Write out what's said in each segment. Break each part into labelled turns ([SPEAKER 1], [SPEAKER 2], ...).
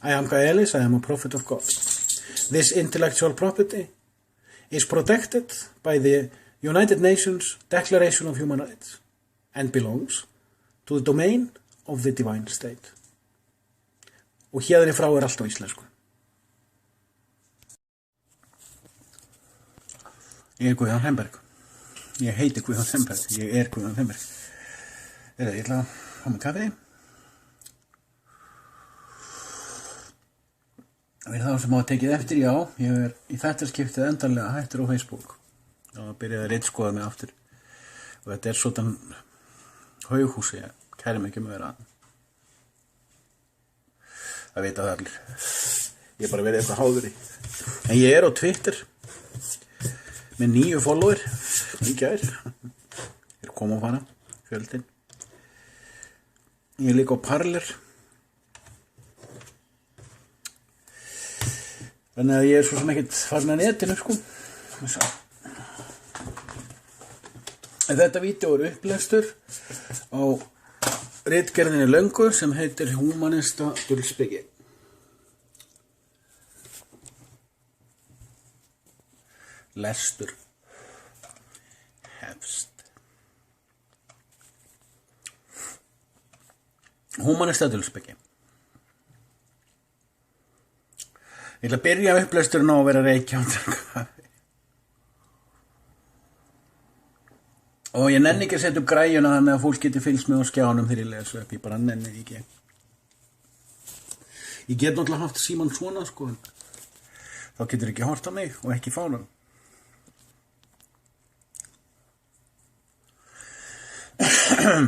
[SPEAKER 1] I am Gaelis, I am a prophet of God. This intellectual property is protected by the United Nations Declaration of Human Rights and belongs to the domain of the divine state. Og hérðan frá allt á íslensku. Ég Guðjón Hemberg. Ég heiti Guðjón Hemberg. Ég Guðjón Hemberg. Ég ætla að fá mig kaffi. Fyrir þá sem hafa tekið eftir, já, ég í þetta skiptið endanlega hættur á Facebook. Og byrjaði að ritskoða mig aftur. Og þetta svona haughúsi, ég kæri mig ekki að vera. Það vita það allir. Ég bara verið eitthvað háður í. En ég á Twitter með 9 follower í gær. Ég koma og fara, fjöldin. Ég líka á Parler. Þannig að ég svo sem ekkert farin að netinu, sko. En þetta vídeó upplestur á ritgerðinni löngu sem heitir Humanista dulspeki. Lestur hefst. Humanista dulspeki. Ég ætla að byrja upplesturinn á að vera reykja og ég nenni ekki að setja upp græjuna þannig að fólk geti fylgst með á skjánum þegar ég lesu upp, ég bara nenni ekki. Ég get náttúrulega haft símann svona, sko, þá getur ekki hort á mig og ekki fánan.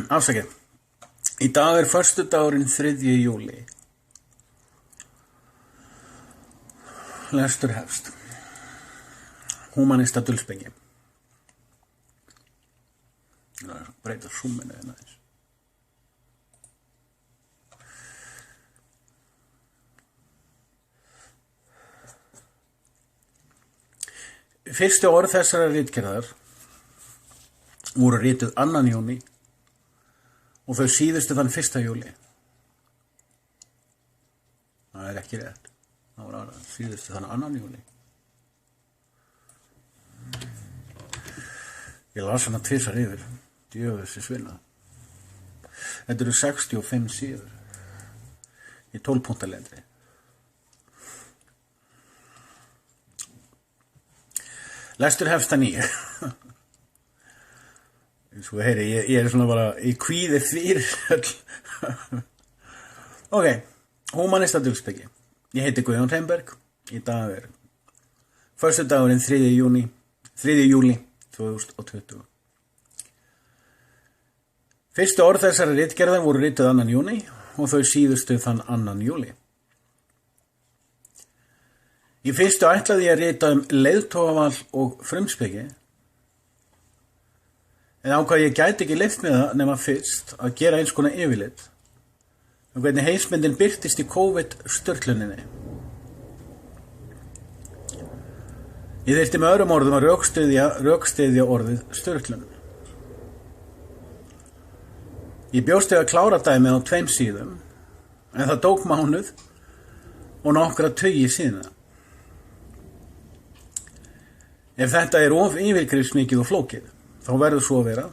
[SPEAKER 1] Afsakið. Í dag föstudagurinn 3. júlí. Lestur hefst. Humanista dulspeki. Breyta súminu en aðeins. Fyrstu orð þessarar ritgerðar voru rituð 2. júní og þau síðustu þann 1. júlí. Það ekki rétt. Það var síðustu þann 2. júlí. Ég las hana 2 yfir. Djöfusins vinna. Þetta eru 65 síður. Í 12 punkta lendri. Lestur hefst að 9. Eins og heyri, ég svona bara í kvíði fyrir. Ok, Humanista dulspeki. Ég heiti Guðjón Hemberg. Í dag föstudagurinn 3. júlí 2020. Fyrstu orð þessari ritgerðar voru rituð 2. júní og þau síðustu þann 2. júlí. Í fyrstu ætlaði ég að rita leiðtogaval og frumspeki, en ákvað ég gæti ekki leyft með það nema fyrst að gera eins konar yfirlit um hvernig heimsmyndin birtist í COVID-sturluninni. Ég þyrfti með öðrum orðum að rökstyðja orðið sturlun. Ég bjóst við að klára dæmið á 2 síðum, en það tók mánuð og nokkra tugi síðan. Ef þetta of yfirgripsmikið og flókið, þá verður svo að vera.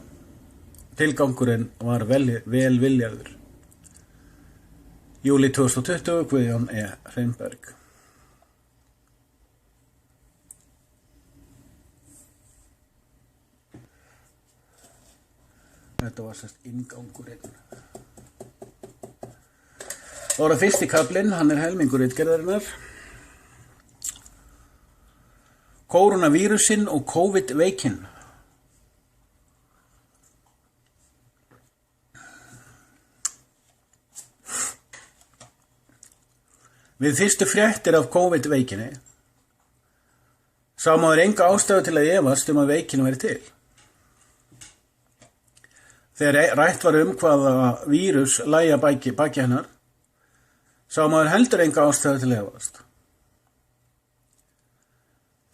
[SPEAKER 1] Tilgangurinn var velviljaður. Júlí 2020, Guðjón Hemberg. Þetta var sérst inngangurinn. Það var fyrsti kaflinn, hann helmingur ritgerðarinnar. Kórónavírusinn og COVID-veikinn. Við fyrstu fréttir af COVID-veikinni sá maður enga ástæðu til að efast að veikinn væri til. Þegar rætt var hvaða vírus lægi að baki hennar, sá maður heldur enga ástæðu til að efast.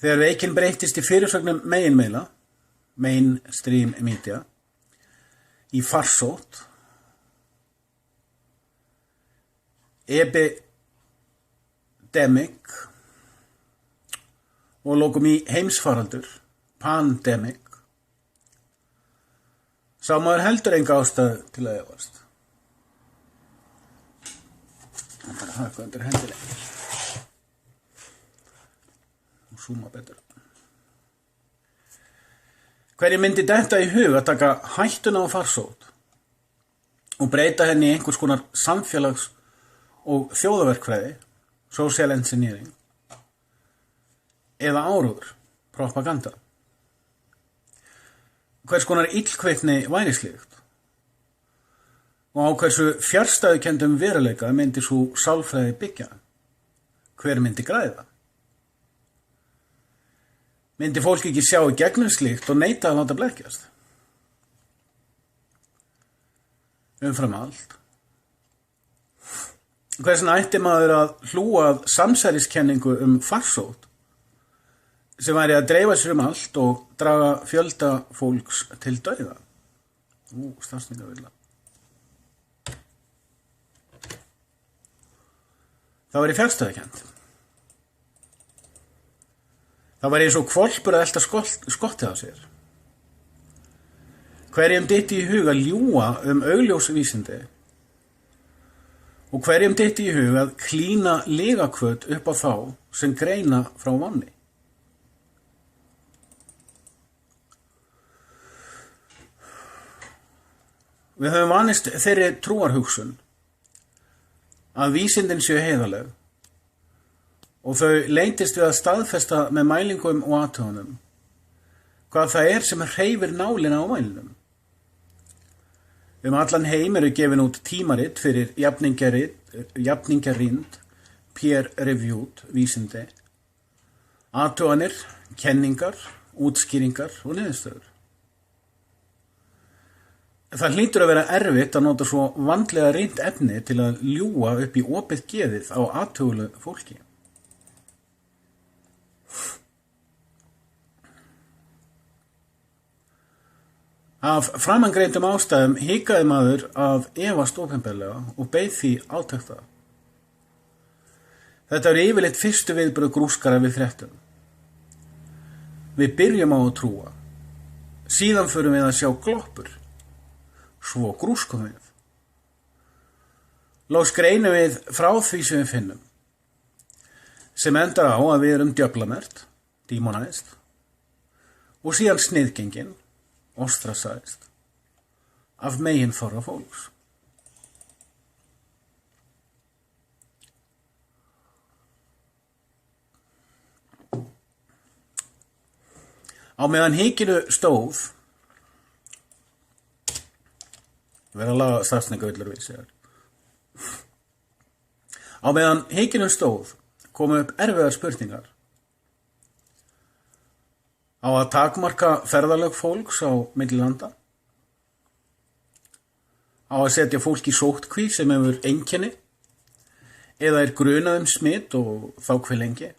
[SPEAKER 1] Þegar veikinn breyttist í fyrirsögnum meginmiðla, mainstream media, í farsótt, endemic og lokum í heimsfaraldur, pandemic, sá maður heldur enga ástæðu til að efast. Það bara haka undir hendinni og súma betur. Hverju myndi detta í hug að taka hættuna á farsótt og breyta henni í einhvers konar samfélags- og þjóðaverkfræði, social engineering, eða áróður, propaganda? Hvers konar illkveikni væri slíkt? Og á hversu fjarstæðukenndum veruleika myndi svo sálfræði byggja? Hver myndi græða? Myndi fólk ekki sjá í gegnum slíkt og neita að láta blekkjast? Umfram allt. Hversna ætti maður að hlúa að samsæriskenningu farsótt sem væri að dreifa sér allt og draga fjölda fólks til dauða? Stafsningavilla. Það væri fjarstæðukennt. Það væri eins og hvolpur að elta skottið á sér. Hverjum dytti í hug að ljúga augljós vísindi og hverjum dytti í hug að klína lygakvöt upp á þá sem greina frá vanni? Við höfum vanist þeirri trúarhugsun að vísindin séu heiðarleg og þau leitist við að staðfesta með mælingum og athugunum hvað það er sem hreyfir nálina á mælinum. Allan heim eru gefin út tímarit fyrir jafningjarýnd, peer-reviewed vísindi, athuganir, kenningar, útskýringar og niðurstöður. Það hlýtur að vera erfitt að nota svo vandlega reynt efni til að ljúga upp í opið geðið á athugulu fólki. Af framangreindum ástæðum hikaði maður að efast opinberlega og beið því átekta. Þetta eru yfirleitt fyrstu viðbrögð grúskara við fréttum. Við byrjum á að trúa. Síðan förum við að sjá gloppur. Svo grúskum við. Loks greinum við frá því sem við finnum, sem endar á að við erum djöflamert, demonized, og síðan sniðgengin, ostracized, af meginþorra fólks. Á meðan hikinu stóð, verða að laga stafsningavillar við sér. Á meðan hikinu stóð, komu upp erfiðar spurningar. Á að takmarka ferðalög fólks á milli landa? Á að setja fólk í sóttkví sem hefur einkenni? Eða er grunað smitt og þá hve lengi?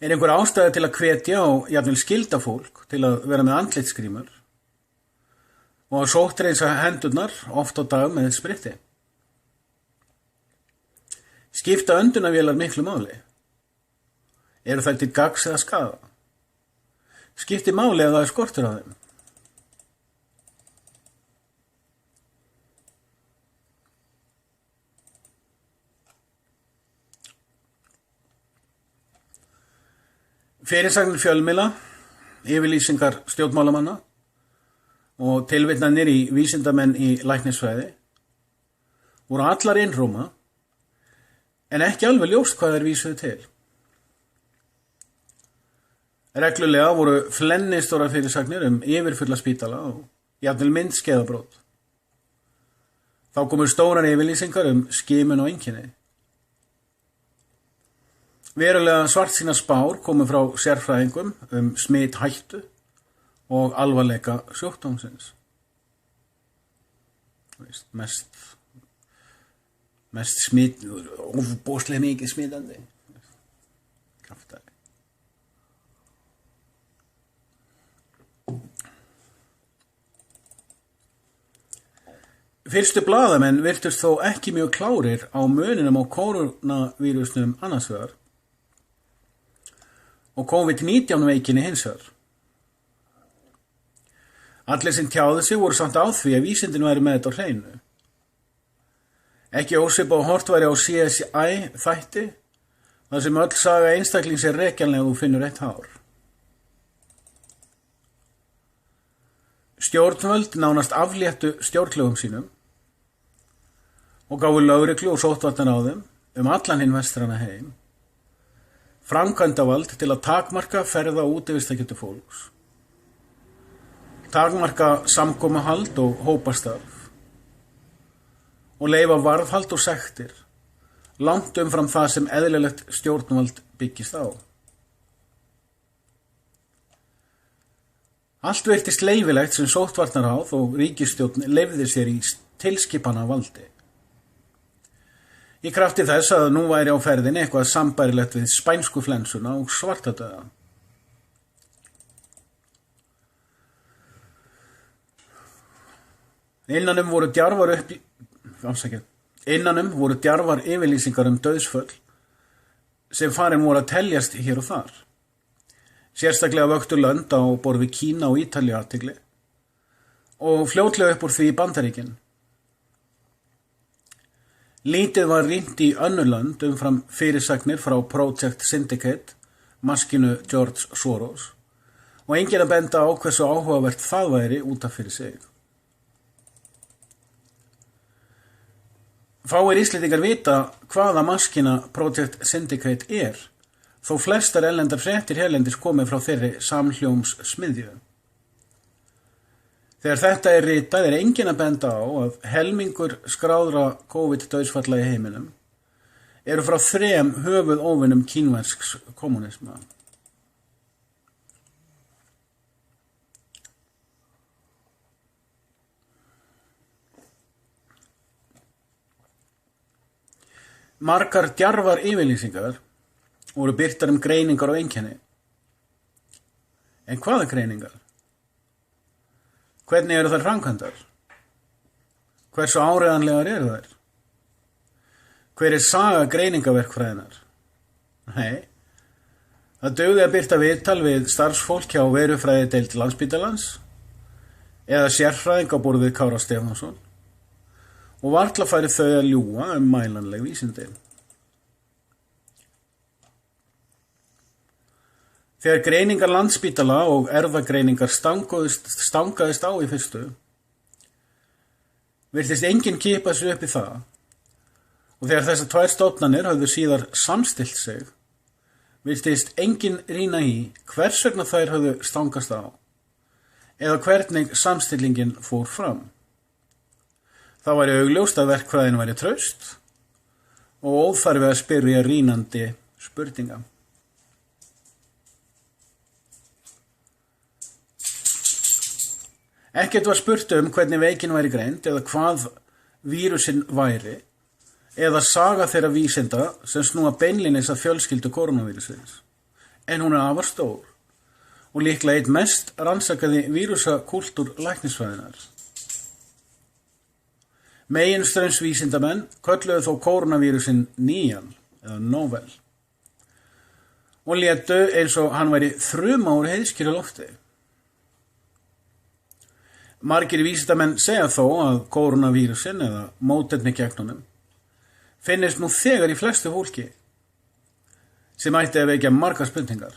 [SPEAKER 1] Er einhver ástæða til að hvetja og jafnvel skylda fólk til að vera með andlitsgrímur og að sóttreinsa hendurnar oft á dag með spritti? Skipta öndunarvélar miklu máli? Eru þær til gagns eða skaða? Skiptir máli að það er skortur á þeim? Fyrirsagnir fjölmiðla, yfirlýsingar stjórnmálamanna og tilvitnanir í vísindamenn í læknisfræði voru allar einróma en ekki alveg ljóst hvað þeir vísuðu til. Reglulega voru flennistórar fyrirsagnir yfirfulla spítala og jafnvel myndskeiðabrót. Þá komu stórar yfirlýsingar skimun og einkenni. Verulega svartsýnar spár komu frá sérfræðingum smithættu og alvarleika sjúkdómsins. Mest smit, ofboðslega mikið smitandi. Kraftaði. Fyrstu blaðamenn virtust þó ekki mjög klárir á muninum á koronavírusnum annars vegar og COVID-19 veikinni hins vegar. Allir sem tjáðu sig voru samt á því að vísindin væri með þetta á hreinu. Ekki ósvipað og hort væri á CSI þætti, þar sem öll saga einstaklings rekjanlega og finnur eitt hár. Stjórnvöld nánast afléttu stjórnlögum sínum og gáfu lögreglu og sóttvarnaráðum allan hinn vestræna heim framkvæmdavald til að takmarka ferða og útivistargetu fólks, takmarka samkomahald og hópastarf og leyfa varðhald og sektir langt umfram það sem eðlilegt stjórnvald byggist á. Allt virtist leyfilegt sem sóttvarnaráð og ríkisstjórn leyfði sér í tilskipana valdi. Í krafti þess að nú væri á ferðinni eitthvað sambærilegt við spænsku flensuna og svartadauða. Innanum voru djarfar yfirlýsingar dauðsföll sem farin voru að teljast hér og þar. Sérstaklega vöktu lönd á borð við Kína og Ítalíu athygli og fljótlega upp úr því Bandaríkin. Lítið var rýnt í önnur lönd umfram fyrirsagnir frá Project Syndicate, maskínu George Soros, og enginn að benda á hversu áhugavert það væri út af fyrir sig. Fáir Íslendingar vita hvaða maskína Project Syndicate þó flestar erlendar fréttir hérlendis komið frá þeirri samhljóms smiðju. Þegar þetta ritað enginn að benda á að helmingur skráðra COVID-dauðsfalla í heiminum eru frá 3 höfuðóvinum kínversks kommunisma. Margar djarfar yfirlýsingar voru birtar greiningar og einkenni. En hvaða greiningar? Hvernig eru þær framkvæmdar? Hversu áreiðanlegar eru þær? Hver saga greiningaverkfræðinar? Nei, það dugði að birta viðtal við starfsfólk hjá verufræðideild Landspítalans eða sérfræðing á borð við Kára Stefánsson og varla færi þau að ljúga mælanleg vísindi. Þegar greiningar Landspítala og erfðagreiningar stangaðist á í fyrstu, virtist enginn kippa sig upp í það og þegar þessar 2 stofnanir höfðu síðar samstillt sig, virtist enginn rýna í hvers vegna þær höfðu stangast á eða hvernig samstillingin fór fram. Það væri augljóst að verkfræðin væri traust og óþarfi að spyrja rýnandi spurninga. Ekkert var spurt hvernig veikin væri greind eða hvað vírusinn væri eða saga þeirra vísinda sem snúa beinlínis að fjölskyldu koronavírusins. En hún afar stór og líklega einn mest rannsakaði vírusakúltúr læknisfræðinnar. Meginstraums vísindamenn kölluðu þó koronavírusinn nýjan eða novel og létu eins og hann væri þruma úr heiðskíru lofti. Margir vísindamenn segja þó að koronavírusinn eða mótefni gegn honum finnist nú þegar í flestu fólki sem ætti að vekja margar spurningar.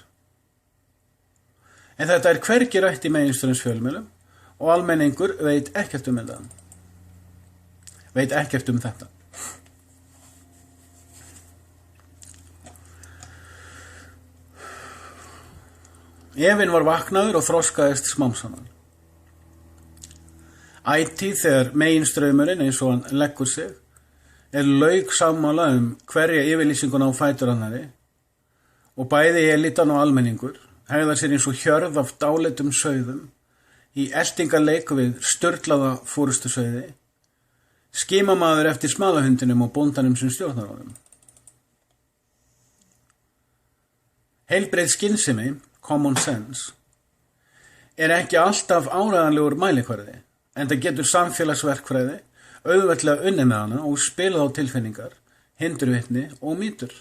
[SPEAKER 1] En þetta hvergi rætt í meginstraums fjölmiðlum og almenningur veit ekkert þetta. Efinn var vaknaður og þroskaðist smám saman. Ætíð þegar meginstraumurinn eins og hann leggur sig lauk sammála hverja yfirlýsinguna á fætur annarri og bæði elitan og almenningur hegðar sér eins og hjörð af dáleitum sauðum í eltingaleik við sturlaða fórustusauði, skimamaður eftir smalahundinum og bóndanum sem stjórnar honum. Heilbreið skynsemi, common sense, ekki alltaf áreiðanlegur mælikvarði, enda getur samfélagsverkfræði auðveldlega unnið með hana og spilað á tilfinningar, hindurvitni og mýtur.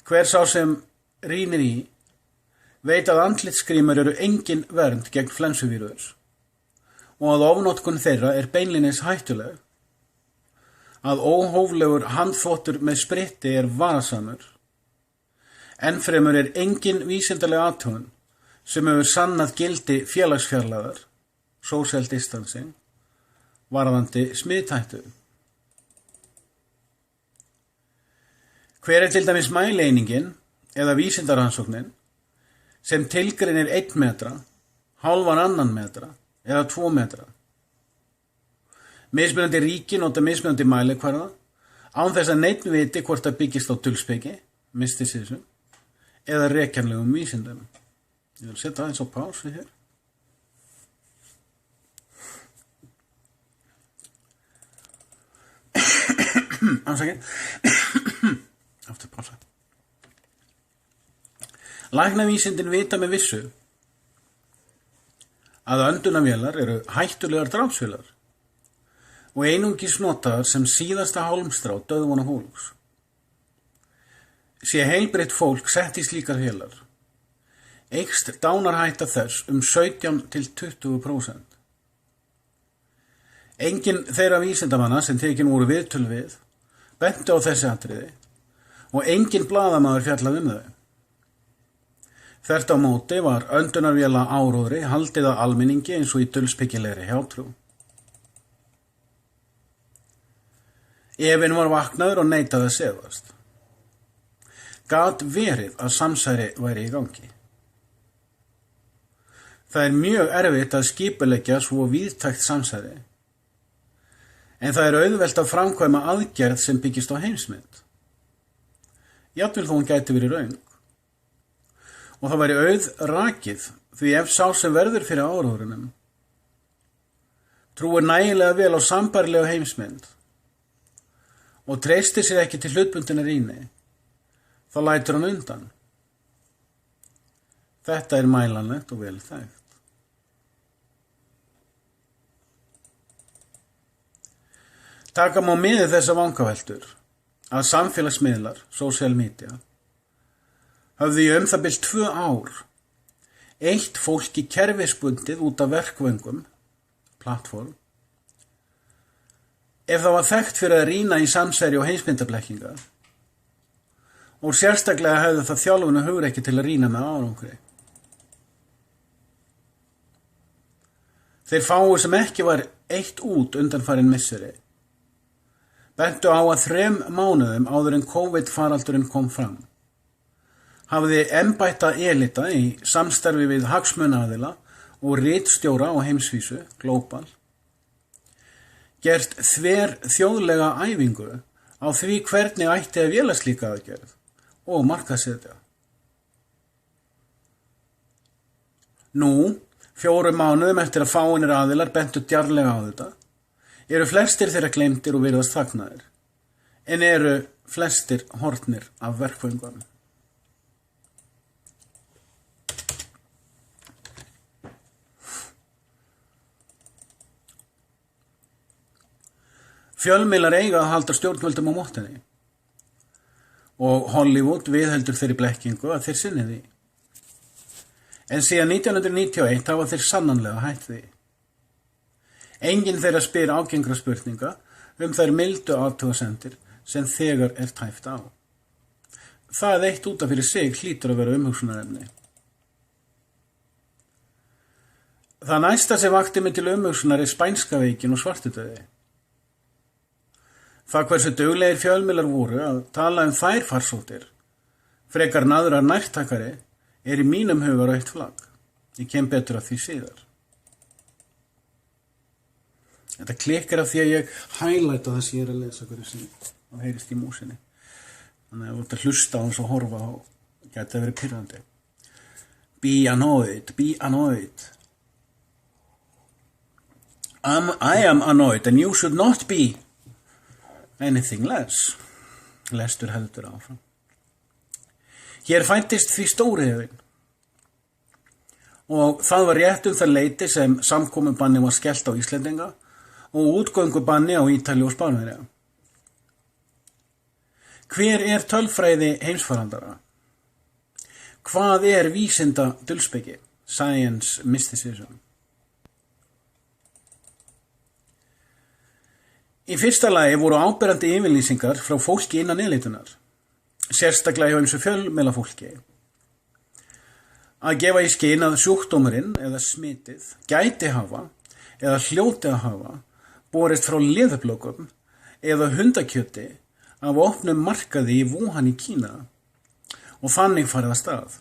[SPEAKER 1] Hver sá sem rýnir í veit að andlitsgrímur eru engin vernd gegn flensuvírus og að ofnotkun þeirra er beinlínis hættuleg, að óhóflegur handþvottur með spritti er varasamur. Ennfremur er engin vísindaleg athugun sem hefur sannað gildi félagsfjarlægðar, social distancing, varðandi smithættu. Hver er til dæmis mælieiningin eða vísindaransóknin sem tilgreinir 1 metra, hálfan annan metra eða 2 metra? Mismunandi ríki nota mismunandi mælikvarða án þess að neinn viti hvort það byggist á dulspeki, mysticism, eða rekjanlegum vísindum. Ég vil setja aðeins á pásu hér. Afsakið. Aftur pása. Læknavísindin vita með vissu að öndunarvélar eru hættulegar drápsvélar og einungis notaðar sem síðasta hálmstrá dauðvona fólks. Sé heilbrigt fólk sett í slíkar vélar, eykst dánarhætta þess 17 til 20%. Enginn þeirra vísindamanna sem tekin voru viðtöl við bentu á þessi atriði og enginn blaðamaður fjallaði þau. Þvert á móti var öndunarvéla áróðri haldið að almenningi eins og í dulspekilegri hjátrú. Efinn var vaknaður og neitaði að sefast. Gat verið að samsæri væri í gangi. Það er mjög erfitt að skipuleggja svo víðtækt samsæri, en það er auðvelt að framkvæma aðgerð sem byggist á heimsmynd. Jafnvel þó hún gæti verið raung. Og það væri auð rakið því ef sá sem verður fyrir áróðrunum trúir nægilega vel á sambærilega heimsmynd og treystir sér ekki til hlutbundinnar rýni, þá lætur hann undan. Þetta er mælanlegt og vel þekkt. Taka má miðið þessa vangaveltur að samfélagsmiðlar, social media, höfðu í það bil 2 ár eytt fólki kerfisbundið út af verkvöngum, plattform, ef það var þekkt fyrir að rýna í samsæri og heimsmyndablekkingar og sérstaklega hefði það þjálfun og hugrekki til að rýna með árangri. Þeir fáu sem ekki var eytt út undanfarin misseri bentu á að 3 mánuðum áður en COVID-faraldurinn kom fram hafði embætta elita í samstarfi við hagsmunaaðila og ritstjóra á heimsvísu, global, gert þjóðlega æfingu á því hvernig ætti að véla slíka aðgerð og markaðssetja. Nú, 4 mánuðum eftir að fáeinir aðilar bentu djarflega á þetta, eru flestir þeirra gleymdir og virðast þagnaðir, en eru flestir horfnir af verkföngunum. Fjölmiðlar eiga að halda stjórnvöldum á mottunni og Hollywood viðheldur þeirri blekkingu að þeir sinni því. En síðan 1991 hafa þeir sannanlega hætt því. Enginn þeirra spyr ágengra spurninga þær mildu athugasemdir sem þegar er tæft á. Það eitt út af fyrir sig hlýtur að vera umhugsunarefni. Það næsta sem vakti mig til umhugsunar er spænska veikin og svartidauði. Það hversu duglegir fjölmiðlar voru að tala þær farsóttir, frekar naðrar nærtakari, er í mínum huga rautt flagg. Ég kem betur af því síðar. Þetta klikkar af því að ég highlighta það sem ég er að lesa hverju sinni og heyrist í músinni. Þannig að ef þú ert að hlusta á þess að horfa á, gæti það verið pirrandi. Be annoyed, be annoyed. I am annoyed and you should not be anything less. Lestur heldur áfram. Hér fæddist því stóriðin og það var rétt það leyti sem samkomubanni var skellt á Íslendinga og útgöngubanni á Ítalíu og Spánverja. Hver tölfræði heimsfaraldara? Hvað vísinda dulspeki? Science mysticism. Í fyrsta lagi voru áberandi yfirlýsingar frá fólki innan elitunar, sérstaklega hjá ýmsu fjölmiðlafólki, að gefa í skyn að sjúkdómurinn eða smitið gæti hafa eða hljóti að hafa borist frá leðurblökum eða hundakjöti af opnum markaði í Wuhan í Kína og þannig farið af stað.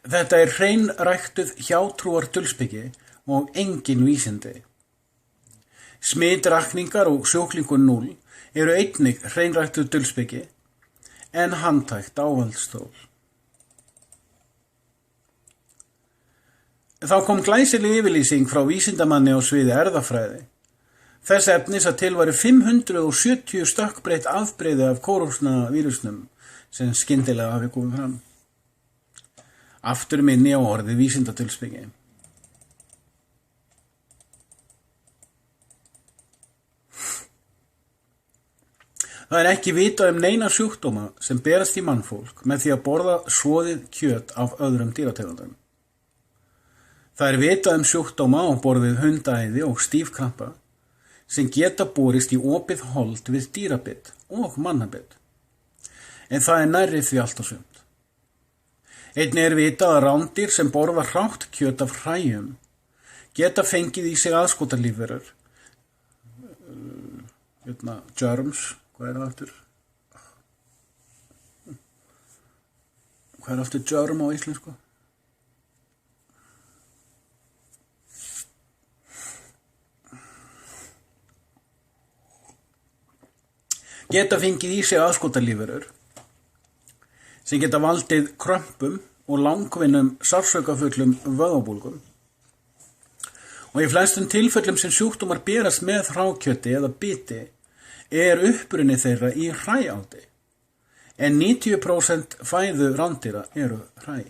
[SPEAKER 1] Þetta hreinræktuð hjátrúar dulspeki og engin vísindi. Smitrakningar og sjúklingur 0 eru einnig hreinræktuð dulspeki en handhægt áhaldstól. Þá kom glæsileg yfirlýsing frá vísindamanni á sviði erfðafræði. Þess efnis að til væru 570 stökkbreytt afbrigði af kórónuvírusnum sem skyndilega hafi komið fram. Aftur minni á orðið vísindadulspeki. Það ekki vitað neina sjúkdóma sem berast í mannfólk með því að borða soðið kjöt af öðrum dýrategundum. Það vitað sjúkdóma á borðið hundaæði og stífkrampa sem geta borist í opið hold við dýrabitt og mannabitt. En það nærri því allt og sumt. Einnig vitað að rándýr sem borða hrátt kjöt af hræjum geta fengið í sig aðskotarlífverur, germs. Hvað aftur? Hvað aftur germ á íslensku? Geta fengið í sig aðskotarlífverur sem geta valdið krömpum og langvinnum sársaukafullum vöðvabólgum. Og í flestum tilfellum sem sjúkdómar berast með hrákjöti eða biti uppruni þeirra í hræáti, en 90% fæðu rándýra eru hræ.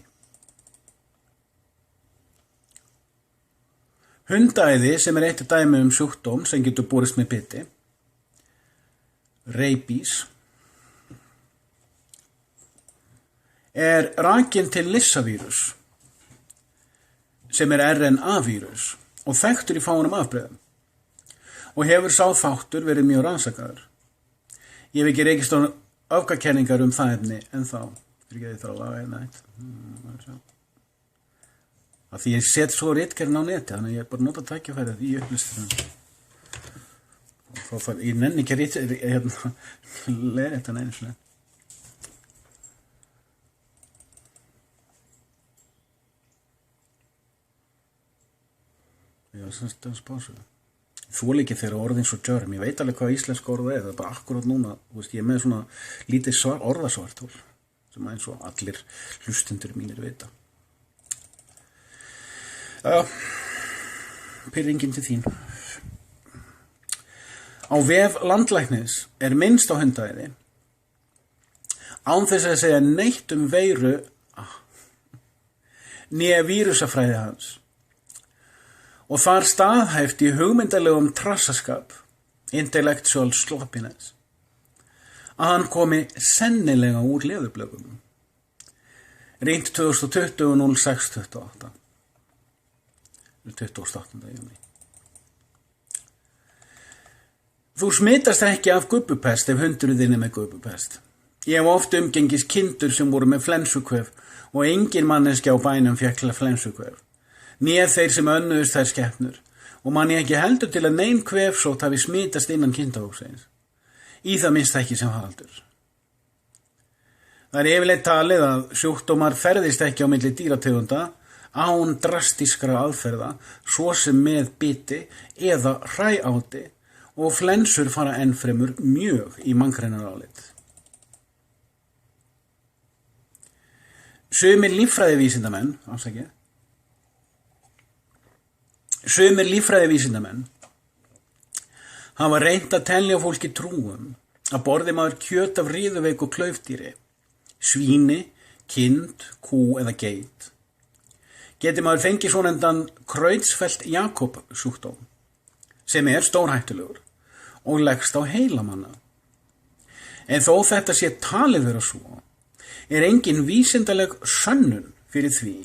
[SPEAKER 1] Hundaæði sem eitt dæmi sjúkdóm sem getur borist með biti, rabies, rakin til lissavírus, sem RNA-vírus og þekktur í fáunum afbrigðum. Og hefur sá þáttur verið mjög rannsakaður. Ég hef ekki rekist á öfgakenningar það efni en þá. Ekki að ég þarf að laga eitt. Af því ég set svo ritgerðin á neti, þannig að ég bara nota tækifærið í upplýstunum. Ég nenni ekki að leira þetta einu sinni. Já, sem spásu. Þú líki þeirra orðin svo germ. Ég veit alveg hvað íslenska orða það bara akkurat núna. Ég með svona lítið orðasvartól sem eins og allir hlustendur mínir vita. Pirringin til þín. Á vef landlæknis minnst á hundaæði án þess að segja neitt veiru né vírusafræði hans. Og þar staðhæft í hugmyndalegum trassaskap, intellectual sloppiness, að hann komi sennilega úr leðurblökum. Rýnt 2020-06-28. 28. júní. Þú smitast ekki af gubbupest ef hundurinn þinn með gubbupest. Ég hef oft umgengist kindur sem voru með flensukvef og engin manneskja á bænum fékk flensukvef. Né þeir sem önnuðust þær skepnur og man ég ekki heldur til að nein kvefsótt hafi smitast innan kindahópsins. Í það minnst ekki sem faraldur. Það yfirleitt talið að sjúkdómar ferðist ekki á milli dýrategunda án drastískra aðferða, svo sem með biti eða hræáti og flensur fara ennfremur mjög í manngreinarálit. Sumir líffræðivísindamenn hafa reynt að telja fólki trúum að borði maður kjöt af riðuveiku klaufdýri, svíni, kind, kú eða geit. Geti maður fengið svonefndan Creutzfeldt-Jakob sjúkdóm, sem stórhættulegur og leggst á heila manna. En þó þetta sé talið vera svo, engin vísindaleg sönnun fyrir því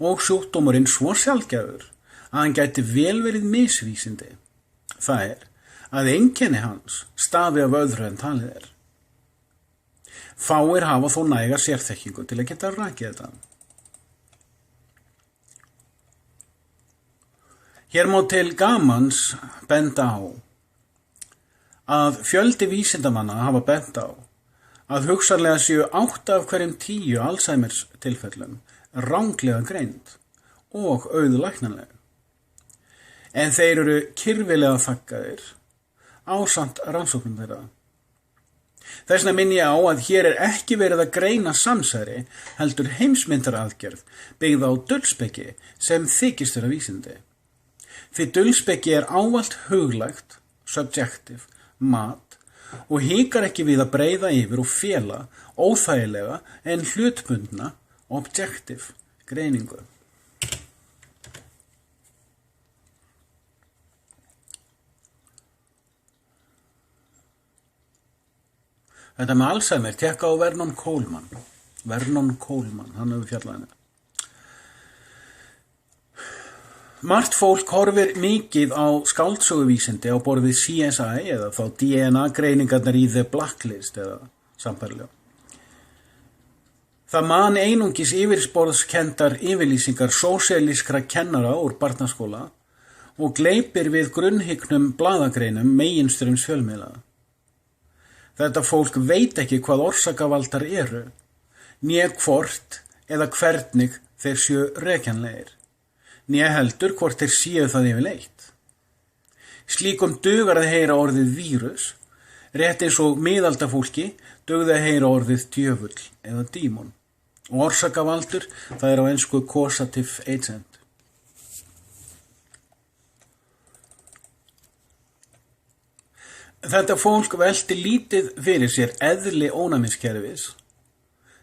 [SPEAKER 1] og sjúkdómurinn svo sjaldgæfur að hann gæti vel verið misvísindi. Það að einkenni hans stafi af öðru en talið Fáir hafa þó næga sérþekkingu til að geta rakið þetta. Hér má til gamans benda á að fjöldi vísindamanna hafa bent á að hugsanlega séu 8 af hverjum 10 Alzheimers tilfellum ranglega greind og auðlæknanlega. En þeir eru kyrfilega þaggaðir ásamt rannsóknum þeirra. Þess vegna minn ég á að hér ekki verið að greina samsæri heldur heimsmyndaraðgerð byggð á dulspeki sem þykist vera vísindi. Því dulspeki ávallt huglægt, subjective, mat og hikar ekki við að breiða yfir og fela óþægilega en hlutbundna, objective greiningu. Þetta með Alzheimer, tekka á Vernon Coleman. Vernon Coleman, hann hefur fjallað henni. Margt fólk horfir mikið á skáldsöguvísindi á borð við CSI eða þá DNA-greiningarnar í The Blacklist eða sambærilega. Það man einungis yfirborðskendar yfirlýsingar sósíalískra kennara úr barnaskóla og gleypir við grunnhyggnum blaðagreinum meginstreyms fjölmiðla. Þetta fólk veit ekki hvað orsakavaldar eru, né hvort eða hvernig þeir séu rekjanlegir, né heldur hvort þeir séu það yfirleitt. Slíkum dugar að heyra orðið vírus, rétt eins og miðaldafólki dugði að heyra orðið djöfull eða dímon. Og orsakavaldur, það á ensku causative agent. Þetta fólk velti lítið fyrir sér eðli ónæmiskerfis,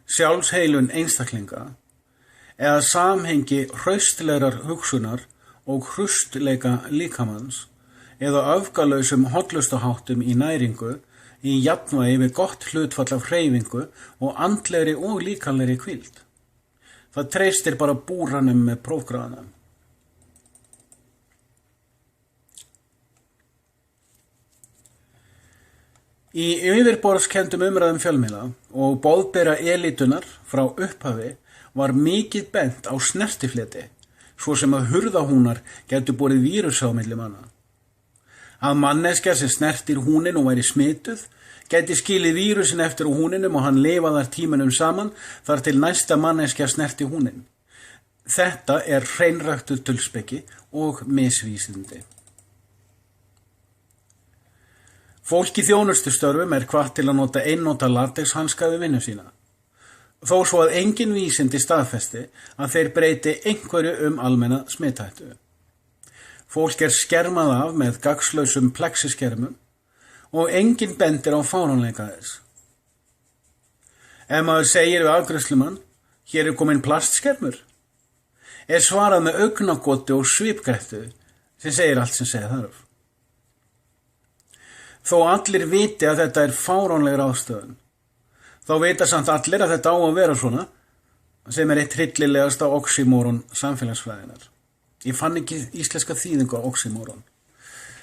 [SPEAKER 1] sjálfsheilun einstaklinga eða samhengi hraustlegrar hugsunar og hrustleika líkamanns eða öfgalausum hollustaháttum í næringu í jafnvægi við gott hlutfall af hreyfingu og andlegri og líkamlegri hvíld. Það treystir bara búranum með prófgráðana. Í yfirborðskendum umræðum fjölmiðla og boðbera elítunar frá upphafi var mikið bent á snertifleti, svo sem að hurðahúnar gætu borið vírus á milli manna. Að manneskja sem snertir húnin og væri smituð gæti skilið vírusin eftir á húninum og hann lifaðar tímanum saman þar til næsta manneskja snerti húnin. Þetta hreinræktuð dulspeki og misvísindi. Fólk í þjónustustörfum hvatt til að nota einnota latexhanska við vinnu sína. Þó svo að engin vísindi staðfesti að þeir breyti einhverju almenna smithættu. Fólk skermað af með gagnslausum plexiskermum og engin bendir á fáránleika þess. Ef maður segir við afgreiðslumann, hér kominn plastskermur, svarað með augnagoti og svipgrettu sem segir allt sem segja þarf. Þó allir viti að þetta fáránleg ráðstöfun, þá vita samt allir að þetta á að vera svona, sem eitt hryllilegasta oxymoron samfélagsfræðinar. Ég fann ekki íslenska þýðingu á oxymoron.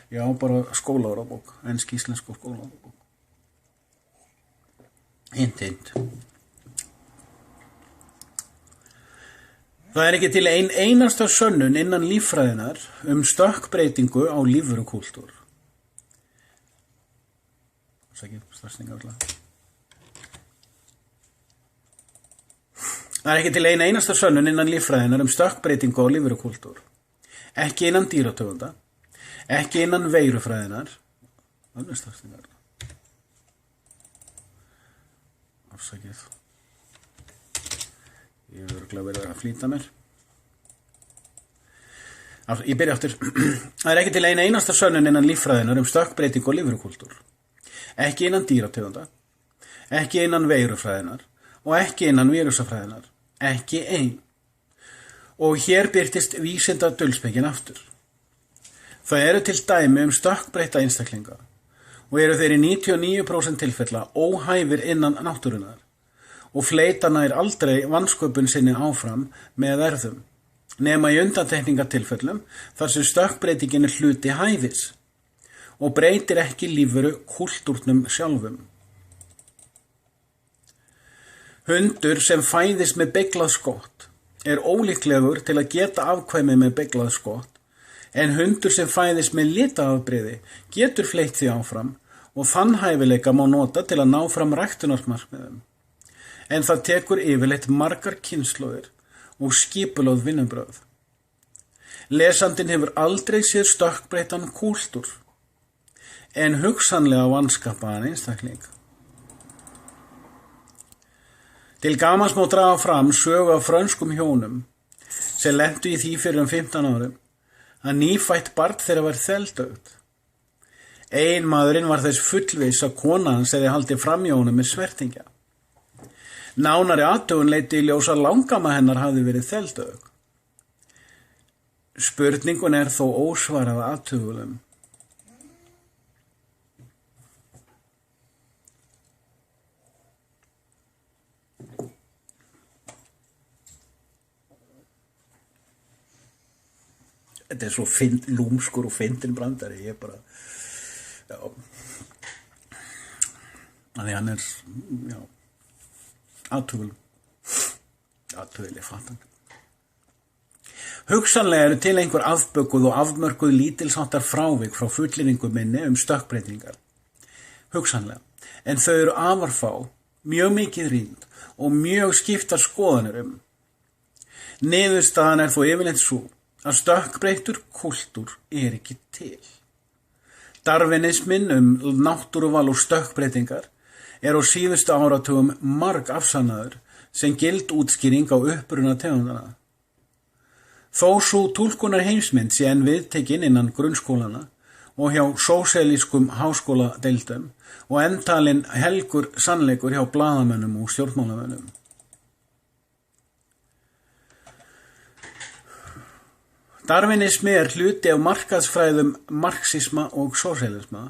[SPEAKER 1] Já, bara skólaorðabók, ensk íslensk skólaorðabók. Hint. Það ekki til einasta sönnun innan líffræðinar stökkbreytingu á lífverukúltúr. Það ekki til einasta sönnun innan líffræðinar stökkbreytingu á lífverukúltúr. Ekki innan dýrategunda, ekki innan veirufræðinar, afsakið, ég hef örugglega verið að flýta mér. Ég byrja aftur. Það ekki til einasta sönnun innan líffræðinar stökkbreytingu á lífverukúltúr. Ekki innan dýrategunda, ekki innan veirufræðinar og ekki innan vírusafræðinar, ekki ein. Og hér birtist vísinda dulspekin aftur. Það eru til dæmi stökkbreytta einstaklinga og eru þeir í 99% tilfella óhæfir innan náttúrunnar og fleyta nær aldrei vansköpun sinni áfram með erfðum, nema í undantekningartilfellum þar sem stökkbreytingin er hluti hæfis og breytir ekki lífveru kúltúrnum sjálfum. Hundur sem fæðist með beyglað skott er ólíklegur til að geta afkvæmi með beyglað skott, en hundur sem fæðist með litaafbrigði getur fleytt því áfram og þann hæfileika má nota til að ná fram ræktunarmarkmiðum. En það tekur yfirleitt margar kynslóðir og skipulögð vinnubrögð. Lesandinn hefur aldrei séð stökkbreyttan kúltúr, en hugsanlega vanskapaðan einstakling. Til gamans má draga fram sögu af frönskum hjónum sem lentu í því fyrir 15 árum að nýfætt barn þeirra var þeldautt. Eiginmaðurinn var þess fullviss að kona hans hefði haldið fram í honum með svertingja. Nánari athugun leiddi í ljós að langamma hennar hafði verið þeldauð. Spurningun er þó ósvarað athugunum. Þetta er svo lúmskur og fyndinn brandari, ég bara, já, þannig hann er, já, athugul, ég fatt hann. Hugsanlega eru til einhver afbökuð og afmörkuð lítilsháttar frávik frá fullyrðingu minni stökkbreytingar. Hugsanlega, en þau eru afar fá, mjög mikið rýnd og mjög skiptar skoðanir Niðurstaðan er þó yfirleitt sú að stökkbreyttur kúltúr er ekki til. Darwinisminn náttúruval og stökkbreytingar er á síðustu áratugum margafsannaður sem gild útskýring á uppruna tegundana. Þó sú túlkunar heimsmynd sé enn viðtekin innan grunnskólana og hjá sósíalískum háskóladeildum og enn talinn helgur sannleikur hjá blaðamönnum og stjórnmálamönnum. Darwinismi er hluti af markaðsfræðum marxisma og sósíalisma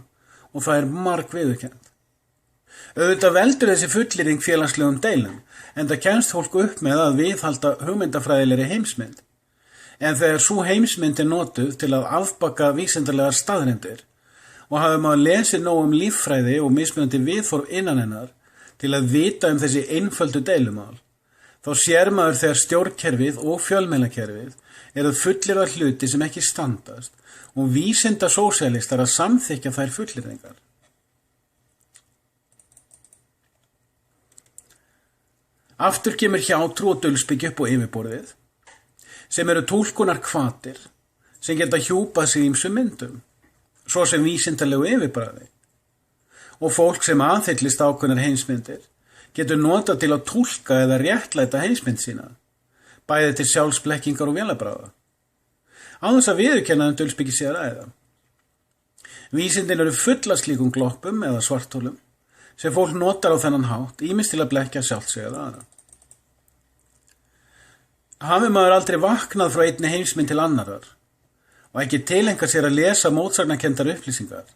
[SPEAKER 1] og það er margviðurkennt. Auðvitað veldur þessi fullyrðing félagslegum deilum, en það kemst fólk upp með að viðhalda hugmyndafræðilegri heimsmynd. En þegar sú heimsmynd er notuð til að afbaka vísindalegar staðreyndir og hafi maður lesið nóg líffræði og mismunandi viðhorf innan hennar til að vita þessi einföldu deilumál, þá sér maður þegar stjórnkerfið og fjölmiðlakerfið eru fullyrðar hluti sem ekki standast og vísinda sósíalistar að samþykkja þær fullyrðingar. Aftur kemur hjátrú og dulspeki upp á yfirborðið, sem eru túlkunar hvatir sem geta hjúpað sig ýmsum myndum, svo sem vísindalegu yfirbragði. Og fólk sem aðhyllist ákveðnar heimsmyndir getur notað til að túlka eða réttlæta heimsmynd sína, bæði til sjálfsblekkingar og vélabragða. Án þess að viðurkenna dulspeki sé að ræða. Vísindin eru full af slíkum gloppum eða svartholum sem fólk notar á þennan hátt, ýmist til að blekkja sjálft sig eða aðra. Hafi maður aldrei vaknað frá einni heimsmynd til annarar og ekki tilengað sér að lesa mótsagnakendar upplýsingar,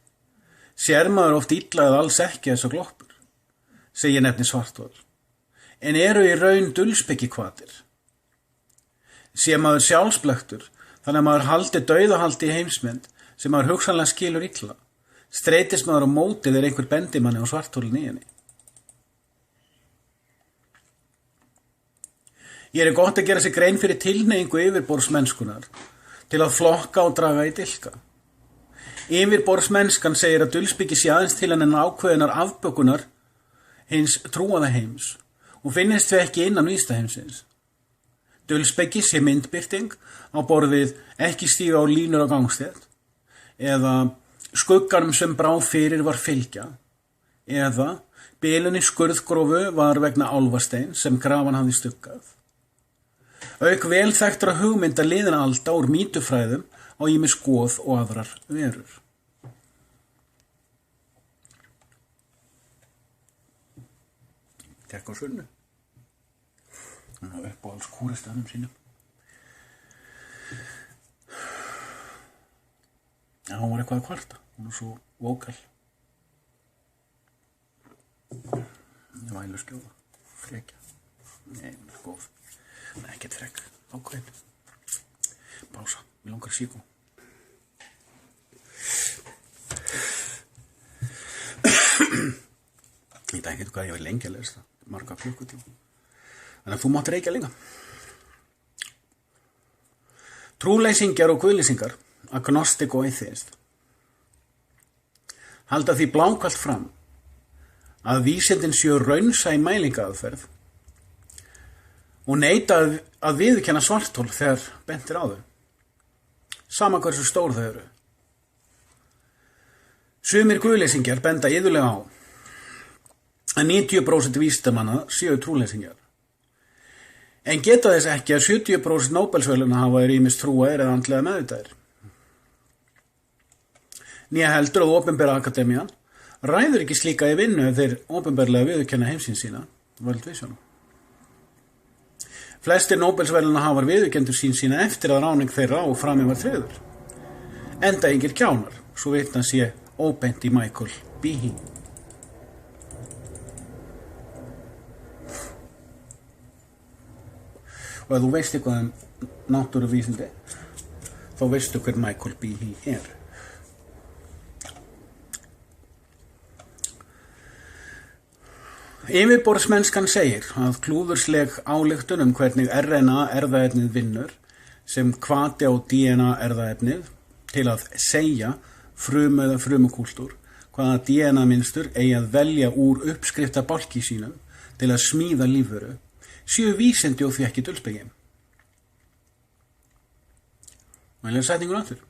[SPEAKER 1] sér maður oft illa eða alls ekki þessar gloppur, segir nefni svarthol, en eru í raun dulspeki hvatir. Sé maður sjálfsblektur, þannig að maður haldi dauðahaldi í heimsmynd sem maður hugsanlega skilur illa, streitist maður á móti þegar einhver bendi manni á svartholin í henni. Ég er gott að gera sér grein fyrir tilhneigingu yfirborðsmennskunar til að flokka og draga í dilka. Yfirborðsmennskan segir að dulspeki sé aðeins til en ákveðinar afbökunar hins trúaða heims og finnist við ekki innan vístaheimsins. Dulspeki sé myndbirting á borðið ekki stíga á línur á gangstétt, eða skugganum sem brá fyrir var fylgja, eða bilun í skurðgrófu var vegna álfastein sem grafan hafði stuggað. Auk vel þekktra hugmynda liðinna alda úr mýtufræðum á ýmis goð og aðrar verur. Tekk á sunnu. Hann á upp á alls kúristanum sínum. hún var eitthvað að kvarta. Hún svo vókal. Væluskjóða. Frekja. Nei, hún góð. Nei, ekkert frek. Ákveðin. Pása. Mér langar síkó. Ég veit ekki hvað ég var lengi að lesa það. Marga klukkutíma. Þannig að þú mátt reykja lenga. Trúleysingjar og guðleysingar, agnostic og atheist, halda því blákalt fram að vísindin séu raunsæ mælingaaðferð og neita að viðurkenna svarthol þegar bent á þau, sama hversu stór þau eru. Sumir guðleysingjar benda iðulega á að 90% vísindamanna séu trúleysingjar. En geta þess ekki að 70% Nóbelsverðlauna hafa ýmist trúaðir eða andlega meðvitaðir. Né heldur að opinbera akademían ræður ekki slíka í vinnu ef þeir opinberlega viðurkenna heimsins sína, World Vision. Flestir Nóbelsverðlauna hafar viðurkendur sína eftir að ráning þeirra og framið var tryggður. Enda engir kjánar, svo vitna sé óbeint í Michael Behe. Og ef þú veist eitthvað náttúruvísindi, þá veistu hver Michael Behe er. Yfirborðsmennskan segir að klúðursleg ályktun hvernig RNA erfðaefnið vinnur sem hvati á DNA erfðaefnið til að segja frumu eða frumukúltúr hvaða DNA mynstur eigi að velja úr uppskriftabálki sínum til að smíða lífveru séu vísindi og því ekki dulspeki. Mælega setningur aftur.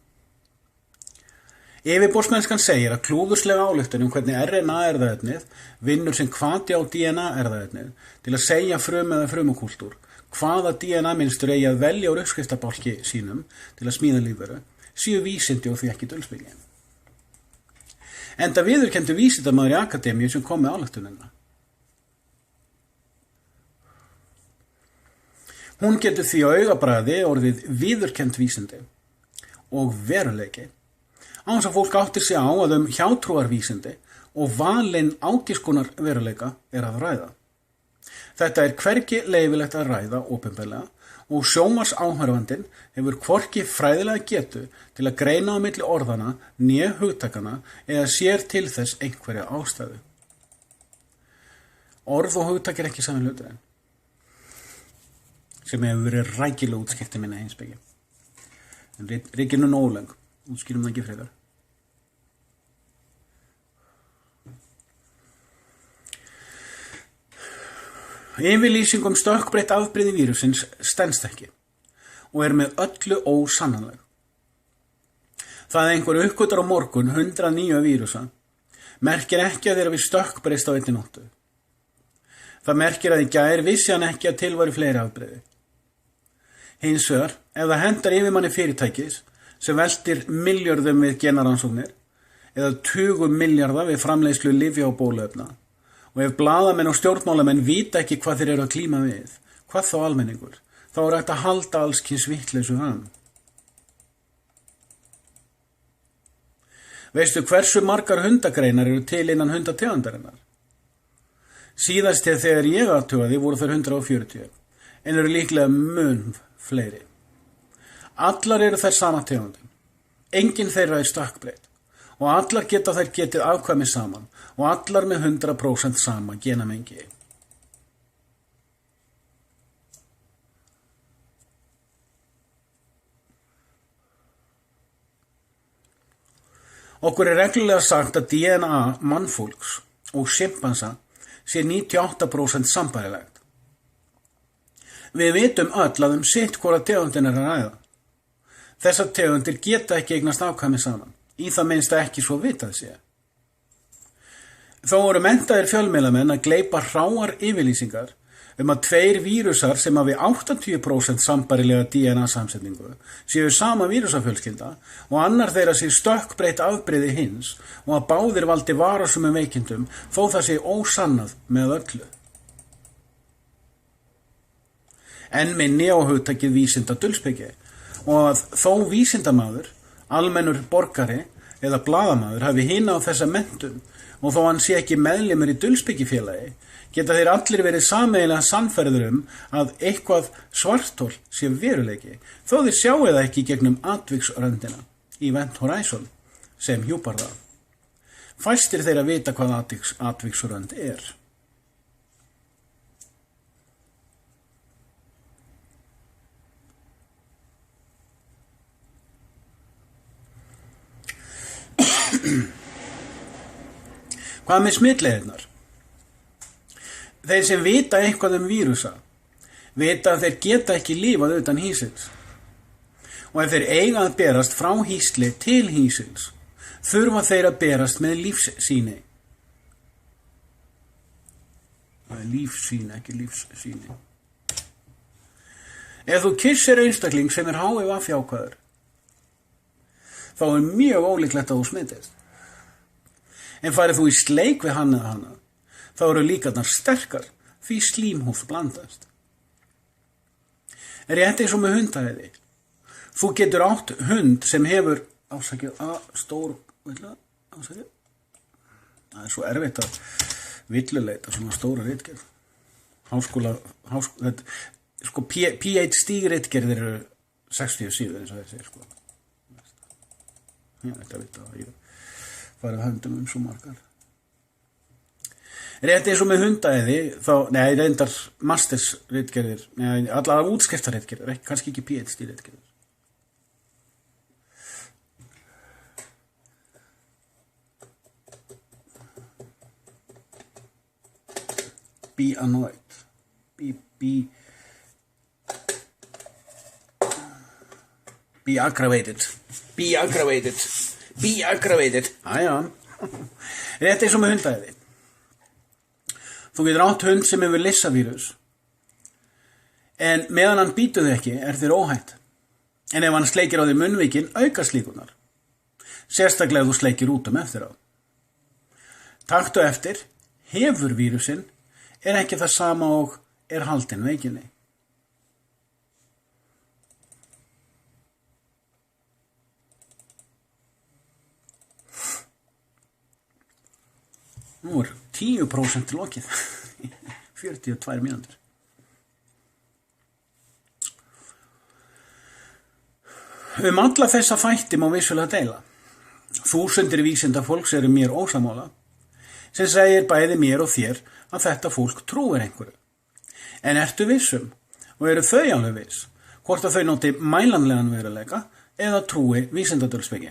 [SPEAKER 1] Yfirborðsmennskan segir að klúðurslega ályktun hvernig RNA erfðaefnið vinnur sem hvati á DNA erfðaefnið til að segja frum eða frumukúltúr hvaða DNA mynstur eigi að velja úr uppskriftabálki sínum til að smíða lífveru séu vísindi og því ekki dulspeki. Enda viðurkenndur vísindamaður í akademíu sem kom með ályktunina. Hún getur því á augabragði orðið viðurkennd vísindi og veruleiki án þess að fólk áttir sig á að hjátrúarvísindi og valinn ágiskunar veruleika er að ræða. Þetta er hvergi leyfilegt að ræða opinberlega og sjónvarpsáhorfandinn hefur hvorki fræðilega getu til að greina á milli orðana né hugtakana eða sér til þess einhverja ástæðu. Orð og hugtak er ekki saman hlutur sem hefur verið rækilega útskipti minna heimspeki. En ríkinu nólang, útskýrum það ekki frekar. Yfirlýsing stökkbreytt afbrigði vírusins stenst ekki og er með öllu ósannanleg. Það að einhver uppgötar á morgun 100 nýja vírusa merkir ekki að þeirra við stökkbreyst á einni nóttu. Það merkir að í gær vissi hann ekki að til væru fleiri afbrigði. Hins vegar, ef það hendar yfirmanni fyrirtækis sem veltir milljörðum við genaransóknir eða 20 milljarða við framleiðslu lyfja og bóluefna og ef blaðamenn og stjórnmálamenn vita ekki hvað þeir eru að klíma við, hvað þá almenningur, þá er hægt að halda alls kyns vitleysu fram. Veistu hversu margar hundagreinar eru til innan hundategundarinnar? Síðast þegar ég athugaði voru þær 140, en eru líklega mun fleiri. Allar eru þær sama tegundin. Engin þeirra er stökkbreytt og allar geta þær getið afkvæmið saman og allar með 100% sama genamengi. Okkur er reglulega sagt að DNA mannfólks og simpansa sé 98% sambærilegt. Við vitum öll að sitt hvora tegundin er að ræða. Þessar tegundir geta ekki eignast afkvæmið saman, í það minnsta ekki svo vitað sé. Þó eru menntaðir fjölmiðlamenn að gleypa hráar yfirlýsingar að 2 vírusar sem hafi 80% sambærilega DNA-samsetningu séu sama vírusafjölskylda og annar þeirra sé stökkbreytt afbrigði hins og að báðir valdi varasömum veikindum þó það sé ósannað með öllu. En minni á hugtakið vísinda dulspeki og að þó vísindamaður, almennur borgari, eða blaðamaður hafi hina á þessa menntun og þó hann sé ekki meðlimur í dulspyggifélagi, geta þeir allir verið sameiginlega sannfærður að eitthvað svarthol sé veruleiki, þó þeir sjáu það ekki gegnum atviksröndina, Event Horizon, sem hjúpar það. Fæstir þeir að vita hvað atviksrönd er. Hvað með smitleiðirnar? Þeir sem vita eitthvað vírusa, vita að þeir geta ekki lifað utan hýsils. Og ef þeir eiga að berast frá hýsli til hýsils, þurfa þeir að berast með lífssýni. Það er lífssýni, ekki lífssýni. Ef þú kyssir einstakling sem er HIV jákvæður, þá er mjög ólíklegt að þú smitist. En farið þú í sleik við hann eða hana, þá eru líkarnar sterkar því slímhúð blandast. Rétt eins og með hundaæði. Þú getur átt hund sem hefur það er svo erfitt að villuleita svona stóra ritgerð. PhD-ritgerðir eru 60 síður eins og þessi, sko. Ég veit að ég farið höndum svo margar. Rétt eins og með hundaæði, reyndar masters-ritgerðir, allar útskriftarritgerðir, kannski ekki PhD-ritgerðir. Be annoyed. Be aggravated. Be aggravated. Be aggravated. Æja. Rétt eins og með hundaæði. Þú getur átt hund sem hefur lissavírus. En meðan hann býtur þig ekki, er þér óhætt. En ef hann sleikir á þig munnvikin, aukast líkurnar. Sérstaklega ef þú sleikir út eftir á. Taktu eftir, hefur vírusinn, er ekki það sama og er haldinn veikinni. Nú er 10% lokið. 42 mínútur. Alla þessa þætti má vissulega deila. Þúsundir vísindafólks eru mér ósammála, sem segir bæði mér og þér að þetta fólk trúir einhverju. En ertu vissum, og eru þau alveg viss, hvort að þau noti mælanlegan veruleika eða trúi vísindadulspeki?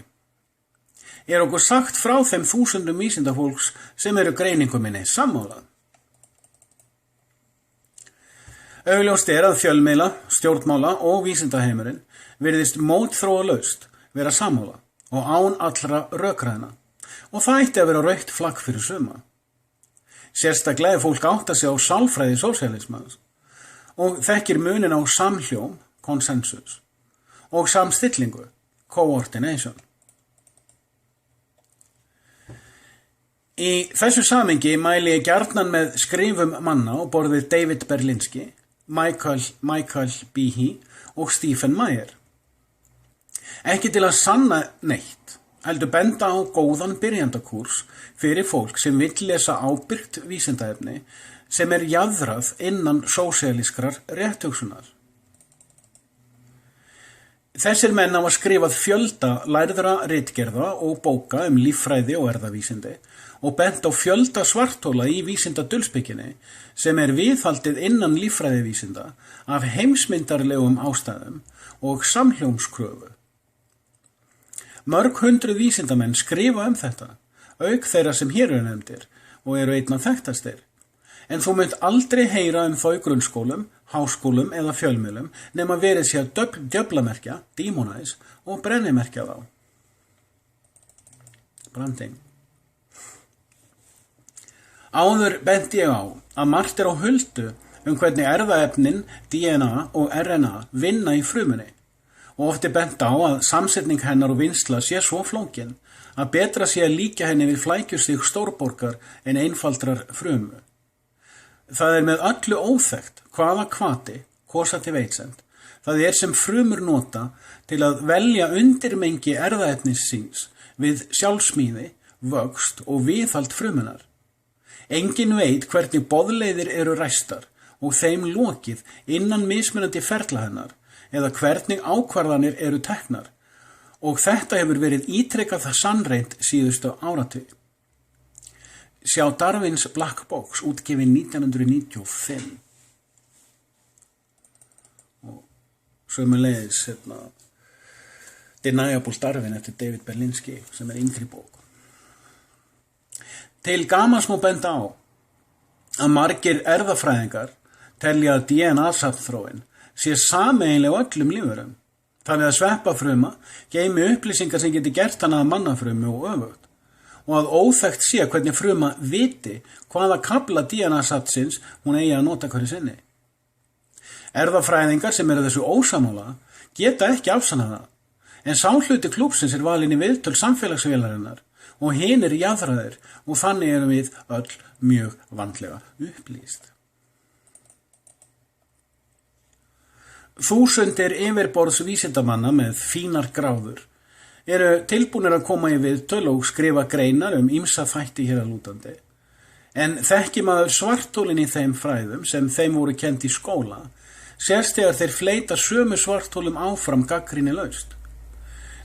[SPEAKER 1] Er okkur sagt frá þeim þúsundum vísindafólks sem eru greininguminni sammála? Augljóst er að fjölmiðla, stjórnmála og vísindaheimurinn virðist mótþróalaust vera sammála og án allra rökræðna, og það ætti að vera rautt flagg fyrir suma. Sérstaklega fólk átta sig á sálfræði sósíalismans og þekkir munin á samhljóm, konsensus, og samstillingu, coordination. Í þessu samhengi mæli ég gjarnan með skrifum manna á borð við David Berlinski, Michael Behe og Stephen Meyer. Ekki til að sanna neitt, heldur benda á góðan byrjandakúrs fyrir fólk sem vill lesa ábyrgt vísindaefni sem er jaðrað innan sósíalískrar rétthugsunar. Þessir menn hafa skrifað fjölda lærðra ritgerða og bóka líffræði og erfðavísindi og bent á fjölda svarthóla í vísindadulspekkinni sem er viðhaldið innan líffræðivísinda af heimsmyndarlegum ástæðum og samhljómskröfu. Mörg hundruð vísindamenn skrifa þetta, auk þeirra sem hér eru nefndir og eru einna þekktastir. En þú munt aldrei heyra þau í grunnskólum, háskólum eða fjölmiðlum nema verið sé að djöflamerkja, demonize og brennimerkja þá. Branding. Áður benti ég á að margt er á huldu hvernig erfðaefnin, DNA og RNA vinna í frumunni og oft er bent á að samsetning hennar og vinnsla sé svo flókin að betra sé að líkja henni við flækjustig stórborgar en einfaldrar frumu. Það er með öllu óþekkt hvaða hvati, causative agent, það er sem frumur nota til að velja undirmengi erfðaefnis síns við sjálfsmíði, vöxt og viðhald frumunar. Enginn veit hvernig boðleiðir eru ræstar og þeim lokið innan mismunandi ferla hennar eða hvernig ákvarðanir eru teknar og þetta hefur verið ítrekað það sannreynt síðustu áratugi. Sjá Darwins Black Box, útgefin 1995. Og sömuleiðis Deniable Darwin eftir David Berlinski sem yngri bók. Til gamans má benda á að margir erfðafræðingar telja að DNA-safnþróin sé sameiginleg á öllum lífurum, þannig að sveppafruma geymi upplýsingar sem geti gert hana að mannafrumu og öfugt, og að óþekkt sé hvernig fruma viti hvaða kafla DNA-safnsins hún eigi að nota hverju sinni. Erfðafræðingar sem eru þessu ósamála geta ekki afsannað það, en sá hluti klúbbsins valinn í viðtöl samfélagsvélarinnar og hinir jaðraðir og þannig erum við öll mjög vandlega upplýst. Þúsundir yfirborðs vísindamanna með fínar gráður eru tilbúnir að koma í viðtöl og skrifa greinar ýmsa þætti hér að lútandi. En þekki maður svarthólin í þeim fræðum sem þeim voru kennd í skóla, sérst þegar þeir fleita sömu svarthólum áfram gagnrýnilaust.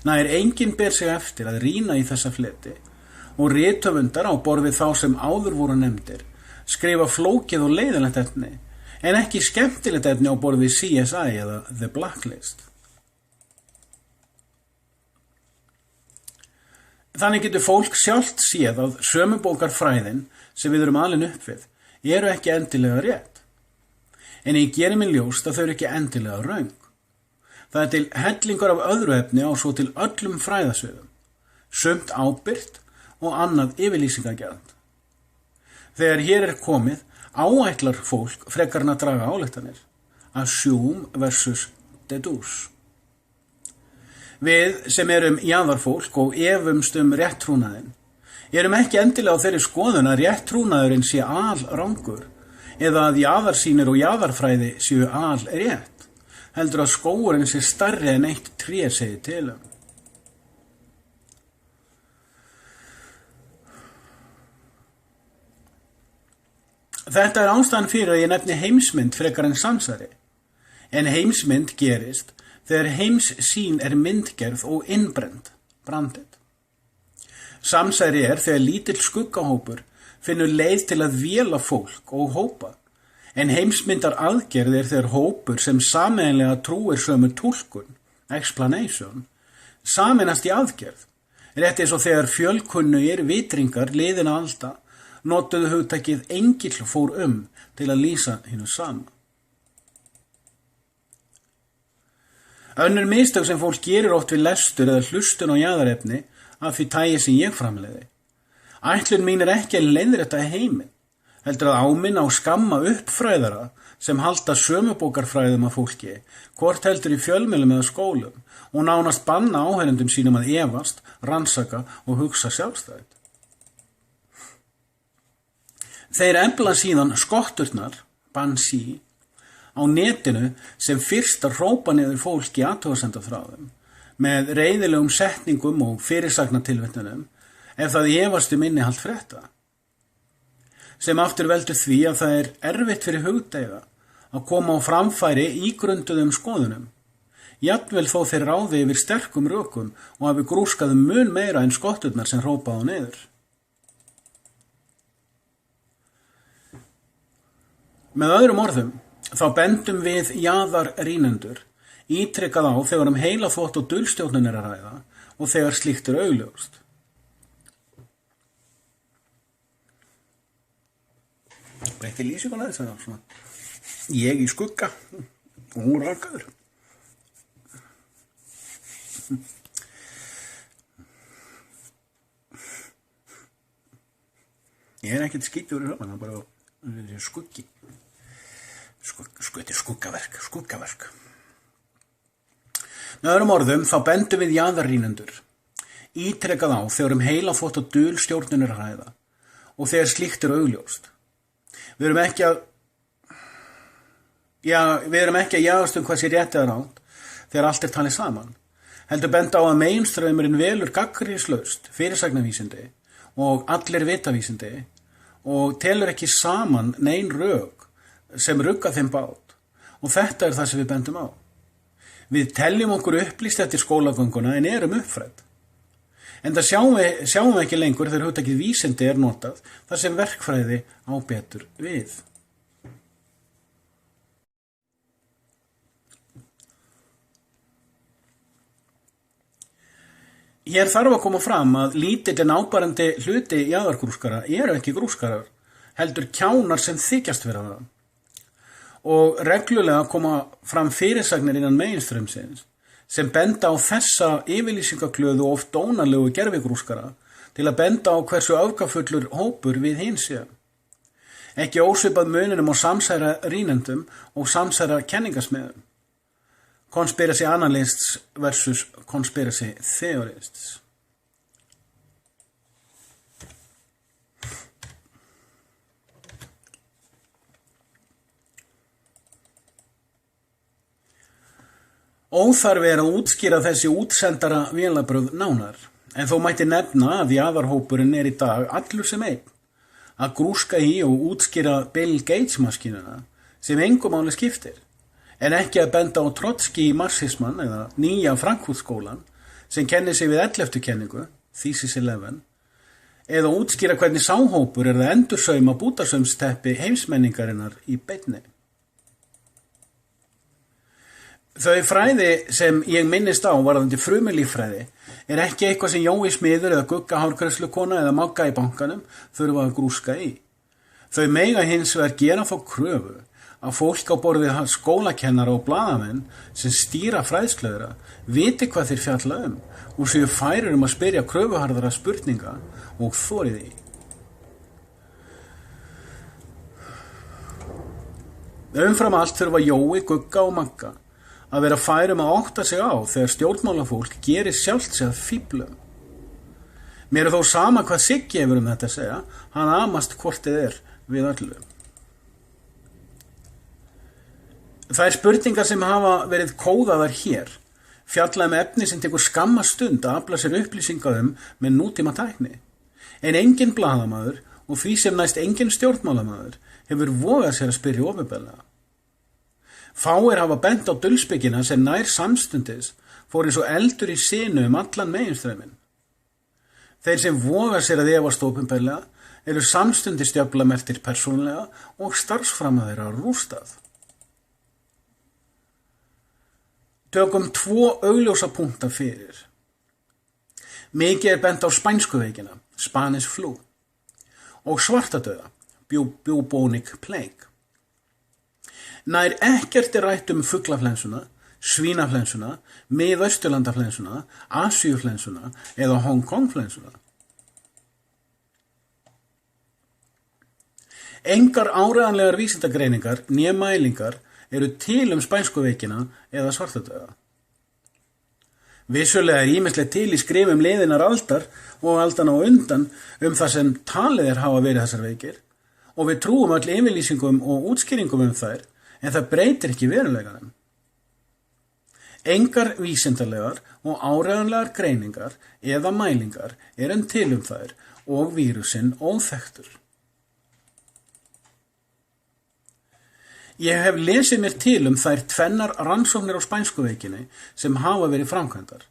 [SPEAKER 1] Nær enginn ber sig eftir að rýna í þessa fleti og rithöfundar á borð við þá sem áður voru nefndir skrifa flókið og leiðinlegt efni en ekki skemmtilegt efni á borð við CSI eða The Blacklist. Þannig getur fólk sjálft séð að sömubókarfræðin sem við erum alin upp við eru ekki endilega rétt. En ég geri mér ljóst að þau eru ekki endilega röng. Það til hellingur af öðru efni á svo til öllum fræðasviðum, sumt ábyrgt og annað yfirlýsingagjald. Þegar hér komið, áætlar fólk frekar en að draga ályktanir, assume versus deduce. Við sem erum jaðarfólk og efumst rétttrúnaðinn, erum ekki endilega á þeirri skoðun að rétttrúnaðurinn sé alrangur eða að jaðarsýnir og jaðarfræði séu alrétt. Heldur að skógurinn sé stærri en eitt tré segir til um. Þetta er ástæðan fyrir að ég nefni heimsmynd frekar en samsæri. En heimsmynd gerist þegar heimssýn er myndgerð og innbrend, branded. Samsæri er þegar lítill skuggahópur finnur leið til að véla fólk og hópa. En heimsmyndar aðgerð er þegar hópur sem sameiginlega trúir sömu túlkun, explanation, sameinast í aðgerð. Rétt eins og þegar fjölkunnugir vitringar liðina alda notuðu hugtakið engill fór til að lýsa hinu sama. Önnur mistök sem fólk gerir oft við lestur eða hlustun á jaðarefni af því tagi sem ég framleiði. Ætlun mín er ekki að leiðrétta heiminn, heldur að áminna á skamma upp fræðara sem halda sömubókarfræðum af fólki, hvort heldur í fjölmiðlum eða skólum og nánast banna áheyrendum sínum að efast, rannsaka og hugsa sjálfstætt. Þeir efla síðan skotturnar, bansi, á netinu sem fyrst að hrópa niður fólk í athugasemdaþráðum með reiðilegum setningum og fyrirsagnatilvitnunum ef það efast innihald frétta. Sem aftur veldur því að það er erfitt fyrir hugdeiga að koma á framfæri ígrunduðum skoðunum, jafnvel þó þeir ráði yfir sterkum rökum og hafi grúskað mun meira en skotturnar sem hrópaðu niður. Með öðrum orðum, þá bendum við jaðarrýnendur ítrekkað á þegar heilaþvott og dulstjórnun er að ræða og þegar slíkt er augljóst. Breytti lýsinguna þess að svona. Ég í skugga og hún rakaður. Ég er ekkert skítur í höfman, það bara skuggi. Þetta er skuggaverk. Með öðrum orðum þá bendum við jaðarrýnendur ítrekkað á þegar heilaþvott og dulstjórnun er að ræða og þegar slíkt er augljóst. Við erum ekki að jagast hvað sé rétt eða rangt þegar allt er talið saman. heldur benda á að meginstraumurinn velur gagnrýnislaust fyrirsagnavísindi og allir vitavísindi og telur ekki saman nein rök sem rugga þeim bát og þetta það sem við bendum á. Við teljum okkur upplýst eftir skólagönguna en erum uppfrædd. En það sjáum við ekki lengur þegar hugtakið vísindi notað þar sem verkfræði á betur við. Hér þarf að koma fram að lítill en áberandi hluti jaðargrúskara eru ekki grúskarar, heldur kjánar sem þykjast vera það. Og reglulega koma fram fyrirsagnir innan meginstraumsins sem benda á þessa yfirlýsingaglöðu og oft dónalegu gervigrúskara til að benda á hversu öfgafullur hópur við hins séu. Ekki ósvipað muninum á samsæra rýnendum og samsæra kenningasmiðum. Conspiracy analysts versus conspiracy theorists. Óþarfi að útskýra þessi útsendara vélabrögð nánar, en þó mætti nefna að jaðarhópurinn í dag allur sem einn, að grúska í og útskýra Bill Gates maskínuna sem engu máli skiptir, en ekki að benda á Trotski marxisman eða nýja Frankfurt-skólan sem kennir sig við 11. kenningu, Thesis 11, eða útskýra hvernig sáhópur það endursauma bútasaumsteppi heimsmenningarinnar í beinni. Þau fræði sem ég minnist á varðandi frumulíffræði ekki eitthvað sem Jói smiður eða Gugga hárgreiðslukona eða Magga í bankanum þurfa að grúska í. Þau mega hins vegar gera þá kröfu að fólk á borðið skólakennara og blaðamenn sem stýra fræðsluðra viti hvað þeir fjalla og séu færir að spyrja kröfuharðara spurninga og þori því. Umfram allt þurfa Jói, Gugga og Magga að vera færum að átta sig á þegar stjórnmálafólk gerir sjálft sig að fíblum. Mér þó sama hvað Siggi hefur þetta að segja, hann amast hvort við öllu. Þær spurningar sem hafa verið kóðaðar hér fjalla efni sem tekur skamma stund að afla sér upplýsinga með nútíma tækni. En engin blaðamaður og því sem næst engin stjórnmálamaður hefur vogað sér að spyrja opinberlega. Fáir hafa bent á dulsbyggina sem nær samstundis fór eins og eldur í sinu allan meginstrauminn. Þeir sem voga sér að efast opinberlega eru samstundis djöflamerktir persónulega og starfsframa þeirra rústað. Tökum 2 augljósa punkta fyrir. Mikið bent á spænsku veikina, Spanish flu, og svartadauða, bubonic plague. Nær ekkert rætt fuglaflensuna, svínaflensuna, miðausturlandaflensuna, Asíuflensuna eða Hong Kong-flensuna. Engar áreiðanlegar vísindagreiningar né mælingar eru til spænsku veikina eða svartadauða. Vissulega ýmislegt til í skrifum liðinnar aldar og aldana á undan það sem talið hafa verið þessar veikir og við trúum öll yfirlýsingum og útskýringum þær, en það breytir ekki veruleikanum. Engar vísindalegar og áreiðanlegar greiningar eða mælingar til þær og vírusinn óþekktur. Ég hef lesið mér til þær tvennar rannsóknir á spænsku veikinni sem hafa verið framkvæmdar,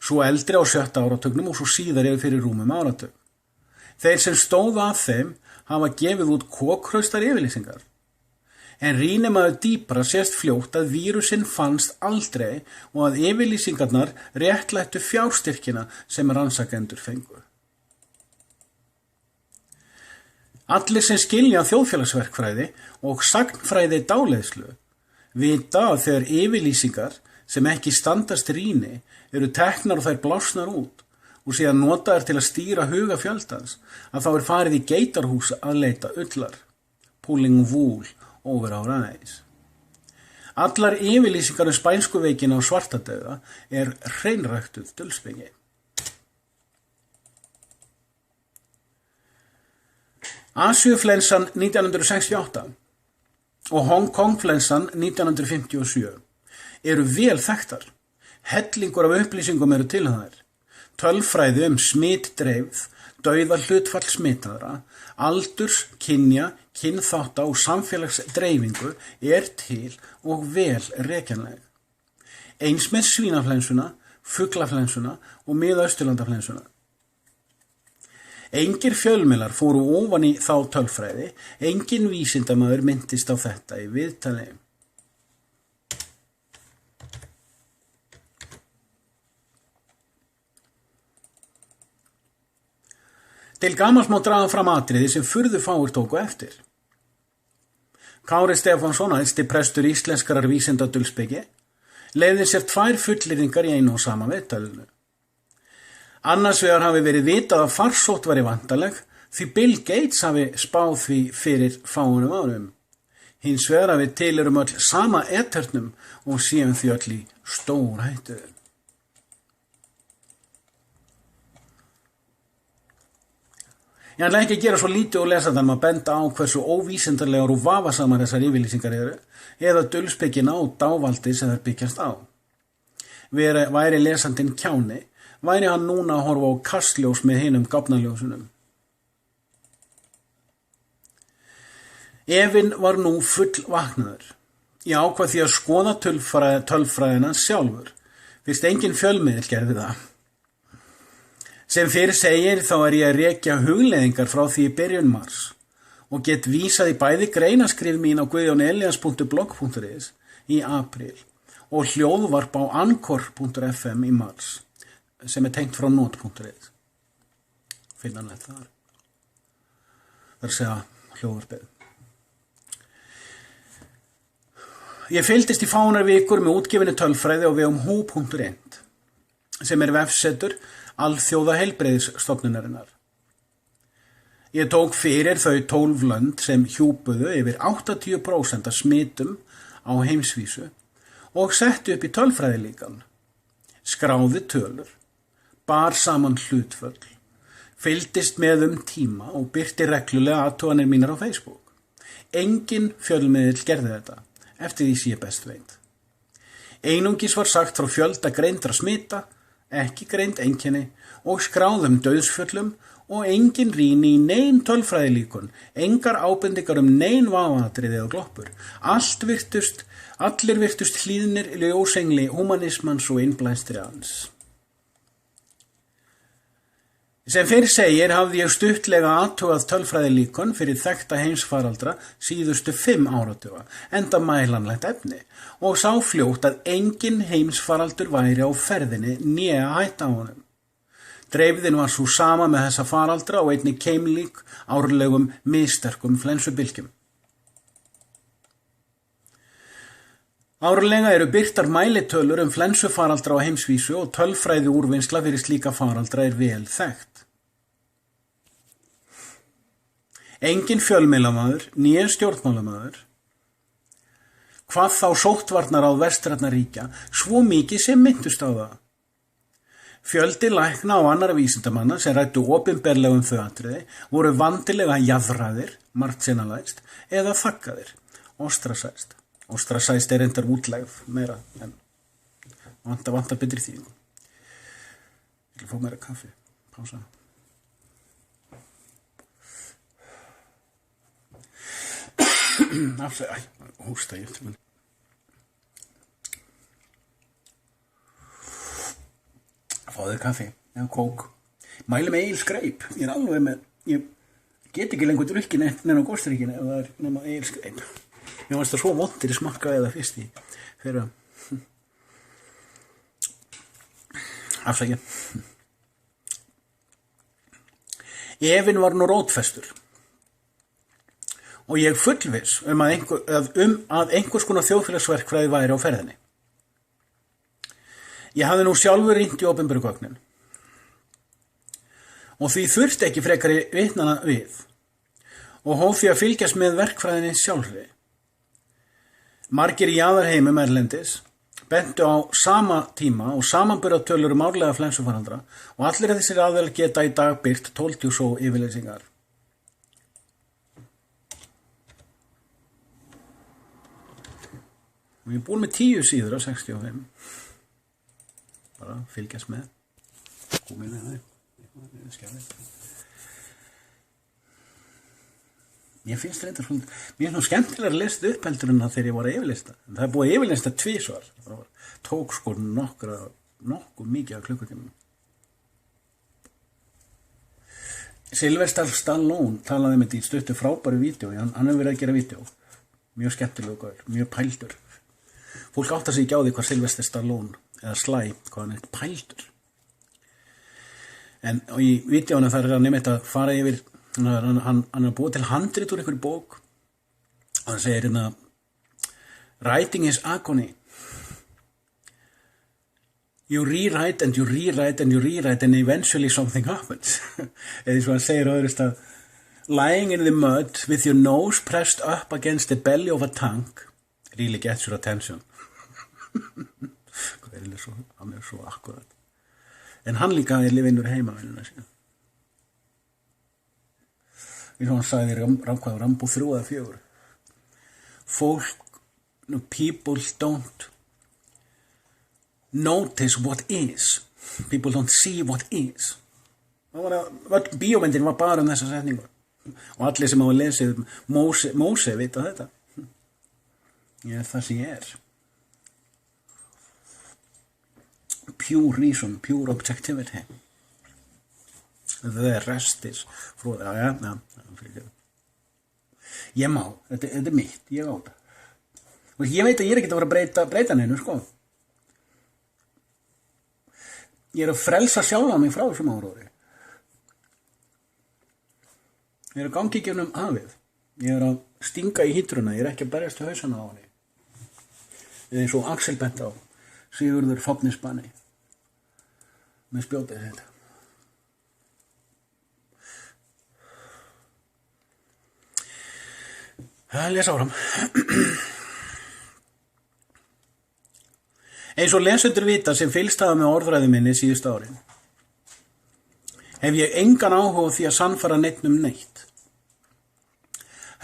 [SPEAKER 1] svo eldri á 7. áratugnum og svo síðar fyrir rúmum áratug. Þeir sem stóðu að þeim hafa gefið út kokhraustar yfirlýsingar. En rýni maður dýpra sést fljótt að vírusinn fannst aldrei og að yfirlýsingarnar réttlættu fjárstyrkina sem rannsakendur fengu. Allir sem skilja þjóðfélagsverkfræði og sagnfræði dáleiðslu vita að þegar yfirlýsingar sem ekki standast rýni eru teknar og þær blásnar út og síðan notaðar til að stýra huga fjöldans að þá farið í geitarhús að leita ullar, pulling wool over our eyes. Allar yfirlýsingar spænsku veikina og svartadauða hreinræktuð dulsbyggi. Asíuflensan 1968 og Hong Kong-flensan 1957 vel þekktar, Hellingur af upplýsingum eru til þær. Tölfræði smitdreifð, dauða hlutfall smitaðra, aldurs, kynja, kynþátta og samfélagsdreifingu til og vel rekjanleg. Eins með svínaflensuna, fuglaflensuna og miðausturlandaflensuna. Engir fjölmiðlar fóru ofan í þá tölfræði, engin vísindamaður minntist á þetta í viðtali. Til gamals má draga fram atriði sem furðu fáir tóku eftir. Kári Stefánsson, æðsti prestur íslenskrar vísindadulspeki, leyfði sér 2 fullyrðingar í einu og sama viðtalinu. Annars vegar hafi verið vitað að farsótt væri vandaleg því Bill Gates hafi spáð því fyrir fáeinum árum. Hins vegar hafi tilurum öll sama eternum og séum því öll í stórhættu. Ég ætla ekki að gera svo lítið og lesa þannig að benda á hversu óvísindarlegar og vafasamar þessar yfirlýsingar eru eða dulspekina og dávaldi sem þær byggjast á. Væri lesandinn kjáni, væri hann núna að horfa á kastljós með hinum gáfnaljósunum. Efinn var nú full vaknaður. Ég ákvað því að skoða tölfræðina sjálfur, fyrst engin fjölmiðill gerði það. Sem fyrir segir þá ég að rekja hugleiðingar frá því í byrjun mars og get vísað í bæði greinaskrif mín á guðjónelias.blog.is í apríl og hljóðvarp á anchor.fm í mars sem tengt frá not.is. Finnanlegt þar. Það að segja hljóðvarpið. Ég fylgdist í fáunar vikur með útgefinni tölfræði á vegum who.int sem vefsetur Alþjóða heilbrigðisstofnunarinnar. Ég tók fyrir þau 12 lönd sem hjúpuðu yfir 80% af smitum á heimsvísu og setti upp í tölfræðilíkan. Skráði tölur, bar saman hlutföll, fylgdist með tíma og birti reglulega athuganir mínar á Facebook. Engin fjölmiðill gerði þetta, eftir því sé best veit. Einungis var sagt frá fjölda greindra smita, ekki greind einkenni og skráðum dauðsföllum og engin rýni í nein tölfræðilíkun, engar ábendingar nein vafaatriði eða gloppur. Allir virtust hlýðnir ljósengli humanismans og innblæstri hans. Sem fyrir segir hafði ég stuttlega athugað tölfræðilíkun fyrir þekkta heimsfaraldra síðustu 5 áratuga, enda mælanlegt efni, og sá fljótt að engin heimsfaraldur væri á ferðinni né að hætta á honum. Dreifðin var svo sama með þessa faraldra og einnig keimlík árlegum missterkum flensubylgjum. Árlega eru birtar mælitölur flensufaraldra á heimsvísu og tölfræði úrvinnsla fyrir slíka faraldra vel þekkt. Engin fjölmiðlamaður, né stjórnmálamaður, hvað þá sóttvarnaráð vestrænna ríkja, svo mikið sem minntust á það. Fjöldi lækna og annarra vísindamanna sem ræddu opinberlega þau atriði voru vandilega jaðraðir, margsinnalæst, eða þaggaðir, ostrasæst. Ostrasæst reyndar útlægð meira, en vantar betri þýðingu. Ég vil fá meira kaffi, pása. Hósta ég eftir mér. Fáðu kaffi, eða kók. Mæli með eilskreip. Ég alveg með, ég get ekki lengur drukki nema góstríkinu ef það nema eilskreip. Mér fannst það svo vondir í smakka eða fyrst í fyrir afsækja. Efinn var nú rótfestur og ég fullviss að einhvers konar þjóðfélagsverkfræði væri á ferðinni. Ég hafði nú sjálfur rýnt í opinberu gögnin og því þurfti ekki frekari vitnana við og hóf því að fylgjast með verkfræðinni sjálfri. Margir í jaðarheimum erlendis bentu á sama tíma og samanburðartölur árlega flensufaraldra og allir þessir aðilar geta í dag birt 12 svo yfirlýsingar. Og ég er búin með 10 síður af 65. bara fylgjast með. Kúminu, Mér finnst reyndar svona, mér finnst nú skemmtilega að lesa upp heldur en þegar ég var að yfirlista. Það er búið að yfirlista 2 svar. Það tók sko nokkuð mikið af klukkutímum. Sylvester Stallone talaði með því stuttu frábæru vídeo, hann hefur verið að gera vídeo. Mjög skemmtilega gaur, mjög pældur. Fólk áttar sig ekki á því hvað Sylvester Stallone, eða Sly, hvað hann er pældur. En í vídeónu þar er hann einmitt að fara yfir, hann er búið til handrit úr einhverju bók, og hann segir hérna, writing is agony. You rewrite and you rewrite and you rewrite and eventually something happens. Eða svo hann segir á öðru stað, lying in the mud with your nose pressed up against the belly of a tank really gets your attention. Hann er svo akkurat. En hann líka er lifinnur heimavinnuna sína. Eins og hann sagði Rambo 3 eða 4. People don't notice what is. People don't see what is. Bíómyndin var bara þessa setningu. Og allir sem hafa lesið Móse vita þetta. Ég er það sem ég er. Pure reason, pure objectivity. The rest is Ég má, þetta er mitt, ég á þetta. Og ég veit að ég er ekki að fara að breyta neinu, sko. Ég er að frelsa sjálfa mig frá þessum áróðri. Ég er að gangi í gegnum hafið. Ég er að stinga í hítruna, ég er ekki að berjast í hausana á henni. Eins og Axel bent á, Sigurður Fáfnisbanni. Með spjótið þetta. Les áfram. Eins og lesendur vita sem fylgst hafa með orðræðu minni síðustu árin, hef ég engan áhuga á því að sannfæra neitt neitt.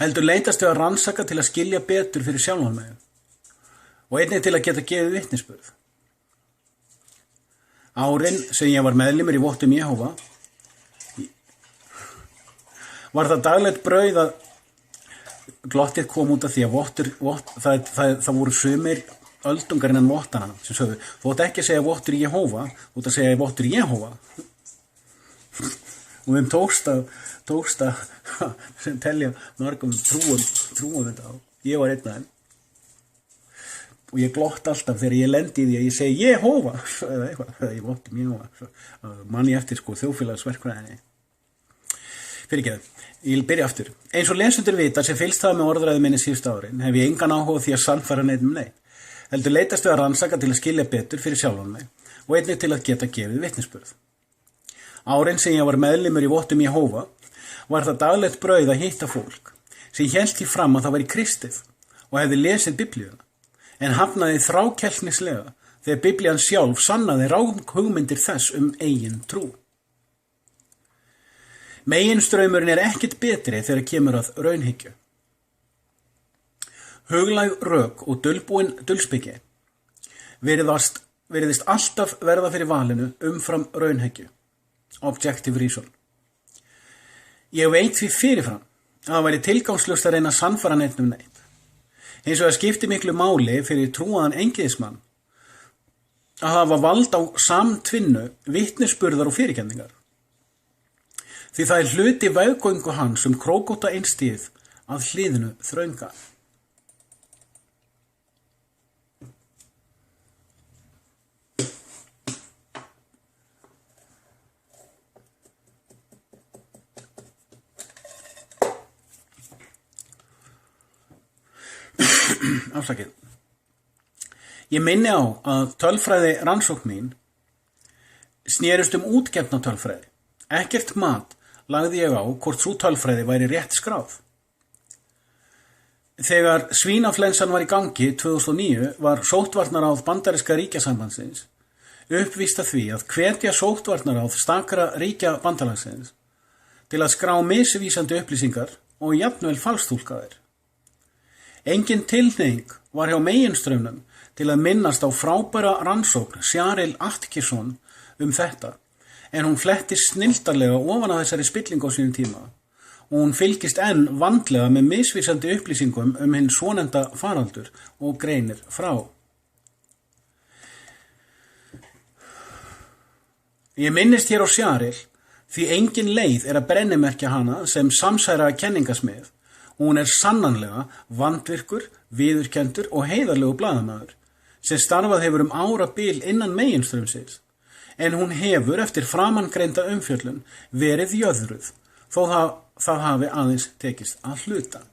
[SPEAKER 1] Heldur leitast við að rannsaka til að skilja betur fyrir sjálfan mig og einnig til að geta gefið vitnisburð. Árin sem ég var meðlimur í Vottum Jehóva var það daglegt brauð að glottið kom út af því að það voru sumir öldungar innan vottana sem sögðu, þú átt ekki að segja vottur Jehóva, þú átt að segja vottur Jehóva. Og þeim tókst að sem telja margum trúum þetta á. Ég var einn af þeim. Og ég glott alltaf þegar ég lendi í því að ég segi Jehóva eða eitthvað, eða ég vottum Jehóva. Man ég eftir sko þjóðfélagsverkfræðinni. Fyrirgeðu, ég vil byrja aftur. Eins og lesendur vita sem fylgst hafa með orðræðu minni síðustu árin, hef ég engan áhuga því að sannfæra neitt neitt. Heldur leitast við að rannsaka til að skilja betur fyrir sjálfan mig og einnig til að geta gefið vitnisburð. Árin sem ég var meðlimur í Vottum Jehóva var það daglegt brauð að hitta fólk sem hélt því fram að það væri kristið og hefði lesið Biblíuna, en hafnaði þrákelknislega þegar Biblían sjálf sannaði hugmyndir þess eigin trú. Meginstraumurinn er ekkert betri þegar kemur að raunhyggju. Huglæg rök og dulspeki virðist alltaf verða fyrir valinu umfram raunhyggju. Objective reason. Ég veit því fyrirfram að það væri tilgangslust að reyna að sannfæra neitt neitt. Eins og það skipti miklu máli fyrir trúaðan engiðismann að hafa vald á samtvinnu vitnisburðar og fyrirkenningar. Því það er hluti veggöngu hans krókóta einstíð að hliðinu þrönga. Afsakið. Ég minni á að tölfræði rannsókn mín snerist útgefna tölfræði. Ekkert mat lagði ég á hvort sú tölfræði væri rétt skráð. Þegar svínaflensan var í gangi 2009 var sóttvarnaráð Bandaríska ríkjasambandsins uppvíst að því að hvetja sóttvarnaráð stakra ríkja bandalagsins til að skrá misvísandi upplýsingar og jafnvel falstúlkaðir. Engin tilhneiging var hjá meginstraumnum til að minnast á frábæra rannsókn Cheryl Atkinson þetta, en hún flettist snilldarlega ofan á þessari spillingu á sínum tíma og hún fylgist enn vandlega með misvísandi upplýsingum hinn svonefnda faraldur og greinir frá. Ég minnist hér á Cheryl því engin leið að brennimerkja hana sem samsæraða kenningasmið og hún sannanlega vandvirkur, viðurkenndur og heiðarlegur blaðamaður sem starfað hefur árabil innan meginstraumsins, en hún hefur eftir framangreinda umfjöllun verið jöðruð þó það hafi aðeins tekist að hluta.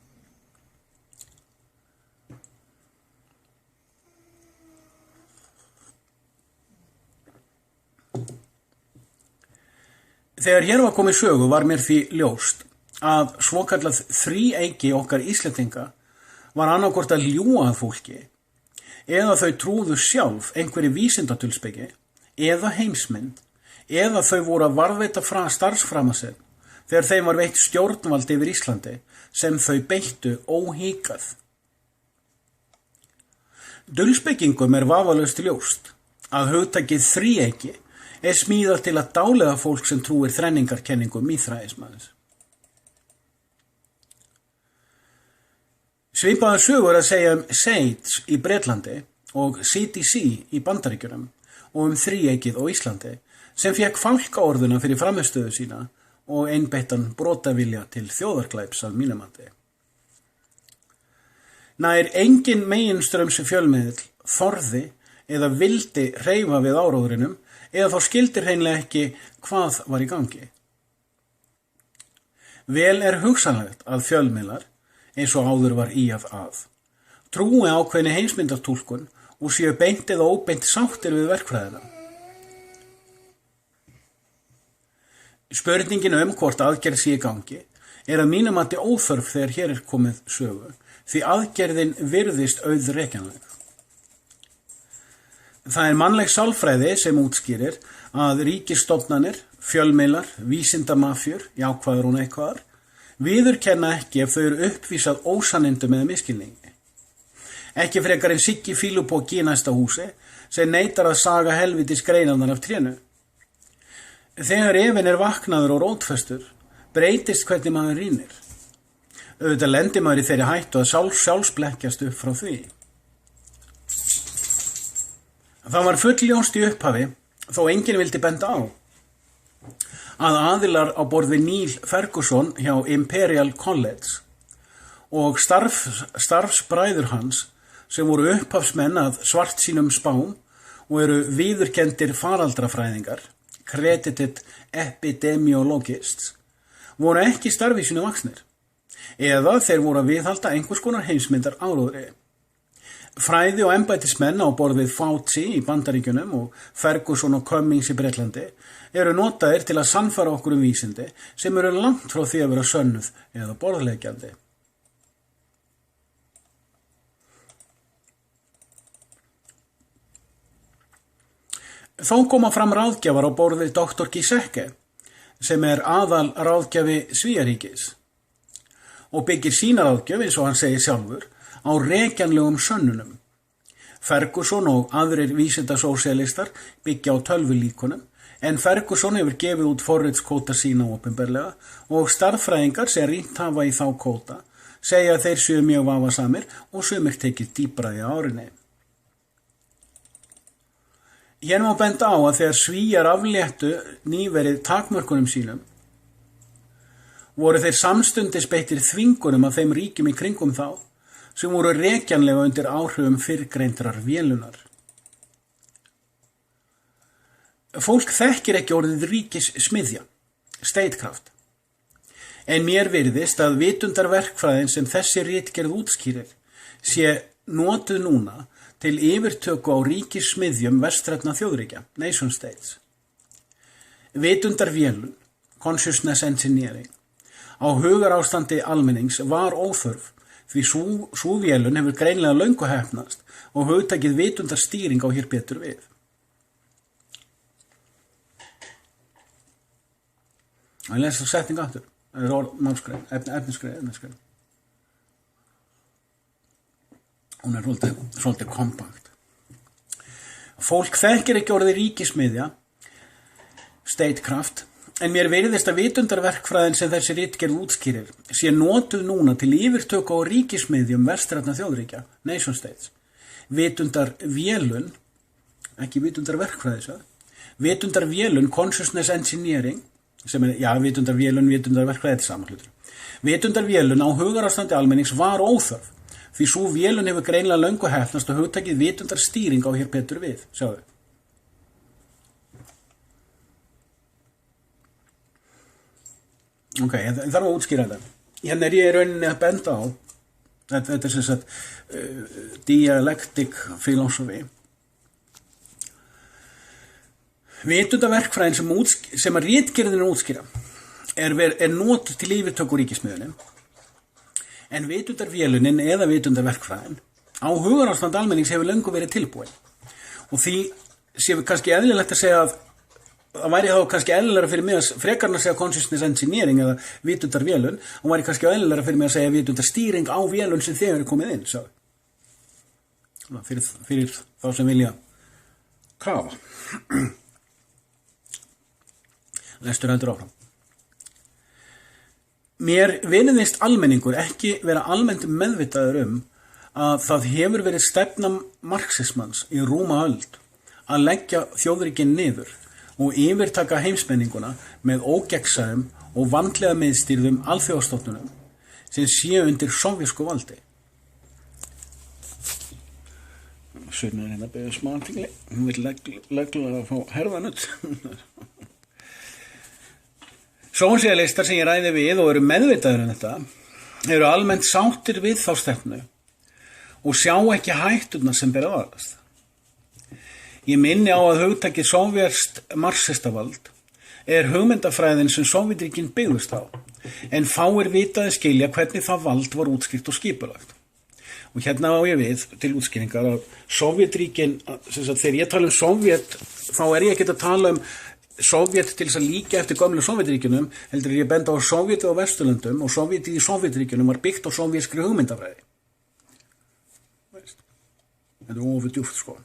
[SPEAKER 1] Þegar hér var komið sögu var mér því ljóst að svokallað þríeiki okkar Íslendinga var annaðhvort að ljúga að fólki eða þau trúðu sjálf einhverju vísindatulspeki eða heimsmynd eða þau voru að varðveita starfsframasinn þegar þeim var veitt stjórnvald yfir Íslandi sem þau beittu óhikað. Dulspekingum vafalaust ljóst að hugtakið þríeiki smíðað til að dáleiða fólk sem trúir þrenningarkenningum mýþræðismanns. Svipaðar sögur að segja SAGE í Bretlandi og CDC í Bandaríkjunum og þríeikið á Íslandi sem fékk fálkaorðuna fyrir frammistöðu sína og einbeittan brotavilja til þjóðarglæps að mínu mati. Nær engin meginstraums fjölmiðill þorði eða vildi hreyfa við áróðrinum eða þá skildir hreinlega ekki hvað var í gangi. Vel hugsanlegt að fjölmiðlar, eins og áður var ýjað að, trúi ákveðinni heimsmyndartúlkun og séu beint eða óbeint sáttir við verkfræðina. Spurningin hvort aðgerð sé í gangi að mínu mati óþörf þegar hér komið sögu, því aðgerðin virðist auðrekjanleg. Það mannleg sálfræði sem útskýrir að ríkisstofnanir, fjölmiðlar, vísindamafjur, jákvæður og neikvæðar, viðurkenna ekki ef þau uppvísað ósannindum eða misskilningi. Ekki frekar en Siggi Fílupóki í næsta húsi sem neitar að saga helvitis greinarnar af trénu. Þegar efinn vaknaður og rótfestur, breytist hvernig maður rýnir. Auðvitað lendir maður í þeirri hættu að sjálfsblekkjast upp frá því. Það var fullljóst í upphafi, þó enginn vildi benda á, að aðilar á borð við Neil Ferguson hjá Imperial College og starfsbræður hans sem voru upphafsmenn að svartsýnum spám og viðurkenndir faraldrafræðingar, credited epidemiologists, voru ekki starfi sínu vaxnir, eða þeir voru að viðhalda einhvers konar heimsmyndar áróðri. Fræði og embættismenn á borð við Fauci í Bandaríkjunum og Ferguson og Cummings í Bretlandi notaðir til að sannfæra okkur vísindi sem langt frá því að vera sönnuð eða borðleggjandi. Þó koma fram ráðgjafar á borð við Dr. Giesecke sem aðal ráðgjafi Svíaríkis og byggir sína ráðgjöf, eins og hann segir sjálfur, á rekjanlegum sönnunum. Ferguson og aðrir vísindasósíalistar byggja á tölvulíkunum, en Ferguson hefur gefið út forritskóta sína opinberlega og starffræðingar sem rýnt hafa í þá kóta segja að þeir séu mjög vafasamir og sumir tekið dýpra í árinni. Hér má benda á að þegar Svíar afléttu nýverið takmörkunum sínum, voru þeir samstundis beittir þvingunum af þeim ríkjum í kringum þá sem voru rekjanlega undir áhrifum fyrrgreindrar vélunar. Fólk þekkir ekki orðið ríkissmiðja, statecraft, en mér virðist að vitundarverkfræðin sem þessi ritgerð útskýrir sé notuð núna til yfirtöku á ríkissmiðjum vestrænna þjóðríkja, nation states. Vitundarvélun, consciousness engineering, á hugarástandi almennings var óþörf því sú vélun hefur greinilega löngu heppnast og hugtakið vitundarstýring á hér betur við. Ég lesa setning aftur. Það málskrein, efnisskrein. Hún svolítið kompakt. Fólk þekkir ekki orðið ríkismiðja, statecraft, en mér virðist að vitundarverkfræðin sem þessi ritgerð útskýrir sé notuð núna til yfirtöku á ríkismiðjum vestrænna þjóðríkja, nation states. Vitundarvélun, ekki vitundarverkfræði, vitundarvélun, consciousness engineering, sem vitundarvélun, vitundarverkfræði, saman hlutur. Vitundarvélun á hugarástandi almennings var óþörf, því svo vélun hefur greinilega löngu heppnast og hugtakið vitundarstýring á hér betur við, sjáðu. Ok, ég þarf að útskýra þetta. Hérna ég í rauninni að benda á, þetta sem sagt dialectic philosophy. Vitundarverkfræðin sem að ritgerðin útskýra er notuð til yfirtöku ríkismiðjunum, en vitundarvélunin eða vitundarverkfræðin á hugarástand almennings hefur löngu verið tilbúin. Og því séu kannski eðlilegt að segja að það væri þá kannski eðlilegra fyrir mig að frekarna að segja consciousness engineering eða vitundarvélun, og væri kannski eðlilegra fyrir mig að segja vitundarstýring á vélun sem þegar er komið inn, svo. Fyrir þá sem vilja kafa. Lestur heldur áfram. Mér virðist almenningur ekki vera almennt meðvitaður að það hefur verið stefna marxismans í rúma öld að leggja þjóðríkin niður og yfirtaka heimsmenninguna með ógegnsæjum og vandlega miðstýrðum alþjóðastofnunum sem séu undir sovjísku valdi. Sörnur hérna beður smátingli, hún vil legla að fá herðanutt. Sósíalistar sem ég ræði við og eru meðvitaður þetta eru almennt sáttir við þá stefnu og sjá ekki hætturnar sem ber að varast. Ég minni á að hugtakið sovjast marxistavald er hugmyndafræðin sem Sovétríkin byggðust á, en fáir vitaði skilja hvernig það vald var útskýrt og skipulagt. Og hérna á ég við til útskýringar að Sovétríkin, þegar ég tala Sovét, þá ég ekki að tala Sovét til þess að líka eftir gömlu Sovétríkjunum, heldur ég benda á Sovjetið á Vesturlöndum og Sovjetið í Sovétríkjunum var byggt á sovjískri hugmyndafræði. Þetta ofur djúpt, sko.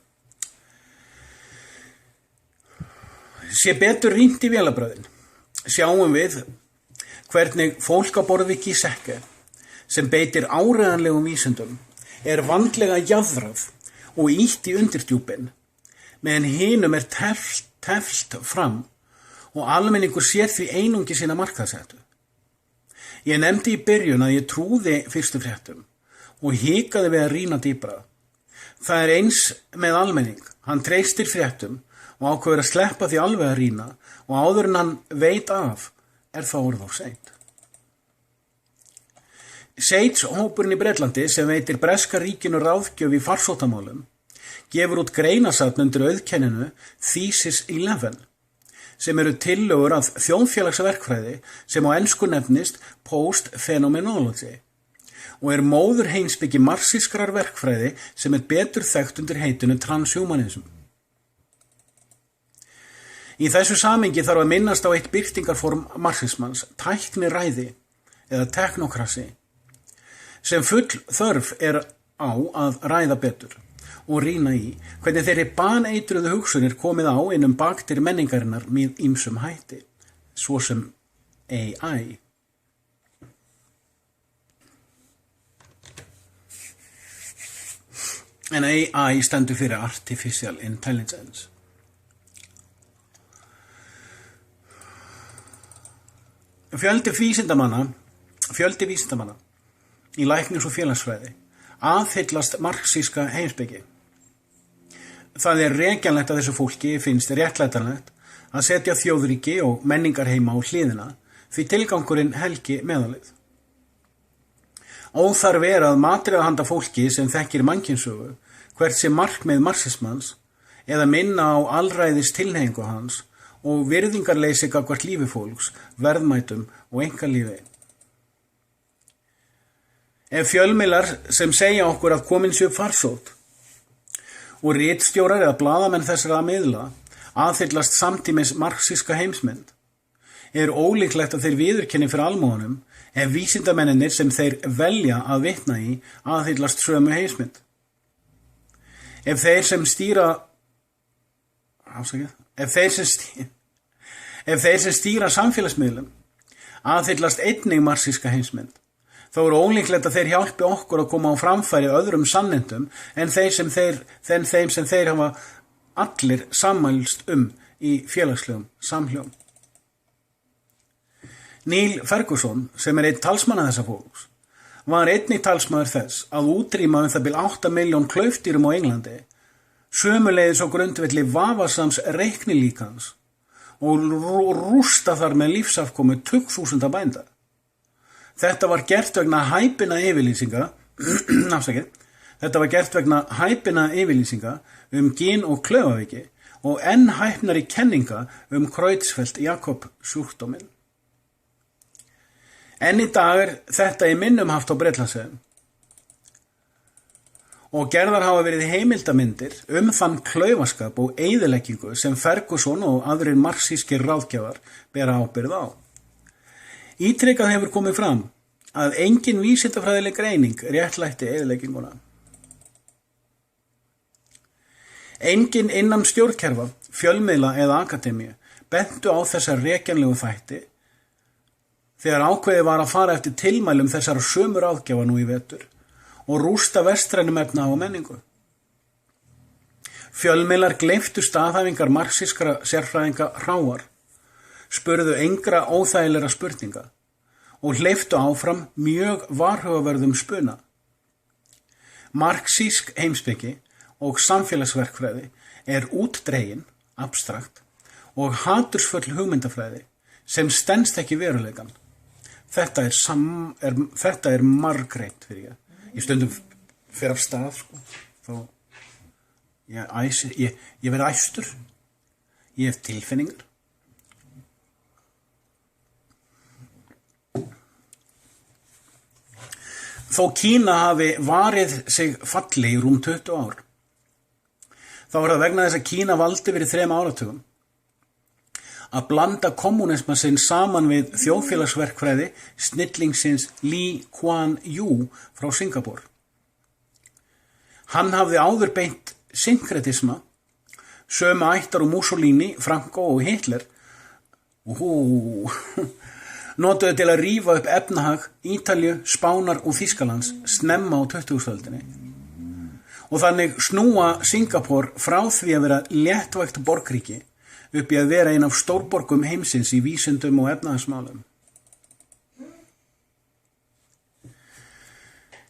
[SPEAKER 1] Sé betur rýnt í vélabröðin, sjáum við hvernig fólk á borð við Giesecke, sem beitir áreiðanlegum vísindum, vandlega jaðrað og ýtt í undirdjúpin, meðan hinum teflt fram og almenningur sér því einungi sína markaðssettu. Ég nefndi í byrjun að ég trúði fyrstu fréttum og hikaði við að rýna dýpra. Það eins með almenning, hann treystir fréttum og ákveður að sleppa því alveg að rýna og áður en hann veit af það orðið of seint. SAGE-hópurinn í Bretlandi sem veitir breska ríkinu ráðgjöf í farsóttamálum gefur út greinasafn undir auðkenninu Thesis 11 sem eru tillögur að þjóðfélagsverkfræði sem á ensku nefnist post-phenomenology og móður heimspeki marxískrar verkfræði sem betur þekkt undir heitinu transhumanism. Í þessu samhengi þarf að minnast á eitt birtingarform marxismans, tækniræði eða teknokrasi, sem full þörf á að ræða betur og rýna í hvernig þeirri baneitruðu hugsunir komið á innum baktir menningarinnar með ýmsum hætti, svo sem AI. En AI stendur fyrir Artificial Intelligence. Fjöldi vísindamanna í læknis- og félagsfræði aðhyllast marxíska heimspeki. Það rekjanlegt að þessu fólki finnst réttlætanlegt að setja þjóðríki og menningarheima á hliðina því tilgangurinn helgi meðalið. Óþarf að matreiða handa fólki sem þekkir mannkynssögu hvert sé markmið marxismans eða minna á alræðis tilhneigingu hans og virðingarleysi gagnvart lífi fólks, verðmætum og einkalífi. Ef fjölmiðlar sem segja okkur að komin séu farsótt og ritstjórar eða blaðamenn þessara miðla aðhyllast samtímis marxíska heimsmynd, ólíklegt að þeir viðurkenni fyrir almúganum ef vísindamennir sem þeir velja að vitna í aðhyllast sömu heimsmynd. Ef þeir sem stýra ef þeir sem stýra samfélagsmiðlum aðhyllast einnig marxíska heimsmynd, þá ólíklegt að þeir hjálpi okkur að koma á framfæri öðrum sannindum en þeim sem þeir hafa allir sammælst í félagslegum samhljóm. Neil Ferguson, sem einn talsmanna þessa fólks, var einnig talsmaður þess að útrýma það bil 8 milljón klaufdýrum á Englandi, sömuleiðis á grundvelli vafasams reiknilíkans og rústa þar með lífsafkomu 20.000 bænda. Þetta var gert vegna hæpinna yfirlýsinga gin- og klaufaveiki og enn hæpnari kenninga Creutzfeldt-Jakob sjúkdóminn. Enn í dag þetta í minnum haft á Bretlandseyjum og gerðar hafa verið heimildamindir þann klaufaskap og eyðileggingu sem Ferguson og aðrir marxískir ráðgjafar bera ábyrgð á. Ítrekað hefur komið fram að engin vísindafræðileg greining réttlætti eyðilegginguna. Engin innan stjórnkerfa, fjölmiðla eða akademíu bentu á þessar rekjanlegu þætti þegar ákveðið var að fara eftir tilmælum þessara sömu ráðgjafa nú í vetur og rústa vestrænum efna og menningu. Fjölmiðlar gleyptu staðhæfingar marxískra sérfræðinga hráar, spurðu engra óþægilegra spurninga og hleyptu áfram mjög varhugaverðum spuna. Marxísk heimspeki og samfélagsverkfræði útdregin, abstrakt og hatursfull hugmyndafræði sem stenst ekki veruleikann. Þetta er margreitt fyrir ég. Ég stundum fer af stað, þá ég verð æstur. Ég hef tilfinningar. Þó Kína hafi varið sig falli í rúm 20 ár, þá það vegna þess að Kína valdi fyrir 3 áratugum að blanda kommunisma sinn saman við þjóðfélagsverkfræði snillingsins Lee Kuan Yew frá Singapúr. Hann hafði áður beint synkretisma, sömu ættar og Mussolini, Franco og Hitler, notuðu til að rífa upp efnahag Ítalíu, Spánar og Þýskalands snemma á 20. öldinni. Og þannig snúa Singapúr frá því að vera léttvægt borgríki upp í að vera ein af stórborgum heimsins í vísindum og efnahagsmálum.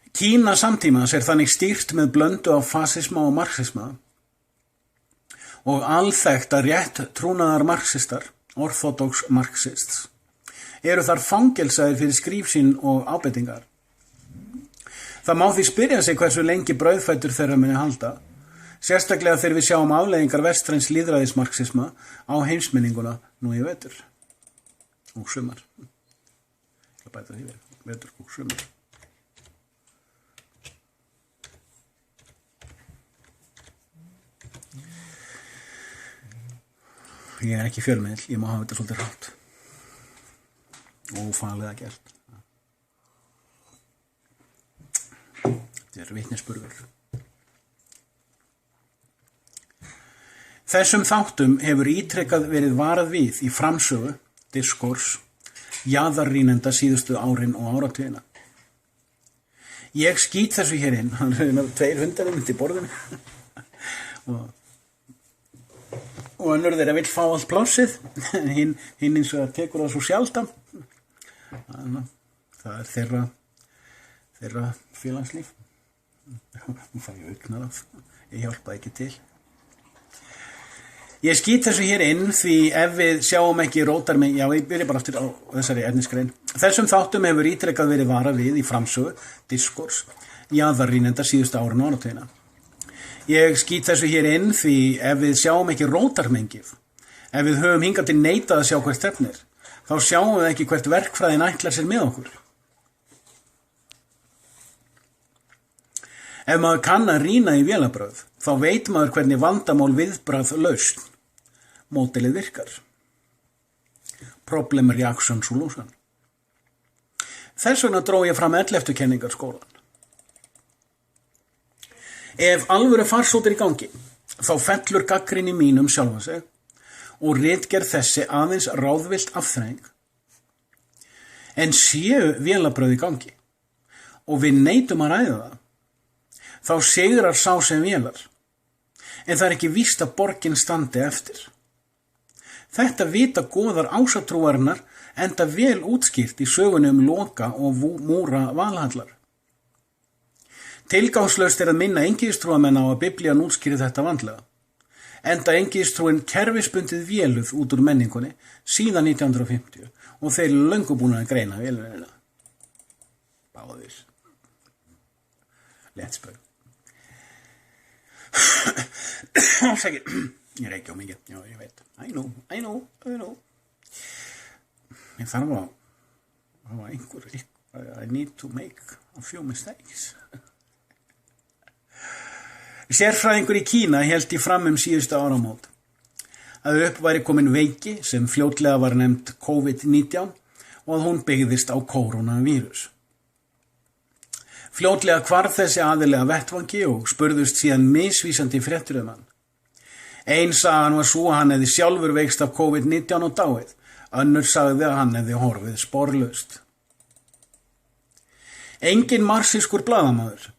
[SPEAKER 1] Kína samtímans þannig stýrt með blöndu af fasisma og marxisma og alþekkt að rétt trúnaðar marxistar, orthodox marxists, þar fangelsaðir fyrir skrif sín og ábendingar. Það má því spyrja sig hversu lengi brauðfætur þeirra muni halda, sérstaklega þegar við sjáum afleiðingar vestræns lýðræðismarxisma á heimsmenninguna nú í vetur og sumar. Það bæta því vetur og sumar. Ég ekki fjölmiðl, ég má hafa þetta svolítið rátt og ófaglega gert. Þetta vitnisburður. Þessum þáttum hefur ítrekað verið varað við í framsögu, diskors, jaðarrýnenda síðustu árin og áratugina. Ég skýt þessu hér inn, hann með 2 hundar í borðinu og önnur þeirra vill fá allt plássið, hinn eins og það tekur það svo sjaldan. Það þeirra félagslíf. Nú fæ ég augnar af, ég hjálpa ekki til. Ég skýt þessu hér inn því ef við sjáum ekki rótarmengi, ég byrja bara aftur á þessari efnisgrein. Þessum þáttum hefur ítrekað verið varað við í framsögu, diskors, jaðarrýnenda síðustu árin og áratugina. Ég skýt þessu hér inn því ef við sjáum ekki rótarmengið, ef við höfum hingað til neitað að sjá hvert stefnir, þá sjáum við ekki hvert verkfræðin ætlar sér með okkur. Ef maður kann að rýna í vélabrögð, þá veit maður hvernig vandamál viðbragð lausn. Módelið virkar. Problem, reaction, solution. Þess vegna dró ég fram 11. kenningarskólan. Ef alvöru farsótt í gangi, þá fellur gagnrýni mín sjálfa sig og ritgerð þessi aðeins ráðvillt afþreying. En séu vélabrögð í gangi og við neitum að ræða það, þá sigrar sá sem vélar, en það ekki víst að borgin standi eftir. Þetta vita góðar ásatrúarinnar enda vel útskýrt í sögunni Loka og múra Valhallar. Tilgangslaust að minna eingyðistrúamenn á að Biblían útskýri þetta vandlega, enda eingyðistrúin kerfisbundið véluð út úr menningunni síðan 1950 og þeir löngu búin að greina vélunina. Báðir. Léttspöð. Ég reykja á mikið, já ég veit. I know. Ég þarf að I need to make a few mistakes. Sérfræðingur í Kína hélt í fram síðustu áramót að upp væri komin veiki sem fljótlega var nefnd COVID-19 og að hún byggðist á koronavírus. Fljótlega hvarf þessi aðilega vettvangi og spurðust síðan misvísandi fréttir hann. Ein sagan var svo að hann hefði sjálfur veikst af COVID-19 og dáið, önnur sagði að hann hefði horfið sporlaust. Engin marxískur blaðamaður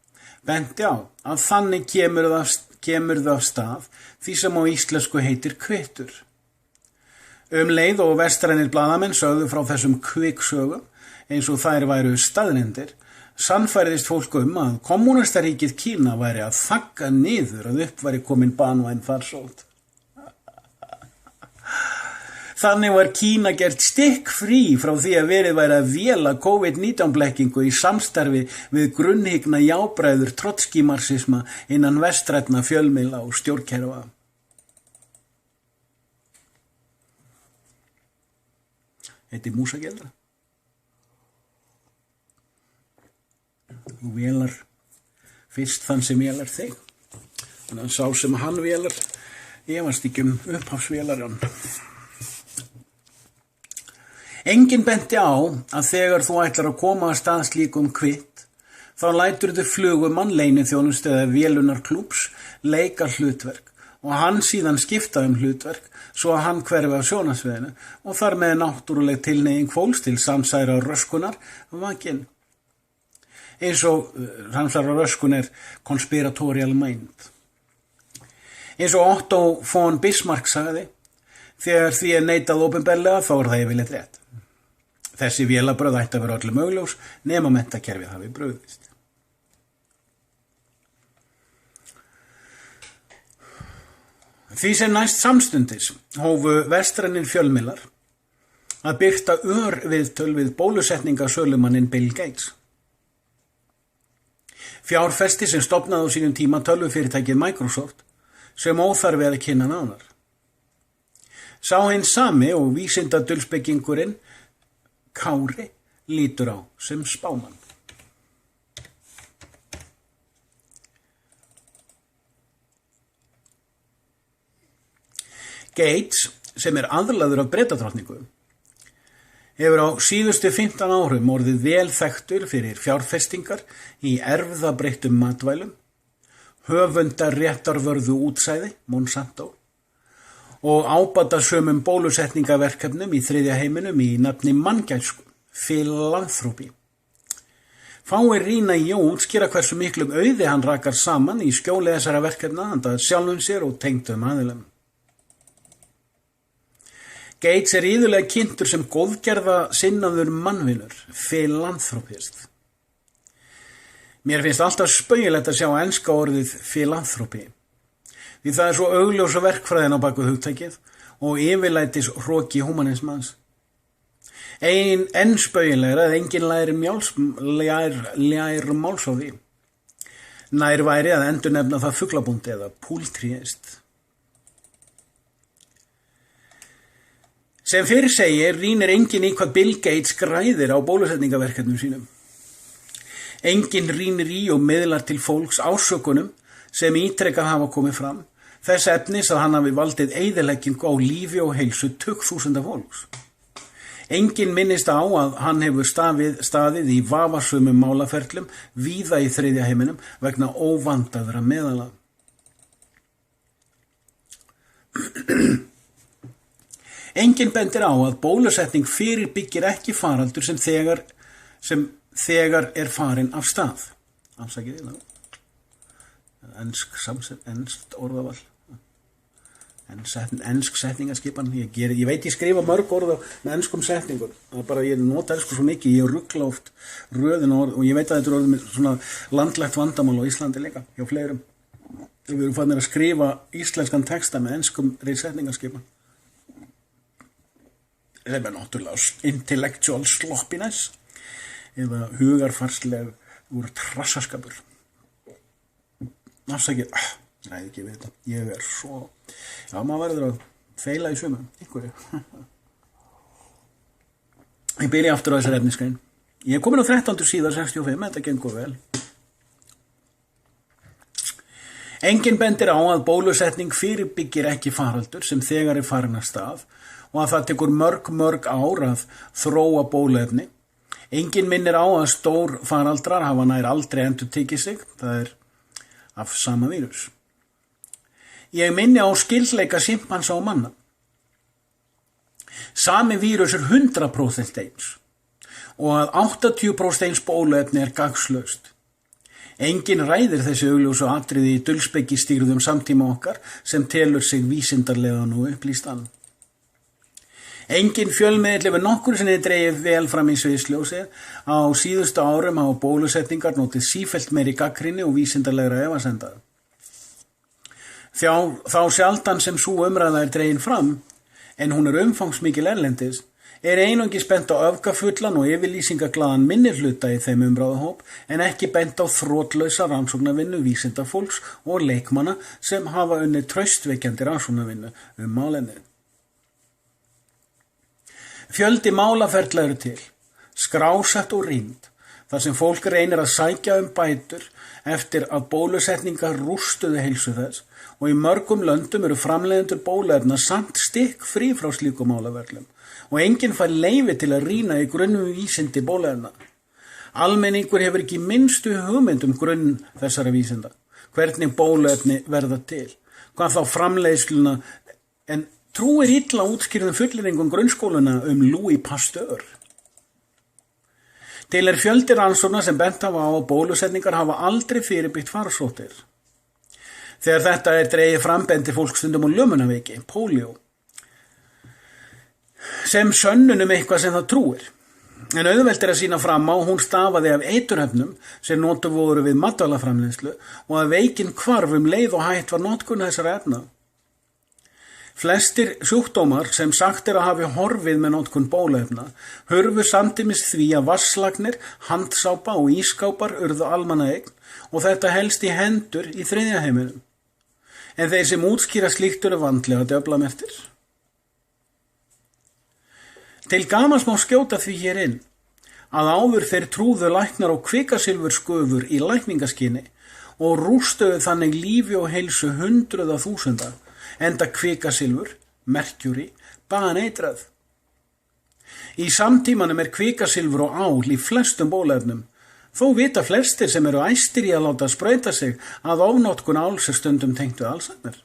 [SPEAKER 1] benti á að þannig kemur það af stað því sem á íslensku heitir kvittur. Leið og vestrænir blaðamenn sögðu frá þessum kviksögum eins og þær væru staðreyndir, sannfærðist fólk að kommúnistaríkið Kína væri að þagga niður að upp væri komin banvæn farsótt. Þannig var Kína gert stikkfrí frá því að verið væri að véla COVID-19 blekkingu í samstarfi við grunnhyggna jábræður trotskímarxisma innan vestrænna fjölmiðla og stjórnkerfa. Þetta músageldra. Þú vélar fyrst þann sem vélar þig. Þannig að sá sem hann vélar, efast ekki upphafsvélarann. Enginn benti á að þegar þú ætlar að koma að stað slíkum kvitt, þá læturðu flugumann leyniþjónustu eða vélunarklúbbs leika hlutverk og hann síðan skipta hlutverk svo að hann hverfi af sjónasviðinu og þar með náttúruleg tilhneiging fólks til samsæra röskunar vakin. Eins og samsæra röskun conspiratorial mind. Eins og Otto von Bismarck sagði, þegar því neitað opinberlega þá það yfirleitt rétt. Þessi vélabröð ætti að vera öllum augljós nema menntakerfið hafi brugðist. Því sem næst samstundis hófu vestrænir fjölmiðlar að birta viðtöl við bólusetningasölumanninn Bill Gates. Fjárfesti sem stofnaði á sínum tíma tölvufyrirtækið Microsoft sem óþarfi að kynna nánar. Sá hinn sami og vísindadulsbyggingurinn Kári lítur á sem spámann. Gates, sem aðlaður af Bretadrottningu, hefur á síðustu 15 árum orðið vel þekktur fyrir fjárfestingar í erfðabreyttum matvælum, höfundarréttarvörðu útsæði, Monsanto, og ábatasömum bólusetningaverkefnum í þriðja heiminum í nafni manngæsku, philanthropy. Fáir rýna í og útskýra hversu miklum auði hann rakar saman í skjóli þessara verkefna handa sjálfum sér og tengdum aðilum. Gates iðulega kynntur sem góðgerða sinnaður mannvinur, philanthropist. Mér finnst alltaf spaugilegt að sjá enska orðið philanthropy, því það svo augljósa verkfræðin á baku hugtækið og yfirlætis hroki húmanismans. Enn spaugilegra að enginn lær máls á því. Nær væri að endurnefna það fuglabúndi eða púltríist. Sem fyrr segir rýnir enginn í hvað Bill Gates græðir á bólusetningaverkefnum sínum. Enginn rýnir í og miðlar til fólks ásökunum sem ítrekað hafa komið fram, þess efnis að hann hafi valdið eyðileggingu á lífi og heilsu tugþúsunda fólks. Enginn minnist á að hann hefur staðið í vafasömum málaferlum víða í þriðja heiminum vegna óvandaðra meðala. Enginn bendir á að bólusetning fyrirbyggir ekki faraldur sem þegar er farin af stað. Afsakið það. Enskt orðaval. Ensk setningaskipan. Ég veit ég skrifa mörg orð með enskum setningur. Það er bara, ég nota ensku svo mikið, ég rugla oft röðin orð og ég veit að þetta er orðið með svona landlægt vandamál á Íslandi líka, hjá fleirum. Við erum fannir að skrifa íslenskan texta með enskum setningaskipan. Það er náttúrulega intellectual sloppiness eða hugarfarsleg úr trassaskapur. Afsakið, nei ekki við þetta, ég svo, já maður verður að feila í sumum, einhverju. Ég byrja aftur á þessar efnisgrein. Ég komin á 13. síða 65, þetta gengur vel. Enginn bendir á að bólusetning fyrirbyggir ekki faraldur sem þegar er farin af stað og að það tekur mörg ár að þróa bóluefni. Enginn minnir á að stór faraldrar hafa nær aldrei endurtekið sig, það er af sama vírus. Ég minni á skyldleika simpansa og manna. Sami vírus er 100% eins og að 80% eins bóluefni er gagnslaust. Enginn ræðir þessi augljósu atriði í dulspegistýrðum samtíma okkar sem telur sig vísindarlegan og upplýstan. Enginn fjölmiðill hefur nokkru sinni dregið vel fram í sviðsljósið. Á síðustu árum hafa bólusetningar notið sífellt meiri gagnrýni og vísindarlegra efasemda. Þá sjaldan sem sú umræða er dregin fram, en hún er umfangsmikil erlendis, er einungis bent á öfgafullan og yfirlýsingaglaðan minnihluta í þeim umræðuhóp, en ekki bent á þrotlausa rannsóknarvinnu vísindafólks og leikmanna sem hafa unnið traustvekjandi rannsóknarvinnu málefnið. Fjöldi málaferla eru til, skrásett og rýnd, þar sem fólk reynir að sækja bætur eftir að bólusetningar rústuðu heilsu þess og í mörgum löndum eru framleiðendur bóluefna samt stikk frí frá slíkum málaferlum og enginn fær leyfi til að rýna í grunnum vísindi bóluefna. Almenningur hefur ekki minnstu hugmynd grunn þessara vísinda, hvernig bóluefni verða til, hvað þá framleiðsluna, en trúir illa útskýrðum fullyrðingum grunnskóluna Louis Pasteur. Til er fjöldi rannsókna sem bent hafa á að bólusetningar hafa aldrei fyrirbyggt farsóttir. Þegar þetta er dregið fram bendir fólk stundum á lömunaveiki, pólió, sem sönnun eitthvað sem það trúir. En auðvelt er að sýna fram á hún stafaði af eiturefnum sem notuð voru við matvælaframleiðslu og að veikin hvarf leið og hætt var notkun þessara efna. Flestir sjúkdómar sem sagt er að hafi horfið með notkun bóluefna hurfu samtímis því að vatnslagnir, handsápa og ísskápar urðu almannaeign og þetta helst í hendur í þriðja heiminum. En þeir sem útskýra slíkt eru vandlega djöflamertir. Til gamans má skjóta því hér inn að áður þeir trúðu læknar á kvikasilfursgufur í lækningaskyni og rústuðu þannig lífi og heilsu hundruða þúsunda, enda kvikasilfur, merkjúri, baneitrað. Í samtímanum er kvikasilfur og ál í flestum bóluefnum, þó vita flestir sem eru æstir í að láta sprauta sig að ofnotkun áls er stundum tengt við Alzheimer.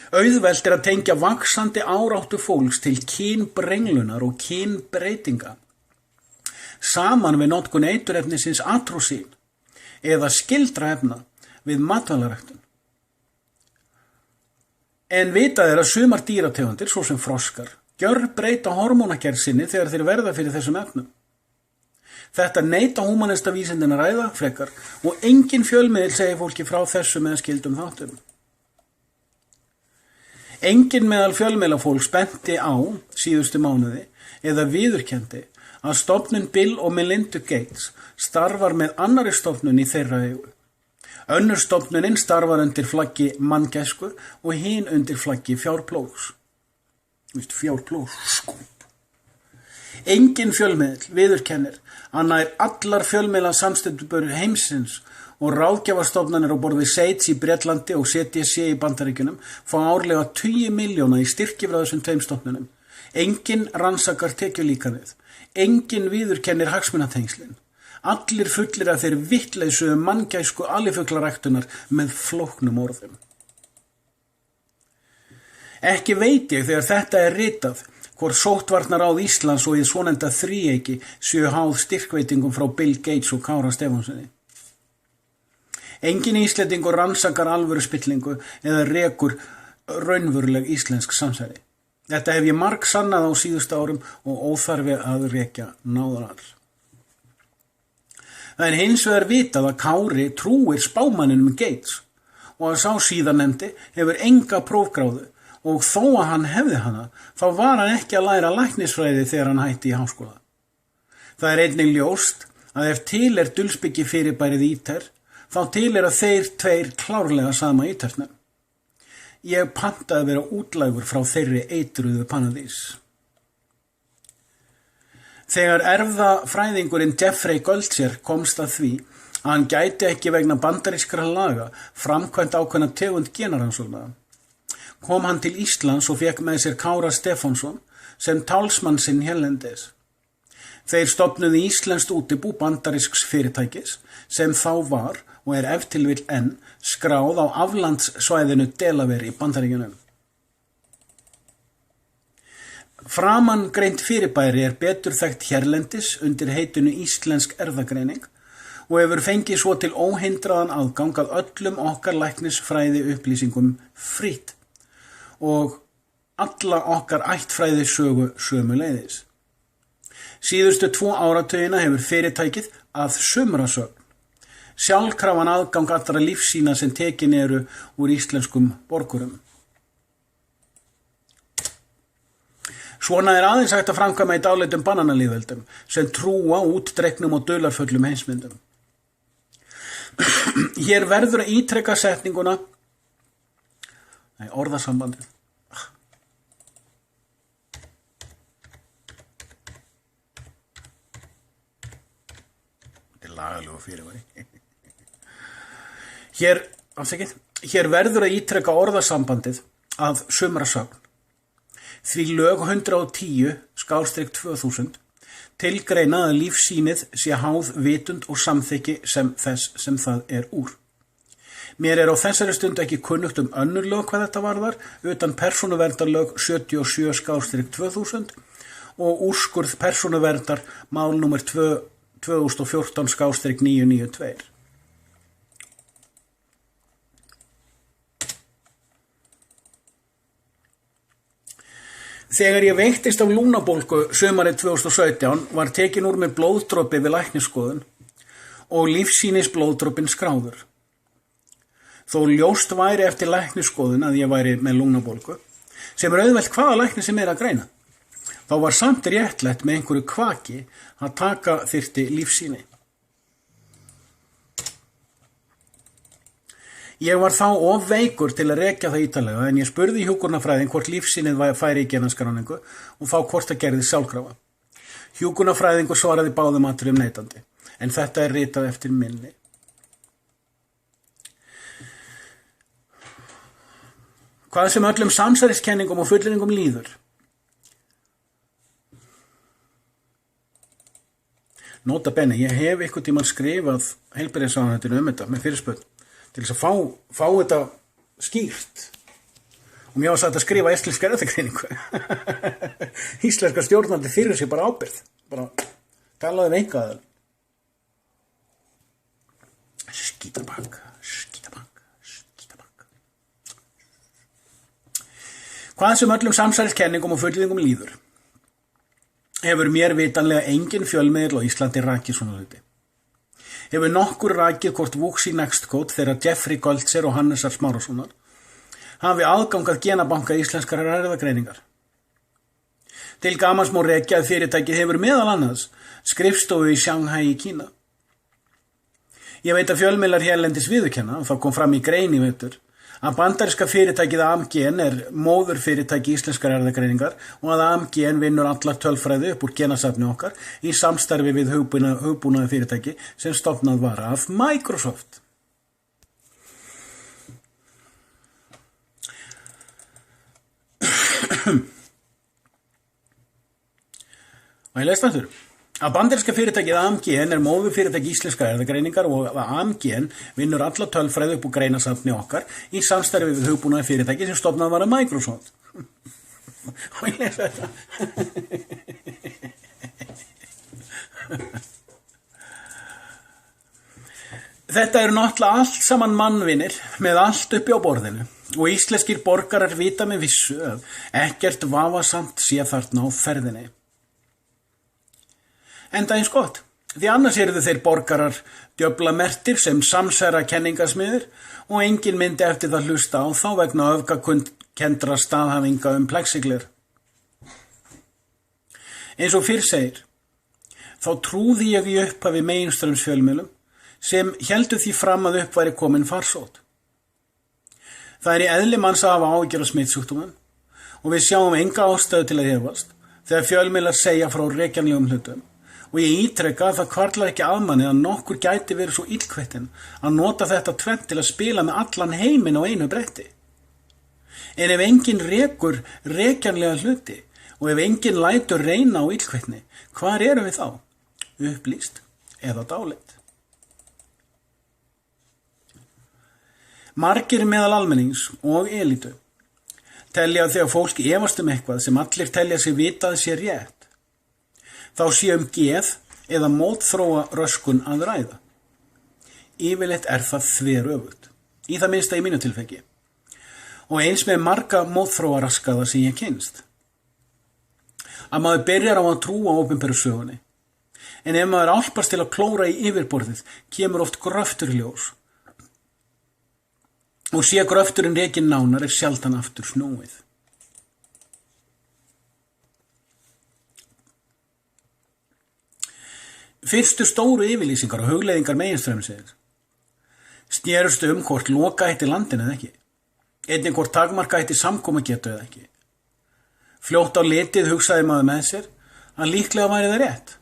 [SPEAKER 1] Auðvelt er að tengja vaxandi áráttu fólks til kynbrenglunar og kynbreytinga saman við notkun eiturefnisins atrósín eða skyldra efna við matvælaræktun. En vitað er að sumar dýrategundir, svo sem froskar, gjörbreyta hormónagerð sinni þegar þeir verða fyrir þessum efnum. Þetta neita húmanista vísindin að ræða frekar og engin fjölmiðill segir fólki frá þessu með skyldum þáttum. Enginn meðal fjölmiðlafólks benti á síðustu mánuði eða viðurkenndi að stofnun Bill og Melinda Gates starfar með annarri stofnun í þeirra eigu. Önnur stofnunin starfar undir flaggi manngæsku og hin undir flaggi fjárplógs. Fjárplógsskúp. Enginn fjölmiðill viðurkennir að nær allar fjölmiðla samstundubur heimsins og ráðgjafarstofnanir á borð við Seitz í Bretlandi og CDC í Bandaríkjunum fá árlega 20 milljóna í styrki frá þessum tveim stofnunum, Enginn rannsakar tekjulíkanið. Enginn viðurkennir hagsmunatengslin. Allir fullir að þeir vittleysu manngæsku alifuglaræktunar með flóknum orðum. Ekki veit ég þegar þetta er ritað hvort sóttvarnaráð Íslands og í svonefnda þríeyki séu háð styrkveitingum frá Bill Gates og Kára Stefánssoni. Enginn Íslendingur rannsakar alvöru spillingu eða rekur raunveruleg íslensk samsæri. Þetta hef ég margsannað á síðustu árum og óþarfi að rekja náðarar. Það er hins vegar vitað að Kári trúir spámanninum Gates og að sá síðarnefndi hefur enga prófgráðu og þó að hann hefði hana, þá var hann ekki að læra læknisfræði þegar hann hætti í háskóla. Það er einnig ljóst að ef til er dulspiki fyrirbærið íter, þá til er að þeir tveir klárlega sama íternum. Ég pantaði að vera útlægur frá þeirri eitruðu Panadís. Þegar erfðafræðingurinn Jeffrey Goldsher komst að því að hann gæti ekki vegna bandarískra laga framkvæmt ákveðna tegund genarannsókna, kom hann til Íslands og fekk með sér Kára Stefánsson sem talsmann sinn hérlendis. Þeir stofnuðu íslenskt útibú bandarísks fyrirtækis sem þá var og er ef til vill enn skráð á aflandssvæðinu Delaware í Bandaríkjunum. Framangreint fyrirbæri er betur þekkt hérlendis undir heitinu íslensk erfðagreining og hefur fengið svo til óhindraðan aðgang að öllum okkar læknisfræði upplýsingum frítt og alla okkar ættfræði sögu sömuleiðis. Síðustu 2 áratugina hefur fyrirtækið að sumrasögn sjálfkrafan aðgang allra lífsýna sem tekin eru úr íslenskum borgurum. Svona er aðeins hægt að framkvæma í dáleitum bananalýðveldum sem trúa útdregnum og dularfullum heimsmyndum. Hér verður að ítreka setninguna orðasambandið. Þetta er lagalegu fyrirværi. Hér verður að ítreka orðasambandið að sumrasögn. Því lög 110/2000 tilgreina að lífsýnið sé háð vitund og samþykki sem þess sem það er úr. Mér er á þessari stundu ekki kunnugt önnur lög hvað þetta varðar, utan persónuverndarlög 77/2000 og úrskurð persónuverndar mál nr. 2014/992. Þegar ég veiktist af lungnabólgu sumarið 2017 var tekin úr mér blóðdropi við læknisskoðun og lífsýnisblóðdropinn skráður. Þó ljóst væri eftir læknisskoðun að ég væri með lungnabólgu, sem er auðvelt hvaða lækni sem er að greina, þá var samt réttlætt með einhverju kvaki að taka þyrfti lífsýni. Ég var þá of veikur til að rekja það ítarlega en ég spurði hjúkrunarfræðing hvort lífsýnið færi í genaskráningu og þá hvort það gerði sjálfkrafa. Hjúkrunarfræðingur svaraði báðum atriðum neitandi, en þetta er ritað eftir minni. Hvað sem öllum samsæriskenningum og fullyrðingum líður. Nota bene, ég hef einhvern tímann skrifað heilbrigðisráðuneytinu þetta með fyrirspurn til þess að fá þetta skýrt. Og mér var sagt að skrifa íslenska erfðagreiningu. Íslenska stjórnandi fyrir sig bara ábyrgð. Bara talaði við einhvað. Skítabak. Hvað sem öllum samsæriskenningum og fullyrðingum líður, hefur mér vitanlega engin fjölmiðill á Íslandi rakið svona hluti. Hefur nokkur rakið hvort Wuxi Nextcode þegar Jeffrey Goldsher og Hannesar Smárassonar hafi aðgangað genabanka íslenskar erfðagreiningar. Til gamans má rekja að fyrirtækið hefur meðal annars skrifstofu í Shanghai í Kína. Ég veit að fjölmiðlar hérlendis viðurkenna, og það kom fram í grein í vetur, að bandaríska fyrirtækið AMGN er móðurfyrirtæki íslenskar erfðagreiningar og að AMGN vinnur allar tölfræði upp úr genasafni okkar í samstarfi við hugbúnaði fyrirtæki sem stofnað var af Microsoft. Og ég lest aftur. Að bandaríska fyrirtækið AMG er móðurfyrirtæki íslenskrar erfðagreiningar og að AMG vinnur alla tölfræði upp úr greinasafni okkar í samstarfi við hugbúnaði fyrirtæki sem stofnað var af Microsoft. Og ég les þetta. Þetta eru náttúrulega allt saman mannvinir með allt uppi á borðinu og íslenskir borgarar vita með vissu að ekkert vafasamt sé þarna á ferðinni. Enda eins gott, því annars eru þeir borgarar djöflamertir sem samsæra kenningasmiðir og enginn myndi eftir það hlusta á þá vegna öfgakendra staðhafinga plexigler. Eins og fyrr segir, þá trúði ég í upphafi meginstraumsfjölmiðlum sem héldu því fram að upp væri komin farsótt. Það er í eðli manns að hafa áhyggjur af smitsjúkdómum og við sjáum enga ástæðu til að efast þegar fjölmiðlar segja frá rekjanlegum hlutum og ég ítreka að það hvarflar ekki að manni að nokkur gæti verið svo illkvettin að nota þetta tvennt til að spila með allan heiminn á einu bretti. En ef enginn rekur rekjanlega hluti og ef enginn lætur reyna á illkvettni, hvar erum við þá? Upplýst eða dáleitt? Margir meðal almennings og elítu telja að þegar fólk efast eitthvað sem allir telja sig vita að sé rétt, þá sé geð eða mótþróa röskun að ræða. Yfirleitt er það þveröfugt, í það minnsta í mínu tilfengi, og eins með marga mótþróa raskaða sem ég kynnst. Að maður byrjar á að trúa opinberu sögunni, en ef maður álpast til að klóra í yfirborðið, kemur oft gröftur í ljós. Og sé gröfturinn rekinn nánar er sjaldan aftur snúið. Fyrstu stóru yfirlýsingar og hugleiðingar meginstraumsins snerust hvort loka ætti landinu eða ekki, einnig hvort takmarka ætti samkomugetu eða ekki. Fljótt á litið hugsaði maður með sér að líklega væri það rétt.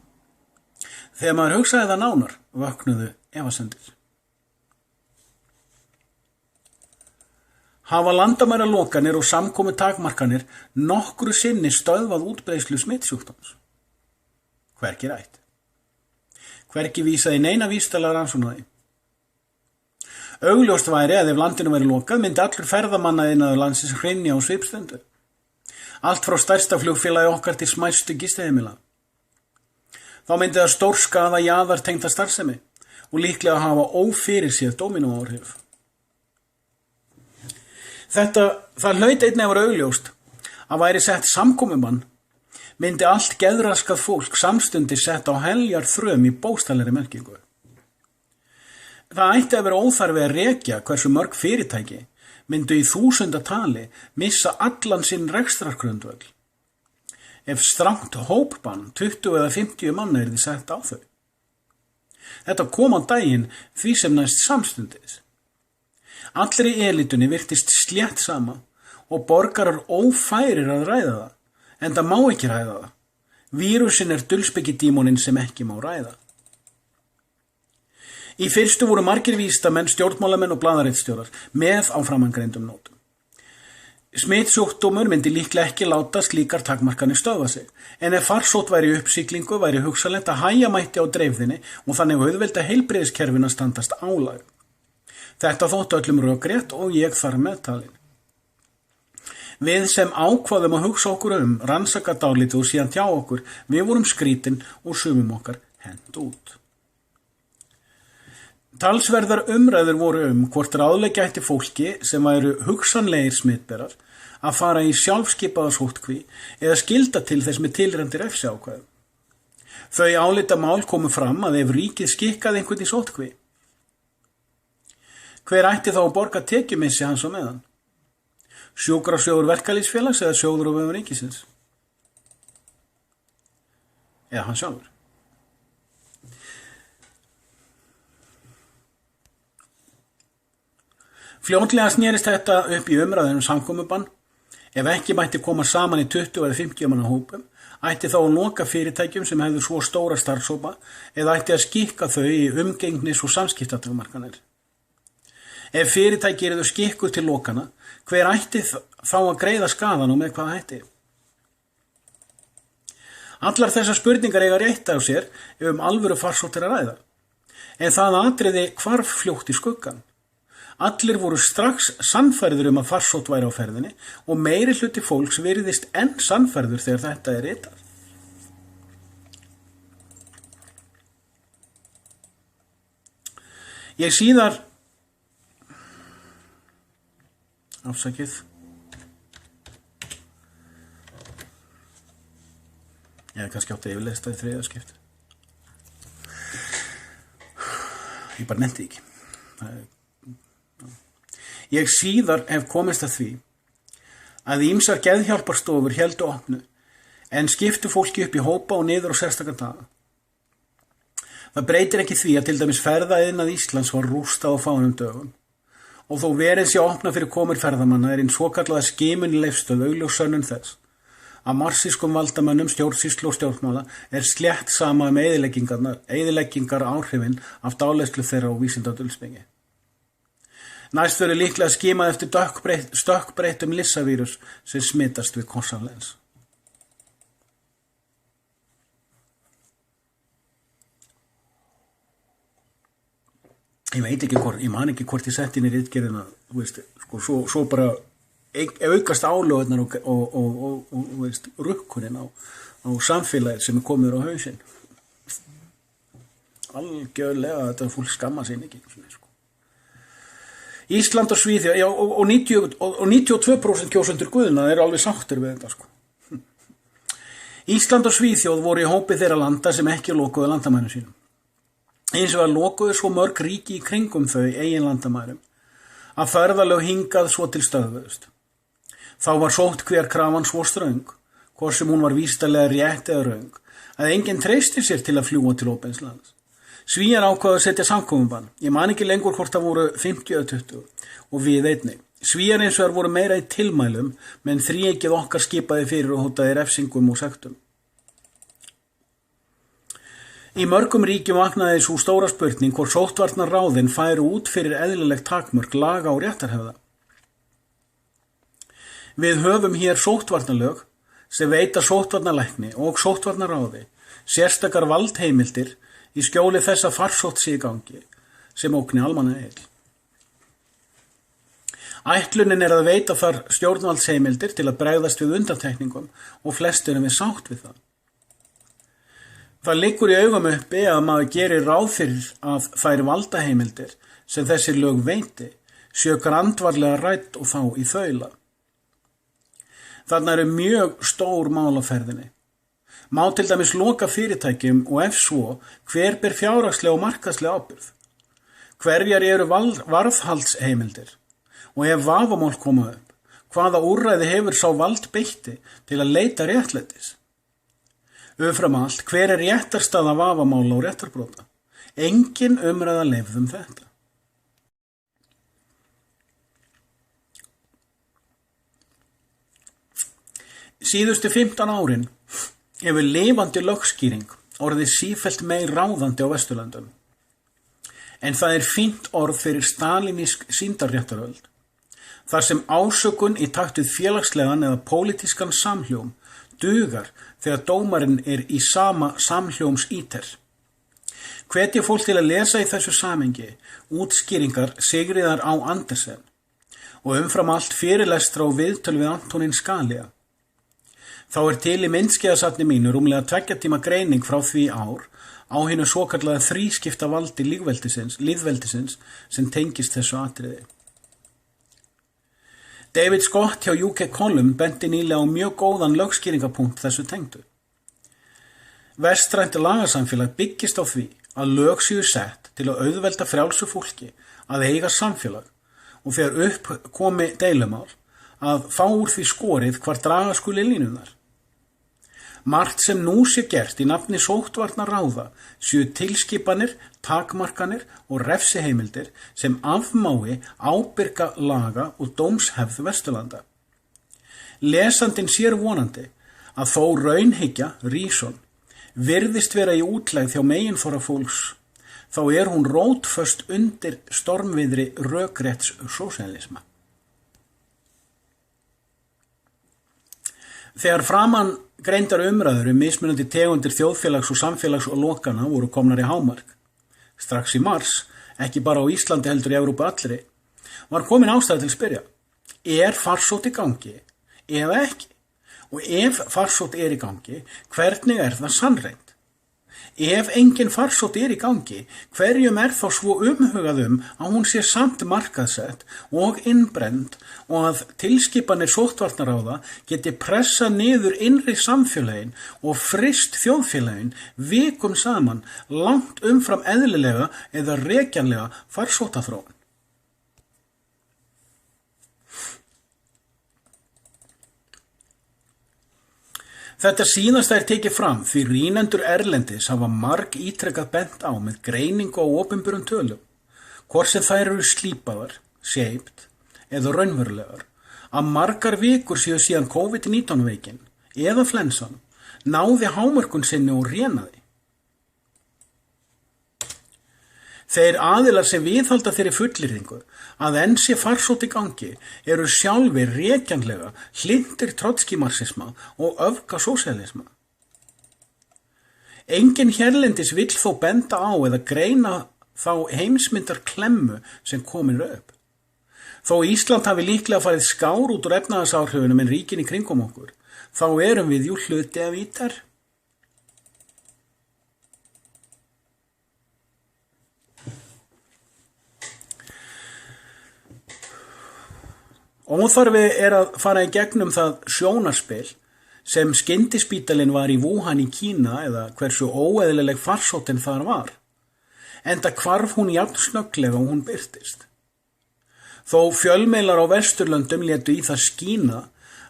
[SPEAKER 1] Þegar maður hugsaði það nánar, vöknuðu efasemdir. Hafa landamæralokanir og samkomu takmarkanir nokkru sinni stöðvað útbreiðslu smitsjúkdóms? Hvergi rætt. Hvergi vísaði neina vísitalega rannsókn á því. Augljóst væri að ef landinu væri lokað myndi allur ferðamannaðinaður landsins hrynja á svipstundu. Allt frá stærsta flugfélagi okkar til smæstu gistiheimila. Þá myndi það stórskaða jaðartengda starfsemi og líklega hafa ófyrirséð dómínóáhrif. Það hlaut einnig að vera augljóst að væri sett samkomubann myndi allt geðraskað fólk samstundis sett á heljar þröm í bókstaflegri merkingu. Það ætti að vera óþarfi að rekja hversu mörg fyrirtæki myndu í þúsundatali missa allan sinn rekstrargrundvöll ef strangt hópbann 20 eða 50 manna yrði sett á þau. Þetta kom á daginn því sem næst samstundis. Allri elitunni virtist slétt sama og borgarar ófærir að ræða það, en það má ekki ræða það. Vírusinn er dulspekidímoninn sem ekki má ræða. Í fyrstu voru margir vísindamenn, stjórnmálamenn og blaðaritstjórar með á framangreindum nótum. Smitsjúkdómur myndi líklega ekki láta slíkar takmarkanir stöðva sig, en ef farsótt væri í uppsiglingu væri hugsanlegt að hægja mætti á dreifðinni og þannig auðvelda heilbrigðiskerfinu að standast álag. Þetta þóttu öllum rökrétt og ég þar með talin. Við sem ákvaðum að hugsa okkur rannsaka dálítið og síðan tjá okkur, við vorum skrítin og sumum okkar hent út. Talsverðar umræður voru hvort ráðleggja ætti fólki sem væru hugsanlegir smitberar að fara í sjálfskipaða sóttkví eða skylda til þess með tilræmdi refsiákvæðum. Þau álitamál komu fram að ef ríkið skikkaði einhvern í sóttkví, hver ætti þá að borga tekjumissi hans á meðan? Sjúkrasjóður verkalýðsfélags eða sjóður á vegum ríkisins? Eða hann sjálfur? Fljótlega snerist þetta upp í umræðum samkomubann. Ef ekki mætti koma saman í 20 eða 50 manna hópum, ætti þá að loka fyrirtækjum sem hefðu svo stóra starfshópa eða ætti að skikka þau í umgengnis- og samskiptatakmarkanir. Ef fyrirtæki yrðu skikkuð til lokana, hver ætti þá að greiða skaðan og með hvað hætti? Allar þessar spurningar eiga rétt á sér ef alvöru farsótt að ræða. En það atriði hvarf fljótt í skuggann. Allir voru strax sannfærður að farsótt væri á ferðinni og meiri hluti fólks virðist enn sannfærður þegar þetta ritað. Ég síðar afsakið ég kannski átti að yfirlesta í þriðja skipti. Ég bara nefndi ekki. Ég síðar hef komist að því að ýmsar geðhjálparstofur héldu opnu en skiptu fólki upp í hópa og niður á sérstaka daga. Það breytir ekki því að til dæmis ferðaiðnað Íslands var rústað á fáeinum dögum og þó verið sé að opna fyrir komur ferðamanna hinn svokallaða skimun í Leifsstöð augljós sönnun þess að marxískum valdamönnum stjórnsýslu og stjórnmála slétt sama eyðileggingar áhrifin af dáleiðslu þeirra og vísindadulspengi. Næst verður líklega skimað eftir stökkbreyttum lissavírus sem smitast við kossaflens. Ég man ekki hvort ég setti inn í ritgerðina, svo bara aukast álögurnar og rukkurinn á samfélagið sem komið á hausinn. Algjörlega þetta fólk skamma sín ekki. Ísland og Svíþjóð, og 92% kjósendur guðna alveg sáttir við þetta. Ísland og Svíþjóð voru í hópi þeirra landa sem ekki lokuðu landamærum sínum. Eins og lokuðu svo mörg ríki í kringum þau eigin landamærum að ferðalög hingað svo til stöðvuðust. Þá var sótt hver krafan svo ströng, hvort sem hún var vísindalega rétt eða röng, að enginn treysti sér til að fljúga til óbeins lands. Svíar ákváðu að setja samkomubann. Ég man ekki lengur hvort það voru 50 eða 20 og við einnig. Svíar eins og þar voru meira í tilmælum, menn þríeykið okkar skipaði fyrir og hótaði refsingum og sektum. Í mörgum ríkjum vaknaði sú stóra spurning hvort sóttvarnaráðin færu út fyrir eðlilegt takmörk laga og réttarhefða. Við höfum hér sóttvarnalög sem veita sóttvarnalækni og sóttvarnaráði sérstakar valdheimildir í skjóli þessa farsótt sé í gangi sem ógni almannaheill. Ætlunin að veita þar stjórnvaldsheimildir til að bregðast við undantekningum og flestir við sátt við það. Það liggur í augum uppi að maður gerir ráð fyrir að þær valdaheimildir sem þessi lög veiti séu grandvarlega rædd og þá í þaula. Þarna mjög stór mál á ferðinni. Má til dæmis loka fyrirtækjum og ef svo, hver ber fjárhagslega og markaðslega ábyrgð? Hverjar eru varðhaldsheimildir? Og ef vafamál koma upp, hvaða úrræði hefur sá vald beitti til að leita réttlætis? Umfram allt, hver réttarstaða vafamála og réttarbrota? Engin umræða leyfð þetta. Síðustu 15 árin hefur lifandi lögskýring orðið sífellt meir ráðandi á Vesturlöndum. En það fínt orð fyrir stalinísk sýndarréttaröld, þar sem ásökun í takt við félagslegan eða pólitískan samhljóm dugar þegar dómarinn í sama samhljóms íter. Hvet ég fólk til að lesa í þessu samhengi útskýringar Sigríðar Á. Andersen og umfram allt fyrirlestra og viðtöl við Antonín Scalia. Þá til í myndskeiðasafni mínu rúmlega 2 tíma greining frá því ár á hinu svokallaða þrískipta valdi lýðveldisins sem tengist þessu atriði. David Scott hjá UK Column benti nýlega á mjög góðan lögskýringapunkt þessu tengdu. Vestrænt lagasamfélag byggist á því að lög séu sett til að auðvelda frjálsu fólki að eiga samfélag og þegar upp komi deilumál að fá úr því skorið hvar draga skuli línurnar. Margt sem nú sé gert í nafni sóttvarnaráða séu tilskipanir, takmarkanir og refsiheimildir sem afmái ábyrga laga og dómshefð Vesturlanda. Lesandinn sér vonandi að þó raunhyggja, reason, virðist vera í útlegð hjá meginþorra fólks, þá hún rótföst undir stormviðri rökrétts sósíalisma. Þegar framan greindar umræður mismunandi tegundir þjóðfélags og samfélags og lokana voru komnar í hámark. Strax í mars, ekki bara á Íslandi heldur í Evrópu allri, var komin ástæða til að spyrja: er farsótt í gangi eða ekki? Og ef farsótt er í gangi, hvernig er það sannreynt? Ef engin farsótt er í gangi, hverjum er þá svo umhugað að hún sé samt markaðsett og innbrend og að tilskipanir sóttvarnaráða geti pressað niður innri samfélögin og fryst þjóðfélögin vikum saman langt umfram eðlilega eða rekjanlega farsóttaþróun? Þetta síðasta er tekið fram því rýnendur erlendis hafa ítrekað bent á með greiningu á opinberum tölum, hvort sem þær eru slípaðar, shaped eða raunverulegar, að margar vikur séu síðan COVID-19 veikin eða flensan náði hámörkun sinni og rénaði. Þeir aðilar sem viðhalda þeirri fullyrðingu að enn sé farsótt í gangi eru sjálfir rekjanlega hlynntir trotskimarxisma og öfgasósíalisma. Enginn hérlendis vill þó benda á eða greina þá heimsmyndar klemmu sem komin upp. Þó Ísland hafi líklega farið skár út úr efnahagsáhrifunum en ríkin í kringum okkur, þá erum við jú hluti af ítar. Óþarfi er að fara í gegnum það sjónarspil sem skyndispítalinn var í Wuhan í Kína eða hversu óeðlileg farsóttin þar var, enda hvarf hún jafn snögglega og hún birtist. Þó fjölmiðlar á Vesturlöndum létu í það skína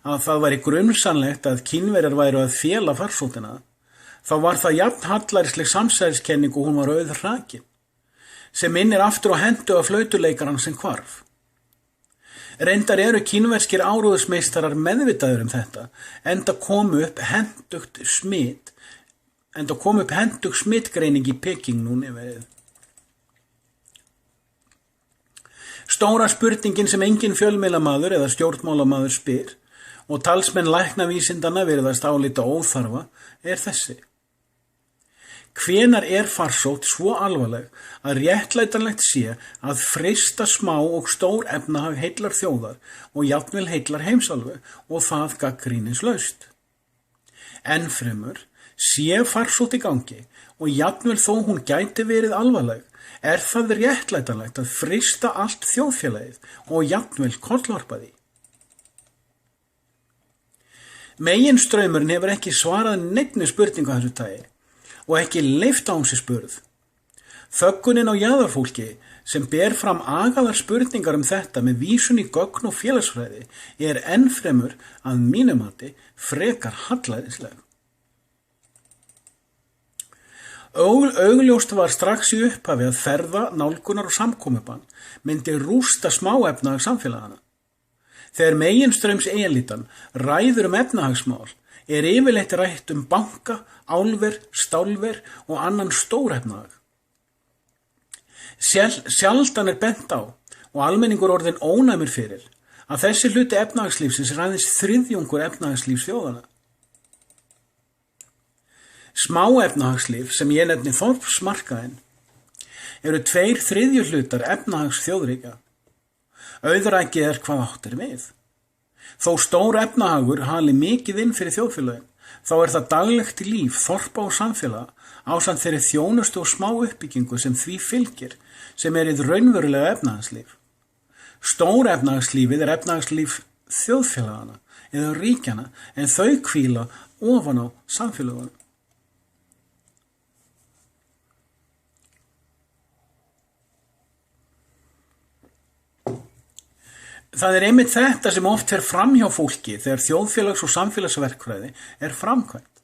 [SPEAKER 1] að það væri grunsamlegt að Kínverjar væru að fela farsóttina, þá var það jafn hallarísleg samsæriskenning og hún var auðhrakin, sem minnir aftur á hentu af flautuleikarann sem hvarf. Reyndar eru kínverskir áróðusmeistarar meðvitaður þetta, enda kom upp hentug smitgreining í Peking núna verið. Stóra spurningin sem engin fjölmiðlamaður eða stjórnmálamaður spyr og talsmenn læknavísindanna virðast álíta óþarfa er þessi: hvenær er farsótt svo alvarleg að réttlætanlegt sé að frysta smá og stór efnahag heillar þjóðar og jafnvel heillar heimsálfu og það gagnrýnislaust? Ennfremur, sé farsótt í gangi og jafnvel þó hún gæti verið alvarleg, er það réttlætanlegt að frysta allt þjóðfélagið og jafnvel kollvarpa því? Meginstraumurinn hefur ekki svarað neinni spurningu af þessu tagi og ekki leyft á sig spurð. Þöggunin á jaðarfólki sem ber fram agaðar spurningar þetta með vísun í gögn og félagsfræði er ennfremur að mínu mati frekar hallærisleg. Augljóst var strax í upphafi að ferða, nálgunar og samkomubann myndi rústa smáefnahag samfélagana. Þegar meginstraums elítan ræður efnahagsmál er yfirleitt rætt banka, álver, stálver og annan stórefnahag. Sjaldan er bent á og almenningur orðinn ónæmur fyrir að þessi hluti efnahagslífsins ræðist þriðjungur efnahagslífs þjóðanna. Smáefnahagslíf sem ég nefni þorpsmarkaðinn eru 2/3 hlutar efnahags þjóðríkja. Auðrækið er hvað átt er við. Þó stór efnahagur hali mikið inn fyrir þjóðfélögin, þá er það daglegt líf, þorpa og samfélaga ásamt þeirri þjónustu og smá uppbyggingu sem því fylgir, sem er hið raunverulega efnahagslíf. Stór efnahagslífið er efnahagslíf þjóðfélagana eða ríkjana en þau hvíla ofan á samfélagunum. Það er einmitt þetta sem oft fer fram hjá fólki þegar þjóðfélags- og samfélagsverkfræði er framkvæmt.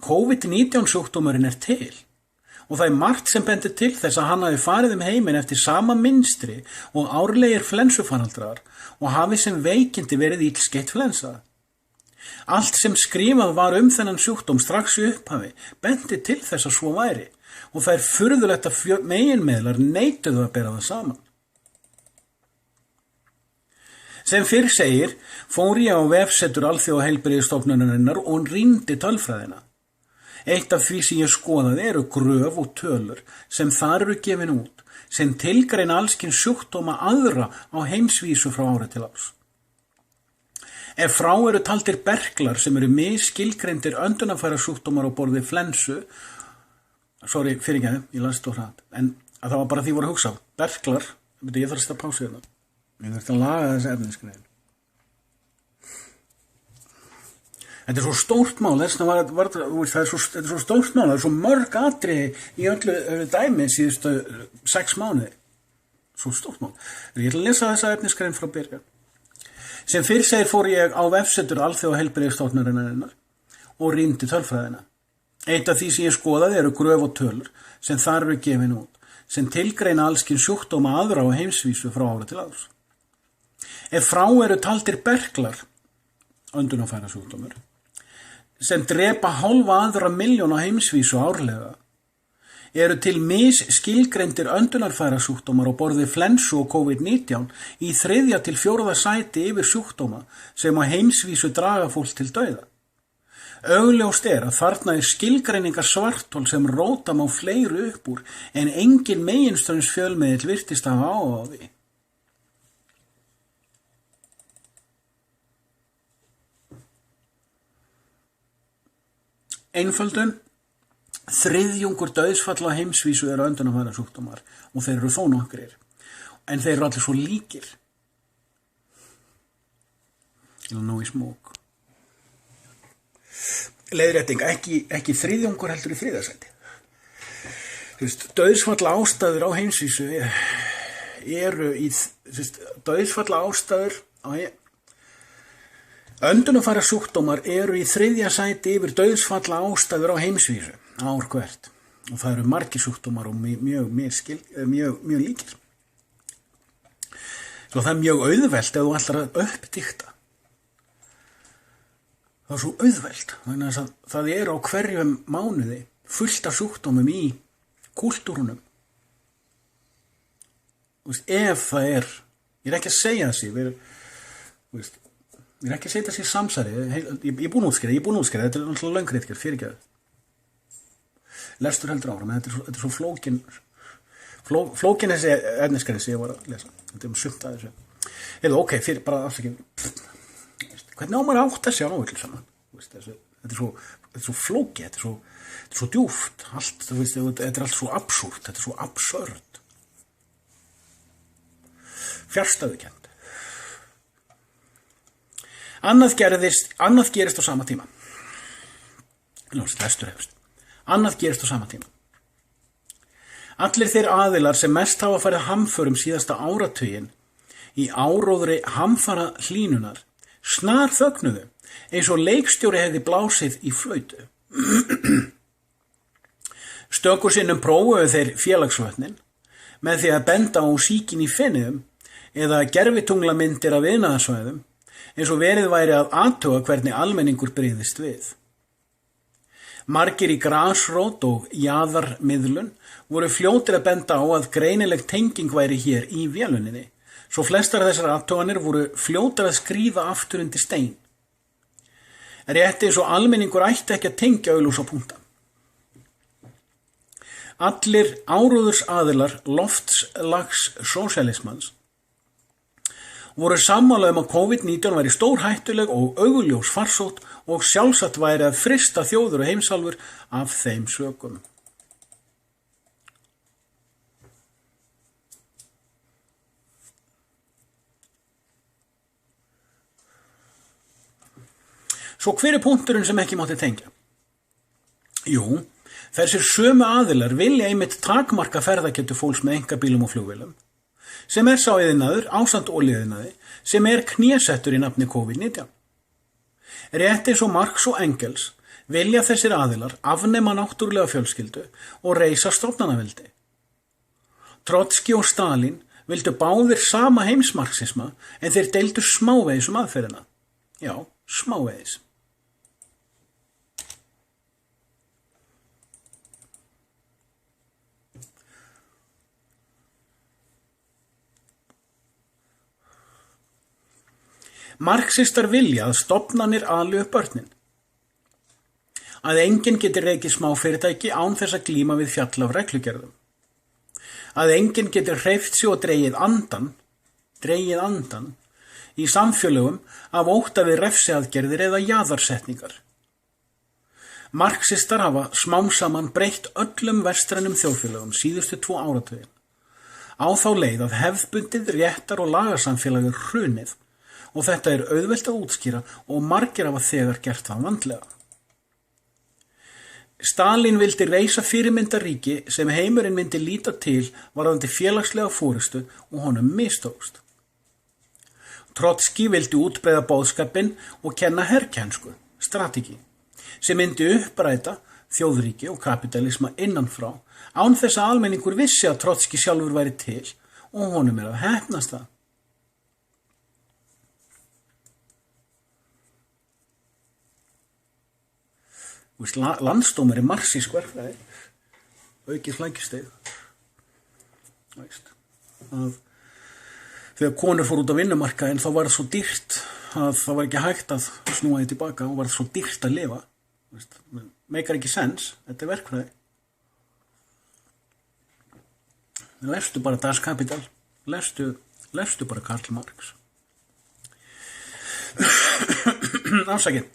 [SPEAKER 1] COVID-19 sjúkdómurinn er til og það er margt sem bendir til þess að hann hafi farið heiminn eftir sama mynstri og árlegir flensufaraldrar og hafi sem veikindi verið illskeytt flensa. Allt sem skrifað var þennan sjúkdóm strax í upphafi bendir til þess að svo væri og það er furðulegt að meginmiðlar neituðu að bera það saman. Sem fyrr segir, fór ég á vefsetur Alþjóðaheilbrigðisstofnunarinnar og rýndi tölfræðina. Eitt af því sem ég skoðaði eru gröf og tölur sem þar eru gefin út, sem tilgreina allskyns sjúkdóma aðra á heimsvísu frá ári til árs. Ef frá eru taldir berklar sem eru misskilgreindir öndunarfæra sjúkdómar á borð við flensu, fyrirgefðu, ég las þetta hratt, en að það var bara því voru að hugsa, berklar, ég þarf að stað pásu hérna, ég þarf að laga þessi efnisgrein. Þetta svo stórt mál, þetta er svo stórt mál, það svo mörg atriði í öllu dæmi síðustu 6 mánuði. Svo stórt mál. Ég ætla að lesa þessa efnisgrein frá byrja. Sem fyrr segir fór ég á vefsetur Alþjóðaheilbrigðisstofnunarinnar og rýndi tölfræðina. Eitt af því sem ég skoðaði eru gröf og tölur sem þar eru gefin út, sem tilgreina allskyns sjúkdóma aðra á heimsvísu frá ári til árs. Ef frá eru taldir berklar, öndunarfæra sjúkdómur, sem drepa hálfa aðra milljón á heimsvísu árlega, eru til misskilgreindir öndunarfæra sjúkdómar á borð við flensu og COVID-19 í 3. til 4. sæti yfir sjúkdóma sem á heimsvísu draga fólk til dauða. Augljóst er að þarna er skilgreiningar svarthol sem róta má fleiru upp úr en engin meginströms fjölmiðill virtist hafa áhuga á því. Einföldun, 3/4 dauðsfalla á heimsvísu eru öndunarfæra sjúkdómar og þeir eru þó nokkrir, en þeir eru allir svo líkir. Ég vil ná í smók. Leiðrétting, ekki 3/4 heldur í 3. sæti. Dauðsfalla ástæður á heimsvísu eru dauðsfalla ástæður á öndunarfæra sjúkdómar eru í 3. sæti yfir dauðsfalla ástæður á heimsvísu ár hvert og það eru margir sjúkdómar og mjög líkir. Svo það er mjög auðvelt ef þú ætlar að uppdikta. Það er svo auðvelt, þannig að það er á hverjum mánuði fullt af sjúkdómum í kúltúrunum. Ef það er, ég er ekki að segja þessi, ég er ekki að segja þessi samsæri, ég er búin að útskýra, þetta er náttúrulega löngriðgerð, fyrirgefðu. Lestur heldur áfram, þetta er svo flókin þessi efnisgrein sem ég var að lesa, þetta er sumt að þessu. Ok, bara afsakið. Hvernig á maður átt að sjá á öllu saman? Þetta er svo flókið, þetta er svo djúpt, þetta er allt svo absúrt, þetta er svo absörd. Fjarstæðukennd. Annað gerist á sama tíma. Lestur hefst. Annað gerist á sama tíma. Allir þeir aðilar sem mest hafa farið hamförum síðasta áratuginn í áróðri hamfara hlýnunar snar þögnuðu eins og leikstjóri hefði blásið í flautu. Stöku sinnum prófuðu þeir félagsvötnin með því að benda á síkin í Feneyjum eða gervitunglamyndir af iðnaðarsvæðum eins og verið væri að athuga hvernig almenningur brygðist við. Margir í grasrót og jaðarmiðlun voru fljótir að benda á að greinileg tenging væri hér í véluninni, svo flestar þessar athuganir voru fljótar að skríða aftur undir stein. Rétt eins og almenningur ætti ekki að tengja augljósa punkta. Allir áróðursaðilar loftslags sósíalismans voru sammála að COVID-19 væri stórhættuleg og augljós farsótt og sjálfsagt væri að frysta þjóður og heimsálfur af þeim sökum. Svo hver er punkturinn sem ekki mátti tengja? Jú, þessir sömu aðilar vilja einmitt takmarka ferðagetu fólks með einkabílum og flugvélum, sem er sá iðnaður ásamt olíuiðnaði sem er knésettur í nafni COVID-19. Rétt eins og Marx og Engels vilja þessir aðilar afnema náttúrulega fjölskyldu og reisa stofnanaveldi. Trotski og Stalin vildu báðir sama heimsmarxisma en þeir deildu smávegis aðferðina. Já, smávegis. Marxistar vilja að stofnanir ali upp börnin. Að enginn geti rekið smáfyrirtæki án þess að glíma við fjall af reglugerðum. Að enginn geti hreyft sig og dregið andan í samfélögum af ótta við refsiaðgerðir eða jaðarsetningar. Marxistar hafa smám saman breytt öllum vestrænum þjóðfélögum síðustu 2 áratugin. Á þá leið að hefðbundið réttar- og lagasamfélag er hrunið og þetta er auðvelt að útskýra og margir hafa þegar gert það vandlega. Stalín vildi reisa fyrirmyndaríki sem heimurinn myndi líta til varðandi félagslega forystu og honum mistókst. Trotski vildi útbreiða boðskapinn og kenna herkænsku, strategi, sem myndi uppræta þjóðríki og kapitalisma innanfrá án þess að almenningur vissi að Trotski sjálfur væri til og honum að heppnast það. Landsdómur er marxísk verkfræði, aukið flækjustig. Þegar konur fór út á vinnumarkaðinn þá var það svo dýrt að það var ekki hægt að snúa því tilbaka og var svo dýrt að lifa. Meikar ekki sens, þetta er verkfræði. Lestu bara Das Kapital, lestu bara Karl Marx. Afsakið.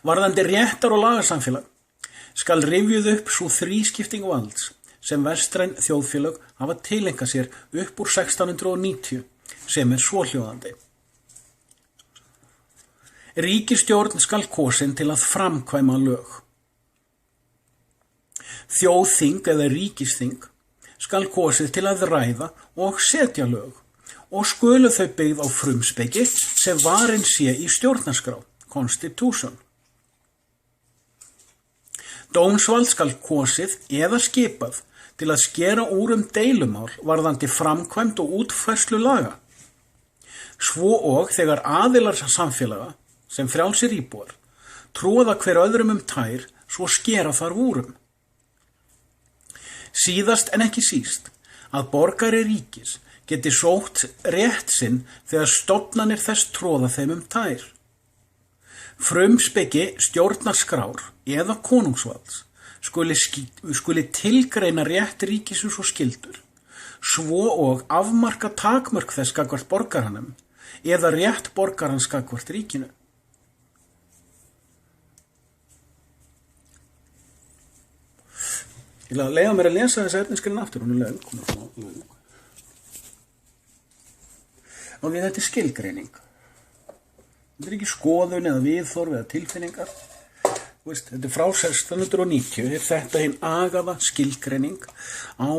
[SPEAKER 1] Varðandi réttar- og lagasamfélag skal rifjuð upp sú þrískipting valds sem vestræn þjóðfélög hafa tileinkað sér upp úr 1690 sem er svohljóðandi. Ríkisstjórn skal kosin til að framkvæma lög. Þjóðþing eða ríkisþing skal kosið til að ræða og setja lög og skulu þau byggð á frumspeki sem varin sé í stjórnarskrá, Constitution. Dómsvald skal kosið eða skipað til að skera úr deilumál varðandi framkvæmd og útfærslu laga. Svo og þegar aðilar samfélaga sem frjálsir íbúar tróða hver öðrum tær svo skera þar úrum. Síðast en ekki síst að borgari ríkis geti sótt rétt sinn þegar stofnanir þess tróða þeim tær. Frumspeki stjórnarskrár eða konungsvalds skuli tilgreina rétt ríkisins og skyldur, svo og afmarka takmörk þess gagnvart borgaranum eða rétt borgarans gagnvart ríkinu. Ég ætla að leyfa mér að lesa þessa efnisgrein aftur, hún er löng. Og þetta er skilgreining. Þetta er ekki skoðun eða viðþorf eða tilfinningar. Þetta er frá 1690, þetta hinn agaða skilgreining á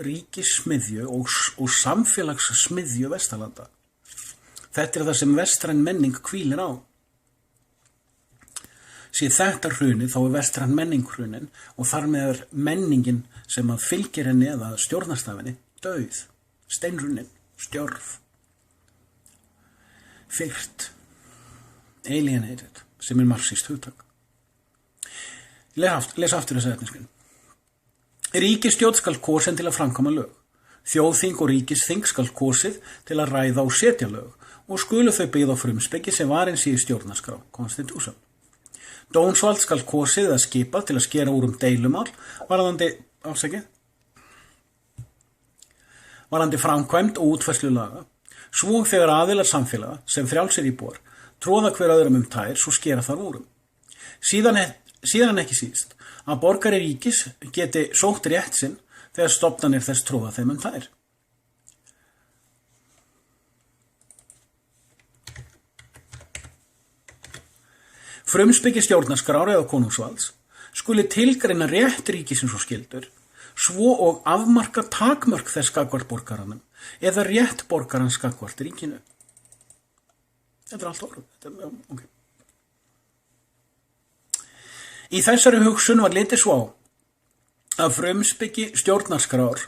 [SPEAKER 1] ríkissmiðju og samfélagssmiðju Vesturlanda. Þetta er það sem vestræn menning hvílir á. Sé þetta hrunið þá er vestræn menning hrunin og þar með er menningin sem að fylgir henni eða stjórnarstafinni dauð, steinrunin, stjörf, fyrt, alienated, sem er marxískt hugtak. Les aftur þessa efnisgrein. Ríkisstjórn skal kosin til að framkvæma lög. Þjóðþing og ríkisþing skal kosið til að ræða og setja lög og skulu þau byggð á frumspeki sem varin sé í stjórnarskrá, Constitution. Dómsvald skal kosið eða skipað til að skera úr deilumál varðandi framkvæmd og útfærslu laga, svo þegar aðilar samfélaga sem frjálsir íbúar tróða hver öðrum tær svo skera þar úrum. Síðan ekki síst að borgari ríkis geti sótt rétt sinn þegar stofnanir þess tróða þeim tær. Frumspeki stjórnarskrár eða konungsvalds skuli tilgreina rétt ríkisins og skyldur, svo og afmarka takmörk þess gagnvart borgaranum eða rétt borgarans gagnvart ríkinu. Þetta er allt orð. Okay. Í þessari hugsun var litið svo á að frumspeki stjórnarskrár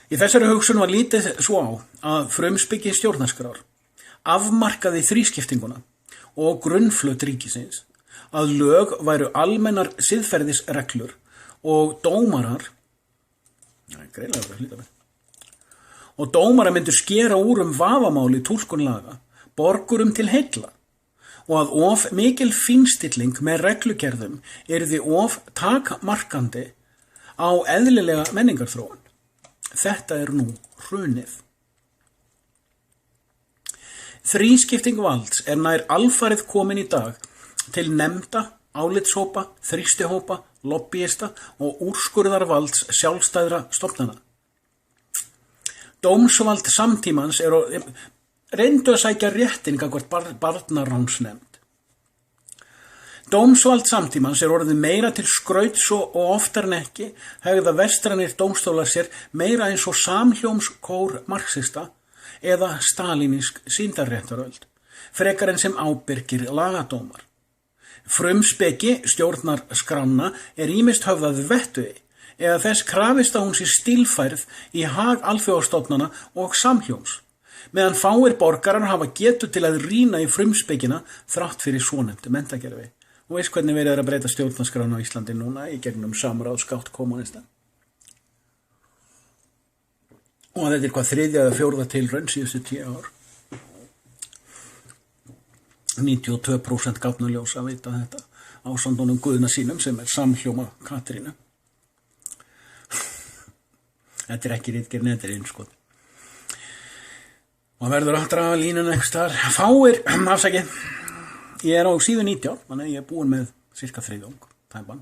[SPEAKER 1] Í þessari hugsun var lítið svo á að frumspeki stjórnarskrár afmarkaði þrískiptinguna og grunnflöt ríkisins, að lög væru almennar siðferðisreglur og dómarar Það er greiðlega að hlýta með. Og dómara myndu skera úr vafamáli túlkun laga, borgurum til heilla, og að of mikil fínstilling með reglugerðum yrði of takmarkandi á eðlilega menningarþróun. Þetta er nú hrunið. Þrískipting valds er nær alfarið komin í dag til nefnda, álitshópa, þrýstihópa, lobbyista og úrskurðarvalds sjálfstæðra stofnana. Dómsvald samtímans reyndu að sækja réttin gagnvart barnaránsnefnd. Dómsvald samtímans orðið meira til skrauts og oftar en ekki hegða vestrænir dómstólar sér meira eins og samhljómskór marxista eða stalínísk sýndarréttaröld, frekar en sem ábyrgir lagadómar. Frumspeki stjórnar skrána ýmist höfðað vettugi eða þess krafist að hún sé stílfærð í hag alþjóðastofnana og samhljóms, meðan fáir borgarar hafa getu til að rýna í frumspekina þrátt fyrir svonefndu menntakerfi. Og veist hvernig verið er að breyta stjórnarskrána á Íslandi núna í gegnum samráðsgátt kommunista. Og þetta er hvað 3. eða 4. tilraun síðustu 10 ár. 92% gáfnuljósa vita þetta ásamt honum Guðna sínum sem er samhljóma Katrínu. Þetta er ekki ritgerð, þetta er innskot. Og verður að draga línuna einhvers staðar. Fáir, afsakið, ég er á síðu 19, þannig ég er búin með cirka þriðjung, tæpan.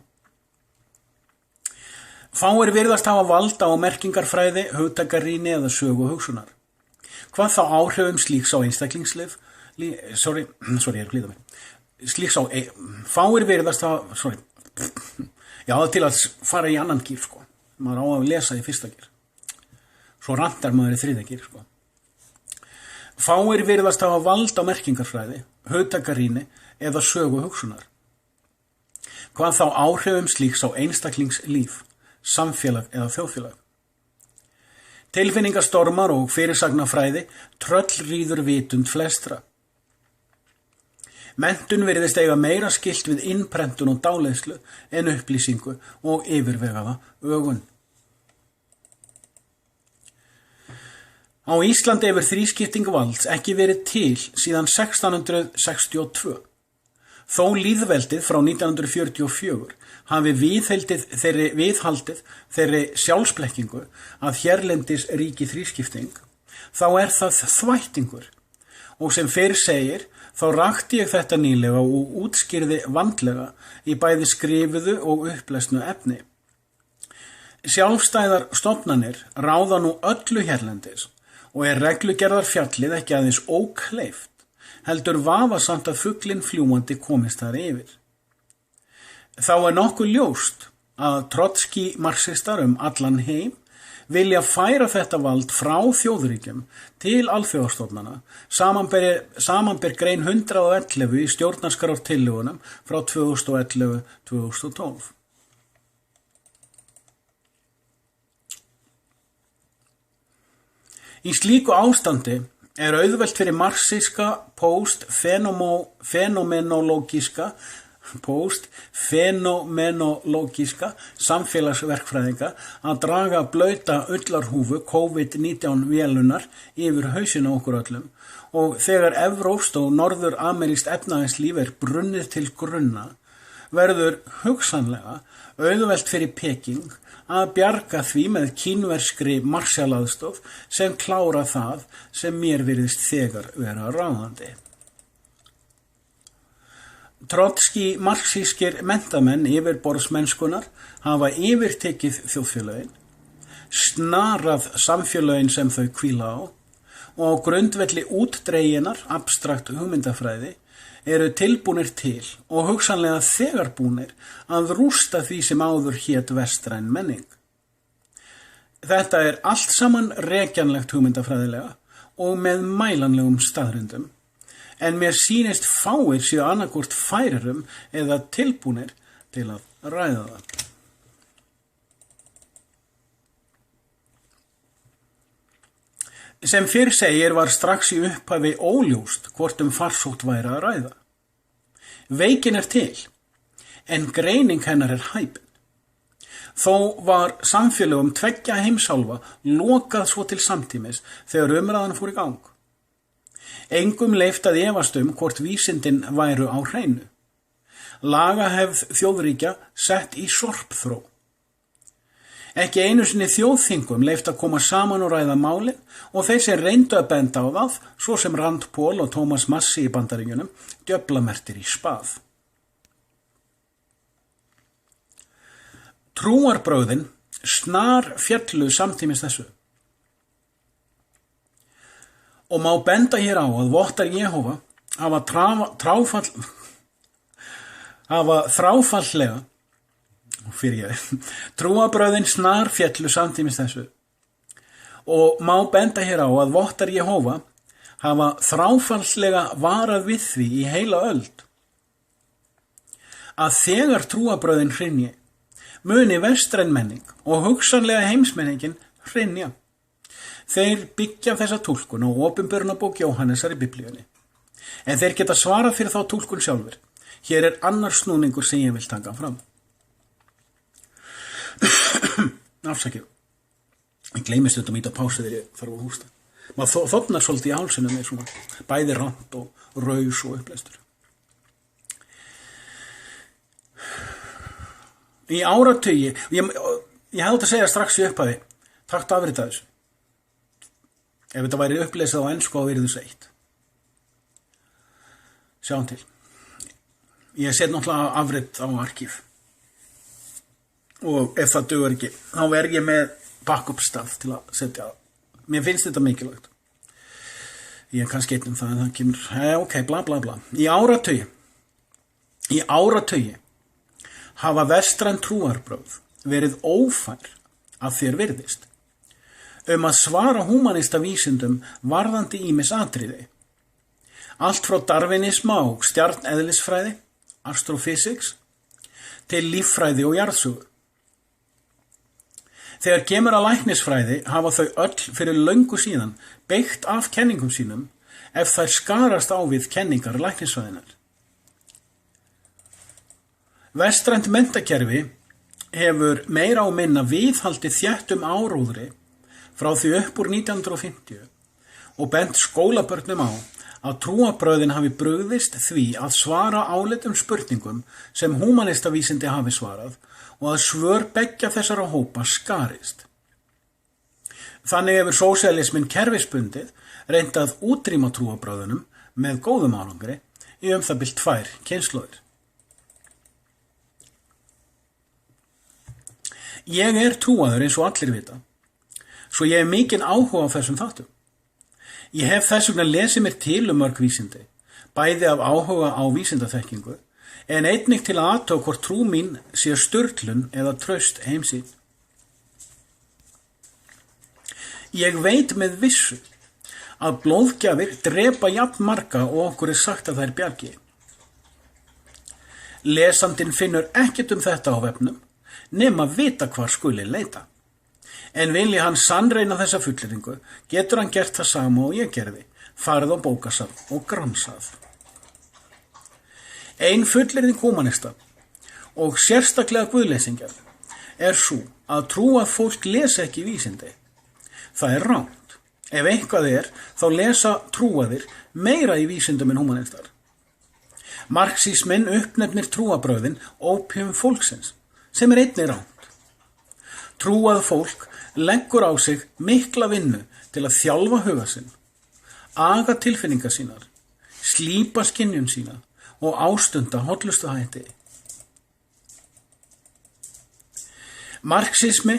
[SPEAKER 1] Fáir virðast hafa valda á merkingarfræði, hugtakarrýni eða sögu hugsunar. Hvað þá áhrifum slíks á einstaklingslif? Fáir virðast hafa, já, til að fara í annan gír, sko. Maður á að lesa í fyrsta gír. Svo rantar maður í 3. gír, sko. Fáir virðast hafa vald á merkingarfræði, hugtakarrýni eða sögu hugsunar. Hvað þá áhrifum slíks á einstaklingslíf, samfélag eða þjóðfélag. Tilfinningastormar og fyrirsagnafræði tröllríður vitund flestra. Menntun virðist eiga meira skylt við innprentun og dáleiðslu en upplýsingu og yfirvegaða ögun. Á Íslandi hefur þrískipting valds ekki verið til síðan 1662. Þó lýðveldið frá 1944 hafi viðhaldið þeirri sjálfsblekkingu að hérlendis ríki þrískipting, þá er það þvættingur. Og sem fyrr segir, þá rakti ég þetta nýlega og útskýrði vandlega í bæði skrifuðu og upplesnu efni. Sjálfstæðar stofnanir ráða nú öllu hérlendis og er reglugerðar fjallið ekki aðeins ókleift, heldur vafasamt að fuglinn fljúgandi komist þar yfir. Þá er nokkuð ljóst að Trotski marxistar allan heim vilja færa þetta vald frá þjóðríkjum til alþjóðastofnana, samanber grein 111 í stjórnarskrártillögunum frá 2011-2012. Í slíku ástandi er auðvelt fyrir marxíska postfenomenológíska samfélagsverkfræðinga að draga blauta ullarhúfu COVID-19 vélunar yfir hausinn á okkur öllum og þegar evrópskt og norður-amerískt efnahagslíf er brunnið til grunna verður hugsanlega auðvelt fyrir Peking að bjarga því með kínverskri Marshall-aðstoð sem klára það sem mér virðist þegar vera ráðandi. Trotski marxískir menntamenn yfirborðsmennskunar hafa yfirtekið þjóðfélögin, snarað samfélögin sem þau hvíla á og á grundvelli útdreginar abstrakt hugmyndafræði eru tilbúnir til og hugsanlega þegar búnir að rústa því sem áður hét vestræn menning. Þetta er allt saman rekjanlegt hugmyndafræðilega og með mælanlegum staðrindum, en mér sýnist fáir séu annarkvort færirum eða tilbúnir til að ræða það. Sem fyrr segir var strax í upphafi óljóst hvort farsótt væri að ræða. Veikin er til, en greining hennar er hæpin. Þó var samfélögum tveggja heimsálfa lokað svo til samtímis þegar umræðan fór í gang. Engum leyft að efast hvort vísindin væru á hreinu. Lagahefð þjóðríkja sett í sorpþró. Ekki einu sinni þjóðþingum leyft að koma saman og ræða málin og þeir sem reyndu að benda á það, svo sem Rand Paul og Thomas Massie í Bandaríkjunum, djöflamertir í spað. Trúarbrögðin snar fjallu samtímis þessu. Og má benda hér á að vottar Jehóva hafa þráfalllega trúarbrögðin snar fjallu samtímis þessu. Og má benda hér á að vottar Jehóva hafa þráfallslega varað við því í heila öld að þegar trúarbrögðin hrynji muni vestræn menning og hugsanlega heimsmenningin hrynja. Þeir byggja þessa túlkun á opinberunarbók Jóhannesar í Biblíunni. En þeir geta svarað fyrir þá túlkun sjálfur. Hér er annar snúningur sem ég vil taka fram. Afsakið. Ég gleymi stundum ít á pásu þegar ég þarf að hústa. Maður þofnar svolítið í hálsinu með svona bæði rant og raus og uppleistur. Í áratugi, ég hefði átt að segja strax í upphafi, taktu afrita þessu. Ef þetta væri uppleysað á ensku þá yrði þessu eitt. Sjáum til. Ég set náttúrulega afrit á arkíf. Og ef það dugar ekki, þá verð ég með backup stað til að setja. Mér finnst þetta mikilvægt. Ég kann skeitt það en það kemur, ok, bla bla bla. Í áratugi hafa vestræn trúarbrögð verið ófær að þér virðist að svara húmanista vísindum varðandi ýmis atriði. Allt frá darwinisma og stjarneðlisfræði, astrophysics, til líffræði og jarðsögu. Þegar kemur að læknisfræði hafa þau öll fyrir löngu síðan beygt af kenningum sínum ef þær skarast á við kenningar læknisfræðinnar. Vestrænt menntakerfi hefur meira og minna viðhaldið þéttum áróðri frá því upp úr 1950 og bent skólabörnum á að trúarbrögðin hafi brugðist því að svara áleitum spurningum sem húmanistavísindi hafi svarað og að svör beggja þessara hópa skarist. Þannig hefur sósíalisminn kerfisbundið reynt að útrýma trúarbrögðunum með góðum árangri í það bil 2 kynslóðir. Ég er trúaður eins og allir vita, svo ég hef mikinn áhuga á þessum þáttum. Ég hef þess vegna lesið mér til mörg vísindi, bæði af áhuga á vísindaþekkingu, en einnig til að athuga hvort trú mín sé sturlun eða traust heimsýn. Ég veit með vissu að blóðgjafir drepa jafn marga og okkur er sagt að þær bjargi. Lesandinn finnur ekkert þetta á vefnum, nema vita hvar skuli leita. En vilji hann sannreina þessa fullyrðingu, getur hann gert það sama og ég gerði, farið á bókasafn og gransað. Ein fullyrðing húmanista og sérstaklega guðleysingja er sú að trúað fólk lesa ekki vísindi. Það er rangt. Ef eitthvað er, þá lesa trúaðir meira í vísindum en húmanistar. Marxisminn uppnefnir trúarbrögðin ópíum fólksins, sem er einnig rangt. Trúað fólk leggur á sig mikla vinnu til að þjálfa huga sinn, aga tilfinningar sínar, slípa skynjun sína og ástunda hollustuhætti. Marxismi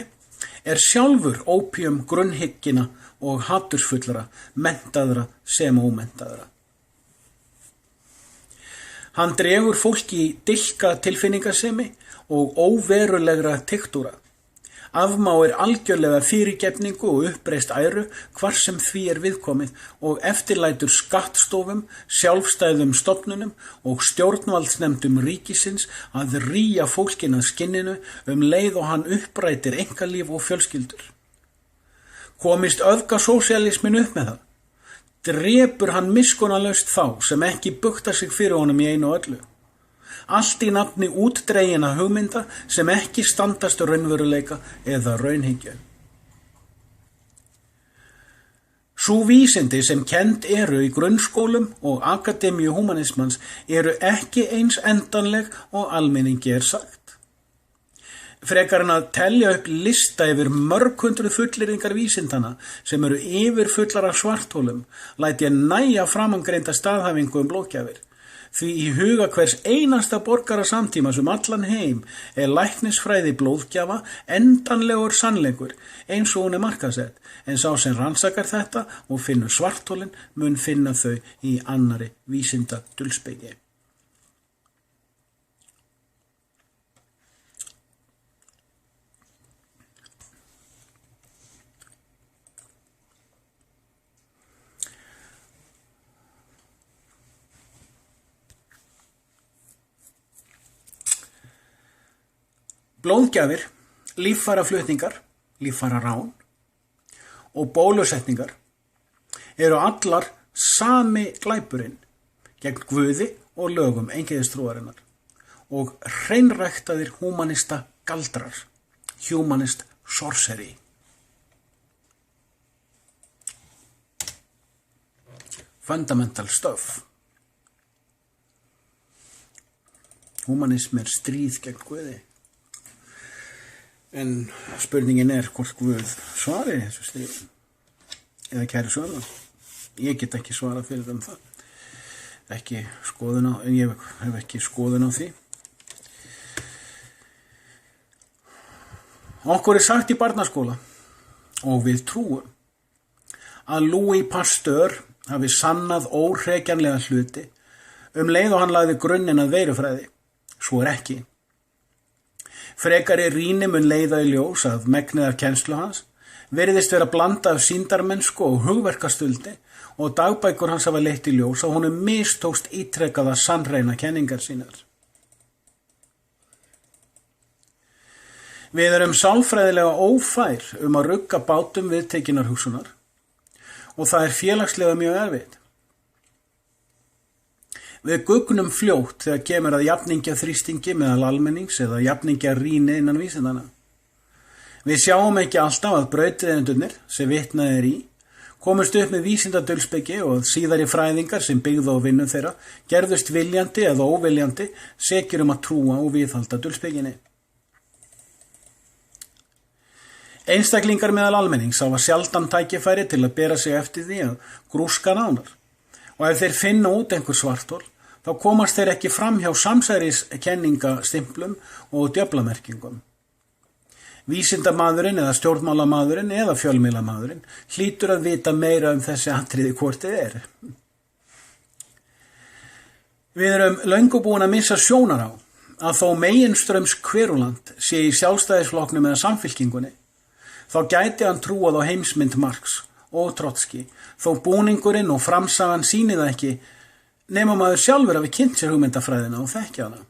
[SPEAKER 1] er sjálfur ópíum grunnhyggina og hatursfullra, menntaðra sem ómenntaðra. Hann dregur fólki í dilka tilfinningasemi og óverulegra tiktúra, afmáir algjörlega fyrirgefningu og uppreist æru hvar sem því er viðkomið og eftirlætur skattstofum, sjálfstæðum stofnunum og stjórnvaldsnefndum ríkisins að rýja fólkin að skinninu leið og hann upprætir einkalíf og fjölskyldur. Komist öfgasósíalismin upp með það, drepur hann miskunnarlaust þá sem ekki bugta sig fyrir honum í einu og öllu. allt í nafni útdregina hugmynda sem ekki standast raunveruleika eða raunhyggju. Sú vísindi sem kennd eru í grunnskólum og akademíu húmanismans eru ekki eins endanleg og almenningi sagt. Frekar en að telja upp lista yfir mörg hundruð fullyrðingar vísindana sem eru yfirfullar af svarthólum, læt ég nægja framangreinda staðhæfingu blóðgjafir. Því í huga hvers einasta borgara samtímas allan heim læknisfræði blóðgjafa endanlegur sannleikur eins og hún markaðsett, en sá sem rannsakar þetta og finnur svarthólin mun finna þau í annari vísinda dulspeki. Blóðgjafir, líffæraflutningar, líffærarán og bólusetningar eru allar sami glæpurinn gegn Guði og lögum eingyðistrúarinnar og hreinræktaðir húmanista galdrar, humanist sorcery. Fundamental stuff. Húmanismi stríð gegn Guði. En spurningin hvort Guð svari þessu stríði eða kæri svara. Ég get ekki svara fyrir það. Ég hef ekki skoðun á því. Okkur sagt í barnaskóla og við trúum að Louis Pasteur hafi sannað óhrekjanlega hluti leið og hann lagði grunninn að veirufræði. Svo ekki. Frekari rýni mun leiða í ljós að megnið af kennslu hans virðist vera blanda af sýndarmennsku og hugverkastuldi og dagbækur hans hafa leitt í ljós að honum mistókst ítrekað að sannreyna kenningar sínar. Við erum sálfræðilega ófær að rugga bátum viðtekinnar hugsunar og það félagslega mjög erfitt. Við gugnum fljótt þegar kemur að jafningja þrýstingi meðal almennings eða jafningja rýni innan vísindana. Við sjáum ekki alltaf að brautryðjendurnir sem vitnað í komust upp með vísindadulspeki og síðari fræðingar sem byggðu á vinnu þeirra gerðust viljandi eða óviljandi sekir að trúa og viðhalda dulspekinni. Einstaklingar meðal almennings hafa sjaldan tækifæri til að bera sig eftir því að grúska nánar. Og ef þeir finna út einhver svarthol, þá komast þeir ekki fram hjá samsæriskenningastimplum og djöflamerkingum. Vísindamaðurinn eða stjórnmálamadurinn eða fjölmiðlamaðurinn hlýtur að vita meira þessi atriði hvort þið Við erum löngu búin að missa sjónar á að þó meginströms kverulant sé í sjálfstæðisflokknum eða samfylkingunni, þá gæti hann trúað á heimsmynd Marx og Trotski, þó búningurinn og framsagan sýni það ekki, nema maður sjálfur hafi kynnt sér hugmyndafræðina og þekkja hana.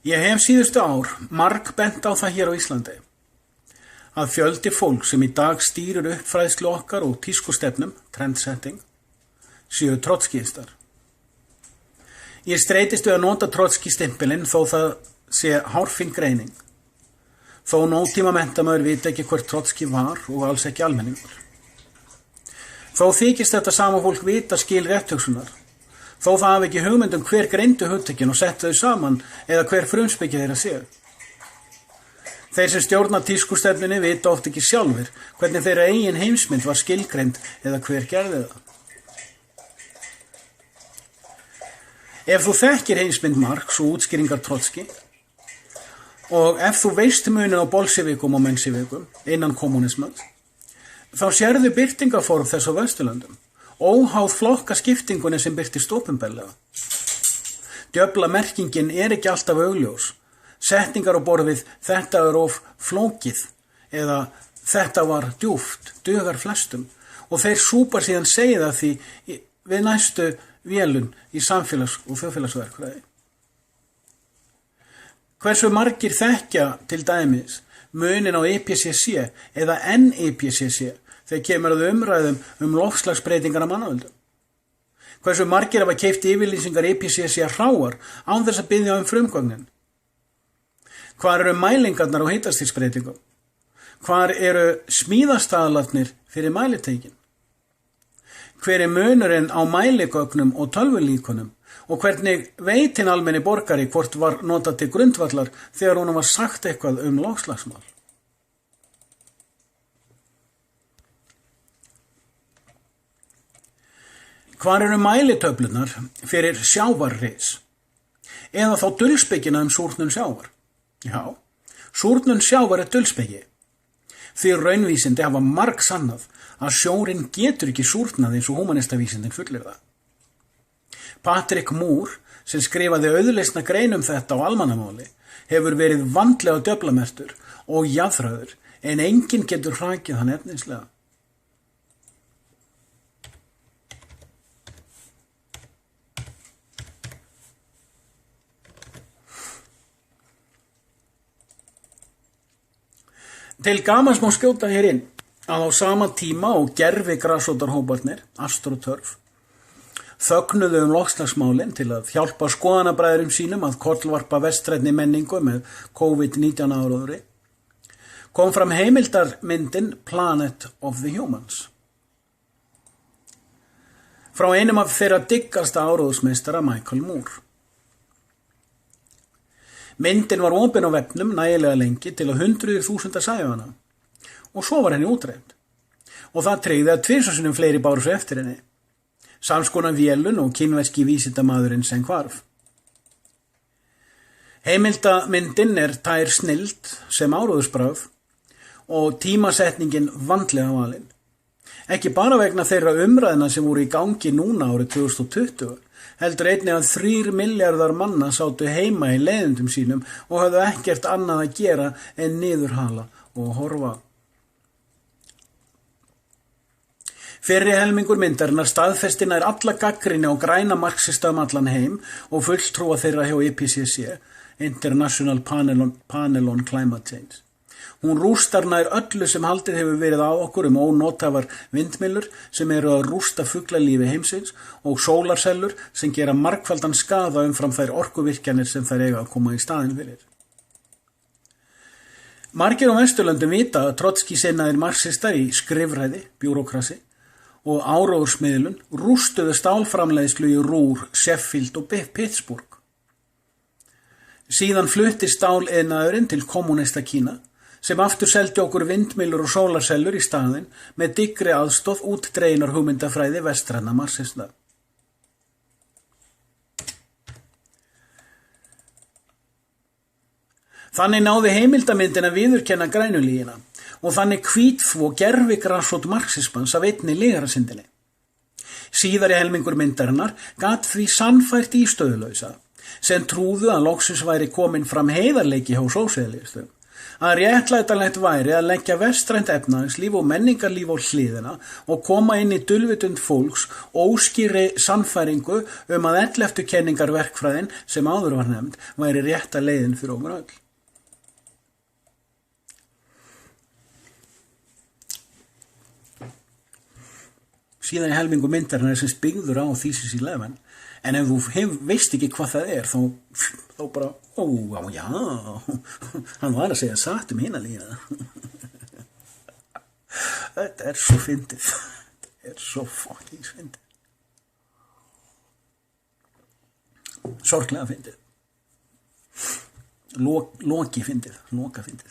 [SPEAKER 1] Ég hef síðustu ár margbent á það hér á Íslandi, að fjöldi fólk sem í dag stýrir uppfræðslu okkar og tískustefnum, trendsetting, séu trotskistar. Ég streitist við að nota trotskistimpilinn þó það sé hárfín greining. Þó nótíma menntamaður vita ekki hvert Trotski var og alls ekki almenningur. Þó þykist þetta sama fólk vita skil rétthugsunar. Þó það hafi ekki hugmynd hver greindu hugtökin og sett þau saman eða hver frumspeki þeirra séu. Þeir sem stjórna tískustefnunni vita oft ekki sjálfir hvernig þeirra eigin heimsmynd var skilgreind eða hver gerði það. Ef þú þekkir heimsmynd Marx og útskýringar Trotski og ef þú veist munin á bolsjevikum og mensjevikum innan kommunismans, þá sérðu birtingaform þess á Vesturlöndum, óháð flokkaskiptingunni sem birtist opinberlega. Djöflamerkingin ekki alltaf augljós. Setningar á borð við þetta of flókið eða þetta var djúpt, dugar flestum og þeir súpar síðan segja það því við næstu vélun í samfélags- og þjóðfélagsverkfræði. Hversu margir þekkja til dæmis munin á EPCC eða NEPCC þegar kemur að umræðum loftslagsbreytingar af mannavöldum? Hversu margir hafa keypt yfirlýsingar IPCC hráar án þess að biðja frumgögnin? Hvar eru mælingarnar á hitastigbreytingum? Hvar eru smíðastaðlarnir fyrir mælitækin? Hver er munurinn á mæligögnum og tölvulíkunum og hvernig veit hinn almenni borgari hvort var notað til grundvallar þegar honum var sagt eitthvað loftslagsmál? Hvar eru mælitöflunar fyrir sjávarris? Eða þá dulspekina súrnun sjávar? Já, súrnun sjávar er dulspeki. Því raunvísindi hafa margsannað að sjórinn getur ekki súrnað eins og húmanistavísindin fullyrða. Patrick Moore, sem skrifaði auðleysna grein þetta á almannamáli, hefur verið vandlega djöflamertur og jaðraður, en enginn getur hrakið hann efnislega. Til gamans má skjóta hér inn að á sama tíma og gervi grasrótarhóparnir, AstroTurf, þögnuðu loftslagsmálin til að hjálpa skoðanabræðurum sínum að kollvarpa vestrænni menningu með COVID-19 áróðri, kom fram heimildarmyndin Planet of the Humans. Frá einum af þeirra diggasta áróðsmeistara, Michael Moore. Myndin var opin á vefnum nægilega lengi til að 100.000 sæju hana og svo var henni útreimt. Og það tryggði að 2 sinnum fleiri báru svo eftir henni. Samskonar vélun og kínverski vísindamaðurinn sem hvarf. Heimildamyndin er tær snilld sem áróðursbragð og tímasetningin vandlega valin. Ekki bara vegna þeirra umræðna sem voru í gangi núna árið 2020, heldur einnig að 3 milljarðar manna sátu heima í leiðendum sínum og hafðu ekkert annað að gera en niðurhala og horfa. Fyrri helmingur myndarinnar staðfesti nær alla gagnrýni á græna marxista allan heim og fulltrúa þeirra hjá IPCC, International Panel on Climate Change. Hún rústar nær öllu sem haldið hefur verið á okkur ónotæfar vindmyllur sem eru að rústa fuglalífi heimsins og sólarsellur sem gera margfaldan skaða umfram þær orkuvirkjanir sem þær eiga að koma í staðinn fyrir. Margir á Vesturlöndum vita að Trotskí-sinnaðir marxistar í skrifræði, bjúrókrasi og áróðursmiðlun rústuðu stálframleiðslu í Ruhr, Sheffield og Pittsburgh. Síðan flutti stáliðnaðurinn til kommúnista Kína sem aftur seldi okkur vindmyllur og sólarsellur í staðinn með dyggri aðstoð útdreinar hugmyndafræði vestræna marxista. Þannig náði heimildamyndin að viðurkenna grænulígina og þannig hvítþvo gervi grasrót marxismans af einni lygarasindinni. Síðari helmingur myndarinnar gat því sannfært ístöðulausa sem trúðu að loksins væri komin fram heiðarleiki hjá sósíalistum. Að réttlætanlegt væri að leggja vestrænt efnahagslíf og menningarlíf á hliðina og koma inn í dulvitund fólks óskýrri sannfæringu að 11. kenningarverkfræðin sem áður var nefnd væri rétta leiðin fyrir okkur öll. Síðan í helmingu myndarinnar sem byggður á Thesis 11, en ef þú veist ekki hvað það er, þá bara, já, hann var að segja satt hina lína. Þetta er svo fyndið. Þetta er svo fucking fyndið. Sorglega fyndið. Loka fyndið.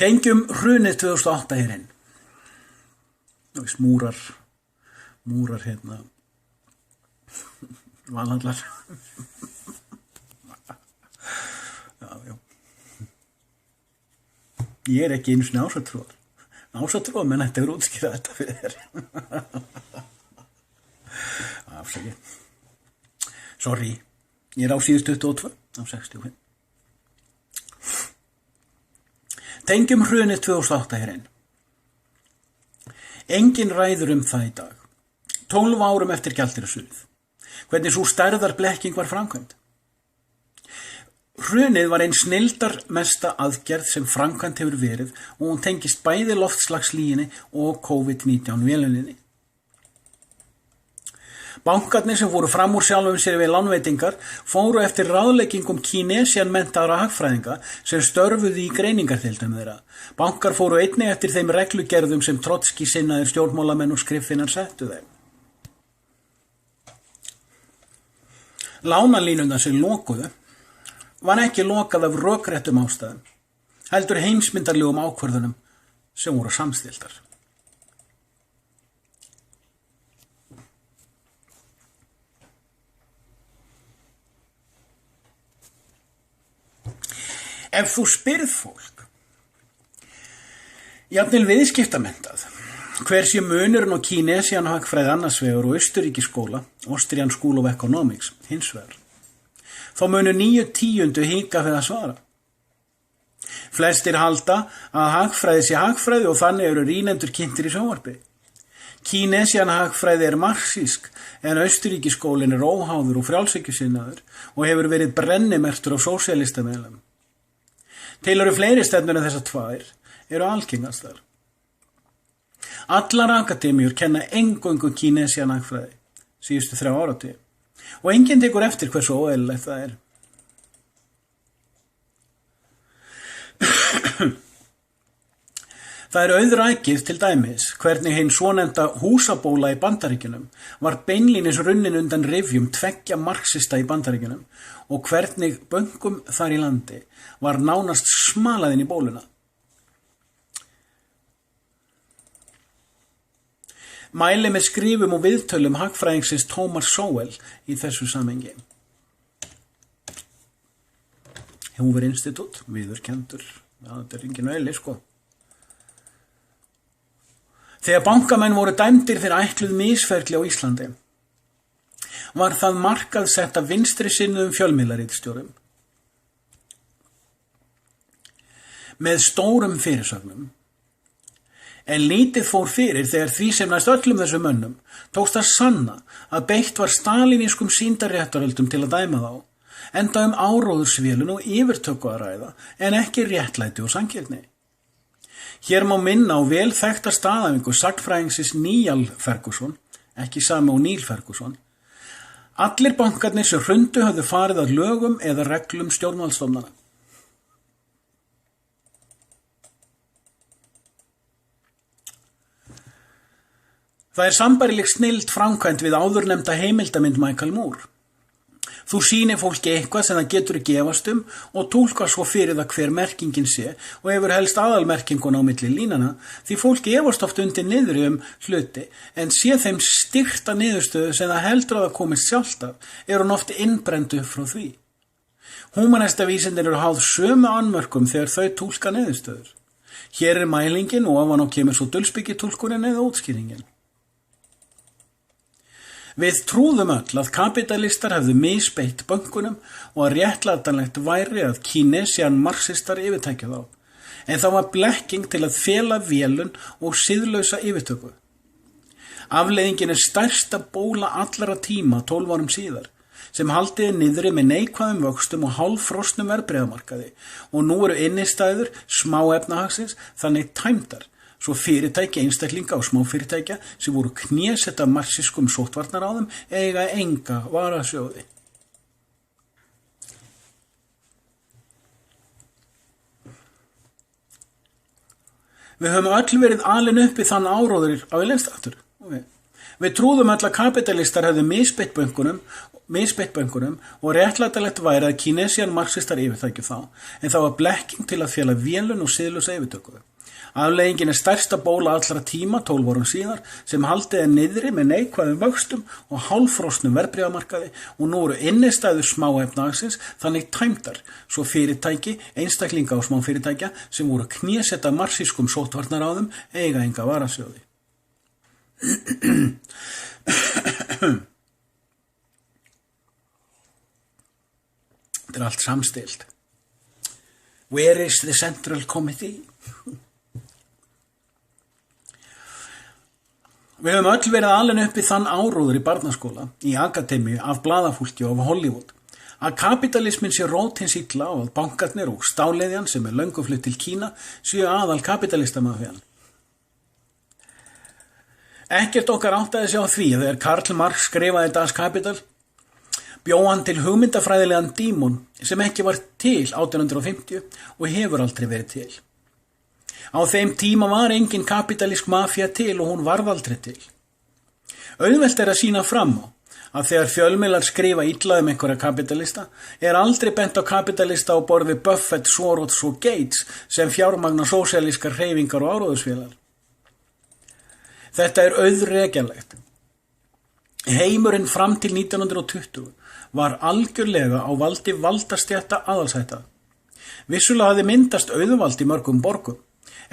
[SPEAKER 1] Tengjum hrunið 2008 hérinn. Múrar Valhallar. Já. Ég er ekki einu sinni ásatrúar, menn þetta er útskýra þetta fyrir þér. Afsakið. Sorry, ég er á síðust 22 á 65. Tengjum hrunið 2008 hérinn. Enginn ræður það í dag. 12 árum eftir gjaldeyrishrunið. Hvernig sú stærðar blekking var framkvæmd. Hrunið var ein snilldarmesta aðgerð sem framkvæmt hefur verið og hún tengist bæði loftslagslíginni og COVID-19 véluninni. Bankarnir sem fóru fram úr sjálfum sér við lánveitingar fóru eftir ráðleggingum Kínesian menntaðra hagfræðinga sem störfuðu í greiningardeildum þeirra. Bankar fóru einnig eftir þeim reglugerðum sem Trotski sinnaðir stjórnmálamenn og skriffinnar settu þeim. Lánalínurnar sem lokuðu var ekki lokað af rökréttum ástæðum, heldur heimsmyndarlegum ákvörðunum sem voru samstilltar. Ef þú spyrð fólk, jafnvel viðskiptamentað, hver sé munurinn á Kinesian hagfræði annars vegar og Austurríkiskóla, Austrian School of Economics, hins vegar, þá munur 9/10 hika við að svara. Flestir halda að hagfræði sé hagfræði og þannig eru rýnendur kynntir í sjónvarpi. Kinesian hagfræði marxísk en Austurríkiskólinn óháður og frjálshyggjusinnaður og hefur verið brennimerktur á sósíalistameðlum. Til eru fleiri stefnur en þessar tvær eru algengastar. Allar akademíur kenna eingöngu Kinesian hagfræði síðustu 3 áratugi og enginn tekur eftir hversu óeðlilegt það er. Það er auðrækið til dæmis hvernig hinn svonefnda húsabóla í Bandaríkjunum var beinlínis runnin undan rifjum 2 marxista í Bandaríkjunum og hvernig bönkum þar í landi var nánast smalað inn í bóluna. Mæli með skrifum og viðtölum hagfræðingsins Thomas Sowell í þessu samhengi. Hoover Institute, viðurkenndur, þetta er engin öðli, sko. Þegar bankamenn voru dæmdir fyrir ætluð misferli á Íslandi, var það markað sett af vinstri sinnuðum fjölmiðlaritstjórum. Með stórum fyrirsögnum. En lítið fór fyrir þegar því sem næst öllum þessum mönnum tókst að sanna að beitt var stalínískum sýndarréttaröldum til að dæma þá, enda áróðursvélun og yfirtöku að ræða en ekki réttlæti og sanngirni. Hér má minna á vel þekkta staðhæfingu sagnfræðingsins Niall Ferguson, ekki sami og Neil Ferguson. Allir bankarnir sem hrundu höfðu farið að lögum eða reglum stjórnvaldsstofnana. Það er sambærileg snilld framkvæmt við áðurnefnda heimildamynd Michael Moore. Þú sýnir fólki eitthvað sem það getur ekki efast og túlkar svo fyrir það hver merkingin sé og hefur helst aðalmerkinguna á milli línana því fólki efast oft undir niðri hluti en sé þeim styrta niðurstöðu sem það heldur að það komist sjálft af hún oft innbrendu frá því. Húmanistavísindin eru háð sömu annmörkum þegar þau túlka niðurstöður. Hér er mælingin og ofan á kemur svo dulspyggitúlkunin eða útskýringin. Við trúðum öll að kapitalistar hefðu misbeitt bönkunum og að réttlætanlegt væri að Kinesian marxistar yfirtækja þá, en það var blekking til að fela vélun og siðlausa yfirtöku. Afleiðingin er stærsta bóla allara tíma 12 árum síðar, sem haldiði niðri með neikvæðum vöxtum og hálffrosnum verðbréfamarkaði og nú eru innistæður smáefnahagsins þannig tæmdar. Svo fyrirtæki, einstaklinga og smáfyrirtækja sem voru knésetta marxískum sóttvarnaráðum eiga enga varasjóði. Við höfum öll verið alin uppi þann áróður á lengstaftur. Við trúðum öll að kapitalistar hefðu misbeitt bönkunum og réttlætanlegt væri að Kinesian marxistar yfirtækju þá, en það var blekking til að fela vélun og siðlausa yfirtöku. Afleiðingin er stærsta bóla allra tíma 12 árum síðar sem haldiði niðri með neikvæðum vöxtum og hálffrosnum verðbréfamarkaði og nú eru innistæður smáefnahagsins þannig tæmdar svo fyrirtæki, einstaklinga og smáfyrirtækja sem voru knésetta marxískum sóttvarnaráðum eiga enga varasjóði. Þetta er allt samstillt. Where is the Central Committee? Við höfum öll verið alin uppi þann áróður í barnaskóla, í akademíu, af blaðafólki og af Hollywood, að kapitalismin sé rót hins illa og að bankarnir og stáleiðjan sem löngu flutt til Kína séu aðal kapitalistamafían. Ekkert okkar áttaði sig á því að þegar Karl Marx skrifaði Das Kapital bjó hann til hugmyndafræðilegan dímon sem ekki var til 1850 og hefur aldrei verið til. Á þeim tíma var engin kapitalísk mafía til og hún varð aldrei til. Auðvelt að sýna fram á að þegar fjölmiðlar skrifa illa einhverja kapitalista aldrei bent á kapitalista á borð við Buffett, Soros og Gates sem fjármagna sósíalískar hreyfingar og áróðursfélagar. Þetta auðrekjanlegt. Heimurinn fram til 1920 var algjörlega á valdi valdastétta aðalsætta. Vissulega hafði myndast auðvald í mörgum borgum,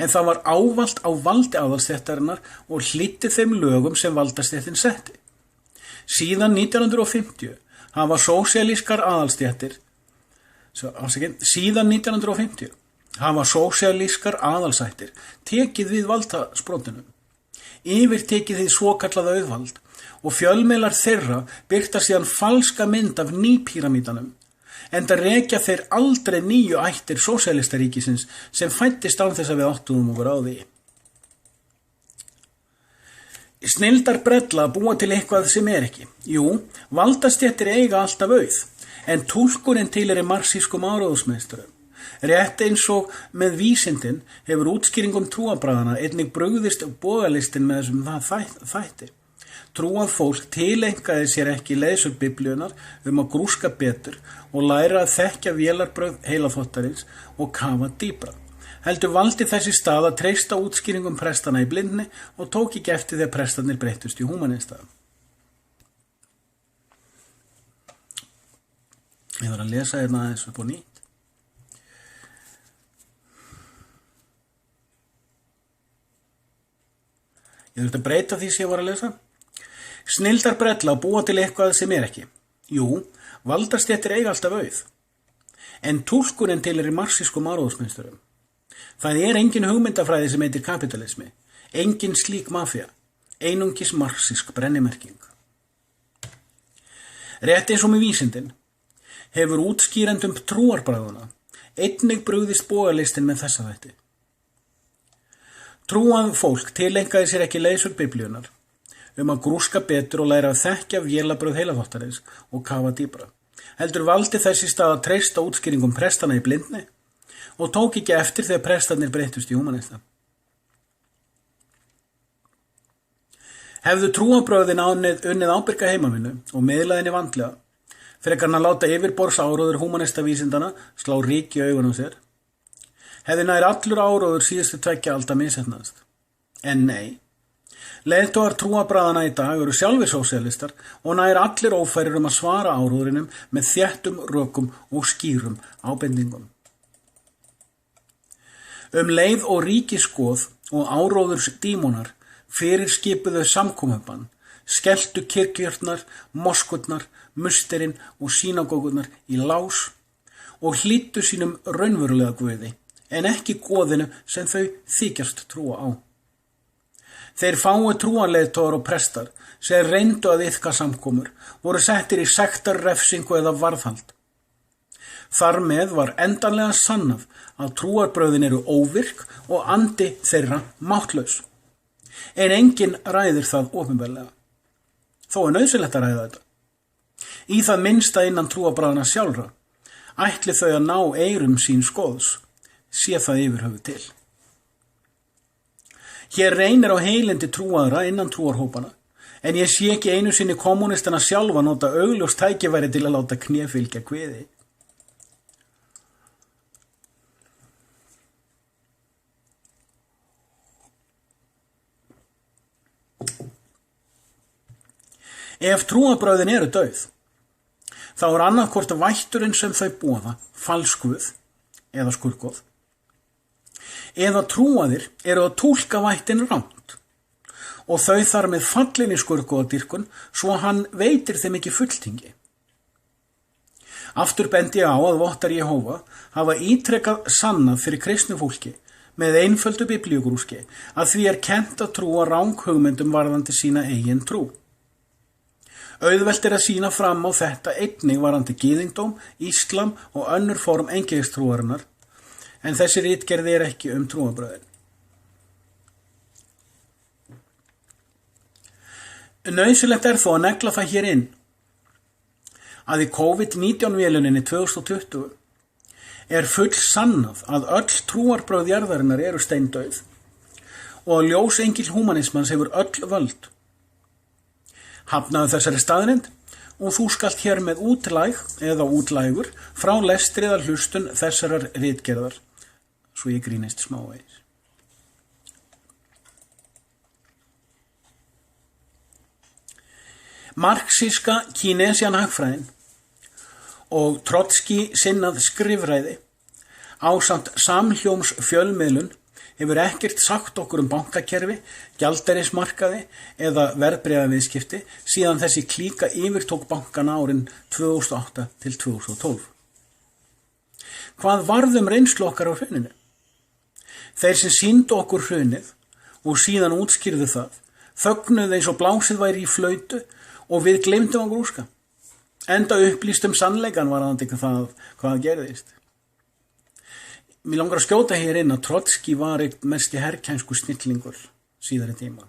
[SPEAKER 1] en það var ávalt á valdi aðalstéttarinnar og hlýddi þeim lögum sem valdastéttin setti. Síðan 1950 hafa sósíalískar aðalsættir tekið við valdasprótunum, yfirtekið hið svokallaða auðvald og fjölmiðlar þeirra birta síðan falska mynd af nýpíramídanum, enda rekja þeir aldrei nýju ættir sósíalistaríkisins sem fæddist án þess að við áttuðum okkur á því. Snilldar brella búa til eitthvað sem ekki. Jú, valdastéttir eiga alltaf auð, en túlkurinn tilheyrir marxískum áróðursmeisturum. Rétt eins og með vísindin hefur útskýringum trúarbragðanna einnig brugðist bogalistin með þessum þætti. Trúað fólk tileinkaði sér ekki leiðsögn Biblíunnar að grúska betur og læra að þekkja vélarbrögð heilaþvottarins og kafa dýpra. Heldur valdi þessi stað að treysta útskýringum prestana í blindni og tók ekki eftir þegar prestarnir breyttust í húmanista. Ég var að lesa hérna aðeins upp á nýtt. Ég þurfti að breyta því sem ég var að lesa. Snilldar brella búa til eitthvað sem ekki. Jú, valdastéttir eiga alltaf auð. En túlkurinn tilheyrir marxískum áróðursmeisturum. Það engin hugmyndafræði sem heitir kapitalismi, engin slík mafía, einungis marxísk brennimerking. Rétt eins og með vísindin hefur útskýrendum trúarbragðana einnig brugðist bogalistin með þessa þætti. Trúað fólk tileinkaði sér ekki leiðsögn Biblíunnar að grúska betur og læra að þekkja vélabrögð heilaþvottarins og kafa dýpra. Heldur valdi þessi stað að treysta útskýringum prestana í blindni og tók ekki eftir þegar prestarnir breyttust í húmanista. Hefðu trúarbrögðin unnið ábyrga heimavinnu og miðlaðinni vandlega, frekar hann að láta yfirborðs áróður húmanistavísindana slá rík í augun á sér, hefði nær allur áróður síðustu 2 alda misheppnaðist. En nei, leiðtogar trúarbragðanna í dag eru sjálfir sósíalistar og nær allir ófærir að svara áróðurinum með þéttum rökum og skýrum ábendingum. Leið og ríkiskoð og áróðurs dímonar fyrirskipuðu samkomubann, skelltu kirkjurnar, moskurnar, musterinn og sínagógurnar í lás og hlýddu sínum raunverulega guði, en ekki goðinu sem þau þykjast trúa á. Þeir fáu trúarleiðtogar og prestar sem reyndu að iðka samkomur voru settir í sektarrefsingu eða varðhald. Þar með var endanlega sannað að trúarbrögðin eru óvirk og andi þeirra máttlaus. En enginn ræðir það opinberlega. Þó nauðsynlegt að ræða þetta. Í það minnsta innan trúarbragðanna sjálfra ætli þau að ná eyrum sín skoðs, sé það yfir höfuð til. Hér reynir á heilindi trúaðra innan trúarhópana, en ég sé ekki einu sinni kommunistana sjálfa nota augljós tækifæri til að láta knéfylgja kviði. Ef trúarbrögðin eru dauð, þá annaðhvort vætturinn sem þau boða falskuð eða skurðgoð, eða trúaðir eru að túlka vættin rangt og þau þar með fallin í skurðgoðadýrkun svo að hann veitir þeim ekki fulltingi. Aftur bendi ég á að vottar Jehóva hafa ítrekað sannað fyrir kristnu fólki með einföldu biblíugrúski að því kennt að trúa ranghugmyndum varðandi sína eigin trú. Auðvelt að sýna fram á þetta einnig varðandi gyðingdóm, íslam og önnur form eingyðistrúarinnar, en þessi ritgerð ekki trúarbrögðin. Nauðsynlegt þó að negla það hér inn að í COVID-19 véluninni 2020 full sannað að öll trúarbrögð jarðarinnar eru steindauð og að ljósengil húmanismans hefur öll völd. Hafnaðu þessari staðrind og þú skalt hér með útlæg eða útlægur frá lestri eða hlustun þessarar ritgerðar, svo ég grínist smávegis. Marxíska kínesian hagfræðin og Trotski sinnað skrifræði ásamt samhljóms fjölmiðlun hefur ekkert sagt okkur bankakerfi, gjaldeyrismarkaði eða verðbréfaviðskipti síðan þessi klíka yfirtók bankana árin 2008 til 2012. Hvað varð reynslu okkar á hruninu? Þeir sem sýndu okkur hrunið og síðan útskýrðu það, þögnuðu eins og blásið væri í flautu og við gleymdum að grúska. Enda upplýstum sannleikan varðandi það hvað gerðist. Mér langar að skjóta hér inn að Trotski var einn mesti herkænsku snillingur síðari tíma.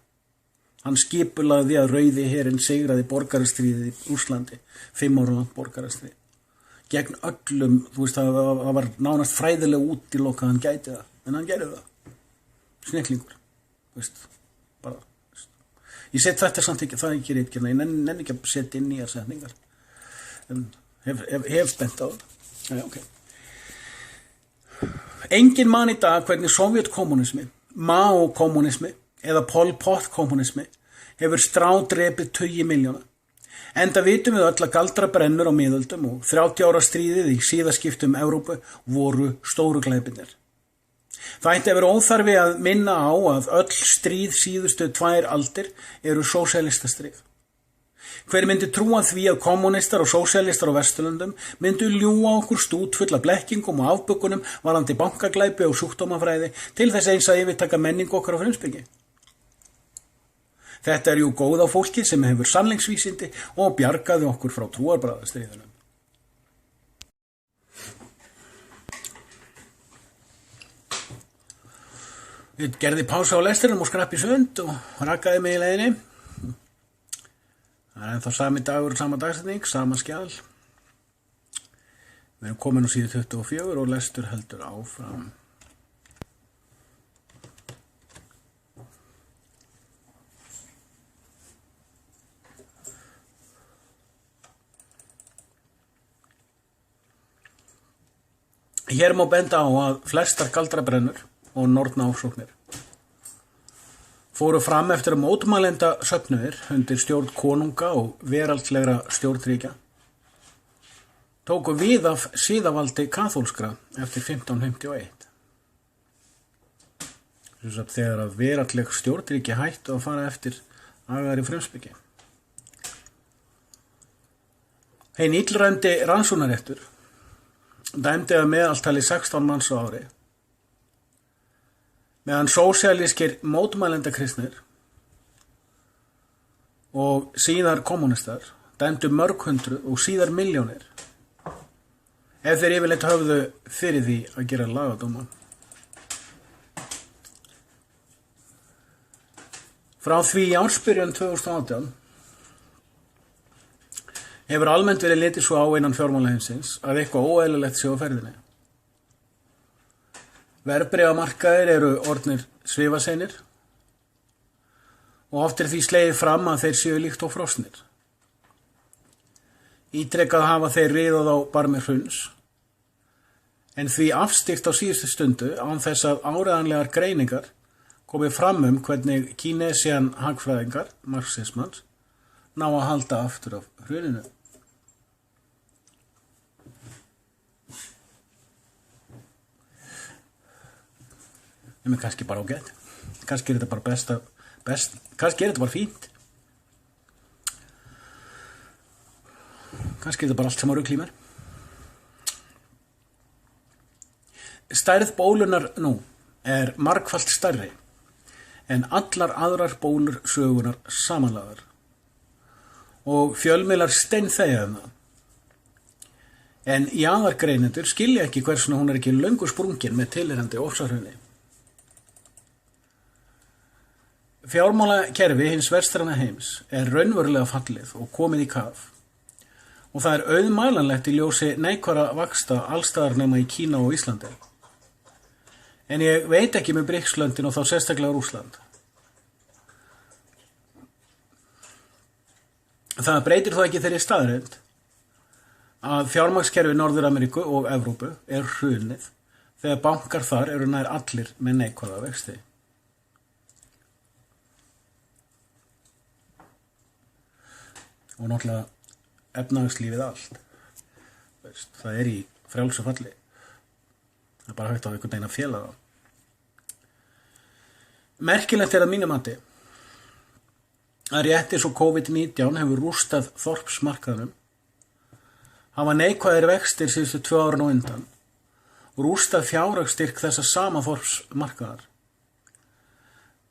[SPEAKER 1] Hann skipulagði að rauði herinn sigraði borgarastríðið í Rússlandi, 5 ára langt borgarastríð. Gegn öllum, það var nánast fræðilega útilokað að hann gæti það, en hann gerði það. Snillingur, bara. Ég set þetta samt ekki, það ekki ritgerðina, ég nenni ekki að setja inn nýjar setningar. En hef spennt á það. Já, ok. Engin man í dag hvernig sovjetkommunismi, Mao-kommunismi eða Pol Pot-kommunismi hefur strádrepið tugi milljóna. Enda vitum við öll að galdrabrennur á miðöldum og 30 ára stríðið í síðaskiptum Evrópu voru stóru glæpirnir. Það ætti að vera óþarfi að minna á að öll stríð síðustu 2 aldir eru sósíalistastríð. Hver myndi trúa því að kommunistar og sósíalistar á Vesturlöndum myndu ljúga okkur stútfulla blekkingum og afbökunum varðandi bankaglæpi og sjúkdómafræði til þess eins að yfirtaka menningu okkar á frumspeki? Þetta jú góð á fólki sem hefur sannleiksvísindi og bjargaði okkur frá trúarbragðastríðunum. Ég gerði pása á lestrinum og skrappi sund og rakaði mig í leiðinni. Það ennþá sami dagur, sama dagsetning, sama skjal. Við erum komin á síðu 24 og lestur heldur áfram. Hér má benda á að flestar galdrabrennur og nornafsóknir fóru fram eftir að mótmælenda söfnuðir undir stjórn konunga og veraldlegra stjórnríkja tóku við af síðavaldi kaþólskra eftir 1551. Þegar að veraldleg stjórnríki hættu að fara eftir agaðri frumspeki. Hinn illræmdi rannsóknarréttur dæmdi að meðaltali 16 manns á ári, meðan sósíalískir mótmælendakristnir og síðar kommunistar dæmdu mörg hundruð og síðar milljónir ef þeir yfirleitt höfðu fyrir því að gera lagadóma. Frá því í ársbyrjun 2018 hefur almennt verið litið svo á innan fjármálaheimsins að eitthvað óeðlilegt sé á ferðinni. Verðbréfamarkaðir eru orðnir svifaseinir og oft því slegið fram að þeir séu líkt og frosnir. Ítrekað hafa þeir riðað á barmi hruns, en því afstýrt á síðustu stundu án þess að áreiðanlegar greiningar komið fram hvernig kínesian hagfræðingar, marxismans, ná að halda aftur af hruninu. En kannski bara ágætt. Kannski þetta bara kannski þetta bara fínt. Kannski þetta bara allt sem á rugl í mér. Stærð bólunar nú margfalt stærri en allar aðrar bólur sögunar samanlagðar og fjölmiðlar steinþegja það. En jaðargreinendur skilja ekki hversuna hún ekki löngu sprungin með tilheyrandi ofsahruni. Fjármálakerfi hins vestræna heims raunverulega fallið og komið í kaf. Og það auðmælanlegt í ljósi neikværa vaxta allstaðar nema í Kína og Íslandi. En ég veit ekki með BRICS-löndin og þá sérstaklega Rússland. Það breytir þó ekki þeirri staðreynd að fjármagnskerfi Norður-Ameríku og Evrópu hrunið þegar bankar þar eru nær allir með neikvæða vexti. Og náttúrulega efnahagslífið allt. Það í frjálsu falli. Það bara hægt á einhvern veginn að fela það. Merkilegt að mínu mati að rétt eins og COVID-19 hefur rústað þorpsmarkaðnum, hafa neikvæðir vextir síðustu 2 árin á undan og rústað fjárhagsstyrk þessa sama þorpsmarkaðar.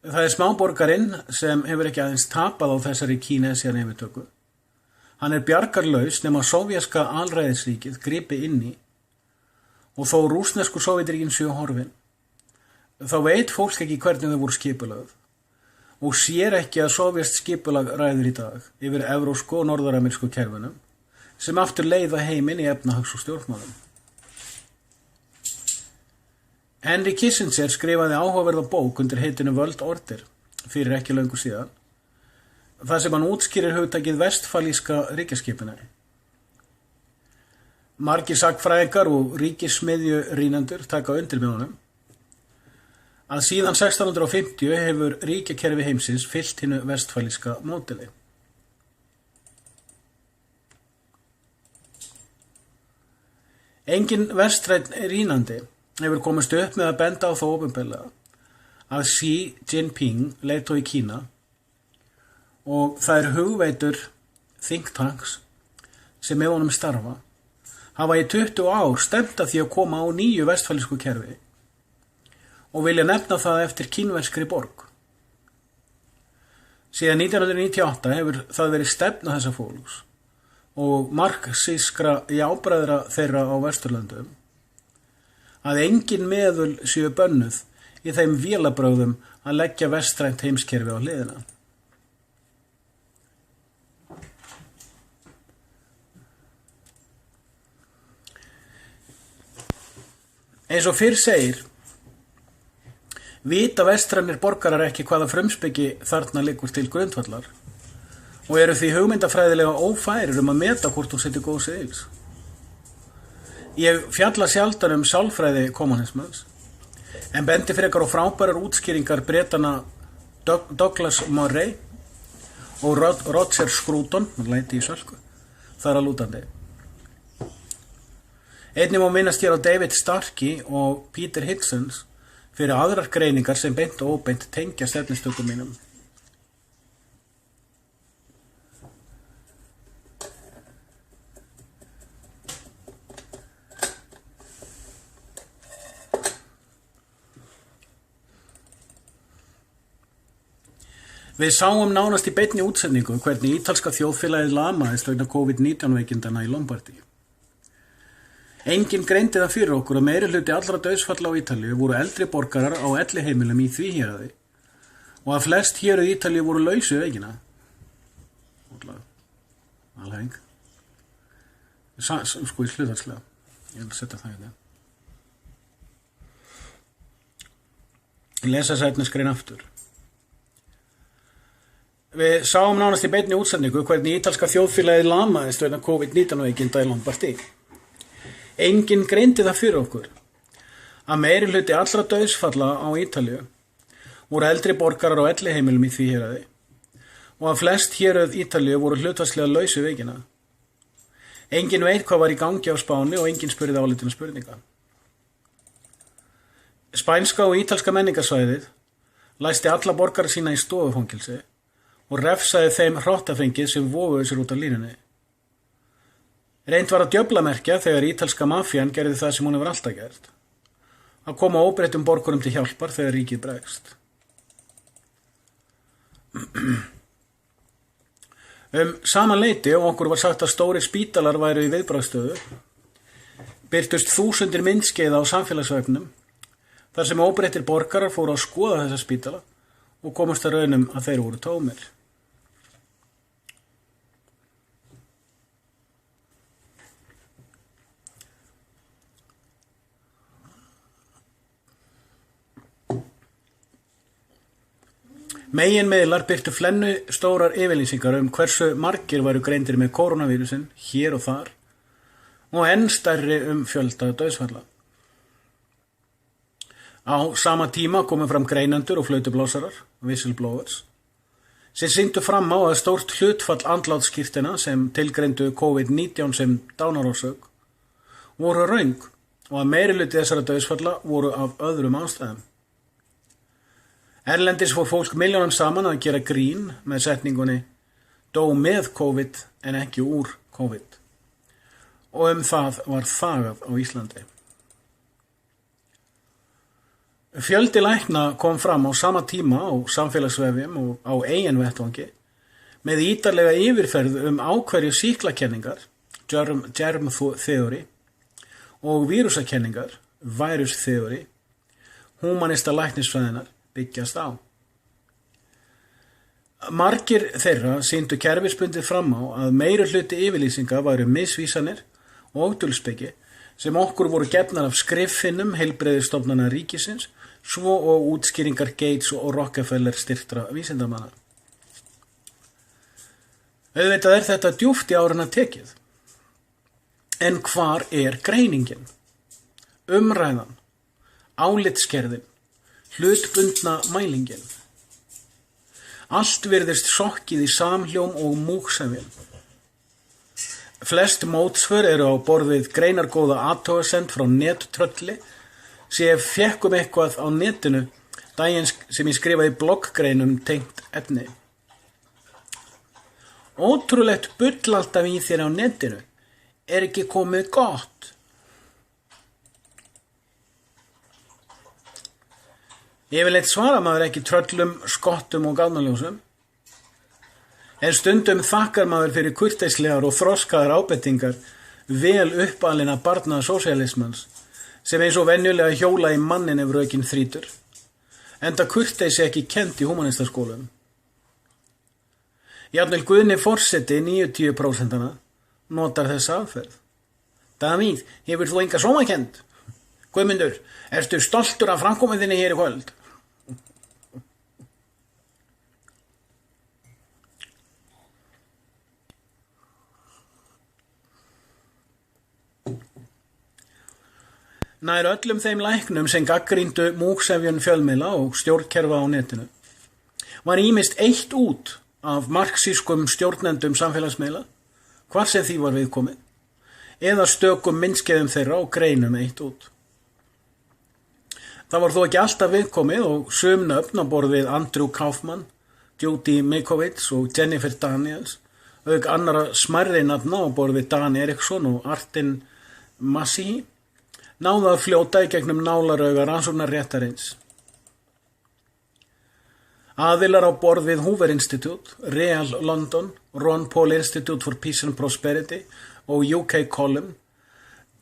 [SPEAKER 1] Það smáborgarinn sem hefur ekki aðeins tapað á þessari kínesian yfirtöku. Hann bjargarlaus nema sovjaska alræðisríkið gripi inn í og þó rússnesku Sovétríkin séu horfin. Þá veit fólk ekki hvernig þau voru skipulögð og sér ekki að sovjast skipulag ræður í dag yfir evrósku og norðuramerísku kerfunum sem aftur leiða heiminn í efnahags- og stjórnmálum. Henry Kissinger skrifaði áhugaverða bók undir heitinu World Order fyrir ekki löngu síðan, þar sem hann útskýrir hugtakið vestfalíska ríkjaskipinu. Margir sagnfræðingar og ríkissmiðjurýnendur taka undir með honum að síðan 1650 hefur ríkjakerfi heimsins fylgt hinu vestfalíska módeli. Engin vestrænn rýnandi hefur komist upp með að benda á það opinberlega að Xi Jinping, leiðtogi Kína, og það hugveitur think tanks sem með honum starfa, hafa í 20 ár stefnt að því að koma á nýju vestfalísku kerfi og vilja nefna það eftir kínverskri borg. Síðan 1998 hefur það verið stefna þessa fólks og marxískra jábræðra þeirra á Vesturlöndum að engin meðul séu bönnuð í þeim vélabrögðum að leggja vestrænt heimskerfi á hliðina. Eins og fyrr segir, vita vestrænir borgarar ekki hvaða frumspeki þarna liggur til grundvallar og eru því hugmyndafræðilega ófærir að meta hvort hún setja góðs eða ills. Ég fjalla sjaldan sálfræði kommunismans, en bendi frekar á frábærar útskýringar Bretana Douglas Murray og Roger Scruton, læti í sölku, þar að lútandi. Einnig má minnast hér á David Starkey og Peter Higsons fyrir aðrar greiningar sem beint og óbeint tengja stefnistökum mínum. Við sáum nánast í beinni útsendingu hvernig ítalska þjóðfélagið lamaðist vegna COVID-19 veikindana í Lombardíu. Enginn greindi það fyrir okkur að meirihluti allra dauðsfalla á Ítalíu voru eldri borgarar á elliheimilum í því héraði og að flest héruð Ítalíu voru laus við veikina. Alheng. Sko í hlutfallslega. Ég vil setja það hérna. Lesa sætnisgrein aftur. Við sáum nánast í beinni útsendingu hvernig ítalska þjóðfélagið lamaðist vegna COVID-19 veikinda í Lombardíu. Enginn greindi það fyrir okkur að meirihluti allra dauðsfalla á Ítalíu voru eldri borgarar á elliheimilum í því héraði og að flest héruð Ítalíu voru hlutfallslega laus við veikina. Enginn veit hvað var í gangi á Spáni og enginn spurði áleitinna spurninga. Spænska og ítalska menningarsvæðið læsti alla borgara sína í stofufangilsi og refsaði þeim hrottafengið sem voguðu sér út af línunni. Reynt var að djöflamerkja þegar ítalska mafían gerði það sem hún hefur alltaf gert, að koma óbreyttum borgurum til hjálpar þegar ríkið bregst. Sama leyti og okkur var sagt að stóri spítalar væru í viðbragðsstöðu, birtust þúsundir myndskeiða á samfélagsvefnum þar sem óbreyttir borgarar fóru að skoða þessa spítala og komust að raunum að þeir voru tómir. Meginmiðlar birtu flennu stórar yfirlýsingar hversu margir væru greindir með kórónavírusinn hér og þar og enn stærri fjölda dauðsfalla. Á sama tíma komu fram greinendur og flautublásarar, whistleblowers, sem sýndu fram á að stórt hlutfall andlátsskírteina sem tilgreindu COVID-19 sem dánarorsök voru röng og að meirihluti þessara dauðsfalla voru af öðrum ástæðum. Erlendis fór fólk milljónum saman að gera grín með setningunni dó með COVID en ekki úr COVID og það var þagað á Íslandi. Fjöldi lækna kom fram á sama tíma á samfélagsvefjum og á eigin vettvangi með ítarlega yfirferð ákverju sýklakenningar, germ theory, og vírusakenningar, virus theory, humanista læknisfræðinar byggjast á. Margir þeirra sýndu kerfisbundið fram á að meirihluti yfirlýsinga væru misvísanir og dulspeki sem okkur voru gefnar af skriffinnum heilbrigðisstofnana ríkisins svo og útskýringar Gates og Rockefeller styrktra vísindamanna. Auðvitað þetta djúpt í árina tekið. En hvar greiningin? Umræðan, álitsgerðin, hlutbundna mælingin. Allt virðist sokkið í samhljóm og múgsefjum. Flest mótsvör eru á borð við greinargóða athugasemd frá nettrölli sem ég fékk eitthvað á netinu daginn sem ég skrifaði blogggreinum tengt efni. Ótrúlegt bull alltaf í þér á netinu. Ekki komið gott? Yfirleitt svara maður ekki tröllum, skottum og gáðnaljósum. En stundum þakkar maður fyrir kurteislegar og þroskaðar ábendingar vel uppalina barna sósíalismans sem eins og venjulega hjóla í mannin ef rökin þrýtur, enda kurteisi ekki kennt í humanistaskólum. Jafnvel Guðni forseti 90% notar þessa aðferð. Davíð, hefur þú enga sómakennd? Guðmundur, ertu stoltur af framkominni hér í kvöld? Nær öllum þeim læknum sem gaggríndu múgsefjun fjölmiðla og stjórnkerfa á netinu var ýmist eitt út af marxískum stjórnendum samfélagsmiðla, hvar sem því var viðkomið, eða stökum myndskeiðum þeirra og greinum eitt út. Það var þó ekki alltaf viðkomið og sum nöfn á borð við Andrew Kaufman, Judy Mikovits og Jennifer Daniels, auk annara smærri nafna á borð við Dan Eriksson og Artin Masihi, náðu að fljóta í gegnum nálarauga rannsóknarréttarins. Aðilar á borð við Hoover Institute, Real London, Ron Paul Institute for Peace and Prosperity og UK Column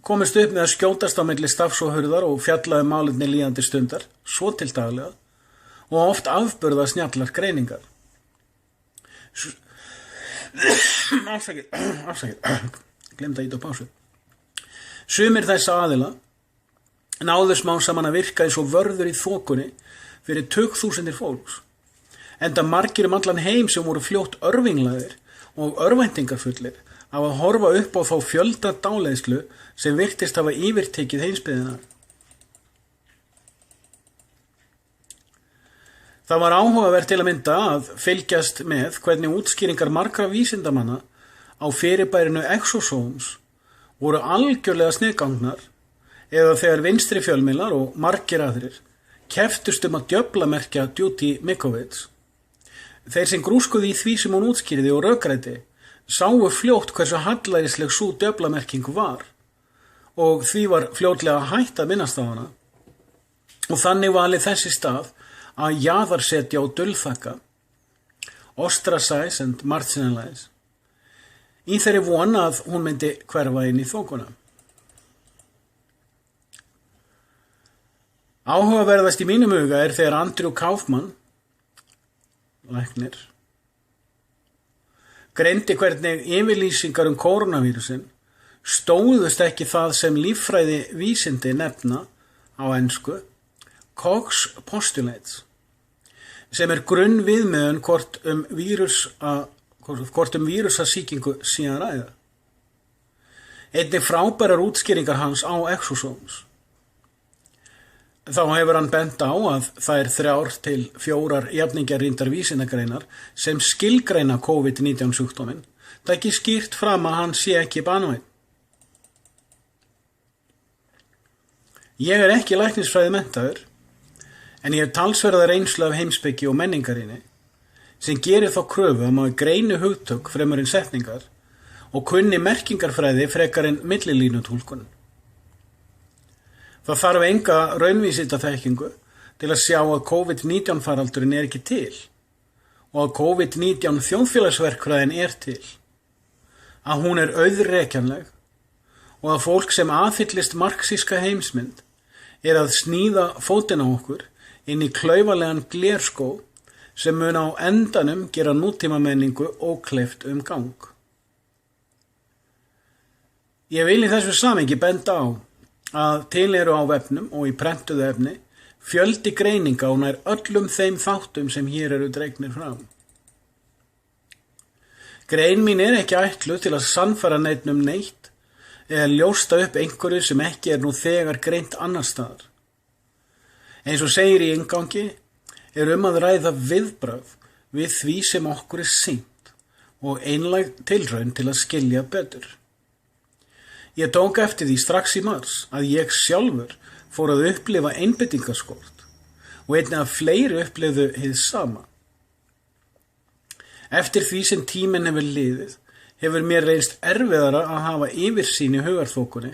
[SPEAKER 1] komist upp með að skjótast á milli stafs og hurðar og fjallaði málefni líðandi stundar, svo til daglega, og oft afburða snjallar greiningar. Glemd að íta á pásu. Sumir þessa aðila náðu smám saman að virka eins og vörður í þokunni fyrir tugþúsundir fólks, enda margir allan heim sem voru fljótt örvinglaðir og örvæntingarfullir af að horfa upp á þá fjölda dáleiðslu sem virtist hafa yfirtekið heimsbyggðina. Það var áhugavert til að mynda að fylgjast með hvernig útskýringar margra vísindamanna á fyrirbærinu exosomes voru algjörlega sniðgangnar eða þegar vinstri fjölmiðlar og margir aðrir keftust að djöflamerkja Judy Mikovits. Þeir sem grúskuðu í því sem hún útskýrði og rökræddi sáu fljótt hversu hallærisleg sú djöflamerking var og því var fljótlega hætt að minnast á hana og þannig valið þessi stað að jaðarsetja og dulþakka, ostracize and marginalize í þeirri von að hún myndi hverfa inn í þokuna. Áhugaverðast í mínum huga þegar Andrew Kaufmann, læknir, greindi hvernig yfirlýsingar kórónavírusinn stóðust ekki það sem líffræði vísindi nefna á ensku Koch's postulates, sem grunnviðmiðun hvort vírusasýkingu sé að ræða. Einnig frábærar útskýringar hans á exosomes. Þá hefur hann bent á að það 3 til 4 jafningjarýndar vísindagreinar sem skilgreina COVID-19 sjúkdóminn. Það ekki skýrt fram að hann sé ekki banvæn. Ég ekki læknisfræði menntaður, en ég hef talsverða reynslu af heimspeki og menningarinni, sem gerir þá kröfu að maður greini hugtök fremur en setningar og kunni merkingarfræði frekar en millilínutúlkun. Það þarf enga raunvísindaþekkingu til að sjá að COVID-19 faraldurinn ekki til og að COVID-19 þjóðfélagsverkfræðin til, að hún auðrekjanleg og að fólk sem aðhyllist marxíska heimsmynd að sníða fótinn á okkur inn í klaufalegan glerskó sem mun á endanum gera nútíma menningu ókleift gang. Ég vil í þessu samhengi benda á að til á vefnum og í prentuðu efni fjöldi greininga á nær öllum þeim þáttum sem hér dregnir fram. Grein mín ekki ætluð til að sannfæra neitt neitt eða ljósta upp einhverju sem ekki nú þegar greint annars staðar. Eins og segir í inngangi að ræða viðbrögð við því sem okkur sýnt og einlæg tilraun til að skilja betur. Ég tók eftir því strax í mars að ég sjálfur fór að upplifa einbeitingarskort og einnig að fleiri upplifðu hið sama. Eftir því sem tíminn hefur liðið hefur mér reynst erfiðara að hafa yfirsýn í hugarþokunni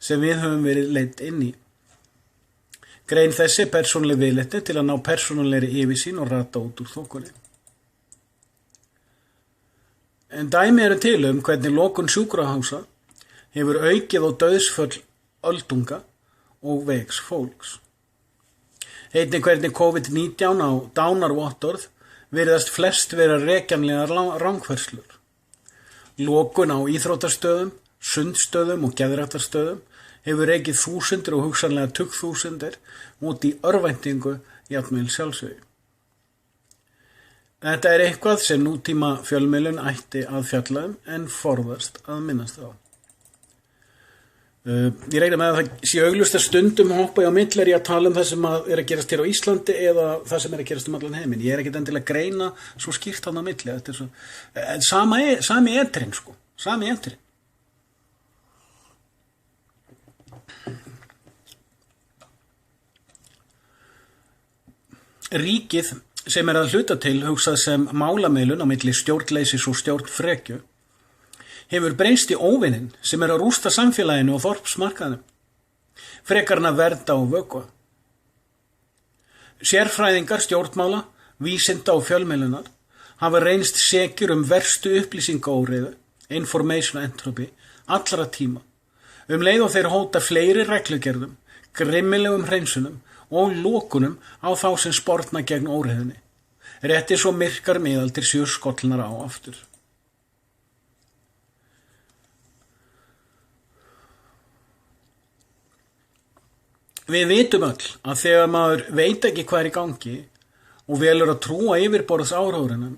[SPEAKER 1] sem við höfum verið leidd inn í. Grein þessi persónuleg viðleitni til að ná persónulegri yfirsýn og rata út úr þokunni. En dæmi til hvernig lokun sjúkrahúsa hefur aukið á dauðsföll öldunga og veiks fólks. Einnig hvernig COVID-19 á dánarvottorð virðast flest vera rekjanlegar rangfærslur. Lokun á íþróttastöðum, sundstöðum og geðrættarstöðum hefur rekið þúsundir og hugsanlega tugþúsundir út í örvæntingu jafnvel sjálfsögðu. Þetta eitthvað sem nútíma fjölmiðlun ætti að fjalla en forðast að minnast á. Ég reikna með að það sé augljóst að stundum hoppa ég á milli að tala það sem að gerast hér á Íslandi eða það sem að gerast allan heiminn. Ég ekki endilega að greina svo skýrt þarna á milli. Þetta svo, sami etrinn sko, sami etrinn. Ríkið sem að hluta til hugsað sem málamiðlun á milli stjórnleysis og stjórnfrekju hefur breyst í óvininn sem að rústa samfélaginu og þorpsmarkaðnum, frekarn að vernda og vökva. Sérfræðingar stjórnmála, vísinda og fjölmiðlunar hafa reynst sekir verstu upplýsingaóreiðu, information entropy, allra tíma, leið og þeir hóta fleiri reglugerðum, grimmilegum hreinsunum og lokunum á þá sem sportna gegn óreiðunni. Rétti svo myrkar miðaldir skollnar á aftur. Við vitum öll að þegar maður veit ekki hvað í gangi og velur að trúa yfirborðs áróðrinum,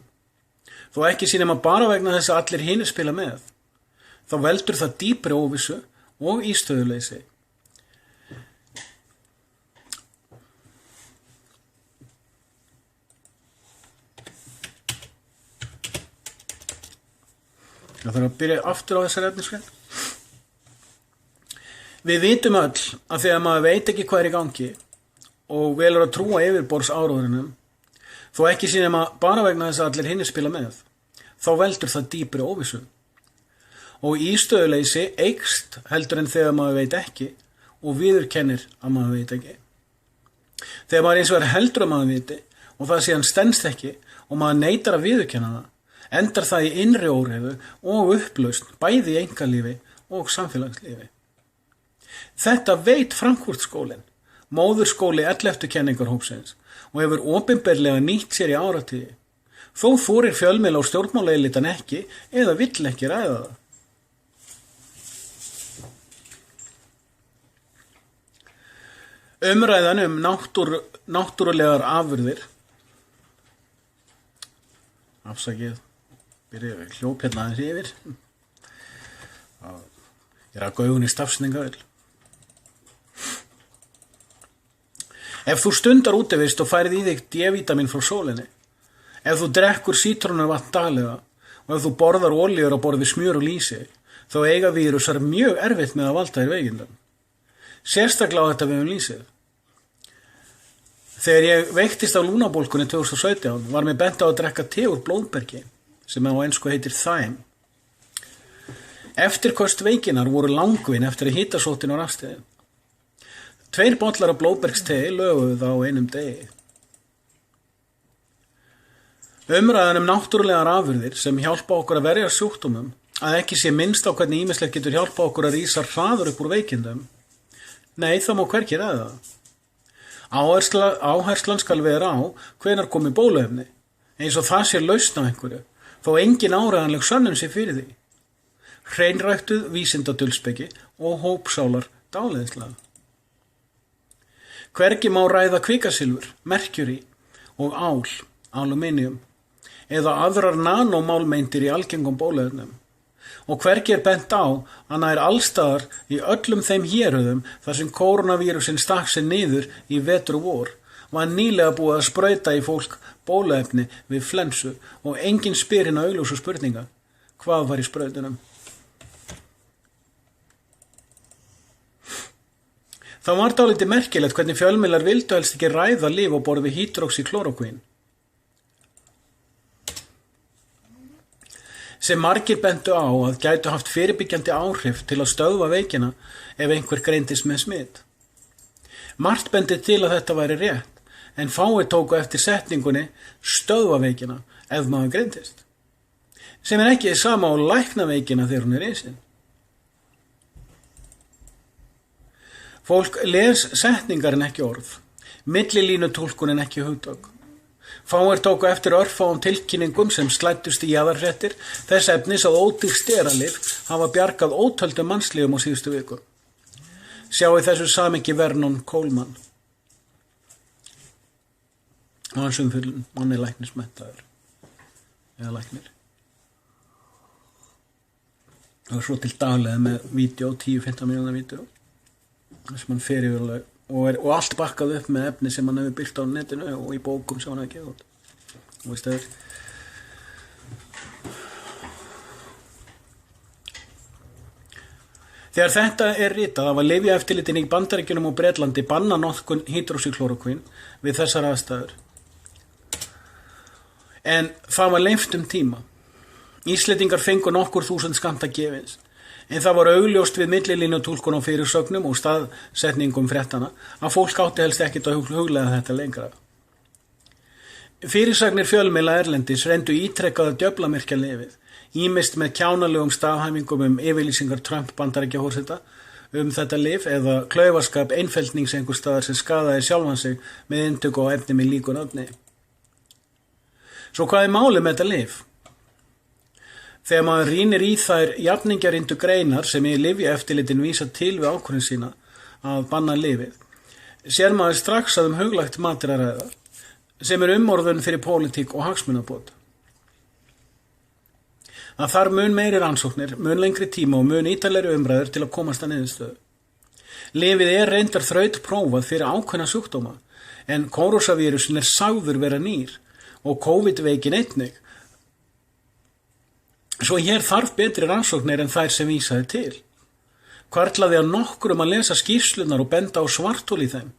[SPEAKER 1] þó ekki sínum að bara vegna þess að allir hinir spila með, þá veldur það dýpri óvissu og ístöðuleysi. Það þarf að byrja aftur á þessari efnisgrein. Við vitum öll að þegar maður veit ekki hvað í gangi og velur að trúa yfirborðs áróðrinum, þó ekki sínum að bara vegna þess að allir hinir spila með, þá veldur það dýpri óvissu. Og ístöðuleysi eykst heldur en þegar maður veit ekki og viðurkennir að maður veit ekki. Þegar maður eins og heldur að maður viti og það síðan stenst ekki og maður neitar að viðurkenna það, endar það í innri óreiðu og upplausn bæði í einkalífi og samfélagslífi. Þetta veit Frankfurt-skólinn, móðurskóli 11. kenningarhópsins, og hefur opinberlega nýtt sér í áratíði. Þó þorir fjölmiðla og stjórnmálaelitan ekki eða vill ekki ræða það. Umræðan náttúrulegar afurðir. Afsakið, byrja hljóp hérna aðeins yfir. Ég rak augun í stafsningavel. Ef þú stundar útivist og færið í þig D-vitamin frá sólinni, ef þú drekkur sítrónuvatn daglega og ef þú borðar olíur á borð við smjör og lýsi, þá eiga vírusar mjög erfitt með að valda þér veikindum. Sérstaklega á þetta við lýsið. Þegar ég veiktist af lúnabólkunni 2017 var mér bent á að drekka te úr blóðbergi, sem á ensku heitir thyme. Eftirköst veikinnar voru langvinn eftir að hitasóttin á rafstigið. 2 bollar af blóðbergstei löguðu þá einum degi. Umræðan náttúrulegar afurðir sem hjálpa okkur að verja sjúkdómum, að ekki sé minnst á hvernig ýmislegt getur hjálpa okkur að rísa hraður upp úr veikindum. Nei, það má hvergi ræða það. Áherslan skal vera á hvenær komi bóluefni, eins og það sé lausn á einhverju, þó engin áreiðanleg sönnun sé fyrir því. Hreinræktuð vísindadulspeki og hópsálar dáleiðislega. Hvergi má ræða kvikasilfur, merkjúrí og ál, aluminium, eða aðrar nanómálmeindir í algengum bóluefnum. Og hvergi bent á að nær allstaðar í öllum þeim héröðum þar sem koronavírusin stakk sér niður í vetur og vor, var nýlega búið að sprauta í fólk bóluefni við flensu og enginn spyr hina augljósu spurninga. Hvað var í sprautunum? Það var dálítið merkilegt hvernig fjölmiðlar vildu helst ekki ræða lyf á borð við hydroxychloroquine, sem margir bentu á að gætu haft fyrirbyggjandi áhrif til að stöðva veikina ef einhver greindist með smitt. Margt bendi til að þetta væri rétt, en fáir tóku eftir setningunni stöðva veikina ef maður greindist, sem ekki sama á lækna veikina þegar hún risin. Fólk les setningar en ekki orð, millilínutúlkun en ekki hugtök. Fáir tóku eftir örfáum tilkynningum sem slæddust í jaðarfréttir þess efnis að ódýr steralyf hafa bjargað ótöldum mannslífum á síðustu viku. Sjá í þessu samhengi Vernon Coleman. Hans umfjöllun, hann er læknismenntaður. Eða læknir. Og svo til daglega með vídeo, 10-15 mínúna vídeo, sem hann fer yfirlega og allt bakkað upp með efni sem hann hefur byggt á netinu og í bókum sem hann hefur gefið út. Og veist það Þegar þetta er ritað var lyfjaeftirlitin í Bandaríkjunum og Bretlandi banna notkun hydroxychloroquine við þessar aðstæður. En það var leyft tíma. Íslendingar fengu nokkur þúsund skammta gefins. En það var augljóst við millilínutúlkun á fyrirsögnum og staðsetningum fréttana að fólk átti helst ekkert að hugleiða þetta lengra. Fyrirsagnir fjölmiðla erlendis reyndu ítrekað að djöflamerkja lyfið, ýmist með kjánalegum staðhæfingum yfirlýsingar Trump Bandaríkjaforseta þetta lyf eða klaufaskap einfeldnings einhvers staðar sem skaðaði sjálfan sig með inntöku á efni með líku nafni. Svo hvað er málið með þetta lyf? Þegar maður rýnir í þær jafningjaryndu greinar sem í lyfjaeftirlitin vísa til við ákvörðun sína að banna lyfið, sér maður strax að huglægt mat er að ræða, sem er umorðun fyrir pólitík og hagsmunabót. Það þarf mun meiri rannsóknir, mun lengri tíma og mun ítarlegri umræður til að komast að niðurstöðu. Lyfið er reyndar þrautprófað fyrir ákveðna sjúkdóma, en kórósavírusin er sagður vera nýr og COVID-veikin einnig. Svo hér þarf betri rannsóknir en þær sem vísaði til. Hvarflaði að nokkrum að lesa skýrslunar og benda á svarthol í þeim.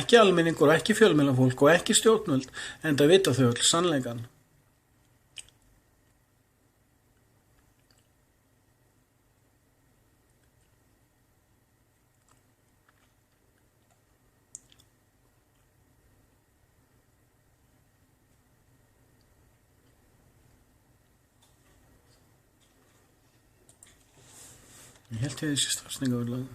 [SPEAKER 1] Ekki almenningur og ekki fjölmiðlafólk og ekki stjórnvöld, enda vita þau öll sannleikann. Ég held ég þessi stafsningaverðlag.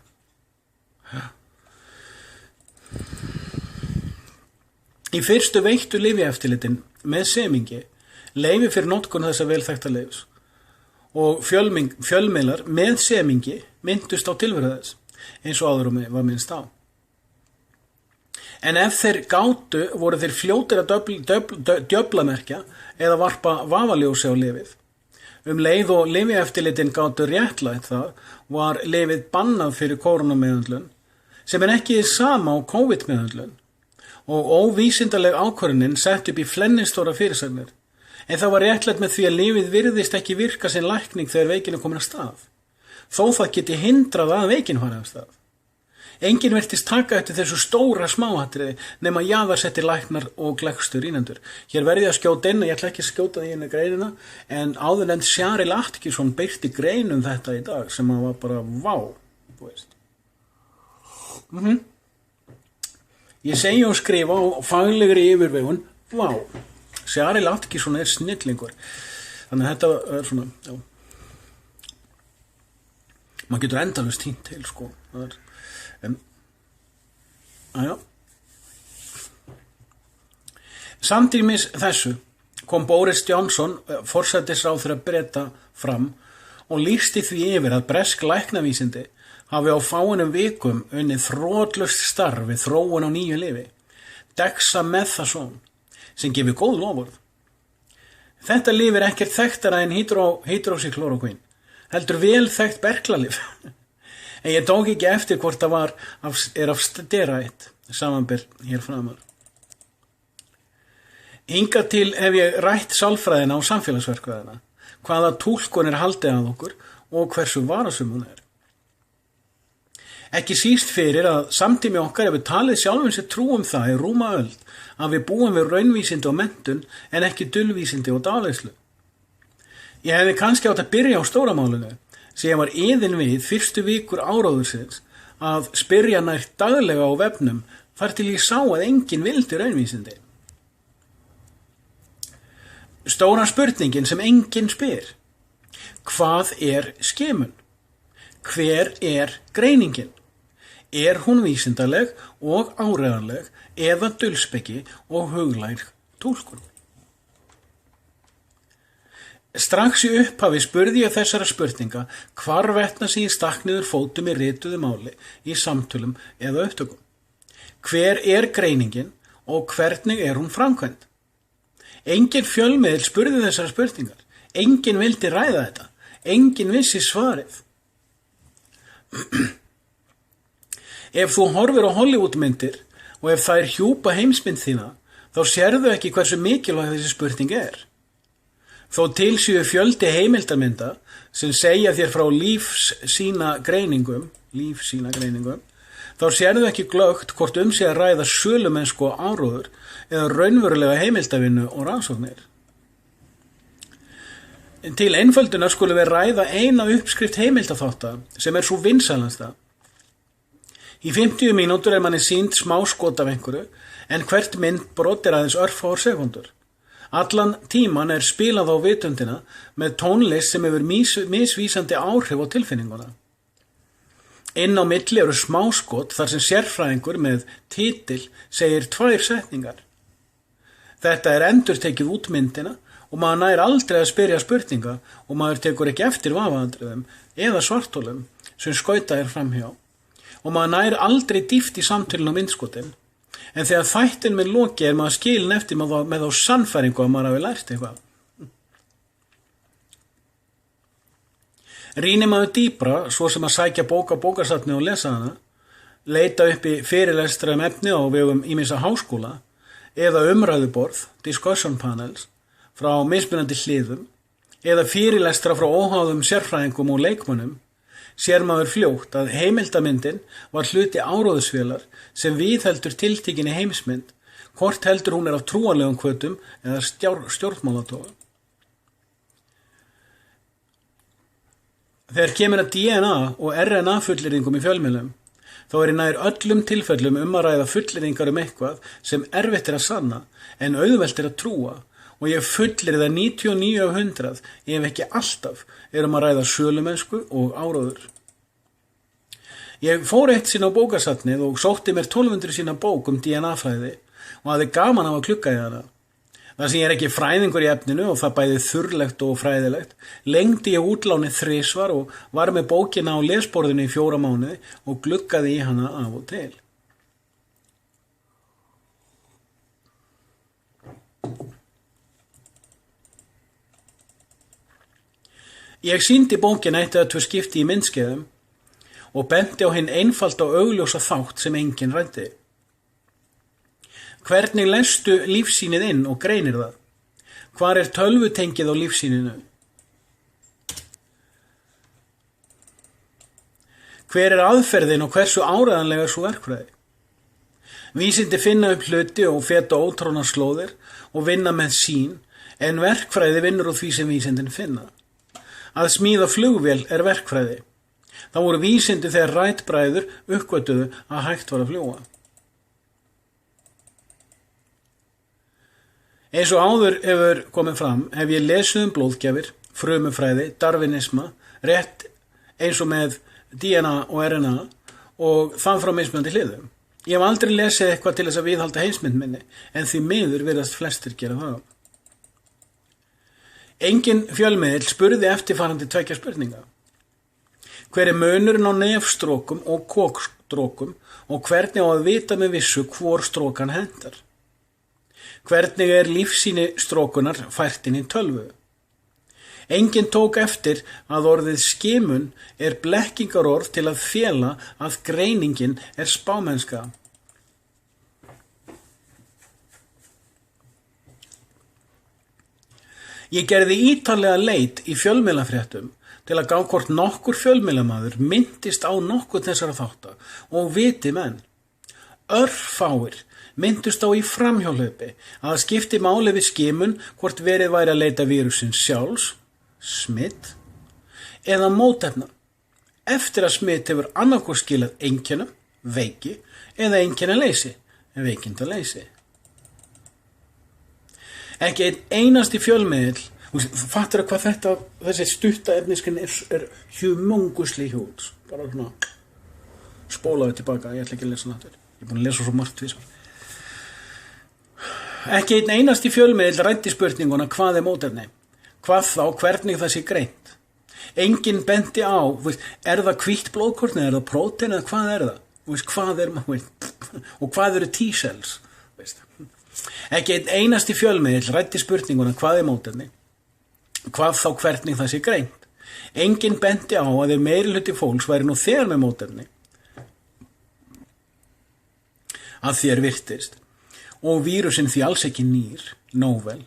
[SPEAKER 1] Í fyrstu veittu lyfjaeftirlitin með semingi leyfi fyrir notkun þessa vel þekkta leyfis og fjölmiðlar með semingi myndust á tilveru þess eins og áður var minnst á. En ef þeir gátu voru þeir fljótir að djöflamerkja eða varpa vafaljósi á lyfið. Leið og lyfjaeftirlitin gátu réttlætt það var lyfið bannað fyrir kórónumeðhöndlun sem ekki sama á COVID-meðhöndlun og óvísindaleg ákvörðunin sett upp í flennistóra fyrirsagnir en það var réttlætt með því að lyfið virðist ekki virka sem lækning þegar veikin komin af stað. Þó það geti hindrað að veikin fari af stað. Enginn virtist taka eftir þessu stóra smáatriði nema jaðarsettir læknar og gleggstur ínendur. Hér verði að skjóta inn, ég ætla ekki að skjóta því inn í greinina, en áðurnefnd Sjaril Atkinson birti grein þetta í dag sem var bara vá, þú veist. Ég segi og skrifa á faglegri yfirvegun, vá, Sjaril Atkinson snillingur. Þannig að þetta er svona, já. Maður getur endalaust tínt til, sko. Það er Samtímis þessu kom Boris Johnson, forsætisráðherra Breta, fram og lýsti því yfir að bresk læknavísindi hafi á fáeinum vikum unnið þrotlaust starf við þróun á nýju lyfi, dexamethasone, sem gefur góð loforð. Þetta lyf ekkert þekktara en hydroxychloroquine, heldur vel þekkt berklalyf. En ég tók ekki eftir hvort það er af steroid, samanber hér framar. Hingað til hef ég rætt sálfræðina og samfélagsverkfræðina, hvaða túlkun haldið að okkur og hversu varasöm hún er. Ekki síst fyrir að samtími okkar hefur talið sjálfum sér trú það í rúma öld að við búum við raunvísindi og menntun en ekki dulvísindi og dáleiðslu. Ég hefði kannski átt að byrja á stóramálinu, sem ég var iðin við fyrstu vikur áróðursins að spyrja nær daglega á vefnum þar til ég sá að enginn vildi raunvísindi. Stóra spurningin sem enginn spyr. Hvað er skimun? Hver er greiningin? Er hún vísindaleg og áreiðanleg eða dulspeki og huglæg túlkun? Strax í upphafi spurði ég þessara spurninga hvarvetna sig stakk niður fótum í rituðu máli í samtölum eða upptökum. Hver er greiningin og hvernig er hún framkvæmd? Enginn fjölmiðill spurði þessara spurningar. Enginn vildi ræða þetta. Enginn vissi svarið. Ef þú horfir á Hollywoodmyndir og ef það hjúpa heimsmynd þína, þá sérðu ekki hversu mikilvæg þessi spurning er. Þó til séu fjöldi heimildarmynda sem segja þér frá lífsýna greiningum, þá sérðu ekki glöggt hvort sé að ræða sölumennsku og áróður eða raunverulega heimildavinnu og rannsóknir. Til einföldunar skulum við ræða eina uppskrift heimildaþátta sem er svo vinsælasta. Í 50 mínútur manni sýnd smáskot af einhverju en hvert myndbrot aðeins örfáar sekúndur. Allan tíman spilað á vitundina með tónlist sem hefur misvísandi áhrif á tilfinninguna. Inn á milli eru smáskot þar sem sérfræðingur með titil segir 2 setningar. Þetta endurtekið út myndina og maður nær aldrei að spyrja spurninga og maður tekur ekki eftir vafaatriðum eða svartholum sem skauta framhjá og maður nær aldrei dýpt í samtölun og myndskotin. En þegar þættin með loki maður skilin eftir með þá sannfæringu að maður hafi lært eitthvað. Rýnir maður dýpra, svo sem að sækja bókasafni og lesa hana, leita upp í fyrirlestra efni á vegum ýmissa háskóla eða umræðuborð, discussion panels, frá mismunandi hliðum, eða fyrirlestra frá óháðum sérfræðingum og leikmönnum, sér maður fljótt að heimildamyndin var hluti áróðusvélar sem viðheldur tiltekinni heimsmynd, hvort heldur hún af trúarlegum hvötum eða stjórnmálatófum. Þegar kemur að DNA og RNA fullyrðingum í fjölmiðlum, þá í nær öllum tilfellum að ræða fullyrðingar eitthvað sem erfitt að sanna en auðvelt að trúa og ég fullyrði að 99 af 100, ef ekki alltaf, að ræða sölumennsku og áróður. Ég fór eitt sinn á bókasafnið og sótti mér 1200 sína bók DNA-fræði og hafði gaman af að klukka í hana. Það sem ég ekki fræðingur í efninu og það bæði þurrlegt og fræðilegt, lengdi ég útlánið 3 svar og var með bókina á lesborðinu í 4 mánuði og gluggaði í hana af og til. Ég sýndi bókina 1 eða 2 skipti í myndskeiðum og benti á hinn einfalt og augljósa þátt sem enginn ræddi. Hvernig lestu lífsýnið inn og greinir það? Hvar tölvutengið á lífsýninu? Hver aðferðin og hversu áreiðanlega sú verkfræði? Vísindi finna upp hluti og feta ótrónar slóðir og vinna með sín, en verkfræði vinnur úr því sem vísindin finna. Að smíða flugvél verkfræði. Það voru vísindi þegar Wright-bræður uppgötvuðu að hægt var að fljúga. Eins og áður hefur komið fram hef ég lesið blóðgjafir, frumufræði, darwinisma, rétt eins og með DNA og RNA og þann frá mismunandi hliðum. Ég hef aldrei lesið eitthvað til þess að viðhalda heimsmynd minni, en því miður virðast flestir gera það. Enginn fjölmiðill spurði eftirfarandi 2 spurninga. Hver munurinn á nefstrókum og kokstrókum og hvernig á að vita með vissu hvor strókan hentar? Hvernig lífsýni strókunar fært inn í tölvu? Enginn tók eftir að orðið skimun blekkingarorð til að fela að greiningin spámennska. Ég gerði ítarlega leit í fjölmiðlafréttum til að gá hvort nokkur fjölmiðlamaður minntist á nokkuð þessara þátta og viti menn. Örfáir minntust á í framhjólaupi að það skipti máli við skimun hvort verið væri að leita vírusins sjálfs, smitt, eða mótefna, eftir að smitt hefur annarkvort skilað einkennum, veiki, eða einkennaleysi, veikindaleysi. Ekki einn einasti fjölmiðill, fattur að hvað þessi stutta efniskin humongusly huge, bara svona spólaði tilbaka, ég ætla ekki að lesa náttúr, ég er búin að lesa svo margt tvisvar. Ekki einn einasti fjölmiðill ræddi spurninguna hvað mótefni, hvað þá hvernig það sé greint. Enginn benti á, það hvítt blóðkorn eða það prótein eða hvað það? Og hvað eru T-cells? Ekki einn einasti fjölmiðill ræddi spurninguna hvað mótefni, hvað þá hvernig það sé greint. Enginn benti á að meirihluti fólks væri nú þegar með mótefni, að þér virtist. Og vírusinn því alls ekki nýr, novel,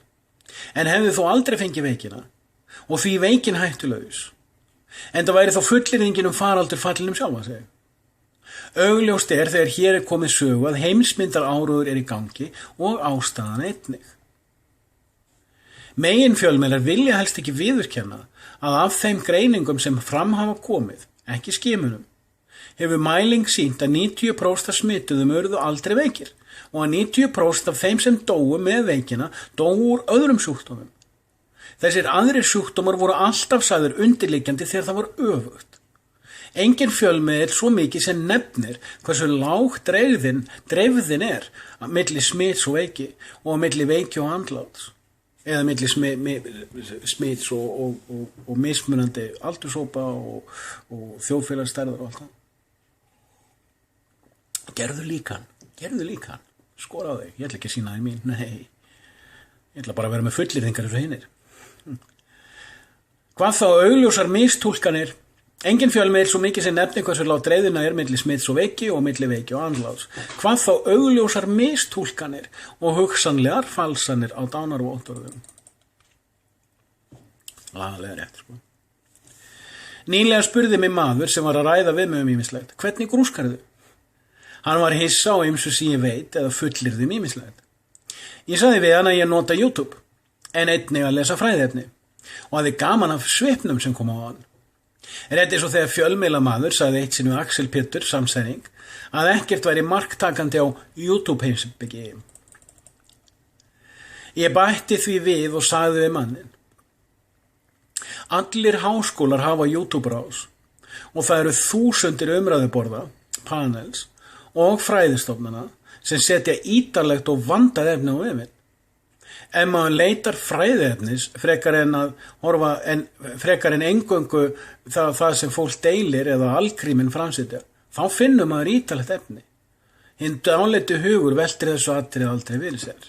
[SPEAKER 1] en hefði þó aldrei fengið veikina og því veikin hættulaus, en það væri þó fullyrðingin faraldur fallinum sjálfa sig. Augljóst þegar hér komið sögu að heimsmyndar áróður í gangi og ástæðan einnig. Meginfjölmiðlar vilja helst ekki viðurkenna að af þeim greiningum sem fram hafa komið, ekki skimunum, hefur mæling sýnt að 90% af smituðum urðu aldrei veikir og að 90% af þeim sem dóu með veikina dóu úr öðrum sjúkdómum. Þessir aðrir sjúkdómar voru alltaf sagðir undirliggjandi þegar það var öfugt. Enginn fjölmiðill svo mikið sem nefnir hversu lág dreifðin milli smits og veiki og milli veiki og andláts, eða milli smits og mismunandi aldurshópa og þjóðfélagsstærðar og allt það. Gerðu líkan, skora á þig, ég ætla ekki að sýna þig mín, nei, ég ætla bara að vera með fullyrðingar eins og hinnir. Hvað þá augljósar mistúlkanir, enginn fjölmiðill svo mikið sem nefnir hversu lág dreifðina milli smits og veiki og milli veiki og andláts. Hvað þá augljósar mistúlkanir og hugsanlegar falsanir á dánarvottorðum. Lagalega rétt, sko. Nýlega spurði mig maður sem var að ræða við mig ýmislegt, hvernig grúskarðu? Hann var hissa á ýmsu sem ég veit eða fullyrði ýmislegt. Ég sagði við hann að ég nota YouTube, en einnig að lesa fræðefni og hafði gaman af svipnum sem kom á hann. Rétt eins og þegar fjölmiðlamaður sagði eitt sinn við Axel Pétur, samsæring, að ekkert væri marktakandi á YouTube heimsbyggi. Ég bætti því við og sagði við mannin. Allir háskólar hafa YouTube-rás og það eru þúsundir umræðuborða, panels og fræðistofnana sem setja ítarlegt og vandað efni á vefinn. Ef maður leitar fræðiefnis frekar en eingöngu það sem fólk deilir eða algríminn framsetja, þá finnur maður ítarlegt efni. Hinn dáleiti hugur veltir þessu atriði aldrei fyrir sér.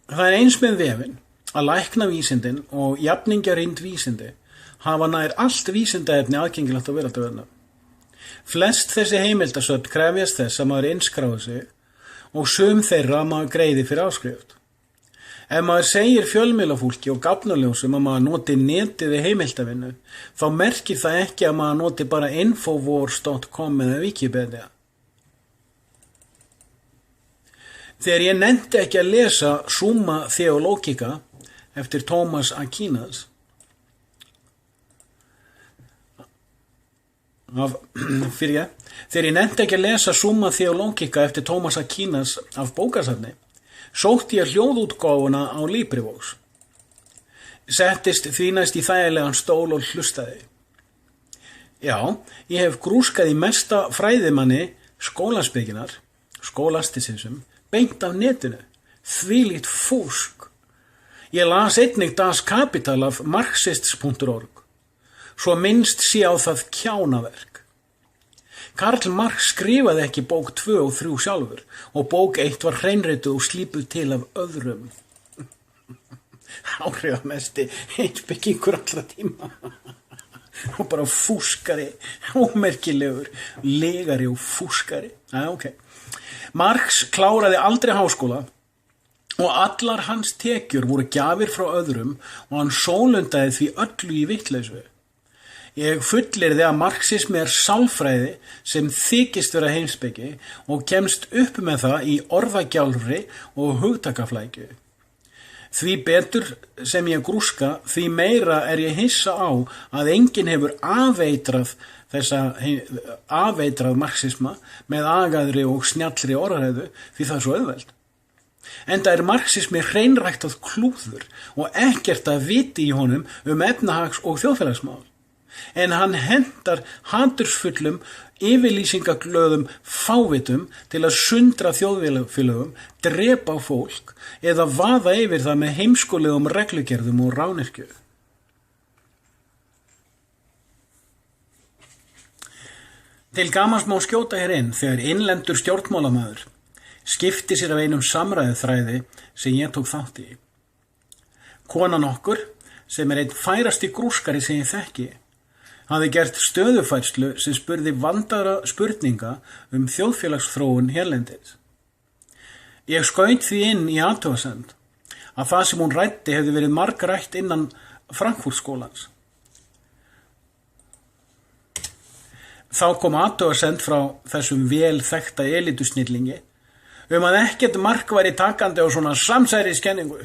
[SPEAKER 1] Það er eins með vefinn að læknavísindin og jafningjarýnd vísindi hafa nær allt vísindaefni aðgengilegt á veraldarvefnum. Flest þessi heimildasöfn krefjast þess að maður innskráði sig og sum þeirra að maður greiði fyrir áskrift. Ef maður segir fjölmiðlafólki og gáfnaljósum að maður noti netið í heimildavinnu, þá merkir það ekki að maður noti bara infowars.com eða Wikipedia. Þegar ég nennti ekki að lesa Summa Theologica eftir Thomas Aquinas, Þegar ég nennti ekki að lesa Summa Theologica eftir Thomas Aquinas af bókasafni, sótti ég hljóðútgáfuna á LibriVox. Settist því næst í þægilegan stól og hlustaði. Já, ég hef grúskað í mesta fræðimanni skólaspekinar, skólastisism, beint af netinu, þvílíkt fúsk. Ég las einnig Das Kapital af marxists.org, svo minnst sé á það kjánaverk. Karl Marx skrifaði ekki bók 2 og 3 sjálfur og bók 1 var hreinrituð og slípuð til af öðrum. Áhrifamesti heimspekingur allra tíma. Og bara fúskari, ómerkilegur, legari og fúskari. Ok. Marx kláraði aldrei háskóla og allar hans tekjur voru gjafir frá öðrum og hann sólundaði því öllu í vitleysu. Ég fullyrði að marxismi er sálfræði sem þykist vera heimspeki og kemst upp með það í orðagjálfri og hugtakaflækju. Því betur sem ég grúska, því meira er ég hissa á að enginn hefur afeitrað marxisma með agaðri og snjallri orðræðu því það er svo auðvelt. Enda er marxismi hreinræktað klúður og ekkert að viti í honum efnahags- og þjóðfélagsmál. En hann hendar hatursfullum, yfirlýsingaglöðum fávitum til að sundra þjóðfélögum, drepa fólk eða vaða yfir það með heimskulegum reglugerðum og rányrkju. Til gamans má skjóta hér inn þegar innlendur stjórnmálamaður skipti sér af einum samræðuþræði sem ég tók þátt í. Konan okkur, sem er einn færasti grúskari sem ég þekki, hafði gert stöðufærslu sem spurði vandaðra spurninga þjóðfélagsþróun hérlendis. Ég skaut því inn í athugasemd að það sem hún ræddi hefði verið margrætt innan Frankfurtskólans. Þá kom athugasemd frá þessum vel þekkta elitusnillingi að ekkert mark væri takandi á svona samsæriskenningu.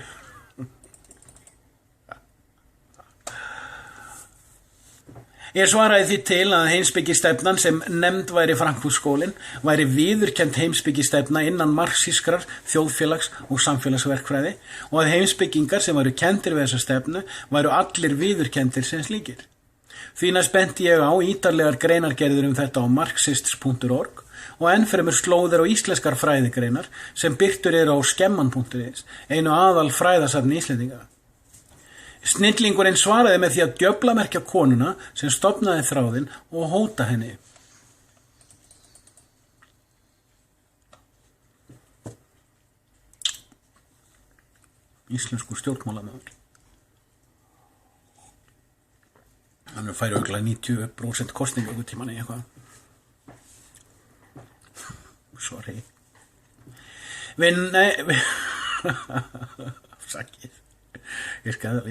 [SPEAKER 1] Ég svaraði því til að heimspekistefnan sem nefnd væri Frankfurtskólinn væri viðurkennd heimspekistefna innan marxískrar þjóðfélags- og samfélagsverkfræði og að heimspekingar sem væru kenndir við þessa stefnu væru allir viðurkenndir sem slíkir. Því næst benti ég á ítarlegar greinargerðir þetta á marxists.org og ennfremur slóðir á íslenskar fræðigreinar sem birtur eru á skemman.is, einu aðal fræðasafni Íslendinga. Snillingurinn svaraði með því að djöflamerkja konuna sem stofnaði þráðinn og hóta henni. Íslenskur stjórnmálamaður. Hann færi örugglega 90% kosningu einhvern tímann í eitthvað. Sorry. Afsakið. Ég skal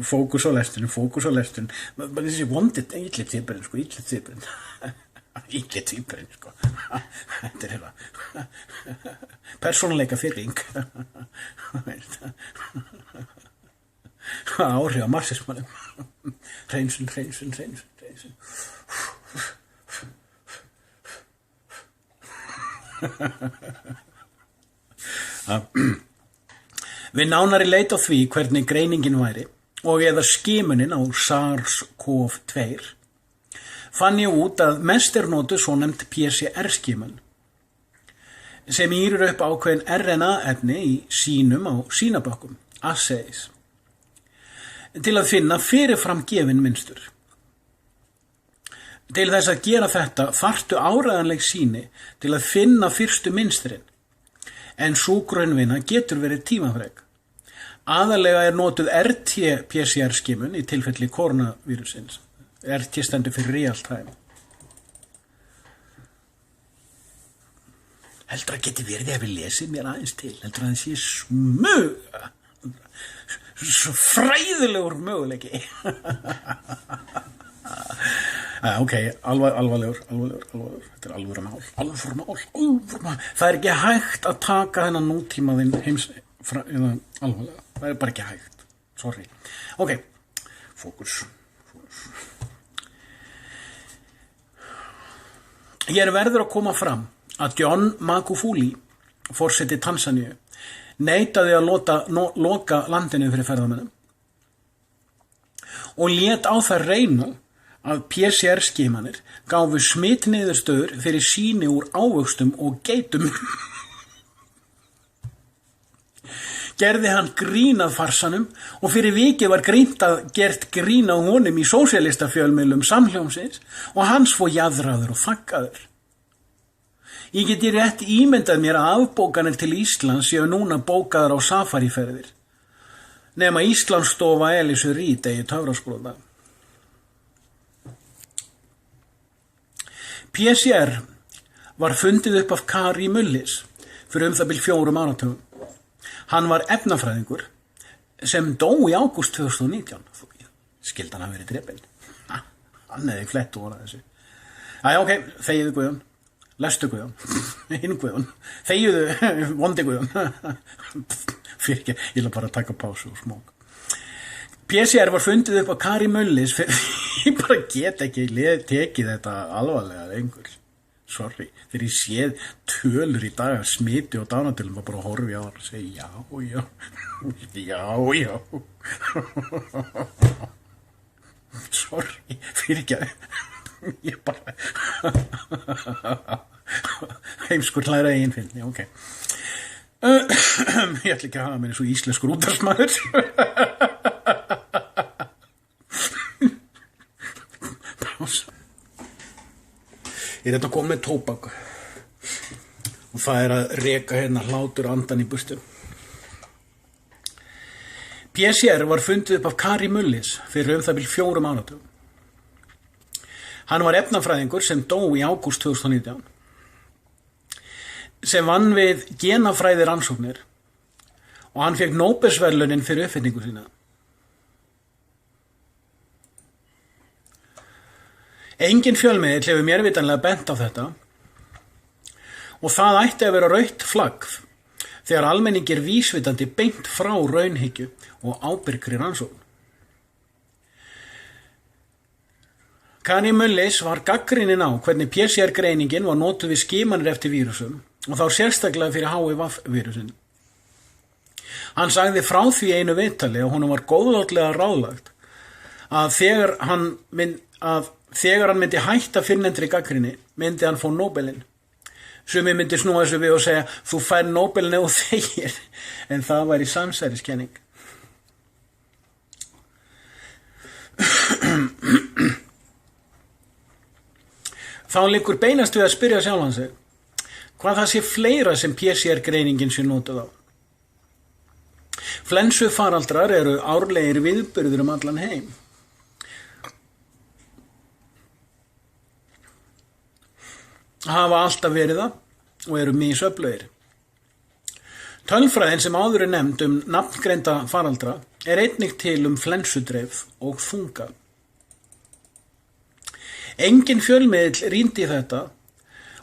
[SPEAKER 1] fókus á lesturinn. Bara þessi vondit, illi týpurinn, illi týpurinn, Þetta er hérna persónuleika fyrring. Áhrif á marxismanum. Hreinsun. Við nánari leit á því hvernig greiningin væri og eða skimunin á SARS-CoV-2 fann ég út að mest notuð svonefnd PCR-skimun sem ýrir upp ákveðin RNA-efni í sýnum á sýnabökkum, assays, til að finna fyrirfram gefin mynstur. Til þess að gera þetta þarftu áreiðanleg sýni til að finna fyrstu mynstrin, en sú grunnvinna getur verið tímafrek. Aðalega notuð RT-PCR-skimun í tilfelli koronavírusins. RT stendur fyrir real time. Heldur að geti verið ef við lesið mér aðeins til. Heldur að það sé smuga. Svo fræðilegur möguleiki. Ok, alvarlegur. Þetta er alvöru mál. Það er ekki hægt að taka þennan nútímaðinn eða alvarlega. Það er bara ekki hægt. Sorry. Ok, fókus. Hér verður að koma fram að John Magufuli, forseti Tansaníu, neitaði að loka landinu fyrir ferðamönnum og lét á það reyna að PCR-skimanir gáfu smitniðurstöður fyrir sýni úr ávöxtum og geitum. Gerði hann grín að farsanum og fyrir vikið var gert grín á honum í sósíalistafjölmiðlum samhljómsins og hans fór jaðraður og þaggaður. Ég geti rétt ímyndað mér að afbókanir til Íslands séu núna bókaðar á safariferðir, nema Íslandsstofa Elísu Reid eigi töfrasprota. PCR var fundið upp af Kari Mullis fyrir það bil 4 áratugum. Hann var efnafræðingur sem dó í ágúst 2019. Skildi hann hafa verið drepinn. Hann hefði flett úr þessu. Ok, þegiðu Guðjón. Lestu Guðjón. Hinn Guðjón. Þegiðu vondi Guðjón. Fyrir ekki, ég ætla bara að taka pásu og smók. PCR var fundið upp af Kari Mullis fyrir ég bara get ekki tekið þetta alvarlega lengur. Sorry, þegar ég séð tölur í dag af smiti og dánatölum og bara horfi á það og segi já. Sorry, fyrir ekki ég bara heimskur hlæra eigin fyndni, ok. Ég ætla ekki að hafa mér eins og íslenskur útvarpsmaður. Ég er þetta komið með tóbak og það er að reka hérna hlátur andan í burtu. PCR var fundið upp af Kari Mullis fyrir það bil 4 áratugum. Hann var efnafræðingur sem dó í ágúst 2019 sem vann við genafræði rannsóknir og hann fékk Nóbelsverðlaunin fyrir uppfinningu sína. Engin fjölmiðill hefur mér vitanlega bent á þetta og það ætti að vera rautt flagg þegar almenningi er vísvitandi beint frá raunhyggju og ábyrgri rannsókn. Kari Mullis var gagnrýnin á hvernig PCR-greiningin var notuð við skimanir eftir vírusum og þá sérstaklega fyrir HIV-vírusin. Hann sagði frá því einu viðtali og honum var góðlátlega ráðlagt að þegar hann myndi hætta fyrrnefndri gagnrýni, myndi hann fá Nóbelinn. Sumir myndi snúa þessu við og segja, þú fær Nóbelinn ef þú þegir, en það væri samsæriskenning. Þá liggur beinast við að spyrja sjálfan sig, hvað það sé fleira sem PCR-greiningin sé notað á. Flensufaraldrar eru árlegir viðburðir allan heim. Hafa alltaf verið það og eru misöflugir. Tölfræðin sem áður er nefnd nafngreinda faraldra er einnig til flensudreif og þunga. Engin fjölmiðill rýndi í þetta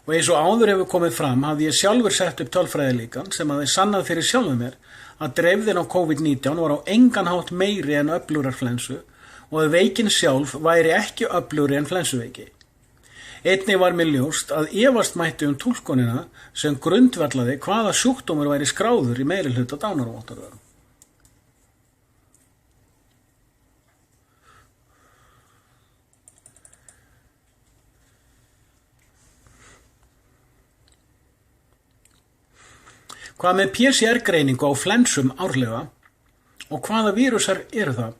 [SPEAKER 1] og eins og áður hefur komið fram hafði ég sjálfur sett upp tölfræðilíkan sem hafði sannað fyrir sjálfum mér að dreifðin á COVID-19 var á engan hátt meiri en öflugar flensu og að veikin sjálf væri ekki öflugri en flensuveiki. Einnig var mér ljóst að efast mætti túlkunina sem grundvallaði hvaða sjúkdómur væri skráður í meirihluta dánarvottorða. Hvað með PCR-greiningu á flensum árlega og hvaða vírusar eru það?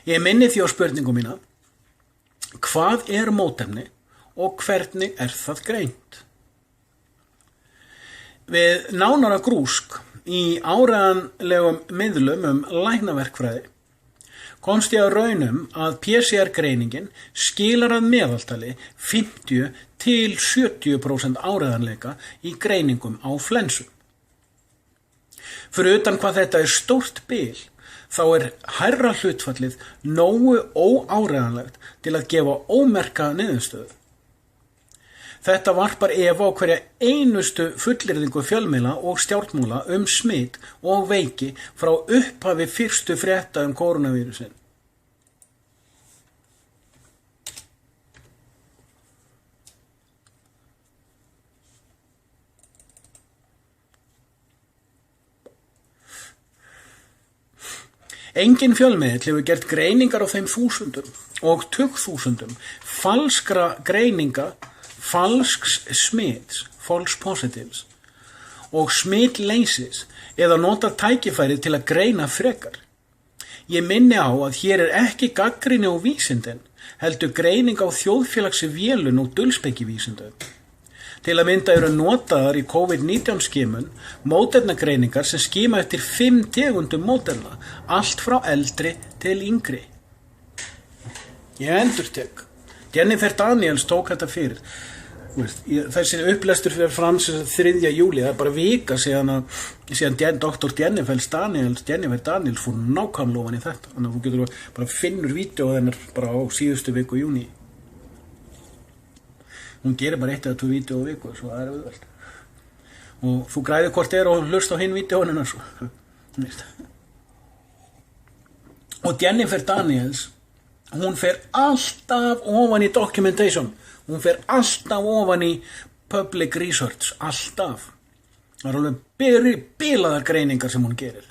[SPEAKER 1] Ég minni því á spurningu mína, hvað er mótefni og hvernig er það greint? Við nánara grúsk í áreiðanlegum miðlum læknaverkfræði komst ég á raunum að PCR-greiningin skilar að meðaltali 50 til 70% áreiðanleika í greiningum á flensu. Fyrir utan hvað þetta er stórt bil, þá er hærra hlutfallið nógu óáreiðanlegt til að gefa ómerka niðurstöðu. Þetta varpar efa á hverja einustu fullyrðingu fjölmiðla og stjórnmála smit og veiki frá upphafi fyrstu frétta kórónuvírusinn. Engin fjölmiðill hefur gert greiningar á þeim þúsundum og tugþúsundum falskra greininga, falsks smits, false positives og smitleysis eða nota tækifærið til að greina frekar. Ég minni á að hér er ekki gagnrýni á vísindin, heldur greining á þjóðfélagsvélun og dulspekivísindum. Til að mynda eru notaðar í COVID-19 skimun mótefnagreiningar sem skima eftir 5 tegundum mótefna, allt frá eldri til yngri. Ég endurtek. Jennifer Daniels tók þetta fyrir. Þessi upplestur fyrir fram 3. júlí, það er bara vika síðan Dr. Jennifer Daniels fór nákvæmlega ofan í þetta. Þannig að þú getur bara finnur vídeó þennar bara á síðustu viku júní. Hún gerir bara 1 eða 2 vídeó á viku, svo það er auðvelt. Og þú græðir hvort og hlust á hinn vídeónina svo. Og Jennifer Daniels, hún fer alltaf ofan í documentation. Hún fer alltaf ofan í public research, alltaf. Það er alveg bilaðar greiningar sem hún gerir.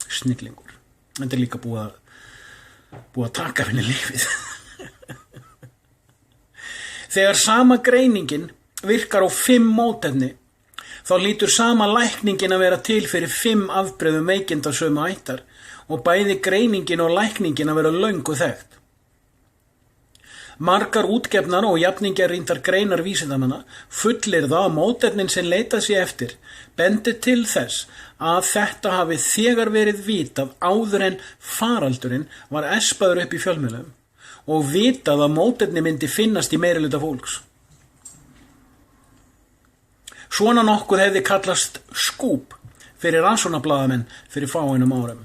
[SPEAKER 1] Snillingur. Þetta er líka búið að taka henni lífið. Þegar sama greiningin virkar á 5 mótefni, þá lítur sama lækningin að vera til fyrir 5 afbrigðum veikinda sömu ættar og bæði greiningin og lækningin að vera löngu þekkt. Margar útgefnar og jafningjarýndar greinar vísindamanna fullyrða að mótefnin sem leitað sé eftir bendi til þess að þetta hafi þegar verið vitað áður en faraldurinn var espaður upp í fjölmiðlum og vitað að mótefni myndi finnast í meirihluta fólks. Svona nokkuð hefði kallast skúp fyrir rannsóknarblaðamenn fyrir fáeinum árum.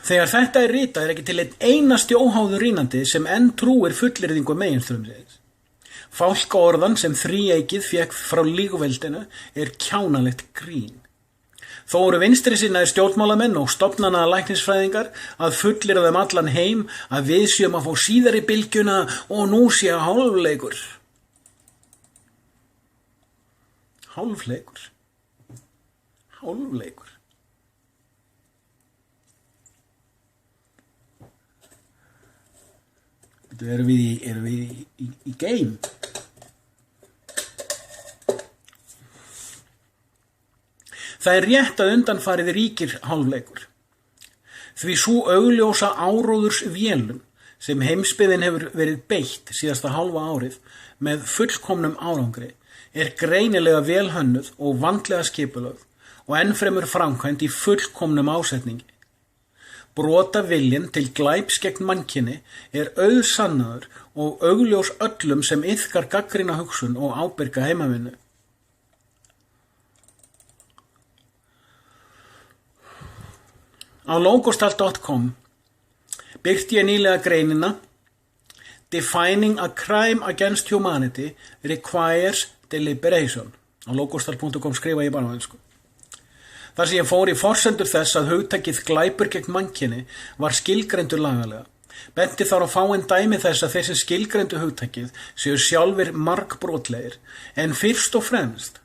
[SPEAKER 1] Þegar þetta er ritað er ekki til einn einasti óháður rýnandi sem enn trúir fullyrðingu meginstraumsins. Fálkaorðan sem þríeykið fékk frá lígveldinu er kjánalegt grín. Þó eru vinstrisinnaðir stjórnmálamenn og stofnana læknisfræðingar að fullyrða allan heim að við séum að fá síðari bylgjuna og nú sé hálfleikur. Hálfleikur. Erum við í game? Það er rétt að undanfarið ríkir hálfleikur. Því sú augljósa áróðursvélun sem heimsbyggðin hefur verið beitt síðasta hálfa árið með fullkomnum árangri er greinilega vel hönnuð og vandlega skipulögð og ennfremur framkvæmd í fullkomnum ásetningi. Brota viljinn til glæps gegn mannkyni er auðsannaður og augljós öllum sem iðkar gagnrýna hugsun og ábyrga heimavinnu. Á logostal.com birti ég nýlega greinina Defining a Crime Against Humanity Requires Deliberation. Á logostal.com skrifa ég bara á ensku. Þar sem ég fór í forsendur þess að hugtakið glæpur gegn mannkyni var skilgreindur lagalega. Benti þar á fáein dæmi þess að þeir sem skilgreindu hugtakið séu sjálfir margbrotlegir, en fyrst og fremst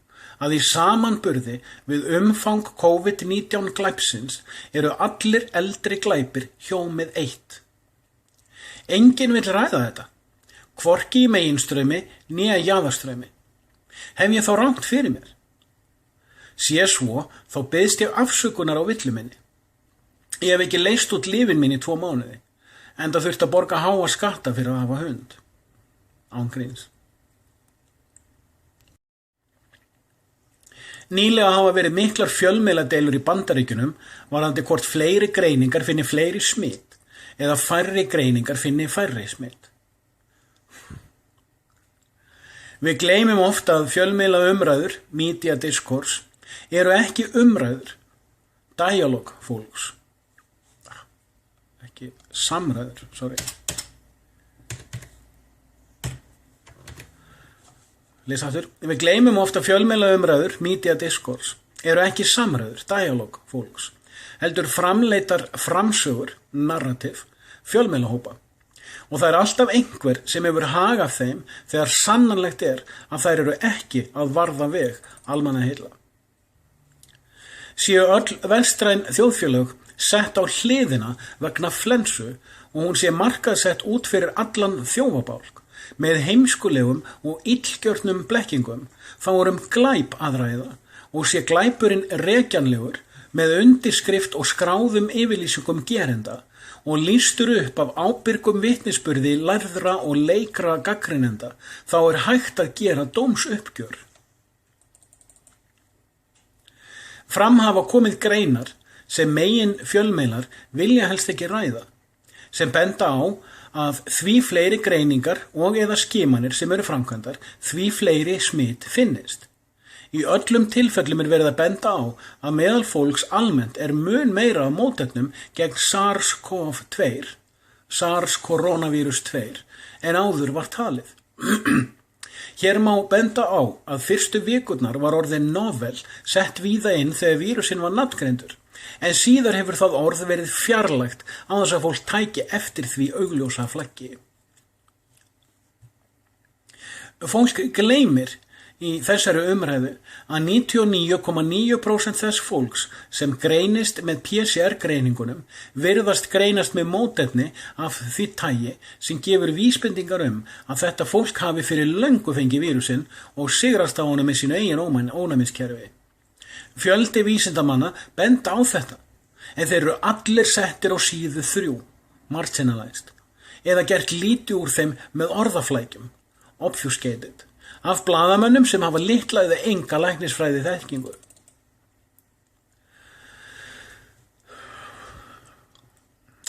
[SPEAKER 1] að í samanburði við umfang COVID-19 glæpsins eru allir eldri glæpir hjómið eitt. Enginn vill ræða þetta, hvorki í meginstraumi né jaðarstraumi. Hef ég þá rangt fyrir mér? Sé svo, þá biðst ég afsökunar á villu minni. Ég hef ekki leyst út lífin mín í 2 mánuði, enda þurfti að borga háa skatta fyrir að hafa hund. Án gríns. Nýlega hafa verið miklar fjölmiðladeilur í Bandaríkjunum varðandi hvort fleiri greiningar finni fleiri smit eða færri greiningar finni færri smit. Við gleymum ofta að fjölmiðla umræður, media discourse, eru ekki umræður, dialog fólks. Ekki samræður, sorry. Við gleymum ofta fjölmiðla umræður, media discourse, eru ekki samræður, dialog fólks, heldur framleitar framsögur, narrativ, fjölmiðlahópa. Og það alltaf einhver sem hefur hag af þeim þegar sannanlegt að þær eru ekki að varða veg almannaheilla. Séu öll vestræn þjóðfélög sett á hliðina vegna flensu og hún sé markaðsett út fyrir allan þjófabálk, með heimskulegum og illgjörnum blekkingum, þá glæp að ræða og sé glæpurinn rekjanlegur með undirskrift og skráðum yfirlýsingum gerenda og lýstur upp af ábyrgum vitnisburði lærðra og leikra gagnrýnenda, þá hægt að gera dómsuppgjör. Fram hafa komið greinar sem megin fjölmiðlar vilja helst ekki ræða, sem benda á að því fleiri greiningar og eða skimanir sem eru framkvæmdar, því fleiri smit finnist. Í öllum tilfellum verið að benda á að meðal fólks almennt mun meira af mótefnum gegn SARS-CoV-2, SARS-Coronavirus 2, en áður var talið. Hér má benda á að fyrstu vikurnar var orðið novel sett víða inn þegar vírusinn var nafngreindur, en síðar hefur það orð verið fjarlægt á þess að fólk tæki eftir því augljósa flaggi. Fólk gleymir í þessari umræðu að 99,9% þess fólks sem greinist með PCR-greiningunum virðast greinast með mótefni af því tagi sem gefur vísbendingar að þetta fólk hafi fyrir löngu fengið vírusinn og sigrast á honum með sínu eigin ónæmiskerfi. Fjöldi vísindamanna benda á þetta, en þeir eru allir settir á síðu 3, marginalized, eða gert lítið úr þeim með orðaflækjum, obfuscated, af blaðamönnum sem hafa litla eða enga læknisfræði þekkingu.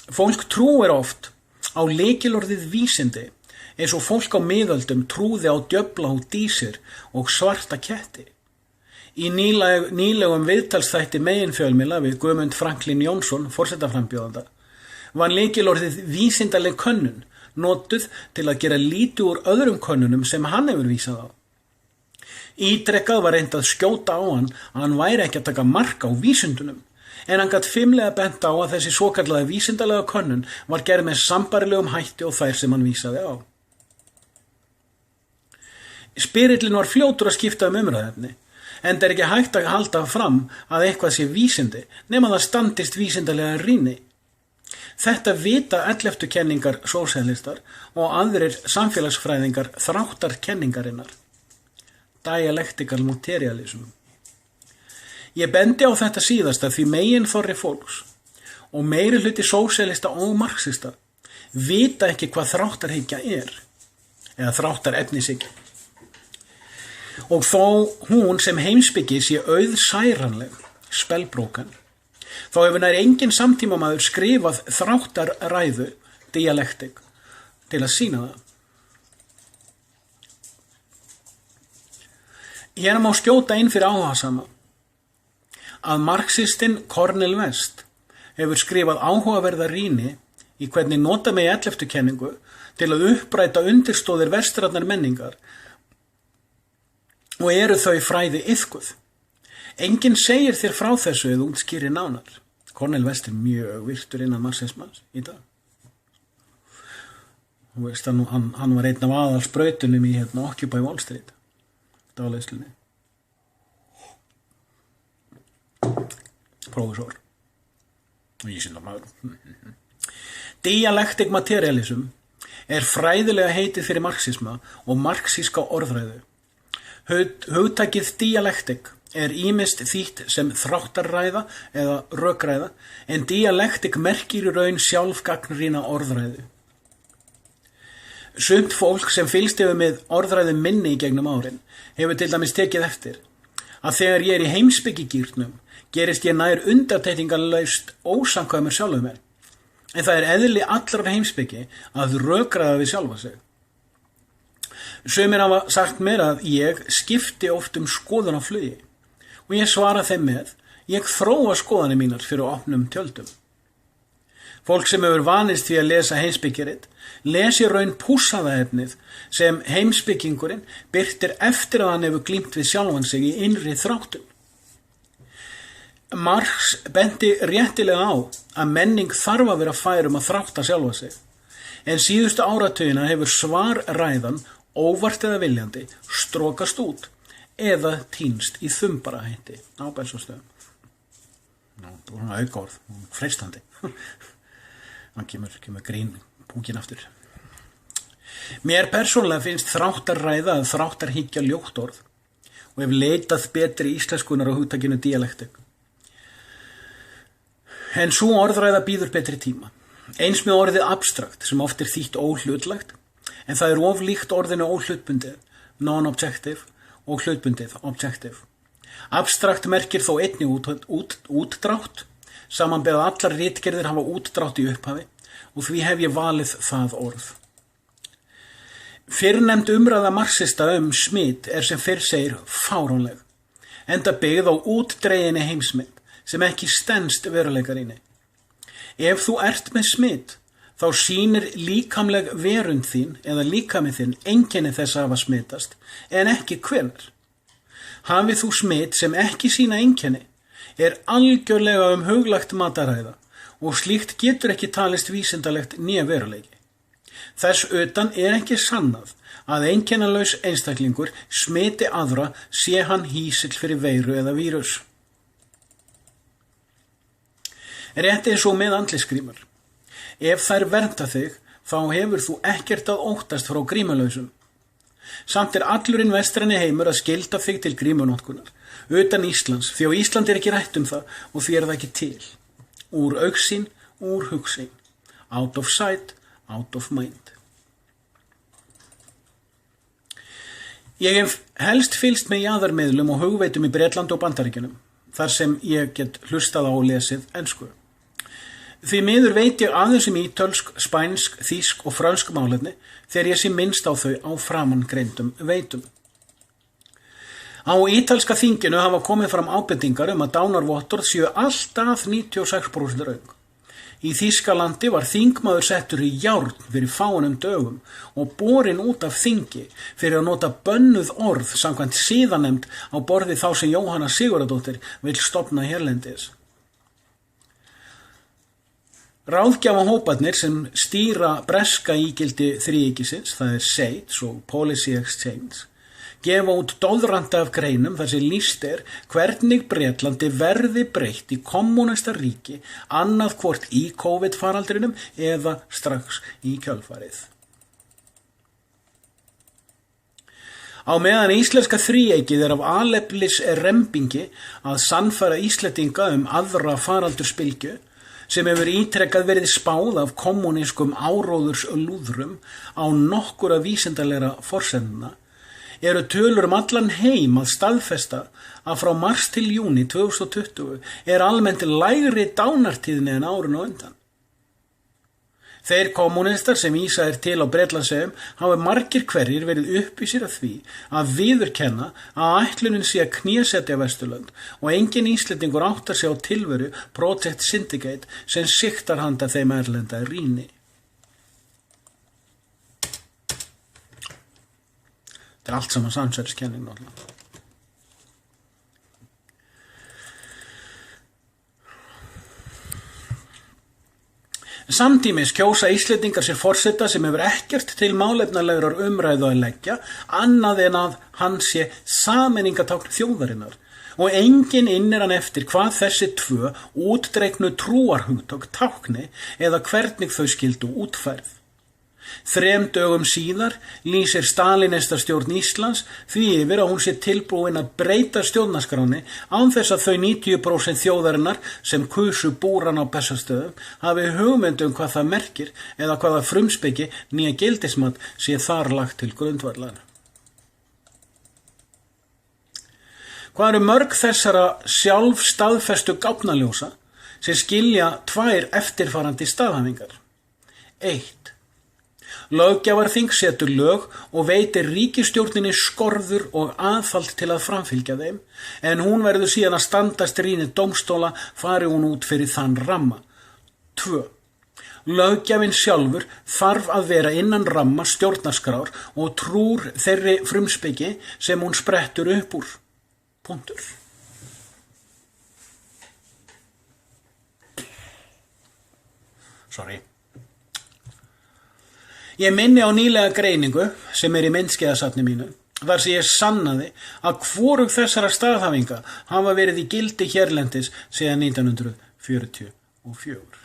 [SPEAKER 1] Fólk trúir oft á lykilorðið vísindi, eins og fólk á miðöldum trúði á djöfla og dísir og svarta ketti. Í nýlegum viðtalsþætti meginfjölmiðla við Guðmund Franklin Jónsson, forsetaframbjóðanda, var lykilorðið vísindaleg könnun notuð til að gera lítið úr öðrum könnunum sem hann hefur vísað á. Ítrekkað var reynt að skjóta á hann að hann væri ekki að taka mark á vísindunum, en hann gat fimlega bent á að þessi svokallaða vísindalega könnun var gerð með sambærilegum hætti og þær sem hann vísaði á. Spyrillinn var fljótur að skipta umræðuefni, en það ekki hægt að halda fram að eitthvað sé vísindi nema það standist vísindalega rýni. Þetta vita 11. kenningar sósíalistar og aðrir samfélagsfræðingar þráttar kenningarinnar, dialectical materialism. Ég bendi á þetta síðasta því meginþorri fólks og meiri hluti sósíalista og marxista vita ekki hvað þráttarhyggja eða þráttarefnishyggja. Og þó hún sem heimspeki sé auðsæranleg, spellbroken, þá hefur nær engin samtímamaður skrifað þráttarræðu, dialektik, til að sýna það. Hér má skjóta inn fyrir áhugasama að marxistinn Cornel West hefur skrifað áhugaverða rýni í hvernig nota megi 11. kenningu til að uppræta undirstóðir vestrænnar menningar og eru þau fræði iðkuð. Enginn segir þér frá þessu eða útskýrir nánar. Cornel West mjög virtur innan marxismans í dag. Þú veist að hann var einn af aðalsbrautunum í Occupy Wall Street dáleiðslunni. prófessor og vísindamaður. Dialectic materialism fræðilega heitið fyrir marxisma og marxíska orðræðu. Hugtakið dialectic ýmist þýtt sem þráttarræða eða rökræða, en dialectic merkir í raun sjálfgagnrýna orðræðu. Sumt fólk sem fylgst hefur með orðræðu minni í gegnum árin hefur til dæmis tekið eftir að þegar ég í heimspekigírnum gerist ég nær undantekningarlaust ósamkvæmur sjálfum mér, en það eðli allrar heimspeki að rökræða við sjálfa sig. Sumir hafa sagt mér að ég skipti oft skoðun á flugi og ég svara þeim með, ég þróa skoðanir mínar fyrir opnum tjöldum. Fólk sem hefur vanist því að lesa heimspekirit, lesi raun pússaða efnið sem heimspekingurinn birtir eftir að hann hefur glímt við sjálfan sig í innri þráttum. Marx benti réttilega á að menning þarf að vera fær að þrátta sjálfa sig, en síðustu áratugina hefur svarræðan óvart eða viljandi strókast út eða týnst í þumbarahætti á Bessastöðum. Það var svona aukaorð, freistandi. Hann kemur grín púkin aftur. Mér persónulega finnst þráttarræða að þráttarhyggja ljótt orð og hef leitað betri íslenskunar á hugtakinu dialektik. En sú orðræða býður betri tíma. Eins með orðið abstrakt sem oft þýtt óhlutlagt, en það of líkt orðinu óhlutbundið, non-objective, og hlutbundið, objective. Abstrakt merkir þó einnig útdrátt, samanber að allar ritgerðir hafa útdrátt í upphafi, og því hef ég valið það orð. Fyrrnefnd umræða marxista Schmitt sem fyrr segir fáránleg, enda byggð á útdreginni heimsmynd, sem ekki stenst veruleikarinni. Ef þú ert með Schmitt, þá sýnir líkamleg verund þín eða líkamið þinn einkenni þess að hafa smitast, en ekki hvenær. Hafið þú Schmitt sem ekki sýna einkenni, algjörlega huglagt mataræða og slíkt getur ekki talist vísindalegt né veruleiki. Þess utan ekki sannað að einkennalaus einstaklingur smiti aðra sé hann hýsill fyrir veiru eða vírus. Rétt eins og með andlitsgrímur. Ef þær vernda þig, þá hefur þú ekkert að óttast frá grímulausum. Samt allurinn vestræni heimur að skylda þig til grímunotkunar, utan Íslands, því á Íslandi ekki rætt það og því það ekki til. Úr augsýn, úr hugsýn. Out of sight, out of mind. Ég hef helst fylgst með jaðarmiðlum og hugveitum í Bretlandi og Bandaríkjunum, þar sem ég get hlustað á og lesið ensku. Því miður veit ég aðeins ítölsk, spænsk, þýsk og frönsk málefni þegar ég sé minnst á þau á framangreindum veitum. Á ítalska þinginu hafa komið fram ábendingar að dánarvottorð séu alltaf 96% röng. Í Þýskalandi var þingmaður settur í járn fyrir fáeinum dögum og borinn út af þingi fyrir að nota bönnuð orð samkvæmt siðanefnd á borði þá sem Jóhanna Sigurðardóttir vill stofna hérlendis. Ráðgjafahóparnir sem stýra breska ígildi þríeykisins, það SAGE og Policy Exchange, gefa út doðranta af greinum þar sem lýst hvernig Bretlandi verði breytt í kommúnista ríki annað hvort í COVID-faraldrinum eða strax í kjölfarið. Á meðan íslenska þríeykið af aleflis rembingi að sannfæra Íslendinga aðra faraldursbylgju, sem hefur ítrekkað verið spáð af kommunískum áróðurs lúðrum á nokkura vísindalegra forsendna, tölur allan heim að staðfesta að frá mars til júní 2020 almennt lægri dánartíðni en árinu á undan. Þeir kommunistar sem vísa til á Bretlandseyjum hafa margir hverjir verið uppvísir að því að viðurkenna að ætlunin sé að knésetja Vesturlönd og engin Íslendingur áttar sig á tilveru Project Syndicate sem sigtar handa þeim erlenda rýni. Þetta allt saman samsæriskenning náttúrulega. Samtímis kjósa Íslendingar sér forseta sem hefur ekkert til málefnalegrar umræðu að leggja annað en að hann sé sameiningatákn þjóðarinnar og enginn innir hann eftir hvað þessi tvö útdregnu trúarhugtök tákni eða hvernig þau skildu útfærð. 3 dögum síðar lýsir Stalinistastjórn Íslands því yfir að hún sé tilbúin að breyta stjórnarskráni án þess að þau 90% þjóðarinnar sem kusu búran á Bessastöðum hafi hugmynd hvað það merkir eða hvaða frumspeki nýja gildismat sé þar lagt til grundvallar. Hvað eru mörg þessara sjálfstaðfestu gáfnaljósa sem skilja 2 eftirfarandi staðhæfingar? 1. Löggjafarþing setur lög og veitir ríkisstjórninni skorður og aðhald til að framfylgja þeim, en hún verður síðan að standast rýni dómstóla fari hún út fyrir þann ramma. 2. Löggjafinn sjálfur þarf að vera innan ramma stjórnarskrár og trúr þeirri frumspeki sem hún sprettur upp úr. Punktur. Ég minni á nýlega greiningu sem í myndskeiðasafni mínu, þar sem ég sannaði að hvorug þessara staðhæfinga hafa verið í gildi hérlendis síðan 1944.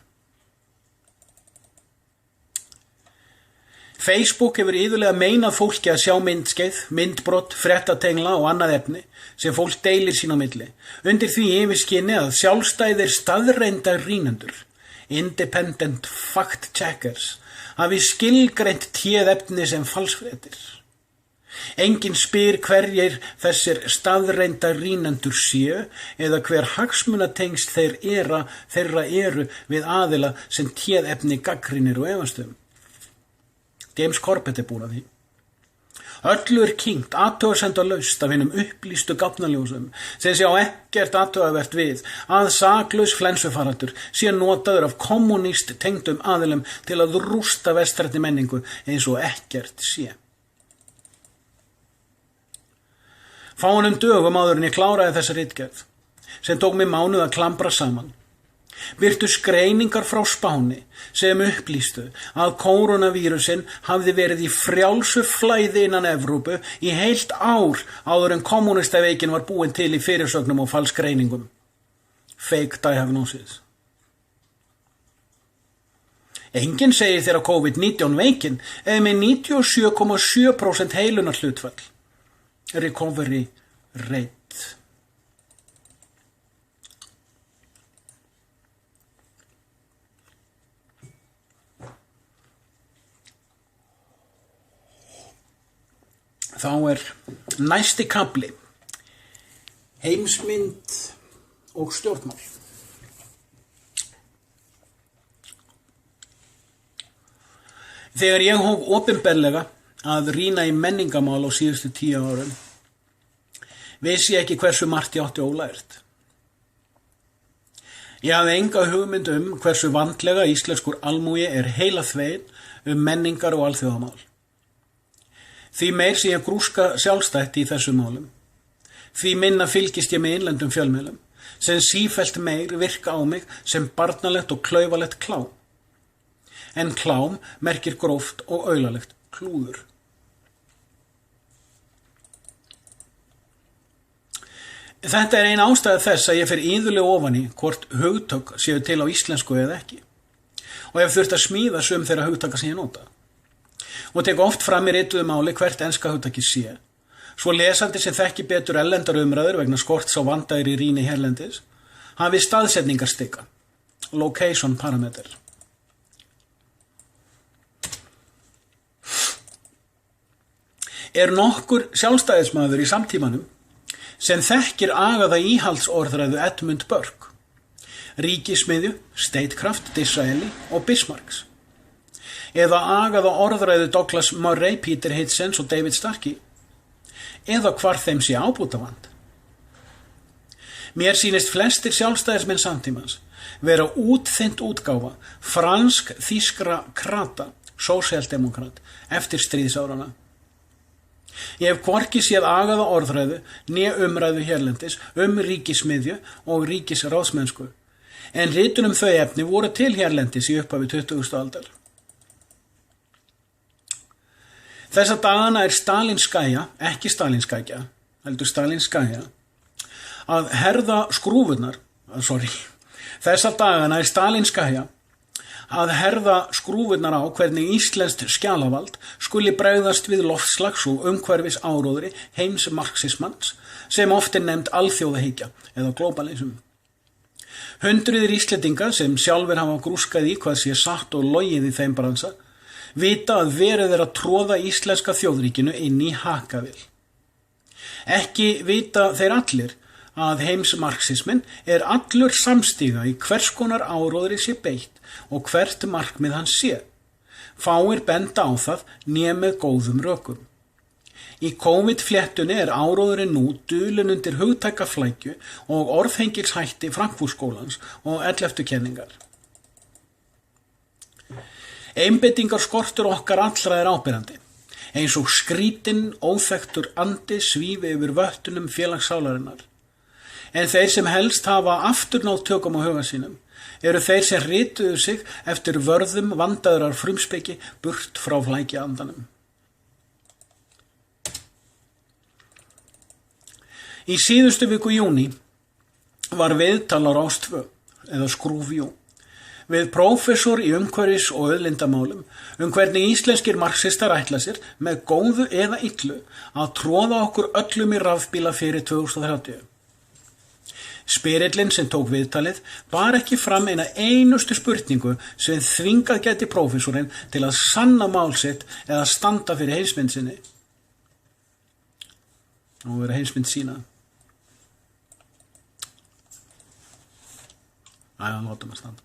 [SPEAKER 1] Facebook hefur iðulega meinað fólki að sjá myndskeið, myndbrot, fréttatengla og annað efni sem fólk deilir sín á milli, undir því yfirskyni að sjálfstæðir staðreindar rýnendur, independent fact checkers, hafi skilgreint téð efni sem falsfréttir. Enginn spyr hverjir þessir staðreindar rýnendur séu eða hver hagsmunatengst þeirra eru við aðila sem téð efni gagnrýnir og efast um. James Corbett búinn að því. Öllu kyngt athugasemdalaust af hinum upplýstu gáfnaljósum sem sé á ekkert athugavert við að saklaus flensufaraldur sé notaður af kommuníst tengdum aðilum til að rústa vestrænni menningu eins og ekkert sé. Fáeinum dögum áður en ég kláraði þessa ritgerð, sem tók mig mánuð að klambra saman, birtust greiningar frá Spáni sem upplýstu að kórónavírusinn hafði verið í frjálsu flæði innan Evrópu í heilt ár áður en kommunistaveikin var búin til í fyrirsögnum og falsgreiningum. Fake diagnosis. Enginn segir þér að COVID-19 veikin eða með 97,7% heilunar hlutfall. Recovery rate. Þá næsti kafli, heimsmynd og stjórnmál. Þegar ég hóf opinberlega að rýna í menningamál á síðustu 10 árum, vissi ég ekki hversu margt ég átti ólært. Ég hafði enga hugmynd hversu vandlega íslenskur almúgi heila þveginn menningar og alþjóðamál. Því meir sem ég grúska sjálfstætt í þessum málum, því minna fylgist ég með innlendum fjölmiðlum, sem sífellt meir virka á mig sem barnalegt og klaufalegt klám. En klám merkir gróft og aulalegt klúður. Þetta ein ástæða þess að ég fer iðulega ofan í hvort hugtök séu til á íslensku eða ekki, og hef þurft að smíða sum þeirra hugtaka sem ég nota. Og tek oft fram í rituðu máli hvert enska hugtakið sé, svo lesandi sem þekki betur erlendar umræður vegna skorts á vandaðri rýni hérlendis, hafi staðsetningarstika, location parameter. Nokkur sjálfstæðismaður í samtímanum sem þekkir agaða íhaldsorðræðu Edmund Burke, ríkismiðju, statecraft, Disraeli og Bismarcks, eða agaða orðræðu Douglas Murray, Peter Hitchens og David Starkey, eða hvar þeim sé ábótavant. Mér sýnist flestir sjálfstæðismenn samtímans vera útþynnt útgáfa fransk-þýskra krata, sósíaldemokrat, eftir stríðsárana. Ég hef hvorki séð agaða orðræðu né umræðu hérlendis ríkismiðju og ríkisráðsmennsku, en ritun þau efni voru til hérlendis í upphafi 20. aldar. Þessa dagana Stalinskæja, ekki Stalinskækja, heldur Stalinskæja, að herða skrúfurnar, þessa dagana Stalinskaya, að herða skrúfurnar á hvernig íslenskt skjalavald skuli bregðast við loftslags- og umhverfis áróðri heimsmarxismans sem oft nefnd alþjóðahyggja eða globalism. Hundruðir Íslendinga sem sjálfir hafa grúskað í hvað sé satt og logið í þeim bransa vita að verið að tróða íslenska þjóðríkinu inn í hakavél. Ekki vita þeir allir að heimsmarxismin allur samstíga í hvers konar áróðri sé beitt og hvert markmið hans sé. Fáir benda á það né með góðum rökum. Í COVID-fléttunni áróðurinn nú dulinn undir hugtækaflækju og orðhengilshætti Frankfurtskólans og 11. kenningar. Einbeitingar skortur okkar allra áberandi, eins og skrítinn, óþekktur andi svífi yfir vöttunum félagssálarinnar. En þeir sem helst hafa aftur náð tökum á huga sínum þeir sem rituðu sig eftir vörðum vandaðrar frumspeki burt frá flækjaandanum. Í síðustu viku júní var viðtal á Rás 2 eða Skrúfjú við prófessor í umhverfis- og auðlindamálum hvernig íslenskir marxistar ætla sér með góðu eða illu að tróða okkur öllum í rafbíla fyrir 2030. Spyrillinn sem tók viðtalið bar ekki fram eina einustu spurningu sem þvingað gæti prófessorinn til að sanna mál sitt eða standa fyrir heimsmynd sinni. Og vera heimsmynd sína. Látum að standa.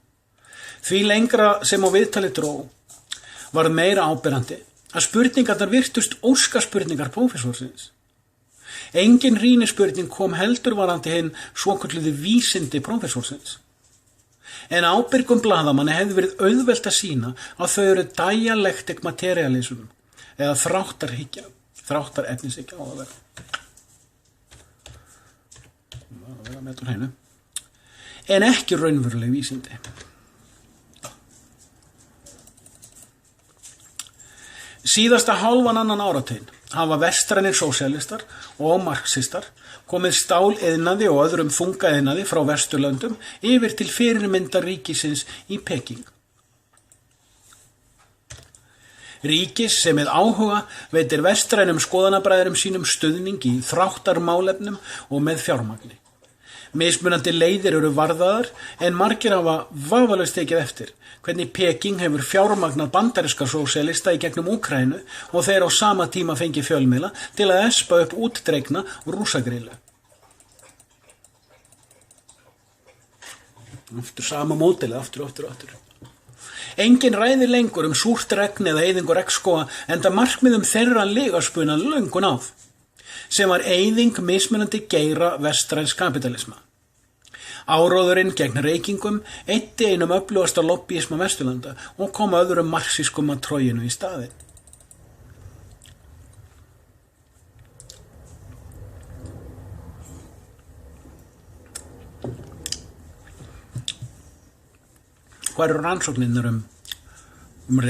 [SPEAKER 1] Því lengra sem á viðtalið dró var meira áberandi að spurningarnar virtust óskaspurningar prófessorsins. Engin rýnispurning kom heldur varandi hinn svokölluðu vísindi prófessorsins. En ábyrgum blaðamanni hefði verið auðvelt að sýna að þau dialectic materialism eða þráttarefnishyggja á að vera. Með þetta hreinu. En ekki raunveruleg vísindi. Síðasta hálfan annan áratuginn hafa vestrænir sósíalistar og marxistar komið stáliðnaði og öðrum þungaiðnaði frá Vesturlöndum yfir til fyrirmyndar ríkisins í Peking. Ríkis sem með áhuga veitir vestrænum skoðanabræðurum sínum stuðning í þráttarmálefnum og með fjármagni. Mismunandi leiðir varðaðar en margir hafa vafalaust tekið eftir hvernig Peking hefur fjármagnað bandaríska sósíalista í gegnum Úkraínu og þeir á sama tíma fengi fjölmiðla til að espa upp útdregna rússagrillu. Aftur sama mótilið, aftur. Engin ræðir lengur súrt regn eða eyðingu regnskóga enda markmiðum þeirra lygaspuna löngu náð, sem var eyðing mismunandi geira vestræns kapitalisma. Áróðurinn gegn reykingum eyddi einum öflugasta lobbyisma Vesturlanda og kom öðrum marxískum að tróginu í staðinn. Hvað eru rannsóknirnar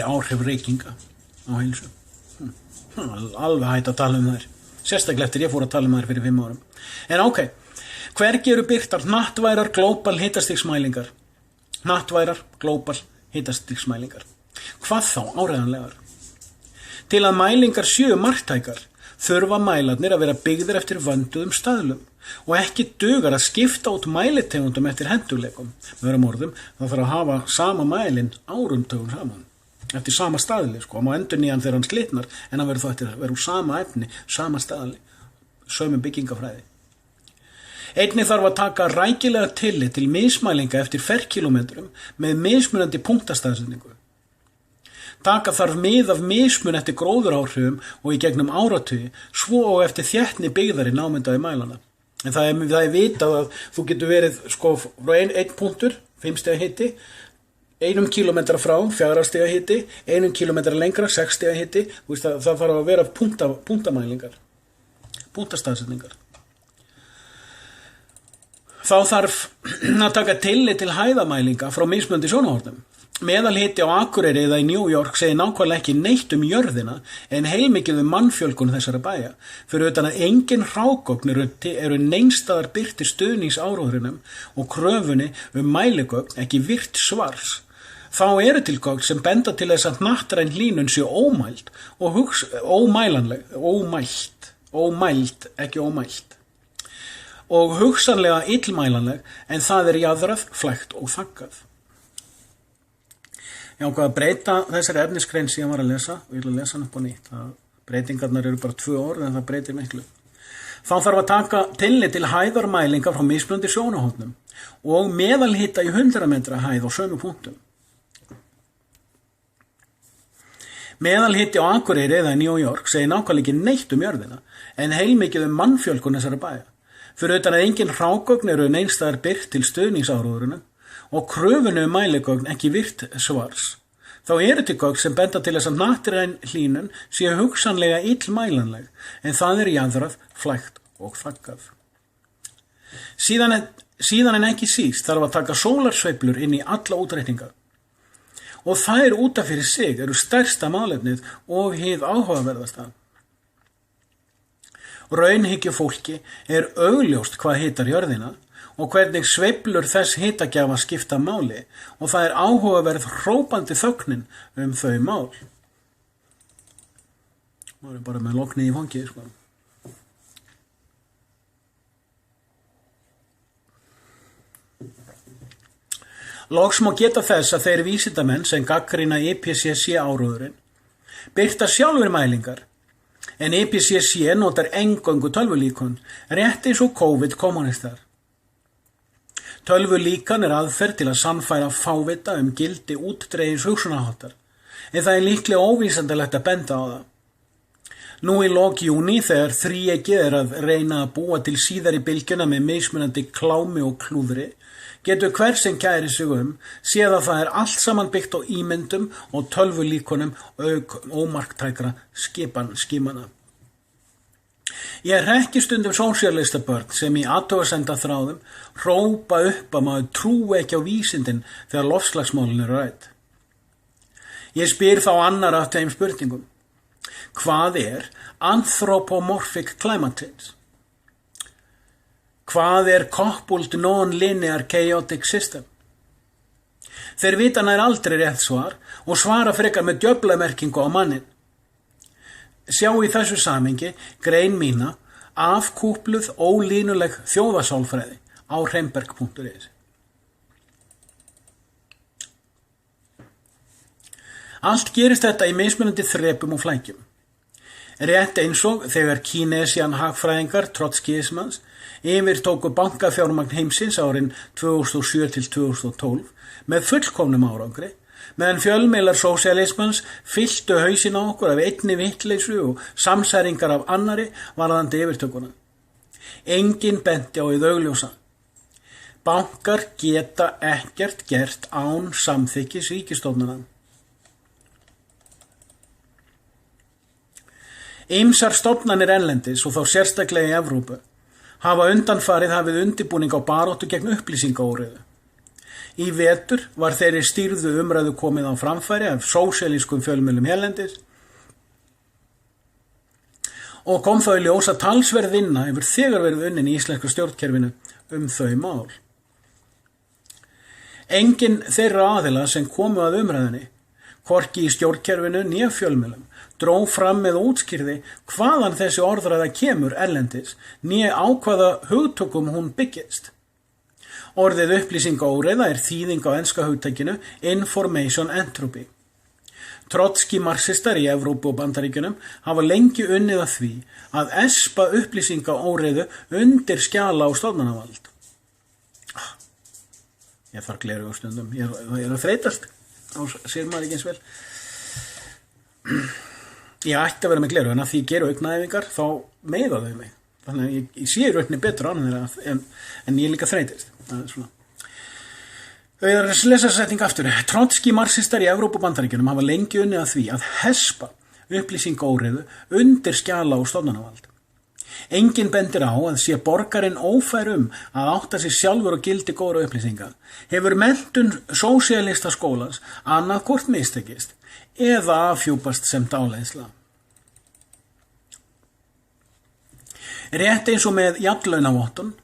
[SPEAKER 1] áhrif reykinga á heilsu? Alveg hætt að tala þær. Sérstaklega eftir ég fór að tala þær fyrir 5 árum. En ok. Hvergi eru birtar hnattværar global hitastigsmælingar? Hvað þá áreiðanlegar? Til að mælingar séu marktækar þurfa mælarnir að vera byggðir eftir vönduðum staðlum og ekki dugar að skipta út mælitegundum eftir hentugleikum. Með öðrum orðum, það þarf að hafa sama mælinn árumtögum saman. Eftir sama staðli, má endurnýja þegar hann slitnar en hann verður þá eftir að vera úr sama efni, sama staðli, sömu byggingafræði. Einnig þarf að taka rækilega tillit til mismælinga eftir ferkilometrum með mismunandi punktastæðsetningu. Taka þarf mið af mismun eftir gróðuráhrifum og í gegnum áratugi, svo og eftir þéttni byggðari námyndaði mælana. En það er vitað að þú getur verið einn punktur, 5 stiga hiti, 1 kílómetra frá, 4 stiga hiti, 1 kílómetra lengra, 6 stiga hiti. Það þarf að vera punktamælingar, punktastæðsetningar. Þá þarf að taka tillit til hæðamælinga frá mismunandi sjónarhornum. Meðalhiti á Akureyri eða í New York segir nákvæmlega ekki neitt jörðina en heilmikið mannfjölgun þessara bæja, fyrir utan að engin hrágögn eru neinstaðar birtir stuðningsáróðrinum og kröfunni mæligögn ekki virt svars. Þá eru til gögn sem benda til þess að hnattræn hlýnun sé ómæld og og hugsanlega illmælanleg, en það jaðrað, flækt og þaggað. Ég ákvað að breyta þessari efnisgrein sem ég var að lesa og ég ætla að lesa hann upp á nýtt. Breytingarnar eru bara 2 orð en það breytir miklu. Þá þarf að taka tillit til hæðarmælinga frá mismunandi sjónarhornum og meðalhita í 100 metra hæð á sömu punktum. Meðalhiti á Akureyri eða í New York segir nákvæmlega ekki neitt jörðina en heilmikið mannfjölgun þessara bæja, fyrir utan að engin hrágögn eru neinstaðar birt til stuðningsáróðrunum og kröfunni mæligögn ekki virt svars. Þá eru til gögn sem benda til þess að hnattræn hlýnun sé hugsanlega illmælanleg, en það jaðrað, flækt og þaggað. Síðan en ekki síst þarf að taka sólarsveiflur inn í alla útreikninga. Og þær út af fyrir sig eru stærsta málefnið og hið áhugaverðasta. Raunhyggju fólki augljóst hvað hitar jörðina og hvernig sveiflur þess hitagjafa skipta máli, og það áhugaverð hrópandi þögnin þau mál. Það bara með loknið í fangið, sko. Loks má geta þess að þeir vísindamenn sem gagnrýna IPCC áróðurinn birta sjálfur mælingar, en IPCC notar eingöngu tölvulíkön, rétt eins og COVID-kommunistar. Tölvulíkan aðferð til að sannfæra fávita gildi útdregins hugsunarháttar, en það líklega óvísindalegt að benda á það. Nú í lok júní, þegar þríeykið að reyna að búa til síðari bylgjuna með mismunandi klámi og klúðri, getur hver sem kæri sig séð að það allt saman byggt á ímyndum og tölvulíkunum auk ómarktækra skimana. Ég hrekki stundum sósíalistabörn sem í athugasemdaþráðum hrópa upp að maður trúi ekki á vísindin þegar loftslagsmálin eru rædd. Ég spyr þá annarra af þeim spurningum. Hvað anthropomorphic climate change? Hvað coupled non-linear chaotic system? Þeir vita nær aldrei rétt svar og svara frekar með djöflamerkingu á mannin. Sjá í þessu samhengi grein mína afkúpluð ólínuleg þjóðasálfræði á hreimberg.is. Allt gerist þetta í mismunandi þrepum og flækjum. Rétt eins og þegar kínesian hagfræðingar trotskíismans yfirtóku bankafjármagn heimsins árin 2007 til 2012 með fullkomnum árangri, meðan fjölmiðlar sósíalismans fylltu hausinn á okkur af einni vitleysu og samsæringar af annari varðandi yfirtökuna. Enginn benti á hið augljósa. Bankar geta ekkert gert án samþykkis ríkisstofnana. Ýmsar stofnanir erlendis og þá sérstaklega í Evrópu hafa undanfarið hafið undirbúning á baráttu gegn upplýsingaóreiðu. Í vetur var þeirri stýrðu umræðu komið á framfæri af sósíalískum fjölmiðlum hérlendis og kom þá í ljós að talsverð vinna hefur þegar verið unnin í íslenska stjórnkerfinu þau mál. Enginn þeirra aðila sem komu að umræðunni, hvorki í stjórnkerfinu né fjölmiðlum, dró fram með útskýrði hvaðan þessi orðræða kemur erlendis, né á hvaða hugtökum hún byggist. Orðið upplýsingaóreiða þýðing á enska hugtakinu information entropy. Trotski-marxistar í Evrópu og Bandaríkjunum hafa lengi unnið að því að espa upplýsingaóreiðu undir skjala á stofnanavald. Ég þarf gleru á stundum, ég að þreytast, þá sér maður ekki eins vel. Ég ætti að vera með gleru, en að því ég geru augnaæfingar, þá meiða þau mig. Þannig að ég sé rauninni betur á hann en ég líka þreytist. Það svona. Þau að lesa setning aftur. Trotski-marxistar í Evrópu og Bandaríkjunum hafa lengi unnið að því að hespa upplýsingaóreiðu undir skjala og stofnanavald. Enginn bendir á að sé borgarinn ófær að átta sig sjálfur og gildi góðra upplýsinga, hefur menntun sósíalista skólans annað hvort mistekist eða afhjúpast sem dáleiðsla. Rétt eins og með jafnlaunavottun,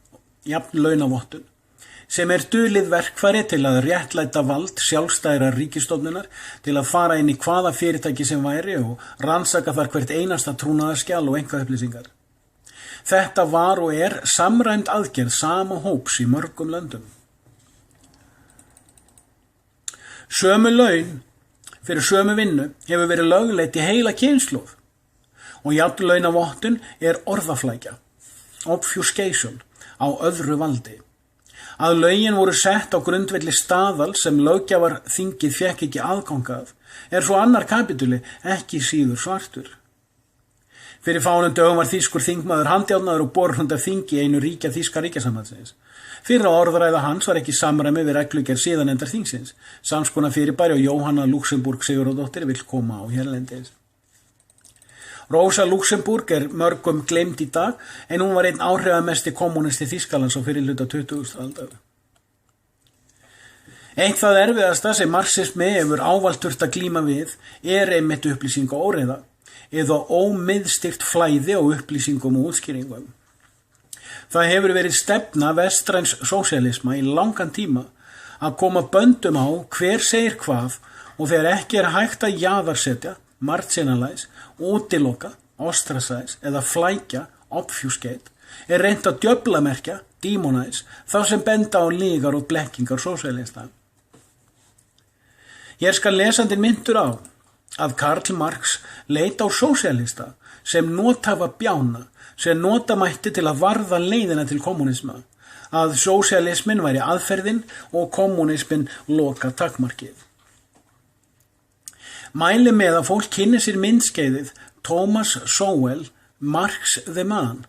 [SPEAKER 1] sem dulið verkfæri til að réttlæta vald sjálfstæðrar ríkisstofnunar til að fara inn í hvaða fyrirtæki sem væri og rannsaka þar hvert einasta trúnaðarskjal og einkaupplýsingar. Þetta var og samræmd aðgerð sama hóps í mörgum löndum. Sömu laun fyrir sömu vinnu hefur verið lögleidd í heila kynslóð og jafnlaunavottun orðaflækja, obfuscation, á öðru valdi. Að lögin voru sett á grundvelli staðal sem löggjafarþingið fékk ekki aðgang að, svo annar kapítuli ekki síður svartur. Fyrir fáeinum dögum var þýskur þingmaður handjárnaður og borinn af þingi í einu ríkja þýska ríkjasambandsins. Fyrra orðræða hans var ekki í samræmi við reglugerð siðanefndar þingsins, sams konar fyrirbæri og Jóhanna Luxemburg Sigurðardóttir vill koma á hérlendis. Rosa Luxemburg mörgum gleymd í dag, en hún var einn áhrifamesti kommunisti Þýskalands á fyrri hluta 20. aldar. Eitt það erfiðasta sem marxismi hefur ávallt þurft að glíma við einmitt upplýsingaóreiða eða ómiðstýrt flæði á upplýsingum og útskýringum. Það hefur verið stefna vestræns sósíalisma í langan tíma að koma böndum á hver segir hvað og þegar ekki hægt að jaðarsetja, marginalize, útiloka, ostracize eða flækja, obfuscate, reynt að djöflamerkja, demonize, þá sem benda á lygar og blekkingar sósíalista. Hér skal lesandinn minntur á að Karl Marx leit á sósíalista sem nothafa bjána, sem nota mætti til að varða leiðina til kommunisma, að sósíalismin væri aðferðin og kommunismin loka takmarkið. Mæli með að fólk kynni sér myndskeiðið Thomas Sowell, Marx the Man,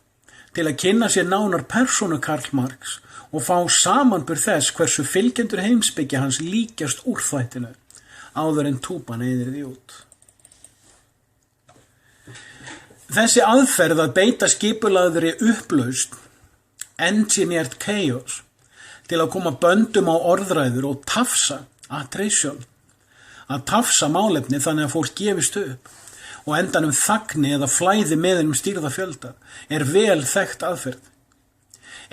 [SPEAKER 1] til að kynna sér nánar persónu Karl Marx og fá samanburð þess hversu fylgjendur heimspeki hans líkjast úr þvættinu, áður en túpan eyðir því út. Þessi aðferð að beita skipulagðri upplausn, engineered chaos, til að koma böndum á orðræður og tafsa, attrition, að tafsa málefni þannig að fólk gefist upp og endanum þagni eða flæði með stýrða fjölda, vel þekkt aðferð.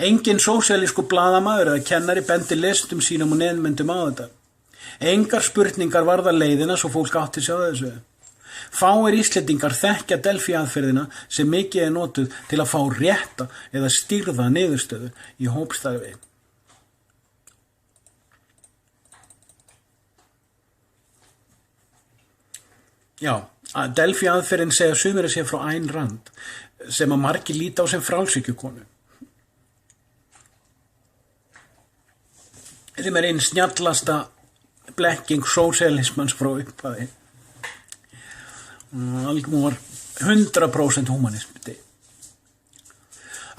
[SPEAKER 1] Enginn sósíalískur blaðamaður eða kennari bendi lesendum sínum og nemendum á þetta. Engar spurningar varða leiðina svo fólk átti sig á þessu. Fáir Íslendingar þekkja Delphi-aðferðina sem mikið notuð til að fá rétta eða stýrða niðurstöðu í hópstarfi. Já, að Delphi-aðferðin segja sumir að sé frá Ayn Rand, sem að margir líta á sem frálsykjukonu. Sem einn snjallasta blekking sósíalismans frá upphafi. Hún var 100% humanismi.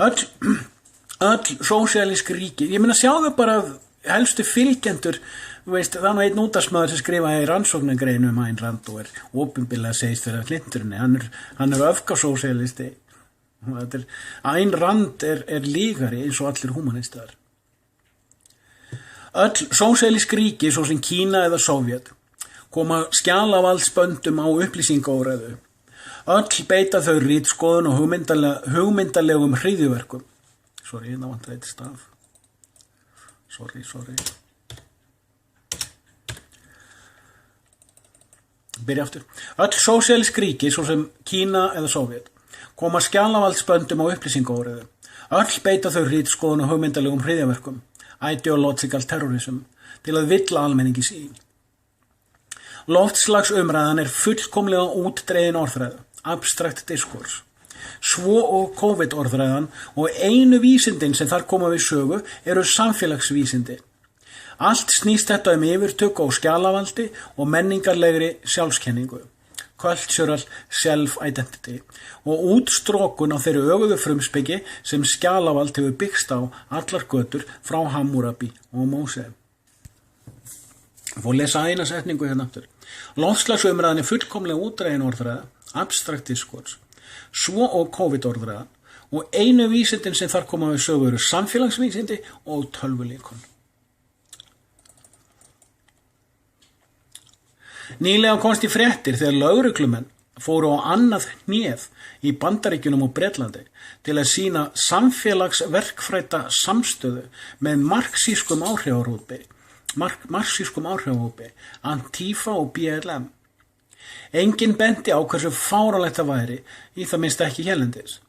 [SPEAKER 1] Öll sósíalísk ríki, ég meina sjáðu bara helstu fylgjendur. Það einn útvarpsmaður sem skrifaði rannsóknargrein Ayn Rand og opinberlega segist fyrir hlinturinni. Hann öfgasósíalisti. Ayn Rand lígari eins og allir humanistar. Öll sósíalísk ríki, svo sem Kína eða Sovjet, koma skjalavaldsböndum á upplýsingaóreiðu. Öll beita þau ritskoðun og hugmyndalegum hryðjuverkum. Hérna vantar eitt staf. Sorry. Byrja aftur. Öll sósíalísk ríki, svo sem Kína eða Sovjet, koma skjalavaldsböndum á upplýsingaóreiðu. Öll beita þau ritskoðun og hugmyndalegum hryðjuverkum, ideological terrorism, til að villa almenningi sín. Loftslagsumræðan fullkomlega útdregin orðræða, abstrakt diskurs. Svo og COVID-orðræðan og einu vísindin sem þar koma við sögu samfélagsvísindi. Allt snýst þetta yfirtöku á skjalavaldi og menningarlegri sjálfskenningu, cultural self-identity, og útstrókun á þeirri öguðu frumspeki sem skjalavald hefur byggst á allar götur frá Hammurabi og Móse. Fór lesa eina setningu hérna aftur. Loftslagsumræðan fullkomlega útdregin orðræða, abstrakt diskurs. Svo og COVID-orðræðan og einu vísindin sem þar koma við sögu eru samfélagsvísindi og tölvuleikun. Nýlega komst í fréttir þegar lögreglumenn fóru á annað hnéð í Bandaríkjunum og Bretlandi til að sýna samfélagsverkfrædda samstöðu með marxískum áhrifahópi, Antifa og BLM. Enginn benti á hversu fáránlegt það væri, í það minnsta ekki hérlendis.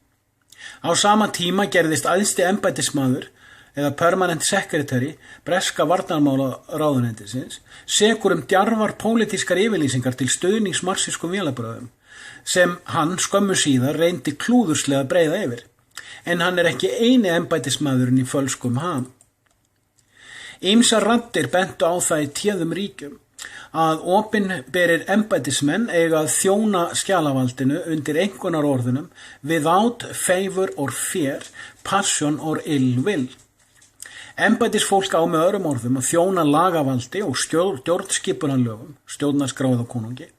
[SPEAKER 1] Á sama tíma gerðist æðsti embættismaður eða permanent secretary breska varnarmálaráðuneytisins sekur djarfar pólitískar yfirlýsingar til stuðnings marxískum vélabrögðum sem hann skömmu síðar reyndi klúðurslega að breiða yfir. En hann ekki eini embættismaðurinn í fölskum ham. Ýmsar raddir bentu á það í téðum ríkjum að opinberir embættismenn eiga að þjóna skjalavaldinu undir einkunnarorðunum without favor or fear, passion or ill will. Embættisfólk á með öðrum orðum að þjóna lagavaldi og stjórnskipunarlögum, stjórnarskráð og konungi,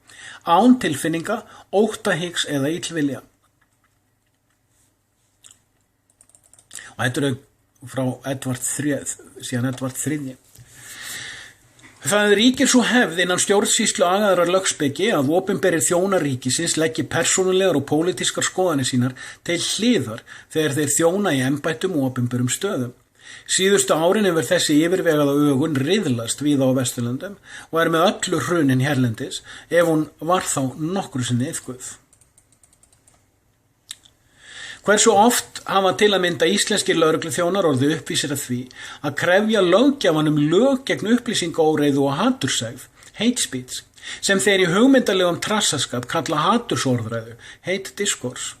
[SPEAKER 1] án tilfinninga, óttahyggis eða illvilja. Og þetta eru frá Edvard III. Það ríkir svo hefð innan stjórnsýslu agaðrar lögspeki að opinberir þjónar ríkisins leggi persónulegar og pólitískar skoðanir sínar til hliðar þegar þeir þjóna í embættum og opinberum stöðum. Síðustu árin hefur þessi yfirvegaða ögun riðlast víða á Vesturlöndum og með öllu hrunin hérlendis ef hún var þá nokkru sinni iðkuð. Hversu oft hafa til að mynda íslenskir lögregluþjónar orðið uppvísir að því að krefja löggjafanum lög gegn upplýsingaóreiðu og hatursægð, hate speech, sem þeir í hugmyndalegum trassaskap kalla hatursorðræðu, hate discourse.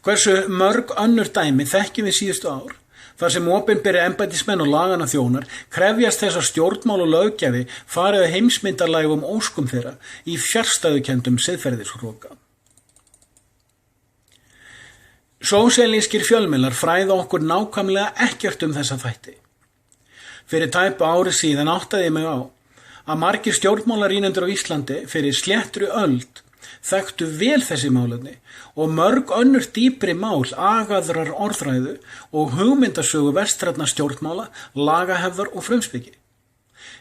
[SPEAKER 1] Hversu mörg önnur dæmi þekkjum við síðustu ár, þar sem opinberi embættismenn og lagana þjónar krefjast þess að stjórnmál og löggjafi farið heimsmyndarlægum óskum þeirra í fjarstæðukenndum siðferðishroka. Sósíalískir fjölmiðlar fræða okkur nákvæmlega ekkert þessa þætti. Fyrir tæpu ári síðan áttaði ég mig á að margir stjórnmálarýnendur á Íslandi fyrir sléttri öld þekktu vel þessi málefni og mörg önnur dýpri mál agaðrar orðræðu og hugmyndasögu vestrænna stjórnmála, lagahefðar og frumspeki.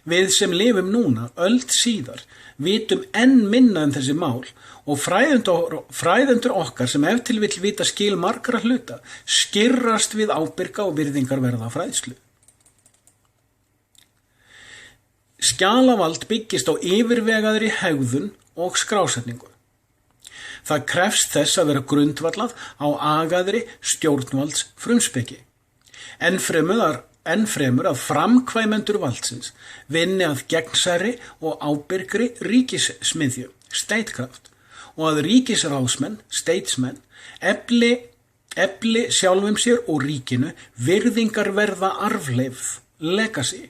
[SPEAKER 1] Við sem lifum núna, öld síðar, vitum enn minna þessi mál og fræðendur okkar sem ef til vill vita skil margra hluta skirrast við ábyrga og virðingarverða fræðslu. Skjalavald byggist á yfirvegaðri hegðun og skrásetningu. Það krefst þess að vera grundvallað á agaðri stjórnvalds frumspeki. Enn fremur að framkvæmendur valdsins vinni að gegnsærri og ábyrgri ríkissmiðju, statecraft, og að ríkisráðsmenn, statesmenn, efli sjálfum sér og ríkinu virðingarverða arfleifð, legacy,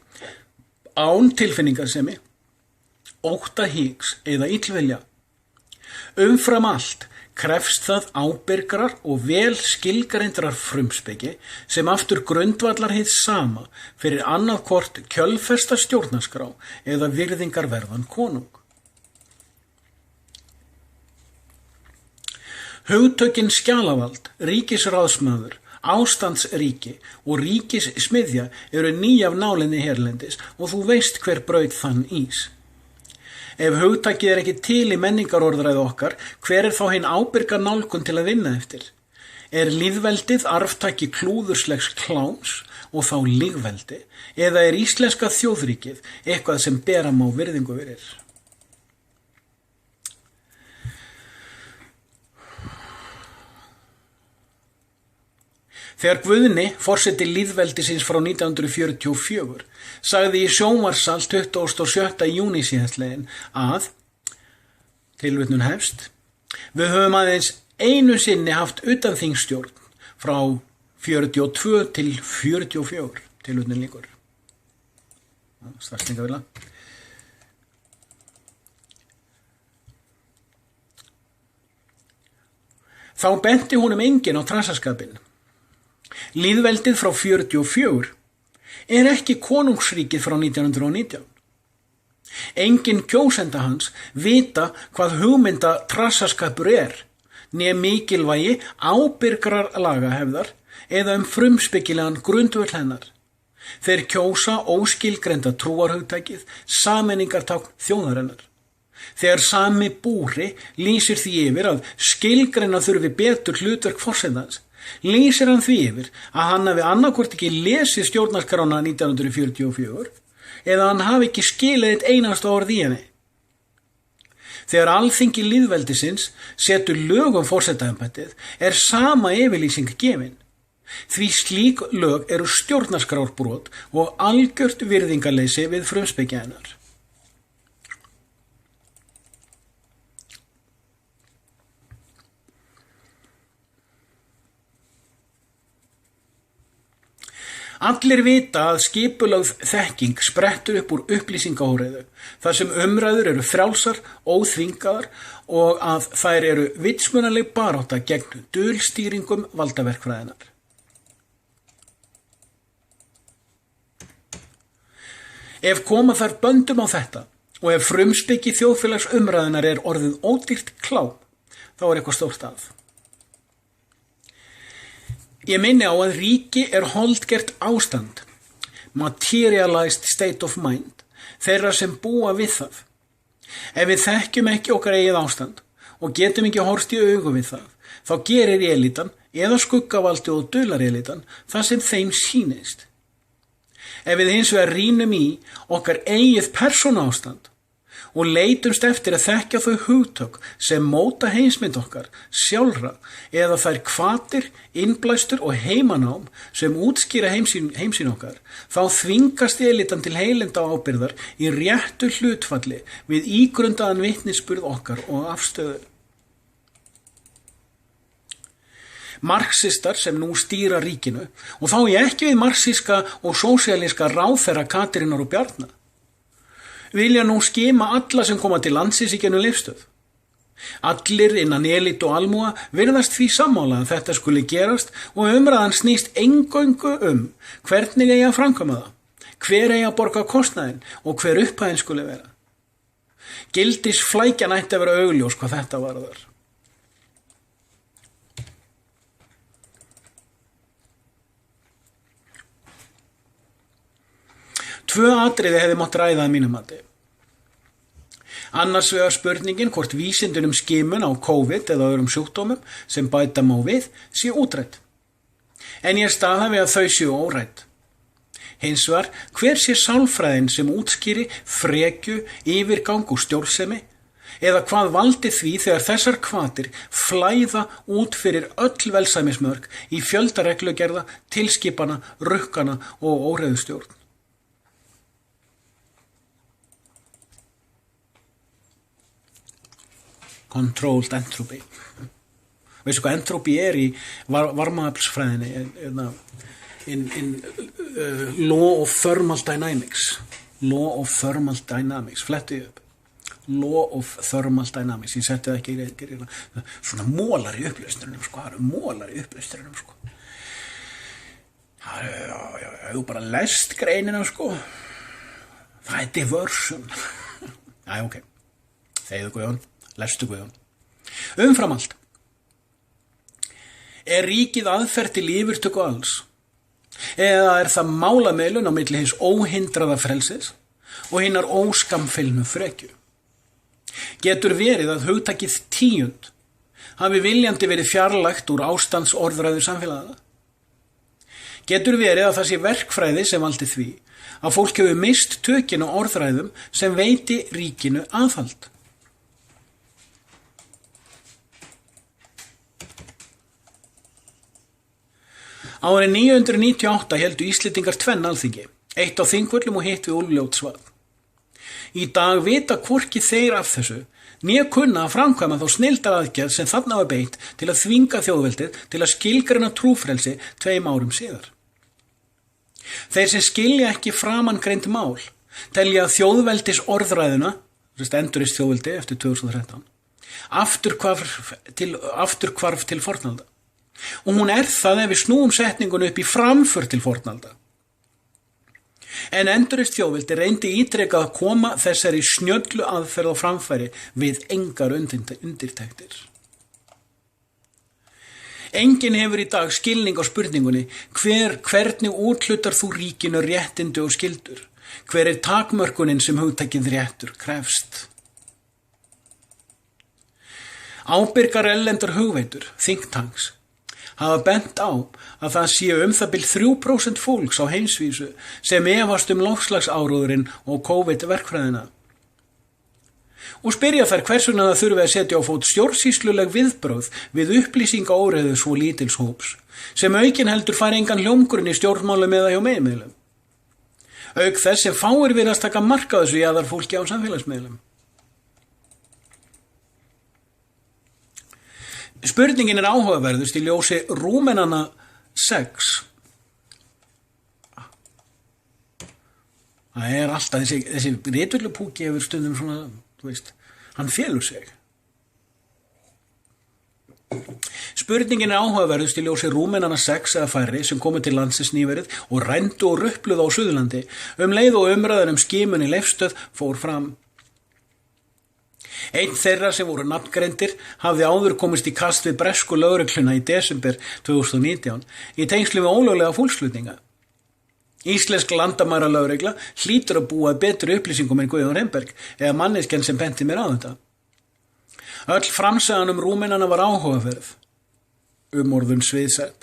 [SPEAKER 1] án tilfinningasemi, óttahyggis eða illvilja. Umfram allt krefst það ábyrgrar og vel skilgreindrar frumspeki sem aftur grundvallar hið sama fyrir annað hvort kjölfesta stjórnarskrá eða virðingarverðan konung. Hugtökin skjalavald, ríkisráðsmaður, ástandsríki og ríkissmiðja eru ný af nálinni hérlendis og þú veist hver braut þann ís. Ef hugtakið ekki til í menningarorðræðu okkar, hver þá hinn ábyrga nálgun til að vinna eftir? Lýðveldið arftaki klúðurslegs kláms og þá lýðveldi, eða íslenska þjóðríkið eitthvað sem bera má virðingu fyrir? Þegar Guðni, forseti lýðveldisins frá 1944, sagði í sjónvarpssal 27. júní síðastliðinn að, tilvitnun hefst, við höfum aðeins einu sinni haft utanþingsstjórn frá 42 til 44, tilvitnun líkur. Starfstingavila. Þá benti honum enginn á trassaskapinn. Lýðveldið frá 44 ekki konungsríkið frá 1919. Enginn kjósenda hans vita hvað hugmynda trassaskapur né mikilvægi ábyrgrar lagahefðar eða frumspekilegan grundvöll hennar. Þeir kjósa óskilgreinda trúarhugtakið, sameiningartákn þjóðarinnar. Þegar sami búri lýsir því yfir að skilgreina þurfi betur hlutverk forsetans, lýsir hann því yfir að hann hafi annaðhvort ekki lesið stjórnarskrána 1944 eða hann hafi ekki skilið eitt einasta orð í henni. Þegar alþingi lýðveldisins setur lög forsetaembættið sama yfirlýsing gefin. Því slík lög eru stjórnarskrárbrot og algjört virðingarleysi við frumspeki hennar. Allir vita að skipulögð þekking sprettur upp úr upplýsingaóreiðu, þar sem umræður eru frjálsar, óþvingaðar og að þær eru vitsmunaleg barátta gegn dulstýringum valdaverkfræðinnar. Ef koma þarf böndum á þetta og ef frumspeki þjóðfélags umræðunar orðið ódýrt klám, þá eitthvað stórt að. Ég minni á að ríki holdgert ástand, materialized state of mind, þeirra sem búa við það. Ef við þekkjum ekki okkar eigið ástand og getum ekki horfst í augu við það, þá gerir elítan eða skuggavaldi og dularelítan það sem þeim sýnist. Ef við hins vegar rýnum í okkar eigið persónuástand og leitumst eftir að þekkja þau hugtök sem móta heimsmynd okkar sjálfra eða þær hvatir, innblæstur og heimanám sem útskýra heimsýn okkar, þá þvingast elítan til heilinda ábyrgðar í réttu hlutfalli við ígrundaðan vitnisburð okkar og afstöðu. Marxistar sem nú stýra ríkinu, og þá ég ekki við marxíska og sósíalíska ráðherra Katrínar og Bjarna, vilja nú skima alla sem koma til landsins í gennum Leifsstöð. Allir innan elít og almúa virðast því sammála að þetta skuli gerast og umræðan snýst eingöngu hvernig eigi að framkvæma það, hver eigi að borga kostnaðinn og hver upphæðin skuli vera. Gildisflækjan ætti að vera augljós hvað þetta varðar. Tvö atriði hefði mátt ræða að mínum mati. Annars vegar spurningin hvort vísindin skimun á COVID eða öðrum sjúkdómum sem bæta má við sé útrædd. En ég staðhæfi að þau séu órædd. Hins vegar hver sé sálfræðin sem útskýri frekju, yfirgang og stjórnsemi eða hvað valdi því þegar þessar hvatir flæða út fyrir öll velsæmismörk í fjölda reglugerða, tilskipana, rukkana og óreiðustjórn. Controlled entropy. Veistu hvað entropy í varmaaflsfræðinni? In law of thermal dynamics. Law of thermal dynamics. Fletti upp. Law of thermal dynamics. Ég setti það ekki svona mólar í upplýsturinnum, sko. Það eru mólar í upplýsturinnum, sko. Ef þú bara lest greinina, sko. Það diversion. Já, ok. Þegiðu Guðjón. Lestu Guðjón. Umfram allt. Ríkið aðferð til yfirtöku alls? Eða það málamiðlun á milli hins óhindraða frelsis og hinnar óskammfeilnu frekju? Getur verið að hugtakið tíund hafi viljandi verið fjarlægt úr ástandsorðræðu samfélaga? Getur verið að það sé verkfræði sem valdi því að fólk hefur mist tökin á orðræðum sem veiti ríkinu aðhald? Árið 998 héldu Íslendingar tvenn alþingi, eitt á Þingvöllum og hitt við Úlfljótsvað. Í dag vita hvorki þeir af þessu, né kunna að framkvæma þá snilldaraðgerð sem þarna var beitt til að þvinga þjóðveldið til að skilgreina trúfrelsi 2 árum síðar. Þeir sem skilja ekki framangreind mál, telja þjóðveldis orðræðuna, endurist þjóðveldi eftir 2013, afturhvarf til fornalda. Og hún það ef við snúum setningun upp í framför til fornalda. En endurist þjóðveldi reyndi ítrekað að koma þessari snjöllu aðferð á framfæri við engar undirtektir. Enginn hefur í dag skilning á spurningunni hvernig úthlutar þú ríkinu réttindi og skyldur? Hver takmörkunin sem hugtakið réttur krefst? Ábyrgar erlendar hugveitur, think tanks, hafa bent á að það séu það bil 3% fólks á heimsvísu sem efast loftslagsáróðurinn og COVID-verkfræðina. Og spyrja þær hvers vegna það þurfi að setja á fót stjórnsýsluleg viðbrögð við upplýsingaóreiðu svo lítils hóps, sem aukin heldur fær engan hljómgrunn í stjórnmálum eða hjá miðlum. Auk þess sem fáir virðast taka mark á þessu jaðarfólki á samfélagsmiðlum. Spurningin áhugaverðust í ljósi Rúmenanna 6. Það alltaf þessi ritullupúki hefur stundum svona, hann felur sig. Spurningin áhugaverðust í ljósi Rúmenanna 6 eða færri sem komu til landsins nýverið og rændu og rupluðu á Suðurlandi leið og umræðan skimun í Leifsstöð fór fram. Einn þeirra sem voru nafngreindir hafði áður komist í kast við bresku lögregluna í desember 2019 í tengslu við ólöglega fólksflutninga. Íslensk landamæralögregla hlýtur að búa betri upplýsingum en Guðjón Heimberg eða manneskjan sem benti mér á þetta. Öll framsagan Rúmenana var áhugaverð, orðun sviðsett.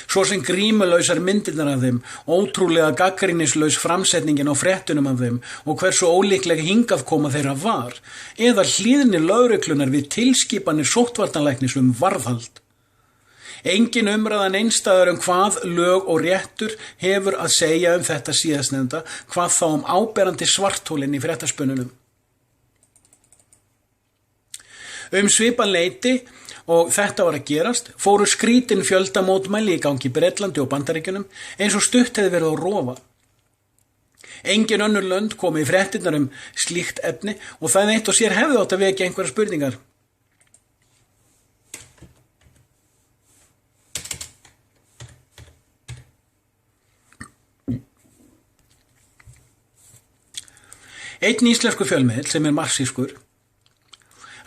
[SPEAKER 1] Svo sem grímulausar myndirnar af þeim, ótrúlega gagnrýnislaus framsetningin á fréttunum af þeim og hversu ólíklega hingað koma þeirra var, eða hlýðni lögreglunar við tilskipanir sóttvarnalæknis varðhald. Engin umræðan einstæðar hvað lög og réttur hefur að segja þetta síðastnefnda, hvað þá áberandi svarthólinn í fréttaspununum. Svipan leyti og þetta var að gerast, fóru skrítin fjöldamótmæli í gangi í Bretlandi og Bandaríkjunum eins og stutt hefði verið á rofa. Engin önnur lönd komu í fréttirnar slíkt efni og það eitt og sér hefði átt að vekja einhverjar spurningar. Einn íslensku fjölmiðill sem marxískur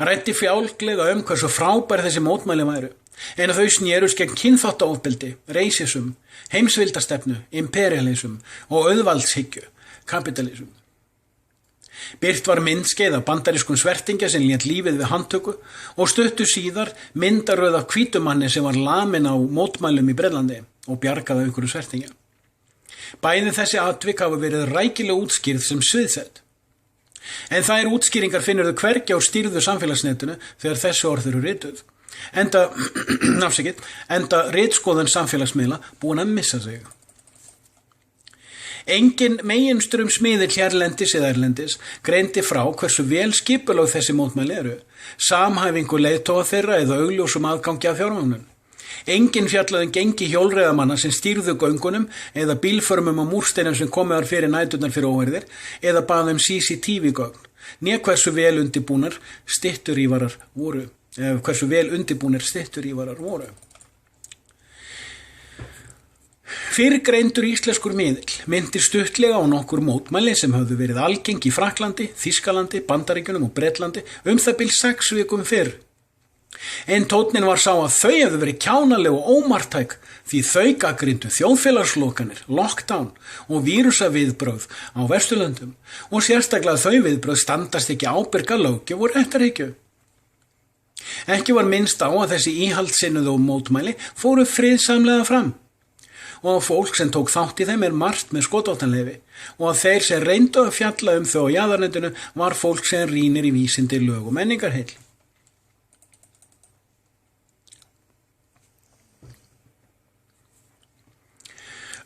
[SPEAKER 1] ræddi fjálglega hversu frábær þessi mótmæli væru, en þau snerust gegn kynþáttaofbeldi, racism, heimsvildastefnu, imperialism og auðvaldshyggju, kapitalism. Birt var myndskeið af bandarískum svertingja sem lét lífið við handtöku og stuttu síðar myndaröð af hvítumanni sem var laminn á mótmælum í Bretlandi og bjargaði af einhverju svertingja. Bæði þessi atvik hafa verið rækilega útskýrð sem sviðsett. En þær útskýringar finnurðu hvergi á stýrðu samfélagsnetinu þegar þessi orð eru rituð. Enda ritskoðun samfélagsmiðla búin að missa sig. Engin meginstrum smiðill hérlendis eða erlendis greindi frá hversu vel skipulögð þessi mótmæli eru, samhæfingu leiðtoga þeirra eða augljósum aðgangi að fjármagnun. Engin fjallaði gengi hjólreiðamanna sem stýrðu göngunum eða bílförmum og múrsteinum sem komiðar fyrir næturnar fyrir óverðir eða baðum CCTV-gögn, né hversu vel undirbúnar stytturívarar voru. Fyrrgreindur íslenskur miðill myndir stuttlega á nokkur mótmæli sem höfðu verið algeng í Frakklandi, Þýskalandi, Bandaríkjunum og Bretlandi það bil 6 vikum fyrr. En tónninn var sá að þau hefðu verið kjánaleg og ómartæk því þau gagnrýndu þjóðfélagslokanir, lockdown og vírusaviðbrögð á Vesturlöndum og sérstaklega þau viðbrögð standast ekki ábyrga löggjöf og réttarhyggju. Ekki var minnst á að þessi íhaldsinnuðu og mótmæli fóru friðsamlega fram og að fólk sem tók þátt í þeim margt með skotvopnaleyfi og að þeir sem reyndu að fjalla þau á jaðarnetinu var fólk sem rýnir í vísindi, lög og menningarheill.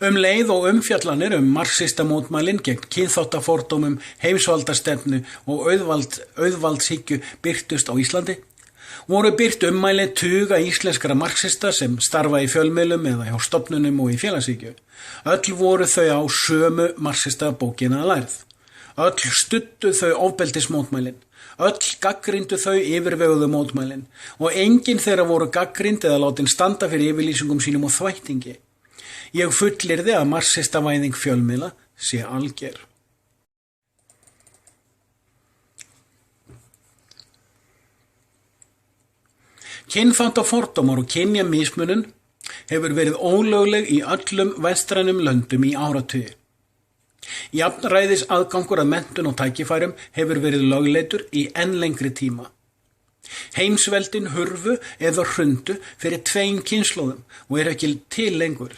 [SPEAKER 1] Leið og umfjallanir marxista mótmælin gegn kynþáttafordómum, heimsvaldastefnu og auðvaldshyggju birtust á Íslandi, voru birt ummæli tuga íslenskra marxista sem starfa í fjölmiðlum eða hjá stofnunum og í félagshyggju. Öll voru þau á sömu marxista bókina lærð. Öll studdu þau ofbeldismótmælin. Öll gagnrýndu þau yfirveguðu mótmælin og enginn þeirra voru gagnrýnd eða látin standa fyrir yfirlýsingum sínum og þvættingi. Ég fullyrði að marxistavæðing fjölmiðla sé alger. Kynþáttafordómar og kynjamismunun hefur verið ólögleg í öllum vestrænum löndum í áratugi. Jafnræðis aðgangur að menntun og tækifærum hefur verið lögleitur í enn lengri tíma. Heimsveldin hurfu eða hrundu fyrir 2 kynslóðum og ekki til lengur.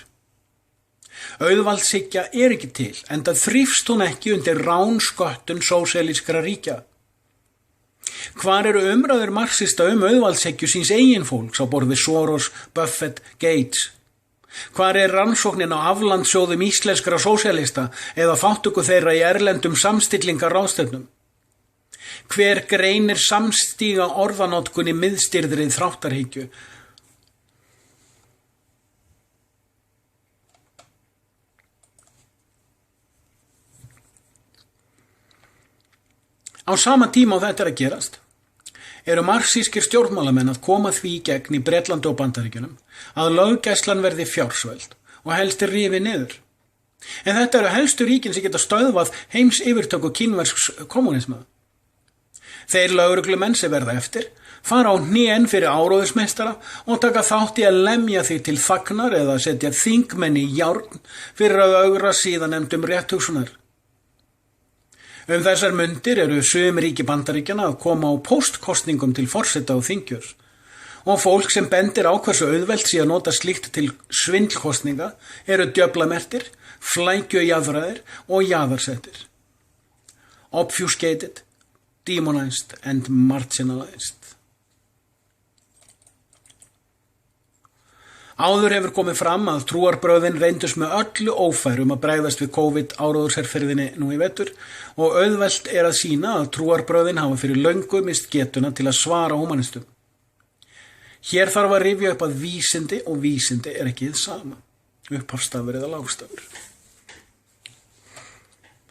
[SPEAKER 1] Auðvaldshyggja ekki til, enda þrífst hún ekki undir ránsköttun sósíalískra ríkja. Hvar eru umræður marxista auðvaldshyggju síns eigin fólks á borð við Soros, Buffett, Gates? Hvar rannsóknin á aflandssjóðum íslenskra sósíalista eða þátttöku þeirra í erlendum samstillingarráðstefnum? Hver greinir samstíga orðanotkun í miðstýrðri þráttarhyggju? Á sama tíma á þetta að gerast, eru marxískir stjórnmálamenn að koma því í gegn í Bretlandi og Bandaríkjunum að löggæslan verði fjársveld og helst rifið niður. En þetta eru helstu ríkin sem geta stöðvað heims yfirtöku kínversks kommunisma. Þeir lögreglumenn sem verða eftir fara á hnén fyrir áróðursmeistara og taka þátt í að lemja því til þagnar eða setja þingmenn í járn fyrir að ögra síðanemdum rétthugsunar. Þessar mundir eru sum ríki Bandaríkjanna að koma á póstkostningum til forseta og þingjurs og fólk sem bendir á hversu auðvelt sé að nota slíkt til svindlkostninga eru djöflamertir, flækjujaðraðir og jaðarsettir. Obfuscated, demonized and marginalized. Áður hefur komið fram að trúarbrögðin reyndust með öllu ófærum að bregðast við COVID-áróðursherferðinni nú í vetur og auðvelt að sýna að trúarbrögðin hafa fyrir löngu mist getuna til að svara humanistum. Hér þarf að rifja upp að vísindi og vísindi ekki það sama, upphafstafur eða lágstafur.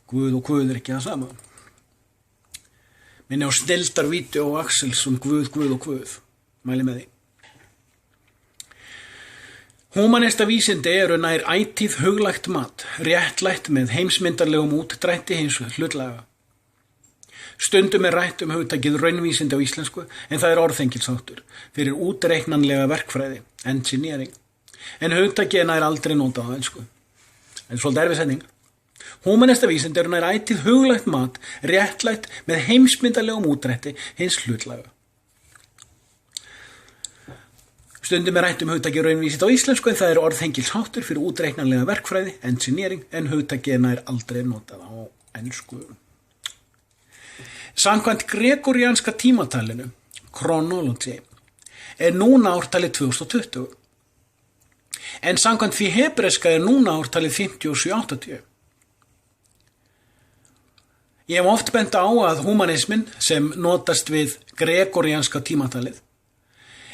[SPEAKER 1] Guð og Guð ekki það sama. Minni á snilldarvídeó og Axels Guð, Guð og Guð. Mæli með því. Húmanista vísindi eru nær ætíð huglægt mat, réttlætt með heimsmyndarlegum útdrætti hins hlutlæga. Stundum rætt hugtakið raunvísindi á íslensku, en það orðhengilsháttur fyrir útreiknanlega verkfræði, engineering. En hugtakið nær aldrei notað á ensku. En svolítið erfið setning. Húmanista vísindi eru nær ætíð huglægt mat, réttlætt með heimsmyndarlegum útdrætti hins hlutlæga. Stundum rætt hugtakið raunvísindi á íslensku, en það orðhengilsháttur fyrir útreiknanlega verkfræði, engineering, en hugtakið nær aldrei notað á ensku. Samkvæmt gregorianska tímatalinu, chronology, núna ártalið 2020, en samkvæmt því hebreska núna ártalið 57-80. Ég hef oft bent á að humanismin sem notast við gregorianska tímatalið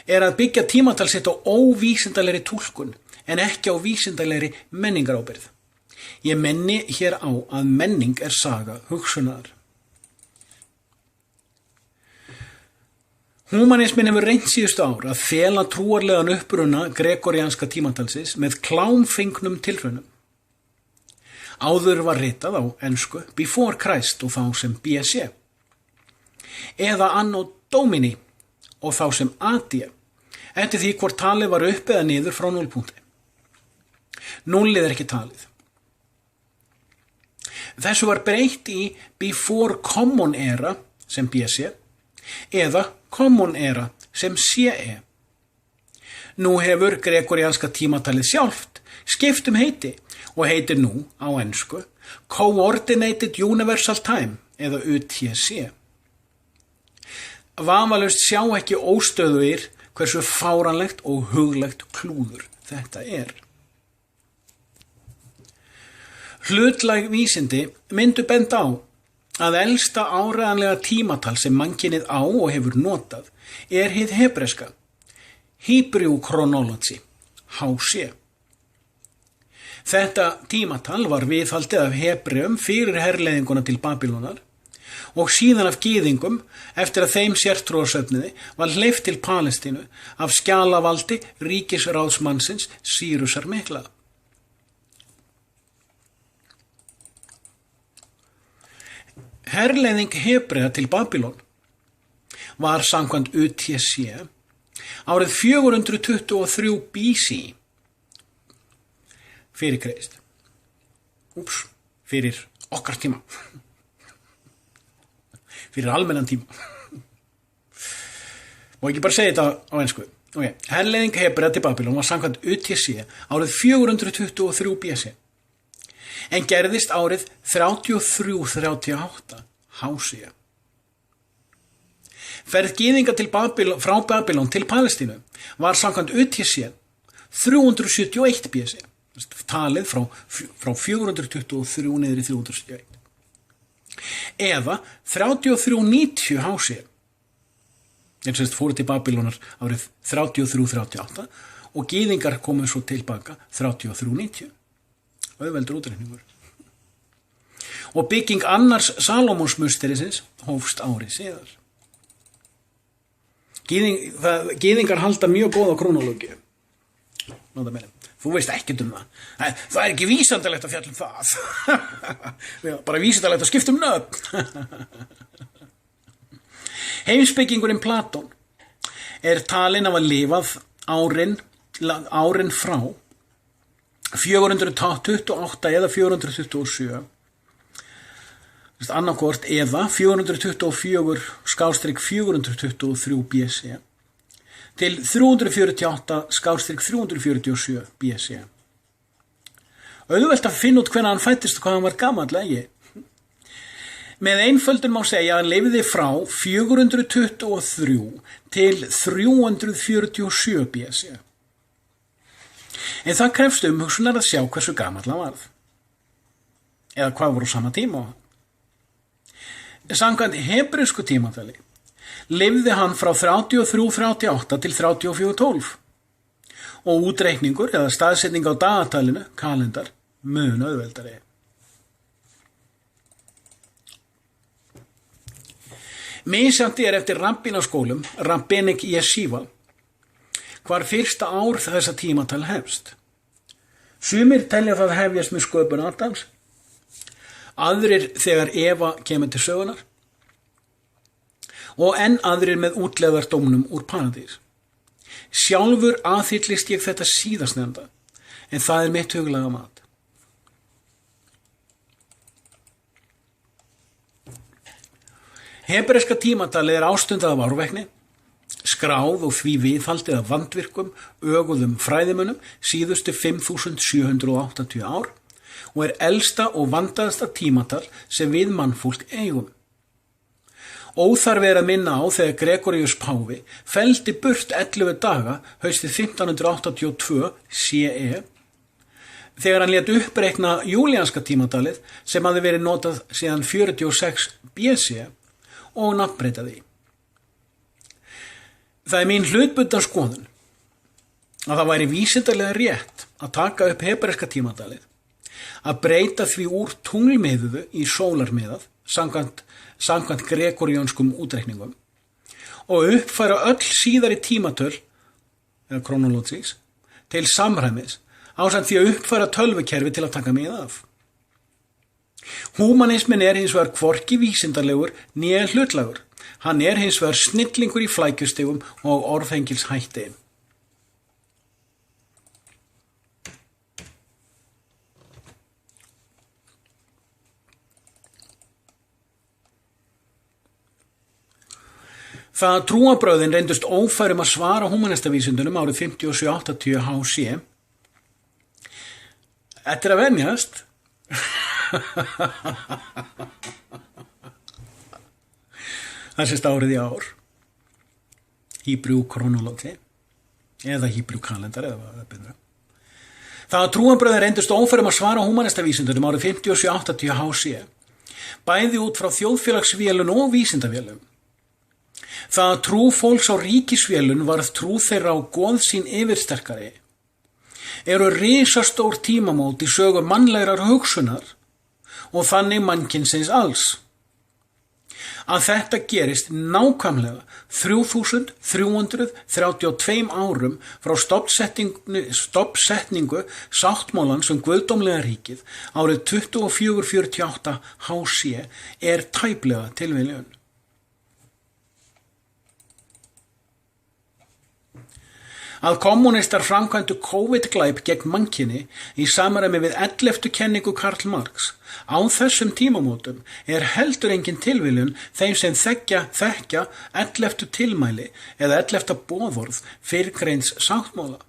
[SPEAKER 1] að byggja tímatal sitt á óvísindalegri túlkun en ekki á vísindalegri menningarábyrgð. Ég menni hér á að menning saga hugsunar. Humanismin hefur reynt síðustu ár að fela trúarlegan uppruna gregorianska tímatalsins með klámfengnum tilraunum. Áður var ritað á ensku Before Christ og þá sem BC, eða Anno Domini og þá sem AD, eftir því hvort talið var upp eða niður frá 0 punkti. 0 ekki talið. Þessu var breytt í Before Common Era sem BC eða Common Era sem CE. Nú hefur gregorianska tímatalið sjálft skipt heiti og heitir nú á ensku Coordinated Universal Time eða UTC. Vafalaust sjá ekki óstöðugir hversu fáranlegt og huglegt klúður þetta Hlutlæg vísindi myndu benda á að elsta áreiðanlega tímatal sem mannkynið á og hefur notað hið hebreska, Hebrew Chronology, HC. Þetta tímatal var viðhaldið af Hebreum fyrir herleiðinguna til Babýlonar og síðan af gyðingum eftir að þeim sértrúarsöfniði var hleypt til Palestínu af skjalavaldi ríkisráðsmannsins Sýrusar mikla. Herleiðing Hebrea til Babýlon var samkvæmt UTC Árið 423 BC fyrir Krist. Fyrir okkar tíma. Fyrir almennan tíma. Má ekki bara segja þetta á ensku. Okay. Herleiðing Hebrea til Babylon var samkvæmt UTC árið 423 BC. En gerðist árið 33-38 HC. Ferð gyðinga frá Babylon til Palestínu var samkvæmt UTC 371 BC. Talið frá 423 niður í 371. Eða 33-90 HC. Eins fóru til Babylónar árið 33-38 og gyðingar komu svo tilbaka 33-90. Auðveldur útreikningur. Og bygging annars Salómonsmusterisins hófst árið síðar. Gyðingar halda mjög góða krónológíu. Þú veist ekkert það. Það ekki vísindalegt að fjalla það. Bara vísindalegt að skipta nöfn. Heimspekingurinn Platón talinn af að lifað árin frá 428 eða 427 annarkvort eða 424/423 BC til 348/347 BC. Auðvelt að finna út hvenær hann fættist og hvað hann var gamall, ekki? Með einföldun má segja að hann lifði frá 423 til 347 BC. En það krefst umhugsunar að sjá hversu gamall hann varð. Eða hvað voru á sama tíma. Samkvæmt hebresku tímatali lifði hann frá 33-38 til 34-12 og útreikningur eða staðsetning á dagatalinu, kalendar, mun auðveldari. Misjafnt eftir rabbínaskólum, Rabbinic Yeshiva, hvar fyrsta ár þessa tímatal hefst. Sumir telja það hefjast með sköpun Adams, aðrir þegar Eva kemur til sögunar og enn aðrir með útlegðardómnum úr paradís. Sjálfur aðhyllist ég þetta síðastnefnda, en það mitt huglaga mat. Hebreska tímatalið ástundað af árvekni, skráð og því viðhaldið af vandvirkum, öguðum fræðimönnum síðustu 5780 ár og elsta og vandaðasta tímatal sem við mannfólk eigum. Óþarfi að minna á þegar Gregorius páfi felldi burt 11 daga haustið 1582 CE þegar hann lét uppreikna júlíanska tímatalið sem hafði verið notað síðan 46 BC og nafnbreyta því. Það mín hlutbundna skoðun að það væri vísindalega rétt að taka upp hebreska tímatalið, að breyta því úr tunglmiðuðu í sólarmiðað samkvæmt gregoriönskum útreikningum og uppfæra öll síðari tímatöl eða krónológís til samræmis ásamt því að uppfæra tölvukerfi til að taka mið af. Húmanismin hins vegar hvorki vísindalegur né hlutlægur. Hann hins vegar snillingur í flækjustigum og orðhengils hætti. Það trúarbrögðin reyndust ófærum að svara húmanistavísindunum árið 57-80 HC. Eftir að venjast það sést árið í ár, Hebrew chronology eða Hebrew kalendar eða betra. Það trúarbrögðin reyndust ófærum að svara húmanistavísindunum árið 57-80 HC, bæði út frá þjóðfélagsvélun og vísindavélum. Það trú fólks á ríkisvélun varð trú þeirra á goð sín yfirsterkari. Eru risastór tímamót í sögu mannlegrar hugsunar og þannig mannkynsins alls. Að þetta gerist nákvæmlega 3332 árum frá stoppsetningu sáttmálans guðdómlega ríkið árið 2448 HC tæplega tilviljun. að kommunistar framkvæmdu COVID-glæp gegn mannkyni í samræmi við 11. kenningu Karl Marx. Á þessum tímamótum heldur engin tilviljun þeim sem þekkja 11. tilmæli eða 11. boðorð fyrrgreinds sáttmála.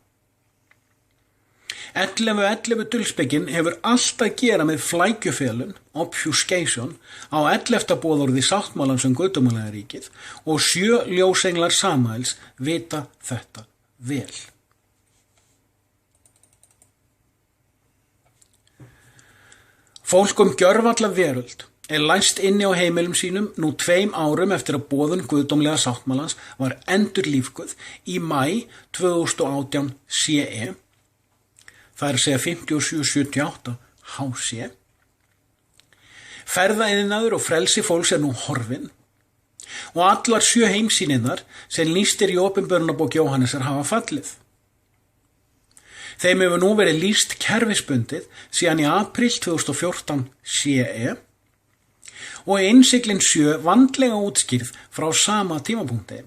[SPEAKER 1] 11.11 dulspekin hefur allt að gera með flækjufelun, obfuscation, á 11. boðorði sáttmálans guðdómlega ríkið og 7 ljósenglar Samúels vita þetta vel. Fólk gjörvalla veröld læst inni á heimilum sínum nú 2 árum eftir að boðun guðdómlega sáttmálans var endurlífguð í maí 2018 CE. Það segja 5778 HC. Ferðaiðnaður og frelsi fólks nú horfin og allar 7 heimsýninnar sem lýstir í opinberunarbók Jóhannesar hafa fallið. Þeim hefur nú verið lýst kerfisbundið síðan í apríl 2014 CE og innsiglin 7 vandlega útskýrð frá sama tímapunkti.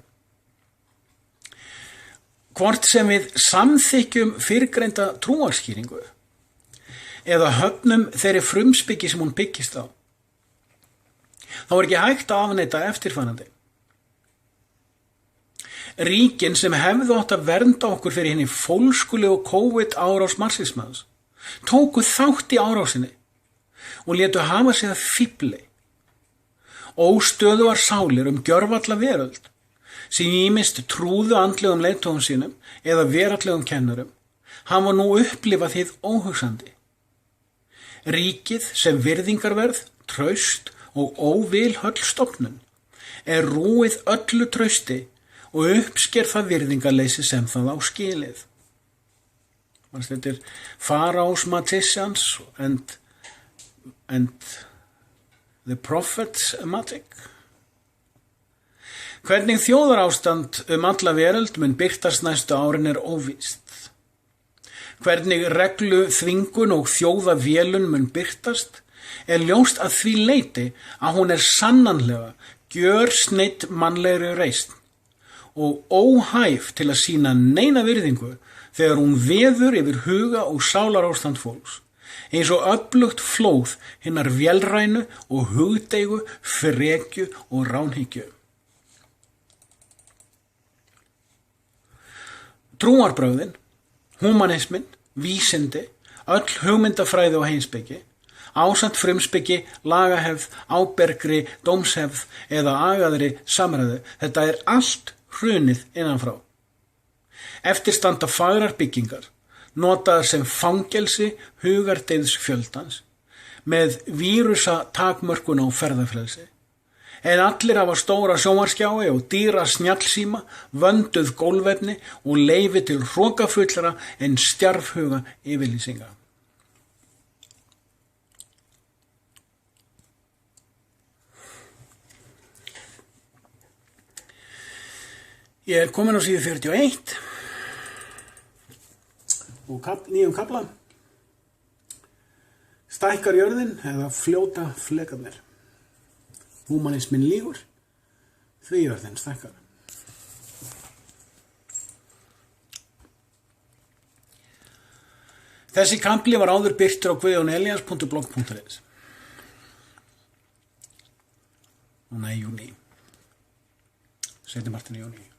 [SPEAKER 1] Hvort sem við samþykkjum fyrrgreinda trúarskýringu eða höfnum þeirri frumspeki sem hún byggist á, þá ekki hægt að afneita eftirfarandi. Ríkin sem hefðu átt að vernda okkur fyrir hinni fólskulegu COVID árás marxismans tóku þátt í árásinni og létu hafa sig að fífli. Óstöðugar sálir gjörvalla veröld sem ýmist trúðu andlegum leiðtogum sínum eða veraldlegum kennurum hafa nú upplifað hið óhugsandi. Ríkið sem virðingarverð, traust og óvilhöll stofnun rúið öllu trausti og uppsker það virðingarleysi sem það á skilið. Þetta Pharaoh's magicians and the prophets magic. Hvernig þjóðarástand alla veröld mun birtast næstu árin óvíst. Hvernig reglu þvingun og þjóðavélun mun birtast ljóst að því leyti að hún sannanlega gjörsneidd mannlegri reisn og óhæf til að sýna neina virðingu þegar hún veður yfir huga og sálarástand fólks, eins og öflugt flóð hinnar vélrænu og hugdeigu, frekju og ránhyggju. Trúarbrögðin, humanismin, vísindi, öll hugmyndafræði og heimspeki, ásamt frumspeki, lagahefð, ábergri, dómshefð eða agaðri samræðu, þetta allt hrunið innanfrá. Eftir standa fagrar byggingar, notaðar sem fangelsi hugardeiðs fjöldans, með vírusa takmörkun á ferðafrelsi. Allir hafa stóra sjónvarskjái og dýra snjallsíma, vönduð gólfefni og leyfi til hrokafullra stjarfhuga yfirlýsinga. Ég komin á síðu 41 og nýjum kafla. Stækkar jörðin eða fljóta flekarnir. Humanismin lýgur, því jörðin stækkar. Þessi kafli var áður birtur á guðjónelias.blog.is. Núna í júní. Seinni partinn í júní.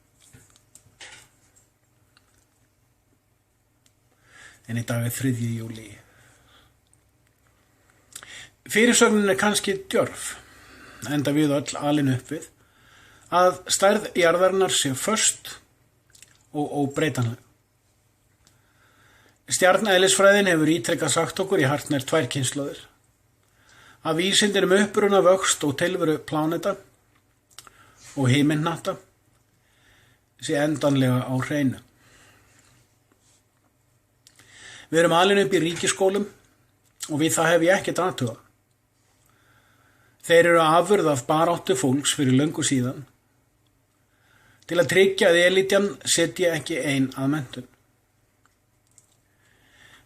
[SPEAKER 1] En í dag 3. júlí. Fyrirsögnin kannski djörf, enda við öll alin upp við, að stærð jarðarinnar sé föst og óbreytanleg. Stjarneðlisfræðin hefur ítrekkað sagt okkur í hartnær 2 kynslóðir að vísindir uppruna, vöxt og tilveru pláneta og himinhnatta sé endanlega á hreinu. Við erum alin upp í ríkiskólum og við það hef ég ekkert athugað. Þeir afurð af baráttu fólks fyrir löngu síðan til að tryggja að elitjan setji ekki ein að menntun.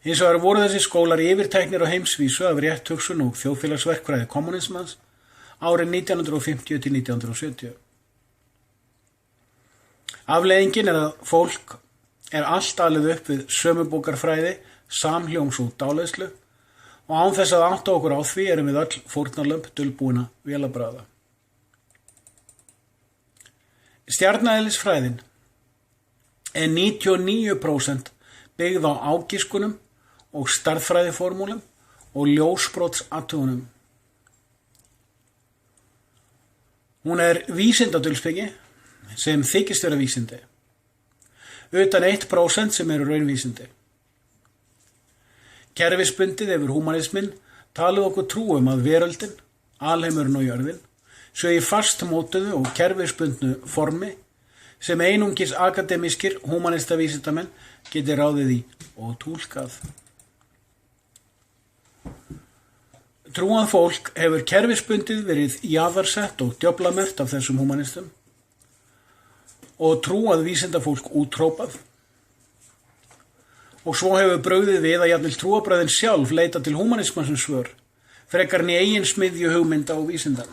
[SPEAKER 1] Hins vegar voru þessi skólar yfirteknir á heimsvísu af rétt hugsun og þjóðfélagsverkfræði kommunismans árin 1950 til 1970. Afleiðingin að fólk allt alið upp við sömubókarfræði, samhljóms og dáleiðslu og án þess að átta okkur á því erum við öll fórnarlömb dulbúna vélabragða. Stjarneðlisfræðin er 99% byggð á ágiskunum og stærðfræðiformúlum og ljósbrotsathugunum. Hún er vísindadulspeki sem þykist vera vísindi, utan 1% sem eru raunvísindi. Kerfisbundið hefur húmanisminn talið okkur trú að veröldin, alheimurinn og jörðin, séu í fastmótuðu og kerfisbundnu formi sem einungis akademískir húmanistavísindamenn geti ráðið í og túlkað. Trúað fólk hefur kerfisbundið verið jaðarsett og djöflamert af þessum húmanistum og trúað vísindafólk útrópað. Og svo hefur brugðið við að jafnvel trúarbrögðin sjálf leita til húmanisma sem svör, frekar en í eigin smiðju hugmynda og vísindan.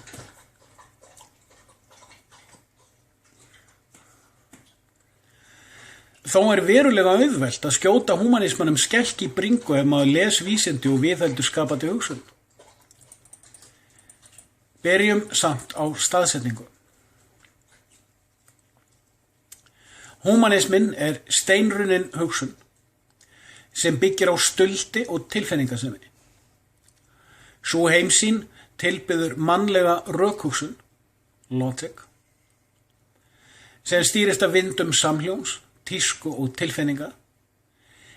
[SPEAKER 1] Þó er verulega auðvelt að skjóta húmanismanum skelk í bringu ef maður les vísindi og viðheldur skapandi hugsun. Byrjum samt á staðsetningu. Húmanisminn er steinrunnin hugsun sem byggir á stuldi og tilfinningasemi. Sú heimsýn tilbyður mannlega rökhugsun, logic, sem stýrist af vindum samhljóms, tísku og tilfinninga,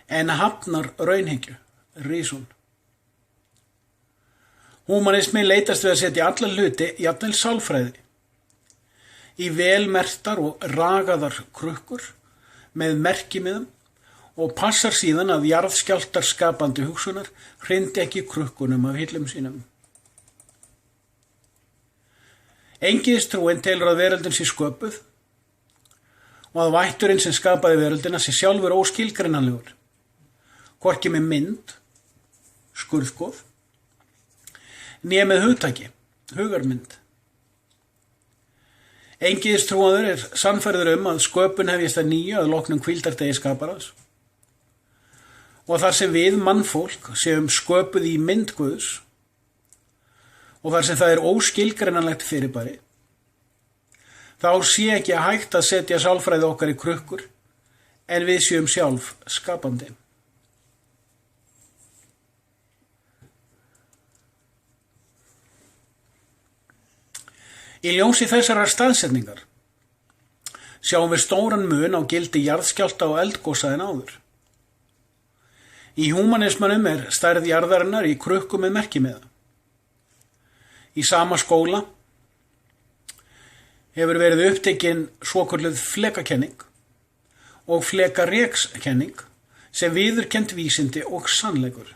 [SPEAKER 1] en hafnar raunhyggju, reason. Húmanismi leitast við að setja alla hluti, jafnvel sálfræði, í velmerktar og ragaðar krukkur með merkimiðum og passar síðan að jarðskjálftar skapandi hugsunar hrindi ekki krukkunum af hillum sínum. Engiðstrúin telur að veröldin sé sköpuð og að vætturinn sem skapaði veröldina sé sjálfur óskilgreinanlegur, hvorki með mynd, skurðgoð, né með hugtaki, hugarmynd. Engiðstrúaður er sannfærður að sköpun hefjist að nýju að loknum hvíldardegi skaparans og þar sem við mannfólk séum sköpuð í mynd Guðs og þar sem það er óskilgreinanlegt fyrirbæri, þá sé ekki að hægt að setja sálfræði okkar í krukkur en við séum sjálf skapandi. Í ljósi þessarar staðsetningar sjáum við stóran mun á gildi jarðskjálfta og eldgosa en áður. Í húmanismanum er stærð jarðarinnar í krukku með merkimiða. Í sama skóla hefur verið upptekin svokölluð flekakenning og flekarekskenning sem viðurkennt vísindi og sannleikur.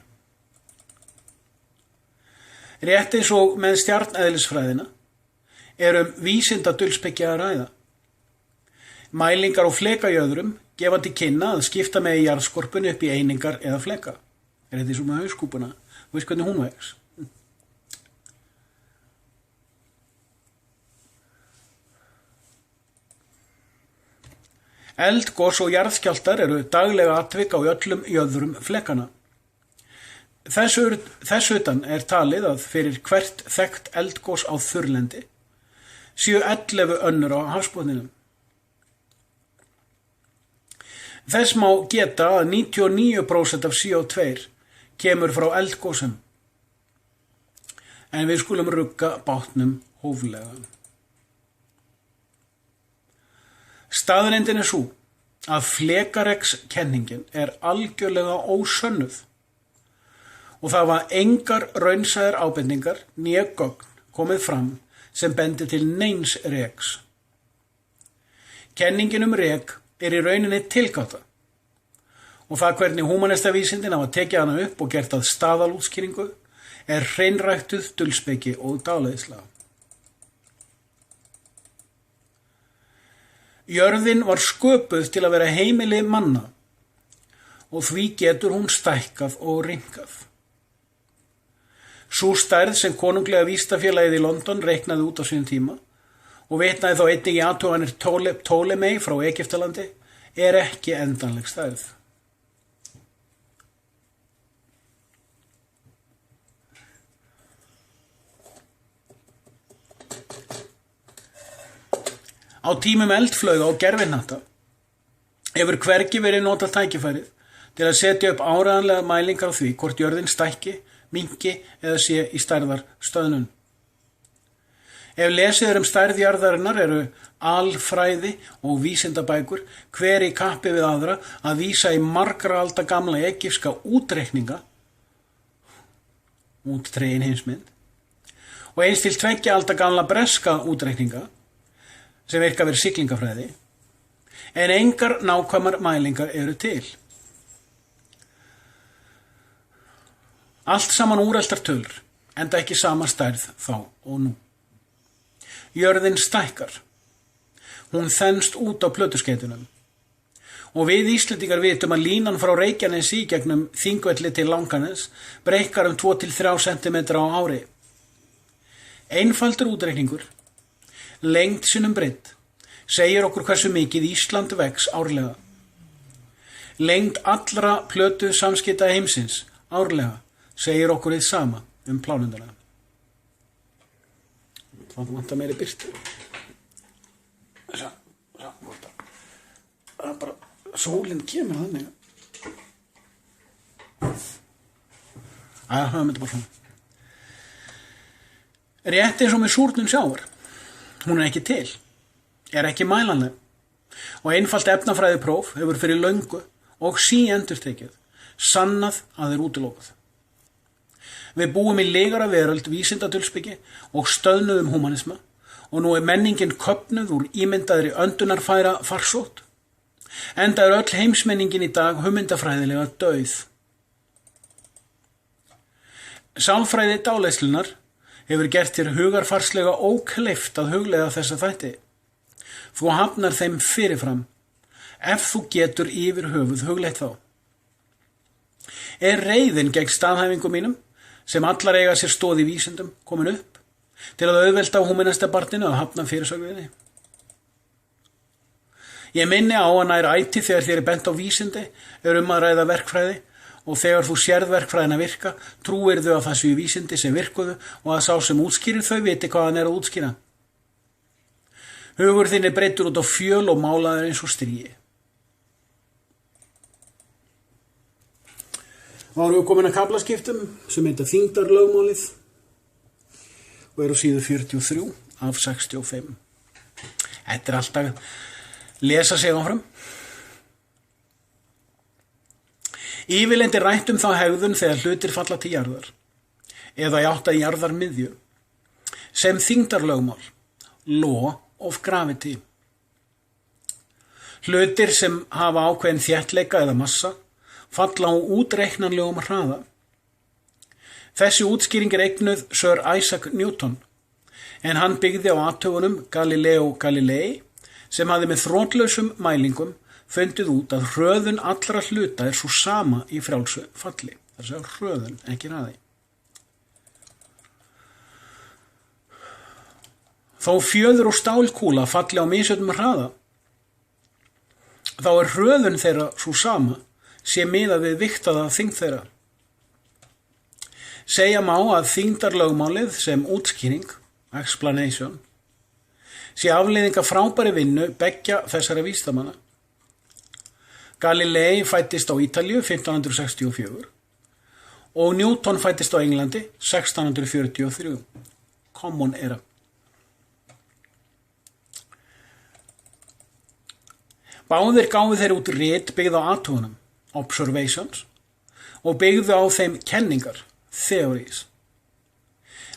[SPEAKER 1] Rétt eins og með stjarneðlisfræðina vísindadulspeki að ræða. Mælingar á flekajöðrum gefa til kynna að skipta með jarðskorpunni upp í einingar eða fleka. Er þetta svo með hauskúpuna? Þú veist hvernig hún vex? Eldgos og jarðskjálftar eru daglega atvik á öllum jöðrum flekana. Þess utan er talið að fyrir hvert þekkt eldgos á þurrlendi séu 11 önnur á hafsbotninum. Þess má geta að 99% af CO2 kemur frá eldgosum, en við skulum rugga bátnum hóflega. Staðreyndin er sú að flekarekskenningin er algjörlega ósönnuð og það var engar raunsæðar ábendingar né gögn komið fram sem bendi til neins reks. Kenningin rek er í rauninni tilgáta og það hvernig húmanistavísindin hafa tekið hana upp og gert að staðalútskýringu er hreinræktuð dulspeki og dáleiðsla. Jörðin var sköpuð til að vera heimili manna og því getur hún stækkað og rýmkað. Sú stærð sem konunglega vísindafélagið í London reiknaði út á sínum tíma og vitnaði þá einnig í athuganir Ptólemy frá Egyptalandi ekki endanleg stærð. Á tímum eldflauga og gervihnatta hefur hvergi verið notað tækifærið til að setja upp áreiðanlegar mælingar á því hvort jörðin stækki, minnki eða sé í stærðar stöðnun. Ef lesið stærð jarðarinnar eru alfræði og vísindabækur hver í kappi við aðra að vísa í margra alda gamla egypska útreikninga, útdregin heimsmynd, og eins til 2 alda gamla breska útreikninga sem virka verið siglingafræði, en engar nákvæmar mælingar eru til. Allt saman úreltar tölur, enda ekki sama stærð þá og nú. Jörðin stækkar. Hún þenst út á plötuskeitunum. Og við Íslendingar vitum að línan frá Reykjanesi í gegnum Þingvelli til Langanes breikkar 2 til 3 cm á ári. Einfaldur útreikningur, lengd sinnum breidd, segir okkur hversu mikið Ísland vex árlega. Lengd allra plötu samskipta heimsins árlega segir okkur hið sama plánunduna. Það vantar meiri birtu. Það er bara, sólinn kemur þannig. Það myndi bara svona. Rétt eins og með súrnun sjávar. Hún er ekki til, er ekki mælanleg og einfalt efnafræðipróf hefur fyrir löngu og síendurtekið sannað að útilokað. Við búum í legara veröld vísindadulspeki og stöðnuðum húmanisma og nú er menningin köfnuð úr ímyndaðri öndunarfæra farsótt, enda öll heimsmenningin í dag hugmyndafræðilega dauð. Sálfræði dáleiðslunnar hefur gert þér hugarfarslega ókleift að hugleiða þessa þætti. Þú hafnar þeim fyrirfram, ef þú getur yfir höfuð hugleitt þá. Er reiðin gegn staðhæfingum mínum, sem allar eiga sér stoð í vísindum, komin upp, til að auðvelda á húmennasta barninu að hafna fyrirsögninni? Ég minni á að nær ætíð þegar þér er bent á vísindi, að ræða verkfræði, og þegar þú sérð verkfræðina virka, trúir þau að það séu vísindi sem virkuðu og að sá sem útskýrir þau viti hvað hann er að útskýra. Hugur þinn er breiddur út á fjöl og málaður eins og stríi. Varum við komin að kaflaskiptum sem heita þyngdarlögmálið og eru síðu 43 af 65. Þetta er alltaf lesa sig áfram. Yfirleitt er rætt þá hegðun þegar hlutir falla til jarðar eða í átt að jarðarmiðju sem þyngdarlögmál, law of gravity. Hlutir sem hafa ákveðin þéttleika eða massa falla á útreiknanlegum hraða. Þessi útskýring er eignuð Sir Isaac Newton, en hann byggði á athugunum Galileo Galilei sem hafði með þrotlausum mælingum fundið út að hröðun allra hluta er svo sama í frjálsu falli. Það er hröðun, ekki hraði. Þó fjöður og stálkúla falli á misjöfnum hraða, þá er hröðun þeirra svo sama sé miðað við vigtaða þyngd þeirra. Segja má að þyngdarlögmálið sem útskýring, explanation, sé afleiðing af frábæri vinnu beggja þessara vísindamanna. Galilei fæddist á Ítalíu 1564 og Newton fæddist á Englandi 1643. Common era. Báðir gáfu þeir út rit byggð á athugunum, observations, og byggðu á þeim kenningar, theories.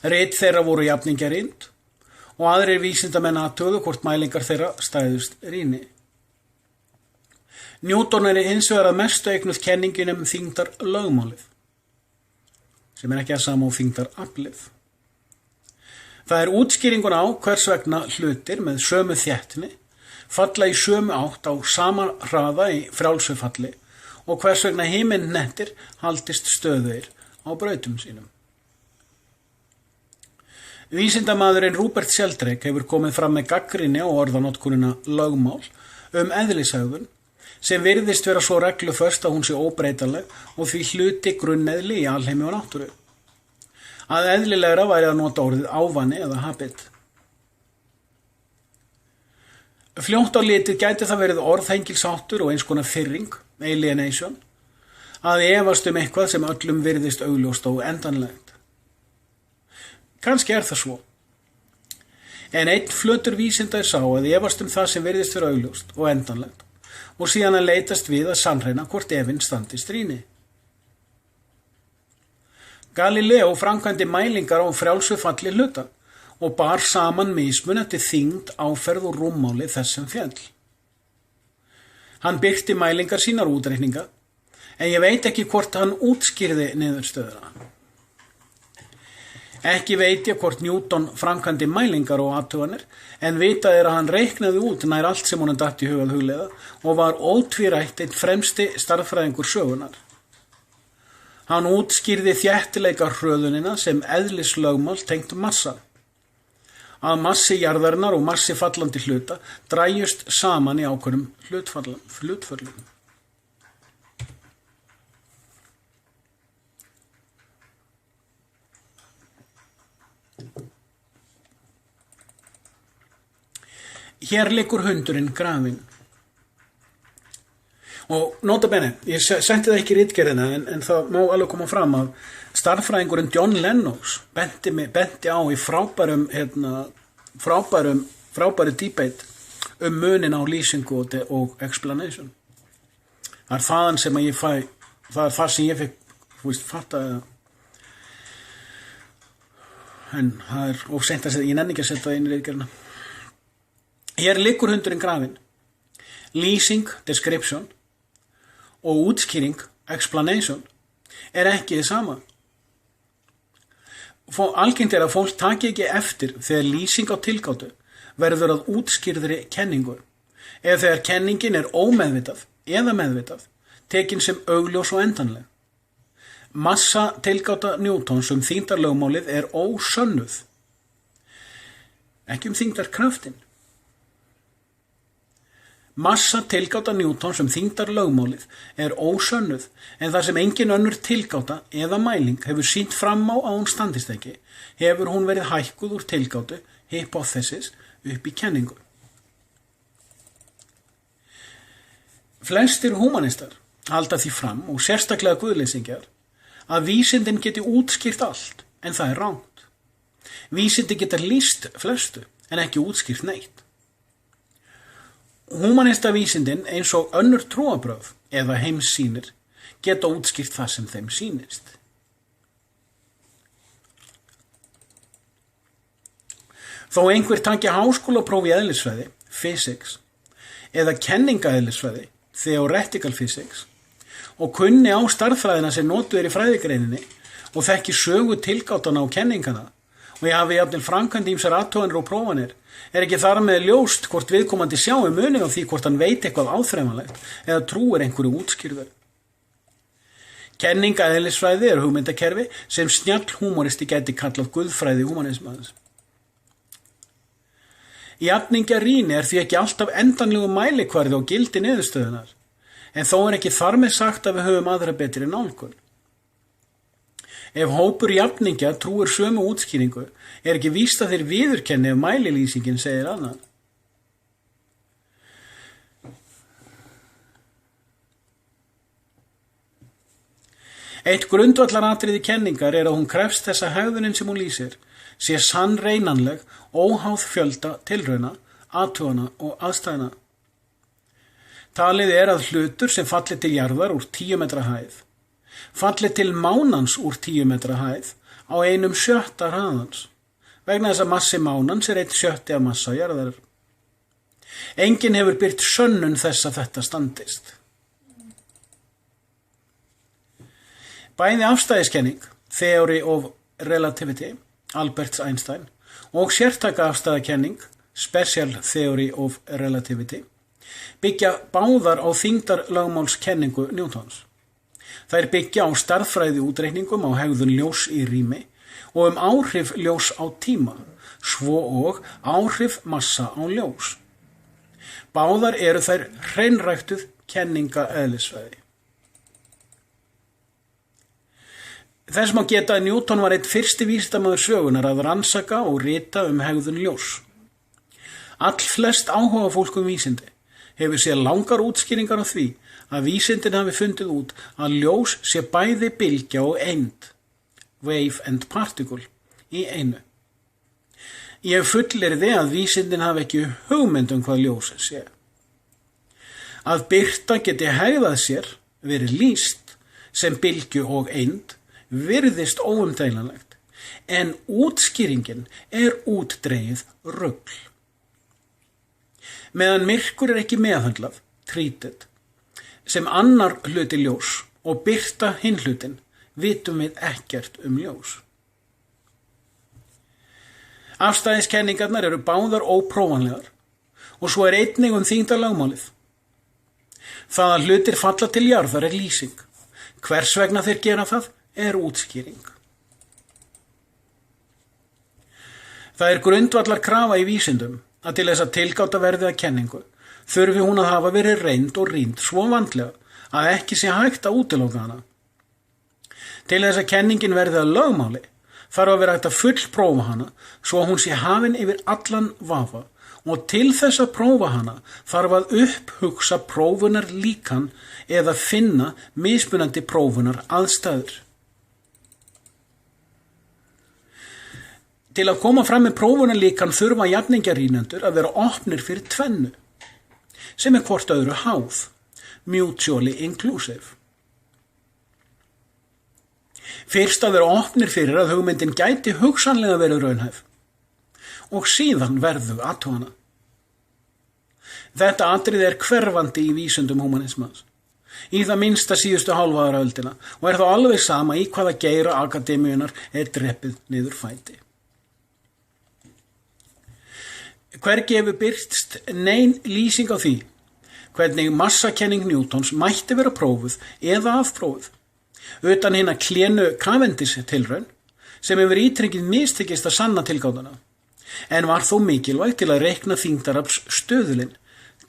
[SPEAKER 1] Rit þeirra voru jafningjarind og aðrir vísindamenn athuguðu hvort mælingar þeirra stæðust rýni. Newton er hins vegar að mestu eignuð kenningin þyngdarlögmálið, sem er ekki að sama á þyngdaraflið. Það er útskýringun á hvers vegna hlutir með sömu þéttni falla í sömu átt á sama hraða í frjálsu falli og hvers vegna himinnettir haldist stöðugir á brautum sínum. Vísindamaðurinn Rupert Sheldrake hefur komið fram með gagnrýni á orðanotkunina lögmál eðlishegðun sem virðist vera svo regluföst að hún sé óbreytanleg og því hluti grunneðli í alheimi og náttúru. Að eðlilegra væri að nota orðið ávani eða habit. Fljótt á litið gæti það verið orðhengilsháttur og eins konar firring, alienation, að efast eitthvað sem öllum virðist augljóst og endanlegt. Kannski það svo. En einn flötur vísinda sá að efast það sem virðist vera augljóst og endanlegt og síðan að leitast við að sannreyna hvort efinn standist rýni. Galileo framkvæmdi mælingar á frjálsu falli hluta og bar saman mismun eftir þyngd, áferð og rúmmáli þess sem féll. Hann birti mælingar sínar útreikninga, en ég veit ekki hvort hann útskýrði niðurstöðuna. Ekki veit ég hvort Newton framkvæmdi mælingar og athuganir, en vitað að hann reiknaði út nær allt sem honum datt í hugað hugleiða og var ótvírætt einn fremsti stærðfræðingur sögunar. Hann útskýrði þéttileika hröðunina sem eðlislögmál tengt massa. Að massi jarðarinnar og massi fallandi hluta dræjust saman í ákveðnum hlutföllum. Hér liggur hundurinn grafinn. Og nota bene, ég sendi það ekki í ritgerðina, en það má alveg koma fram að stærðfræðingurinn John Lennox benti á í frábæru debate munin á lýsingu og explanation. Það þaðan sem ég fæ, það það sem ég fikk fattaði það. En það of seint að ég nenni ekki að setja það inn í ritgerðina. Hér liggur hundurinn grafinn. Lýsing, description, og útskýring, explanation, ekki það sama. Algengt að fólk taki ekki eftir þegar lýsing á tilgátu verður að útskýrðri kenningu, eða þegar kenningin ómeðvitað eða meðvitað, tekin sem augljós og endanleg. Massa tilgáta Newtons þyngdarlögmálið ósönnuð, ekki þyngdarkraftin. Massa tilgáta Newtons þyngdarlögmálið ósönnuð, en þar sem engin önnur tilgáta eða mæling hefur sýnt fram á að hún standist ekki, hefur hún verið hækkuð úr tilgátu, hypothesis, upp í kenningu. Flestir humanistar halda því fram, og sérstaklega guðleysingjar, að vísindin geti útskýrt allt, en það rangt. Vísindi geta lýst flestu, en ekki útskýrt neitt. Humanista vísindin eins og önnur trúarbrögð eða heimssýnir geta útskýrt það sem þeim sýnist. Þó einhver taki háskólapróf í eðlisfræði, physics, eða kenningaeðlisfræði, theoretical physics, og kunni á stærðfræðina sem notuð í fræðigreininni og þekki sögu tilgátana og kenningana, og ég hafi jafnvel framkvæmt ýmsar athuganir og prófanir, ekki þar með ljóst hvort viðkomandi sjái muninn á því hvort hann veit eitthvað áþreifanlegt eða trúir einhverju útskýrðu. Kenningaeðlisfræði hugmyndakerfi sem snjall húmoristi gæti kallað guðfræði húmanismans. Jafningjarýni því ekki alltaf endanlegu mælikvarði á gildi niðurstöðunar, en þó ekki þar með sagt að við höfum aðra betri nálgun. Ef hópur jafningja trúir sömu útskýringu, ekki víst að þeir viðurkenni ef mælilýsingin segir annað. Eitt grundvallaratriði kenningar að hún krefst þess að hegðunin sem hún lýsir sé sannreinanleg, óháð fjölda tilrauna, athugana og aðstæðna. Talið að hlutur sem falli til jarðar úr 10 metra hæð falli til mánans úr 10 metra hæð á 1/6 hraðans, vegna þess að massi mánans 1/6 af massa jarðar. Enginn hefur birt sönnun þess að þetta standist. Bæði afstæðiskenning, theory of relativity, Albert Einstein, og sértaka afstæðakenning, special theory of relativity, byggja báðar á þyngdarlögmálskenningu Newtons. Þær byggja á stærðfræði útreikningum á hegðun ljós í rými og áhrif ljós á tíma, svo og áhrif massa á ljós. Báðar þær hreinræktuð kenninga eðlisfræði. Þess má geta að Newton var einn fyrsti vísindamaður sögunar að rannsaka og rita hegðun ljóss. Allflest áhuga fólk vísindi hefur séð langar útskýringar á því að vísindin hafi fundið út að ljós sé bæði bylgja og eind, wave and particle, í einu. Ég fullyrði að vísindin hafi ekki hugmynd hvað ljós sé. Að birta geti hegðað sér, verið lýst, sem bylgju og eind, virðist óumdeilanlegt, en útskýringin útdregið rugl. Meðan myrkur ekki meðhandlað, treated, sem annar hluti ljós og birta hinn hlutin, vitum við ekkert ljós. Afstæðiskenningarnar eru báðar óprófanlegar og svo einnig þyngdarlögmálið. Það að hlutir falla til jarðar lýsing. Hvers vegna þeir gera það útskýring. Það grundvallar krafa í vísindum að til þess að tilgáta verði að kenningu þurfi hún að hafa verið reynd og rýnd svo vandlega að ekki sé hægt að útiloka hana. Til þess að kenningin verði að lögmáli þarf að vera hægt að fullprófa hana svo að hún sé hafin yfir allan vafa og til þess að prófa hana þarf að upphugsa prófunar líkan eða finna mismunandi prófunar aðstæður. Til að koma fram með prófunarlíkan þurfa jafningjarýnendur að vera opnir fyrir tvennu, sem hvort öðru háð, mutually inclusive. Fyrst að vera opnir fyrir að hugmyndin gæti hugsanlega verið raunhæf og síðan verðu athugana. Þetta atriði hverfandi í vísindum humanismans, í það minnsta síðustu hálfa öldina og þá alveg sama í hvaða geira akademíunar dreppið niður fæti. Hvergi hefur birtst nein lýsing á því hvernig massakenning Newtons mætti vera prófuð eða afprófuð, utan hina klénu Cavendish tilraun sem hefur ítrykkið mistekist að sanna tilgátuna, en var þó mikilvæg til að reikna þyngdarafls stöðulinn,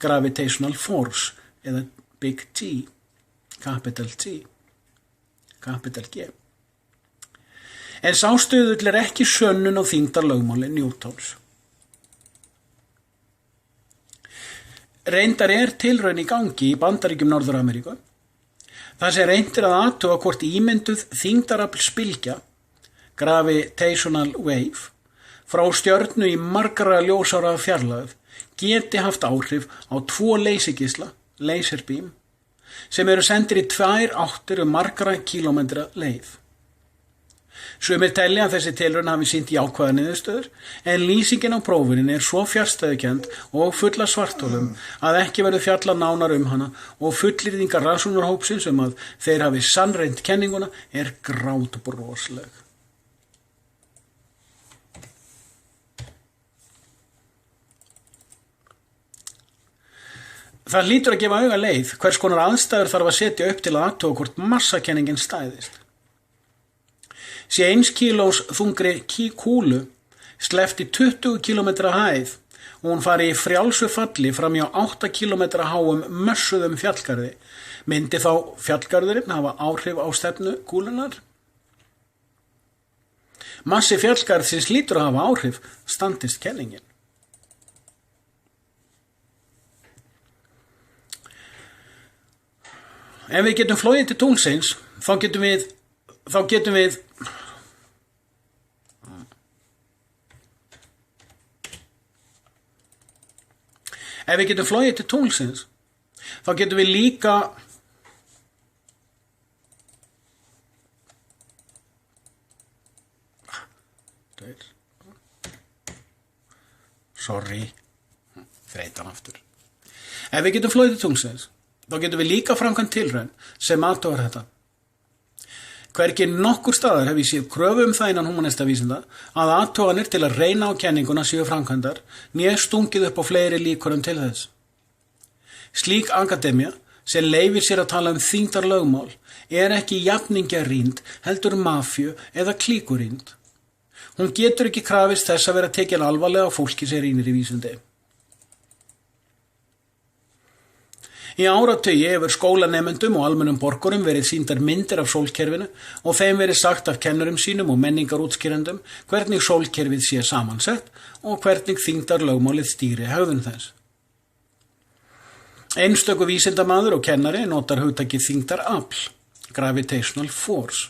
[SPEAKER 1] gravitational force eða big G, capital T, capital G. En sá stöðull ekki sönnun á þyngdarlögmáli Newtons. Reyndar tilraun í gangi í Bandaríkjum Norður-Ameríku. Það sem reyndir að athuga hvort ímynduð þyngdaraflsbylgja, gravitational wave, frá stjörnu í margra ljósára fjarlægð geti haft áhrif á 2 leysigeisla, laser beam, sem sendir í 2 áttir margra kílómetra leið. Sumir telja að þessi tilraun hafi sýnt jákvæðar niðurstöður, en lýsingin á prófunin svo fjarstæðukennd og full af svartholum að ekki verður fjallað nánar hana og fullyrðingar rannsóknarhópsins að þeir hafi sannreynt kenninguna grátbrosleg. Það hlýtur að gefa auga leið hvers konar aðstæður þarf að setja upp til að athuga hvort massakenningin stæðist. Sé 1 kílós þungri kúlu sleppt í 20 kilometra hæð og hún fari í frjálsu falli framjá 8 kilometra háum mössuðum fjallgarði, myndi þá fjallgarðurinn hafa áhrif á stefnu kúlunar? Massi fjallgarðsins hlýtur að hafa áhrif, standist kenningin. Ef við getum flogið til tunglsins, þá getum við líka þreytan aftur. Ef við getum flogið til tunglsins, þá getum við líka framkvæmt tilraun sem athugar þetta. Hvergi nokkur staðar hef ég séð kröfu það innan humanistavísinda að athuganir til að reyna á kenninguna séu framkvæmdar, né stungið upp á fleiri líkurum til þess. Slík akademía sem leyfir sér að tala þyngdarlögmál ekki jafningjarýnd, heldur mafíu eða klíkurýnd. Hún getur ekki krafist þess að vera tekin alvarlega á fólki sem rýnir í vísindi. Í áratugi hefur skólanemendum og almennum borgurum verið sýndar myndir af sólkerfinu og þeim verið sagt af kennurum sínum og menningarútskýrendum hvernig sólkerfið sé samansett og hvernig þyngdarlögmálið stýri hegðun þess. Einstöku vísindamaður og kennari notar hugtakið þyngdarafl, gravitational force,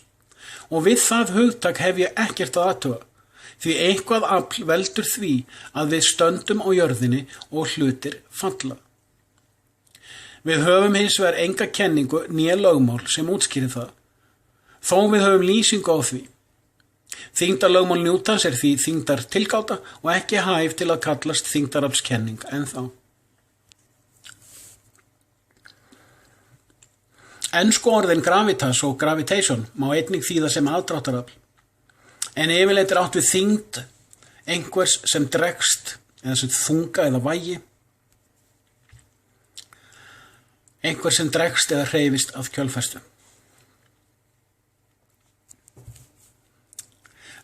[SPEAKER 1] og við það hugtak hef ég ekkert að athuga, því eitthvað afl veldur því að við stöndum á jörðinni og hlutir falla. Við höfum hins vegar enga kenningu né lögmál sem útskýrir það, þó við höfum lýsingu á því. Þyngdarlögmál Newtons er því þyngdartilgáta og ekki hæf til að kallast þyngdaraflskenning ennþá. Ensku orðin gravitas og gravitation má einnig þýða sem aðdráttarafl, en yfirleitt er átt við þyngd einhvers sem dregst eða sem þunga eða vægi, einhver sem dregst eða hreyfist af kjölfestu.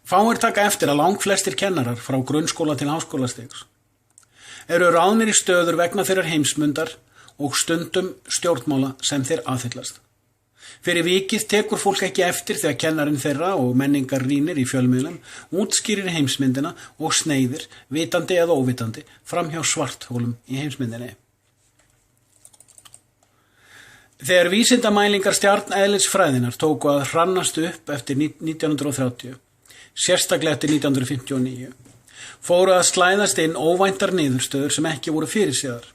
[SPEAKER 1] Fáir taka eftir að langflestir kennarar frá grunnskóla til háskólastigs eru ráðnir í stöður vegna þeirrar heimsmyndar og stundum stjórnmála sem þeir aðhyllast. Fyrir vikið tekur fólk ekki eftir þegar kennarinn þeirra og menningarrýnir í fjölmiðlum útskýrir heimsmyndina og sneiðir, vitandi eða óvitandi, fram hjá svarthólum í heimsmyndinni. Þegar vísindamælingar stjarneðlisfræðinnar tóku að hrannast upp eftir 1930, sérstaklega eftir 1959, fóru að slæðast inn óvæntar niðurstöður sem ekki voru fyrirséðar.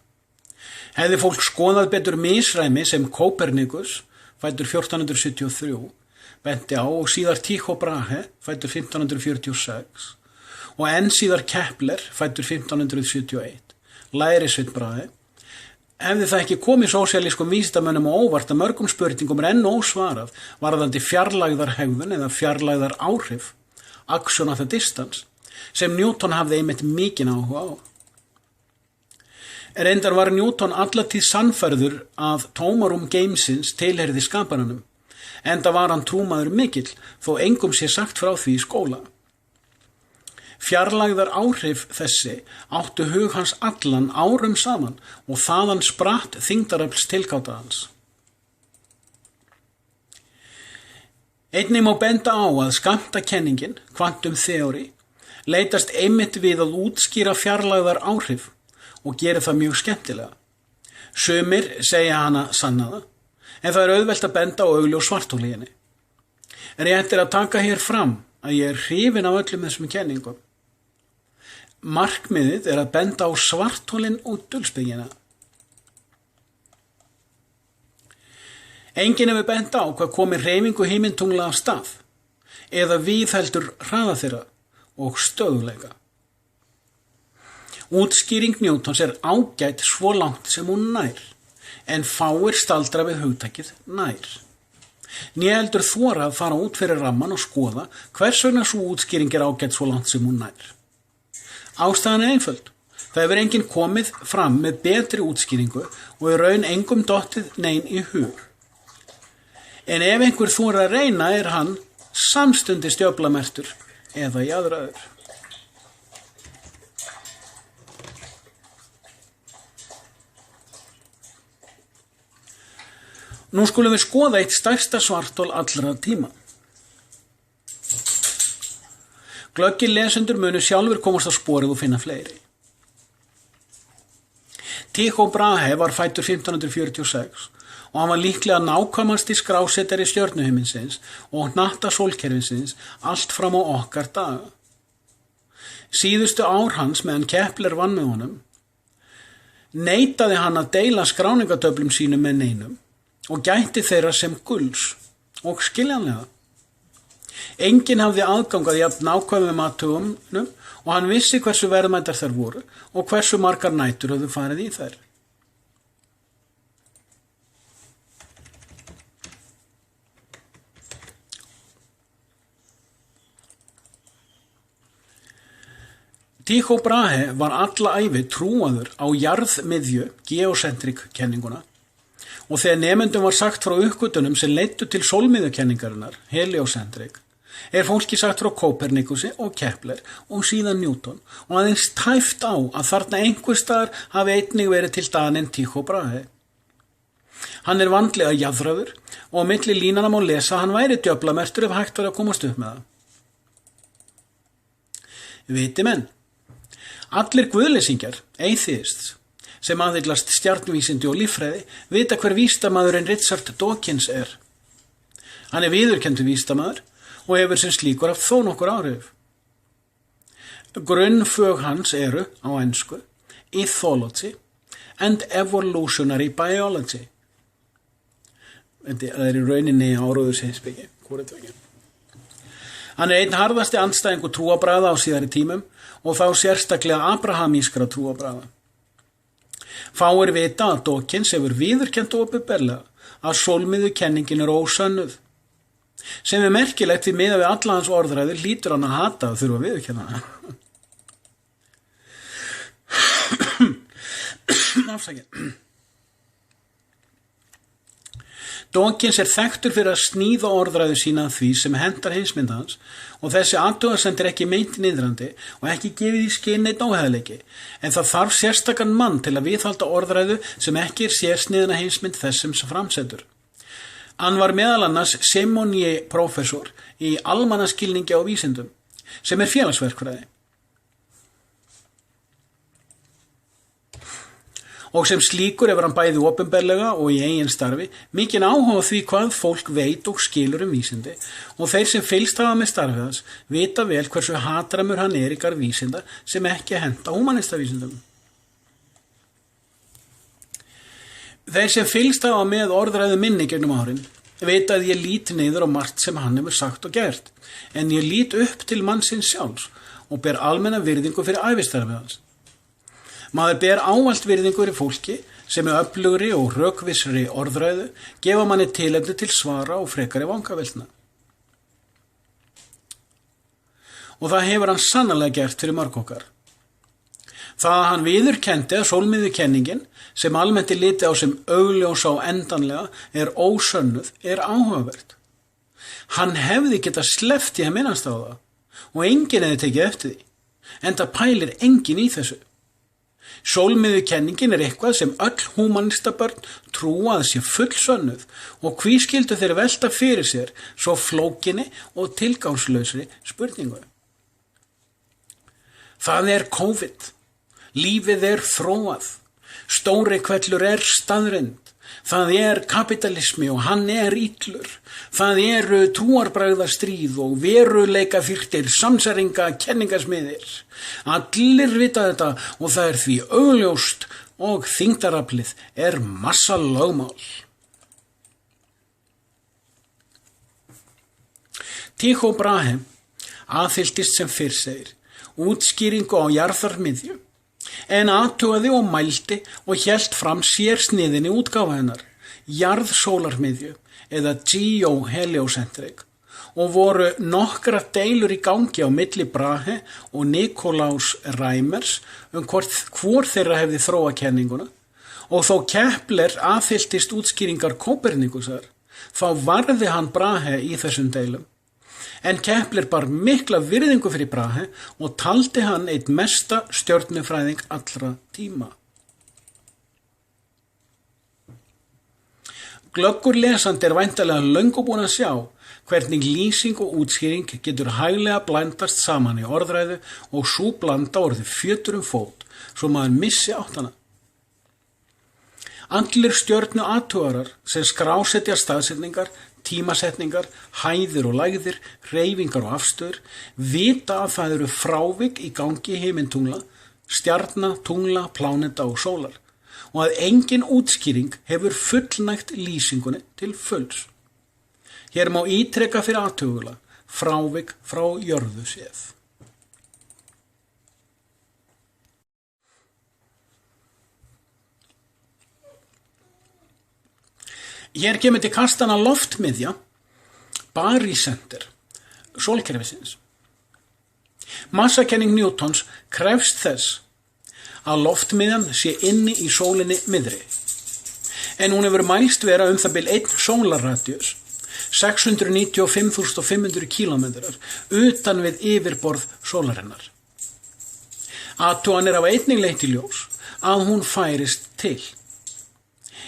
[SPEAKER 1] Hefði fólk skoðað betur misræmi sem Kópernikus, fæddur 1473, benti á og síðar Tycho Brahe, fæddur 1546, og enn síðar Kepler, fæddur 1571, lærisveinn Brahe, hefði það ekki komið sósíalískum vísindamönnum á óvart að mörgum spurningum er enn ósvarað varðandi fjarlægðar hegðun eða fjarlægðar áhrif, action at a distance, sem Newton hafði einmitt mikinn áhuga á. Reyndar var Newton allatíð sannfærður að tómarúm geimsins tilheyrði skaparanum, enda var hann trúmaður mikill þó engum sé sagt frá því í skóla. Fjarlægðar áhrif þessi áttu hug hans allan árum saman og þaðan spratt þyngdarafls tilgáta hans. Einnig má benda á að skammtakenningin, quantum theory, leitast einmitt við að útskýra fjarlægðar áhrif og gerir það mjög skemmtilega. Sumir segja hana sannaða, en það er auðvelt að benda á augljós svarthol í henni. Rétt er að taka hér fram að ég er hrifinn af öllum þessum kenningum. Markmiðið er að benda á svartholin og dulspegina. Enginn hefur bent á hvað komi hreyfingu himintungla af stað eða viðheldur hraða þeirra og stöðuleika. Útskýring Newtons er ágætt svo langt sem hún nær, en fáir staldra við hugtakið nær. Né heldur þora að fara út fyrir ramman og skoða hvers vegna sú útskýring er ágætt svo langt sem hún nær. Ástæðan er einföld. Það hefur enginn komið fram með betri útskýringu og í raun engum dottið nein í hug. En ef einhver þora að reyna er hann samstundis djöflamertur eða í aðraður. Nú skulum við skoða eitt stærsta svarthol allra tíma. Glöggir lesendur munu sjálfur komast á sporið og finna fleiri. Tycho Brahe var fæddur 1546 og hann var líklega nákvæmasti skrásetari stjörnuhiminsins og hnatta sólkerfisins allt fram á okkar daga. Síðustu ár hans meðan Kepler vann með honum, neitaði hann að deila skráningatöflum sínum með neinum og gætti þeirra sem gulls og skiljanlega. Enginn hafði aðgang að jafn nákvæmum athugunum og hann vissi hversu verðmætar þær voru og hversu margar nætur höfðu farið í þær. Tycho Brahe var alla ævi trúaður á jarðmiðju geocentric-kenninguna og þegar nemendum var sagt frá uppgötvunum sem leiddu til sólmiðjukenningarinnar, heliocentric, er fólki sagt frá Kópernikusi og Kepler og síðan Newton og aðeins tæft á að þarna einhvers staðar hafi einnig verið til staðinn Tycho Brahe. Hann vandlega jaðraður og á milli línana má lesa að hann væri djöflamertur ef hægt var að komast upp með það. Viti menn, allir guðleysingjar, atheists, sem aðhyllast stjarnvísindi og líffræði, vita hver vísindamaðurinn Richard Dawkins er. Hann er viðurkenndur vísindamaður og hefur sem slíkur haft þó nokkur áhrif. Grunnfög hans eru, á ensku, ethology and evolutionary biology. Það er í rauninni áróður heimspeki, hvorugt veginn. Hann er einn harðasti andstæðingur trúarbragða á síðari tímum og þá sérstaklega abrahamískra trúarbragða. Fáir vita að Dawkins hefur viðurkennt opinberlega að sólmiðjukenningin er ósönnuð, sem er merkilegt því miðað við alla hans orðræður hlýtur hann að hata að þurfa að viðurkenna það. Afsakið. Dawkins er þekktur fyrir að sníða orðræðu sína að því sem hentar heimsmynd hans og þessi athugasemd er ekki meint niðrandi og ekki gefið í skyn neitt óhæðleiki, en það þarf sérstakan mann til að viðhalda orðræðu sem ekki er sérsniðna heimsmynd þessum sem framsetur. Hann var meðal annars semonier prófessor í almannaskilningi á vísindum, sem er félagsverkfræði. Og sem slíkur hefur hann bæði opinberlega og í eigin starfi mikinn áhuga á því hvað fólk veit og skilur vísindi og þeir sem fylgst hafa með starfið hans vita vel hversu hatramur hann er í garð vísinda sem ekki henta húmanistavísindum. Þeir sem fylgst hafa með orðræðu minni gegnum árin vita að ég lít niður á margt sem hann hefur sagt og gert, en ég lít upp til mannsins sjálfs og ber almenna virðingu fyrir ævistarfið hans. Maður ber ávallt virðingu fyrir fólki sem er öflugri og rökvissri orðræðu gefa manni tilefni til svara og frekari vangaveltna. Og það hefur hann sannarlega gert fyrir mörg okkar. Það að hann viðurkenndi að sólmiðjukenningin, sem almennt er litið á sem augljósa og endanlega, er ósönnuð, er áhugavert. Hann hefði getað sleppt í að minnast á það og enginn hefði tekið eftir því, enda pælir enginn í þessu. Sólmiðjukenningin er eitthvað sem öll húmanistabörn trúa að sé fullsönnuð og hví skyldu þeir velta fyrir sér svo flókinni og tilgangslausri spurningu. Það er COVID, lífið er þróað, stóri hvellur er staðreynd, það er kapitalismi og hann er illur, það eru trúarbragðastríð og veruleika fyrtir samsæringa kenningasmiðir. Allir vita þetta og það er því augljóst og þyngdaraflið er massalögmál. Tycho Brahe aðhylltist sem fyrr segir útskýringu á jarðarmiðju, en athugaði og mældi og hélt fram sérsniðinni útgáfa hennar, jarðsólarmiðju eða geoheliocentric, og voru nokkrar deilur í gangi á milli Brahe og Nikolaus Reimers hvor þeirra hefði þróað kenninguna, og þó Kepler aðhylltist útskýringar Kopernikusar, þá varði hann Brahe í þessum deilum. En Kepler bar mikla virðingu fyrir Brahe og taldi hann einn mesta stjörnufræðing allra tíma. Glöggur lesandi er væntanlega löngu búinn að sjá hvernig lýsing og útskýring getur hæglega blandast saman í orðræðu og sú blanda orðið fjötur fót, svo maður missi áttana. Allir stjörnu athugarar sem skrásetja staðsetningar, tímasetningar, hæðir og lægðir, hreyfingar og afstöður, vita að það eru frávik í gangi himintungla, stjarna, tungla, pláneta og sólar, og að engin útskýring hefur fullnægt lýsingunni til fulls. Hér má ítreka fyrir athugula, frávik frá jörðu séð. Hér kemur til kastana loftmiðja, barísenter, sólkerfisins. Massakenning Newtons krefst þess að loftmiðjan sé inni í sólinni miðri, en hún hefur mælst vera það bil 1 sólarradius, 695.500 kílómetrar utan við yfirborð sólarinnar. Athuganir hafa einnig leitt í ljós að hún færist til.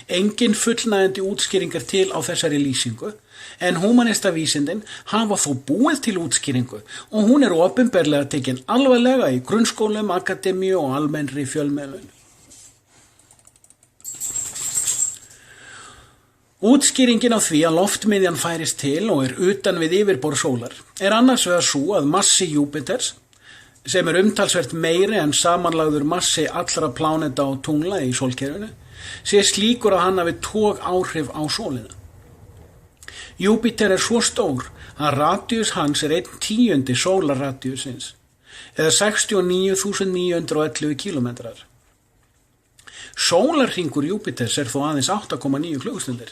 [SPEAKER 1] Engin fullnægjandi útskýring til á þessari lýsingu, en húmanistavísindin hafa þó búið til útskýringu og hún opinberlega tekin alvarlega í grunnskólum, akademíu og almennri fjölmiðlun. Útskýringin á því að loftmiðjan færist til og utan við yfirborð sólar annars vegar sú að massi Júpiters, sem umtalsvert meiri en samanlagður massi allra pláneta og tungla í sólkerfinu, sé slíkur að hann hafi tog áhrif á sólina. Júpiter svo stór að radíus hans 1/10 sólarradíusins, eða 69.911 kilometrar. Sólarhringur Júpiters þó aðeins 8,9 klukkustundir,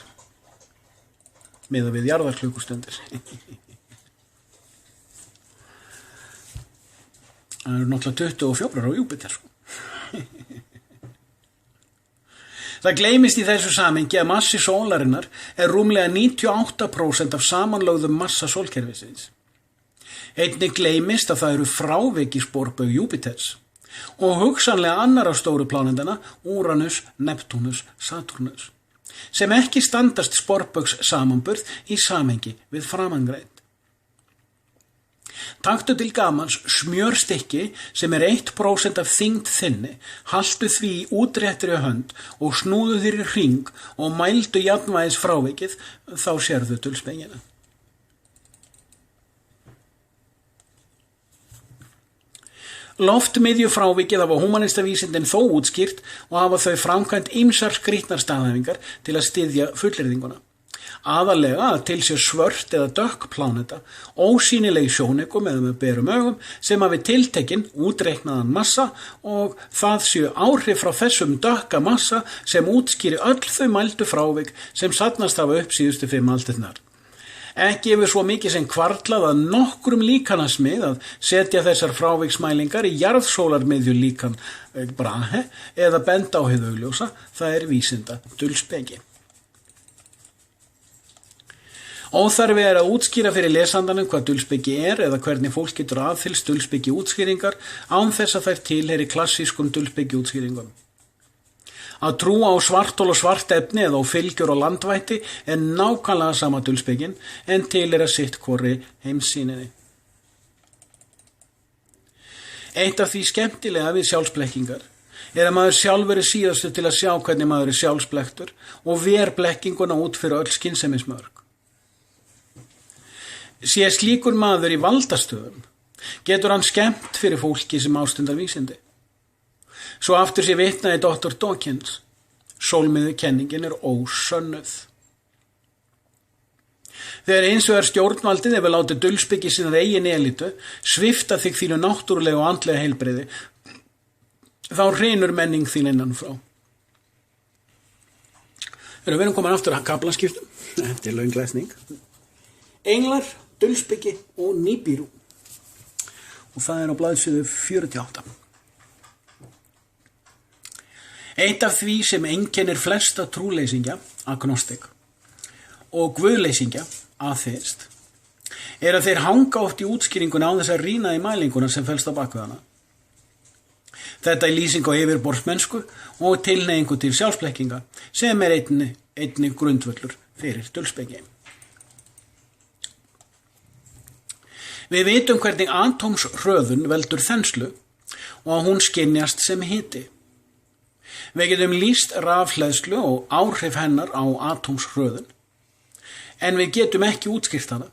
[SPEAKER 1] miðað við jarðarklukkustundir. Það náttúrulega 24 á Júpiter. Það gleymist í þessu samhengi að massi sólarinnar rúmlega 98% af samanlögðum massa sólkerfisins. Einnig gleymist að það frávik í sporbaug Júpiters og hugsanlega annarra stóru plánetana, Úranus, Neptúnus, Satúrnus, sem ekki standast sporbaugs samanburð í samhengi við framangreint. Taktu til gamans smjörstykki sem 1% af þyngd þinni, haltu því í útréttri hönd og snúðu þér í hring og mældu jafnvægis frávikið, þá sérðu dulspegina. Loftmiðjufrávikið hafa húmanistavísindin þó útskýrt og hafa þau framkvæmt ýmsar skrýtnar staðhæfingar til að styðja fullyrðinguna. Aðalega að til sé svört eða dökk pláneta, ósýnileg í sjónaukum eða með berum augum, sem hafi tiltekinn útreiknaðan massa og það séu áhrif frá þessum dökka massa sem útskýri öll þau mældu frávik sem safnast hafa upp síðustu 5 aldirnar. Ekki hefur svo mikið sem hvarflað að nokkrum líkanasmið að setja þessar fráviksmælingar í jarðsólarmiðju líkan Brahe eða benda á hið augljósa, það vísinda dulspeki. Óþarfi að útskýra fyrir lesandanum hvað dulspeki eða hvernig fólk getur aðfyllst dulspeki útskýringar án þess að þær tilheyri klassískum dulspeki útskýringum. Að trúa á svarthol og svart efni eða á fylgjur og landvætti nákvæmlega sama dulspekin en tilheyra sitt hvorri heimssýninni. Eitt af því skemmtilega við sjálfsblekkingar að maður sjálfur síðastu til að sjá hvernig maður sjálfsblektur og ver blekkinguna út fyrir öll skynsemismörk. Sé slíkur maður í valdastöðum, getur hann skemmt fyrir fólki sem ástundar vísindi. Svo aftur sé vitnað í Dr. Dawkins, sólmiðjukenningin ósönnuð. Þegar eins og stjórnvaldið hefur látið dulspeki sinnar eigin elítu svipta þig þínu náttúrulega og andlega heilbrigði, þá hrynur menning þín innan frá. Við erum komin aftur að kaflaskiptum. Þetta löng lesning. Englar, dulspeki og nýbíru. Og það á blaðsíðu 48. Eitt af því sem einkennir flesta trúleysingja, agnostik, og guðleysingja, atheist, að þeir hanga oft í útskýringuna á þess að rýna í mælinguna sem felst á bakvið hana. Þetta lýsing á yfirborðsmennsku og tilhneigingu til sjálfsblekkinga sem einnig grundvöllur fyrir dulspeki. Við vitum hvernig atómshröðun veldur þenslu og að hún skynjast sem hiti. Við getum lýst rafhleðslu og áhrif hennar á atómshröðun, en við getum ekki útskýrt hana.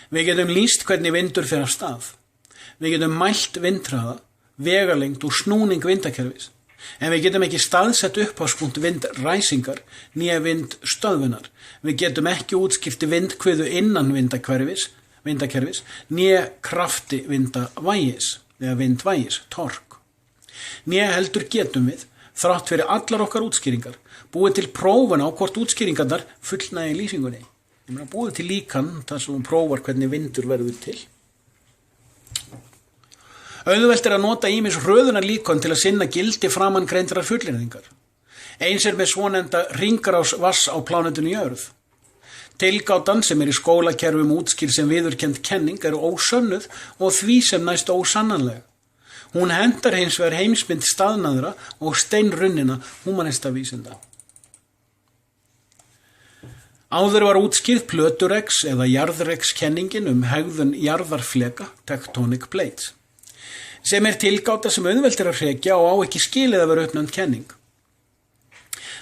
[SPEAKER 1] Við getum lýst hvernig vindur fer af stað. Við getum mælt vindhraða, vegalengd og snúning vindakerfis, en við getum ekki staðsett upphafspunkt vindræsingar né vindstöðvunar. Við getum ekki útskýrt vindkviðu innan vindakerfis, né krafti vindavægis eða vindvægis, tork. Né heldur getum við, þrátt fyrir allar okkar útskýringar, búið til prófuna á hvort útskýringarnar fullnægi lýsingunni. Búið til líkan þar sem hún prófar hvernig vindur verður til. Auðvelt að nota ýmis hröðunarlíkön til að sinna gildi framangreindrar fullyrðingar. Eins með svonefnda hringrás vatns á plánetinu jörð. Tilgátan sem í skólakerfum útskýrð sem viðurkennd kenning ósönnuð og því sem næst ósannanlega. Hún hentar hins vegar heimsmynd staðnaðra og steinrunnina húmanistavísinda. Áður var útskýrð plötureggs eða jarðreggskenningin hegðun jarðarfleka, tectonic plates, sem tilgáta sem auðvelt að hrekja og á ekki skilið að vera uppnefnd kenning.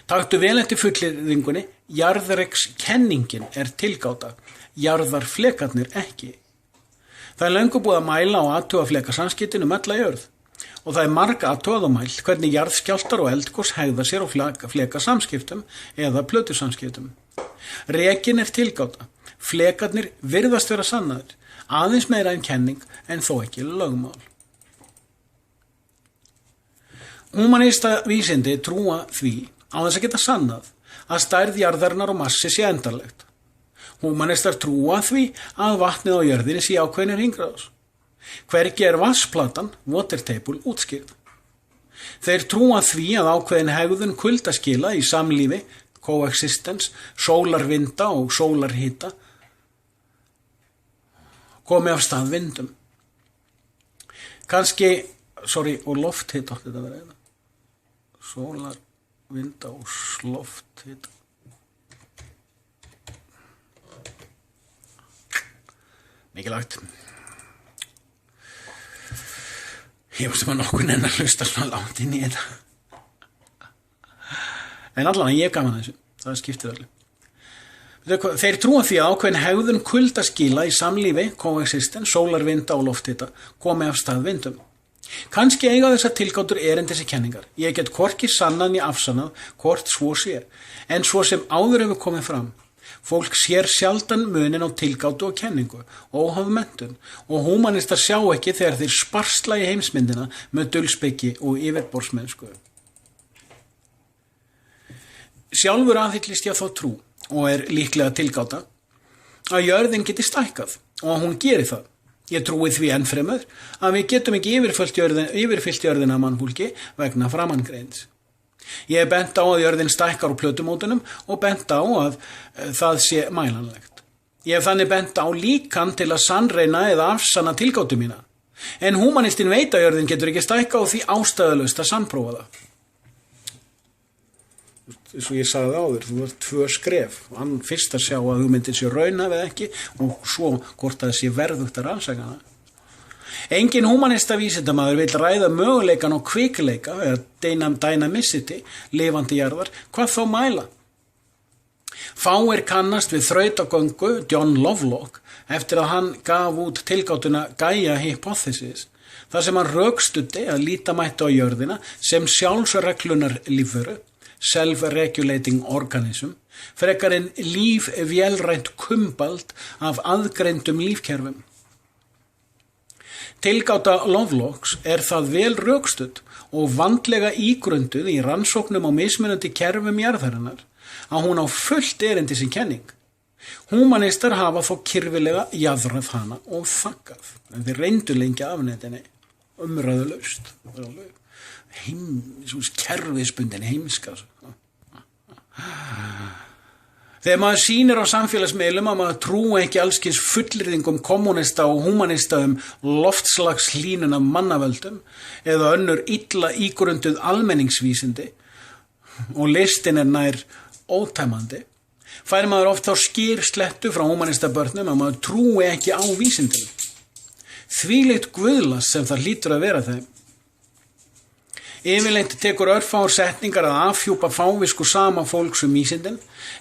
[SPEAKER 1] Taktu vel eftir fullyrðingunni, jarðreggskenningin tilgáta, jarðarflekarnir ekki. Það löngu búið að mæla og athuga flekasamskiptin alla jörð og það marg athugað og mælt hvernig jarðskjálftar og eldgos hegða sér á flekasamskiptum eða plötusamskiptum. Rekin tilgáta, flekarnir virðast vera sannaðir, aðeins meira en kenning en þó ekki lögmál. Humanista vísindi trúa því á þess að geta sannað að stærð jarðarinnar og massi sé endanlegt. Humanistar trúa því að vatnið á jörðinni sé ákveðnir hringrás. Hvergi vatnsplatan, water table, útskýrð. Þeir trúa því að ákveðin hegðun kuldaskila í samlífi, coexistence, sólarvinda og sólarhita komi af stað vindum. Og lofthita átti þetta að vera. Sólarvinda og lofthita. Mikilvægt. Ég veist nokkuð nenn að hlusta svona langt inn í þetta. En allan ég gaman þessu, það skiptir allir. Þeir trúa því að ákveðin hegðun kuldaskila í samlífi, coexistence, sólarvinda og lofthita komi af stað vindum. Kannski eiga þessar tilgátur erindis í kenningar. Ég get hvorki sannað né afsannað hvort svo sé, en svo sem áður hefur komið fram. Fólk sér sjaldan munin á tilgátu og kenningu, óháð menntun, og humanistar sjá ekki þegar þeir sparsla í heimsmyndina með dulspeki og yfirborðsmennsku. Sjálfur aðhyllist ég þá trú, og líklega tilgáta, að jörðin geti stækkað, og að hún geri það. Ég trúi því ennfremur að við getum ekki yfirfyllt jörðina af mannfólki vegna framangreinds. Ég hef bent á að jörðin stækkar úr plötumótunum og bent á að það sé mælanlegt. Ég hef þannig bent á líkan til að sannreina eða afsanna tilgátu mína. En humanistinn veit að jörðin getur ekki stækka og því ástæðulaust að sannprófa það. Eins og ég sagði áður, þú ert 2 skref. Hann fyrst að sjá að hugmyndin sé raunhæf eða ekki og svo hvort það sé verðugt að rannsaka hana. Engin humanista vísindamaður vill ræða möguleikan og kvikleika eða dynamicity lifandi jarðar, hvað þá mæla. Fáir kannast við þrautagöngu John Lovelock eftir að hann gaf út tilgátuna Gaia Hypothesis, þar sem hann rökstuddi að líta mætti á jörðina sem sjálfsreglunar lífveru, self-regulating organism, frekar en lífvélrænt kumbald af aðgreindum lífkerfum. Tilgáta Lovelocks það vel rökstudd og vandlega ígrunduð í rannsóknum á mismunandi kerfum jarðarinnar að hún á fullt erindi sem kenning. Humanistar hafa þó kyrfilega jaðrað hana og þakkað, en þeir reyndu lengi afnetinni umræðulaust. Kerfisbundin heimska. Þegar maður sýnir á samfélagsmiðlum að maður trúi ekki allskins fullyrðingum kommunista og humanista loftslagshlýnun af mannavöldum eða önnur illa ígrunduð almenningsvísindi og listin nær ótæmandi, fær maður oft þá skýrslettu frá humanista börnum að maður trúi ekki á vísindinu. Þvílíkt guðlast sem það hlýtur að vera þeim. Yfirleitt tekur örfáar setningar að afhjúpa fávisku sama fólks vísindin,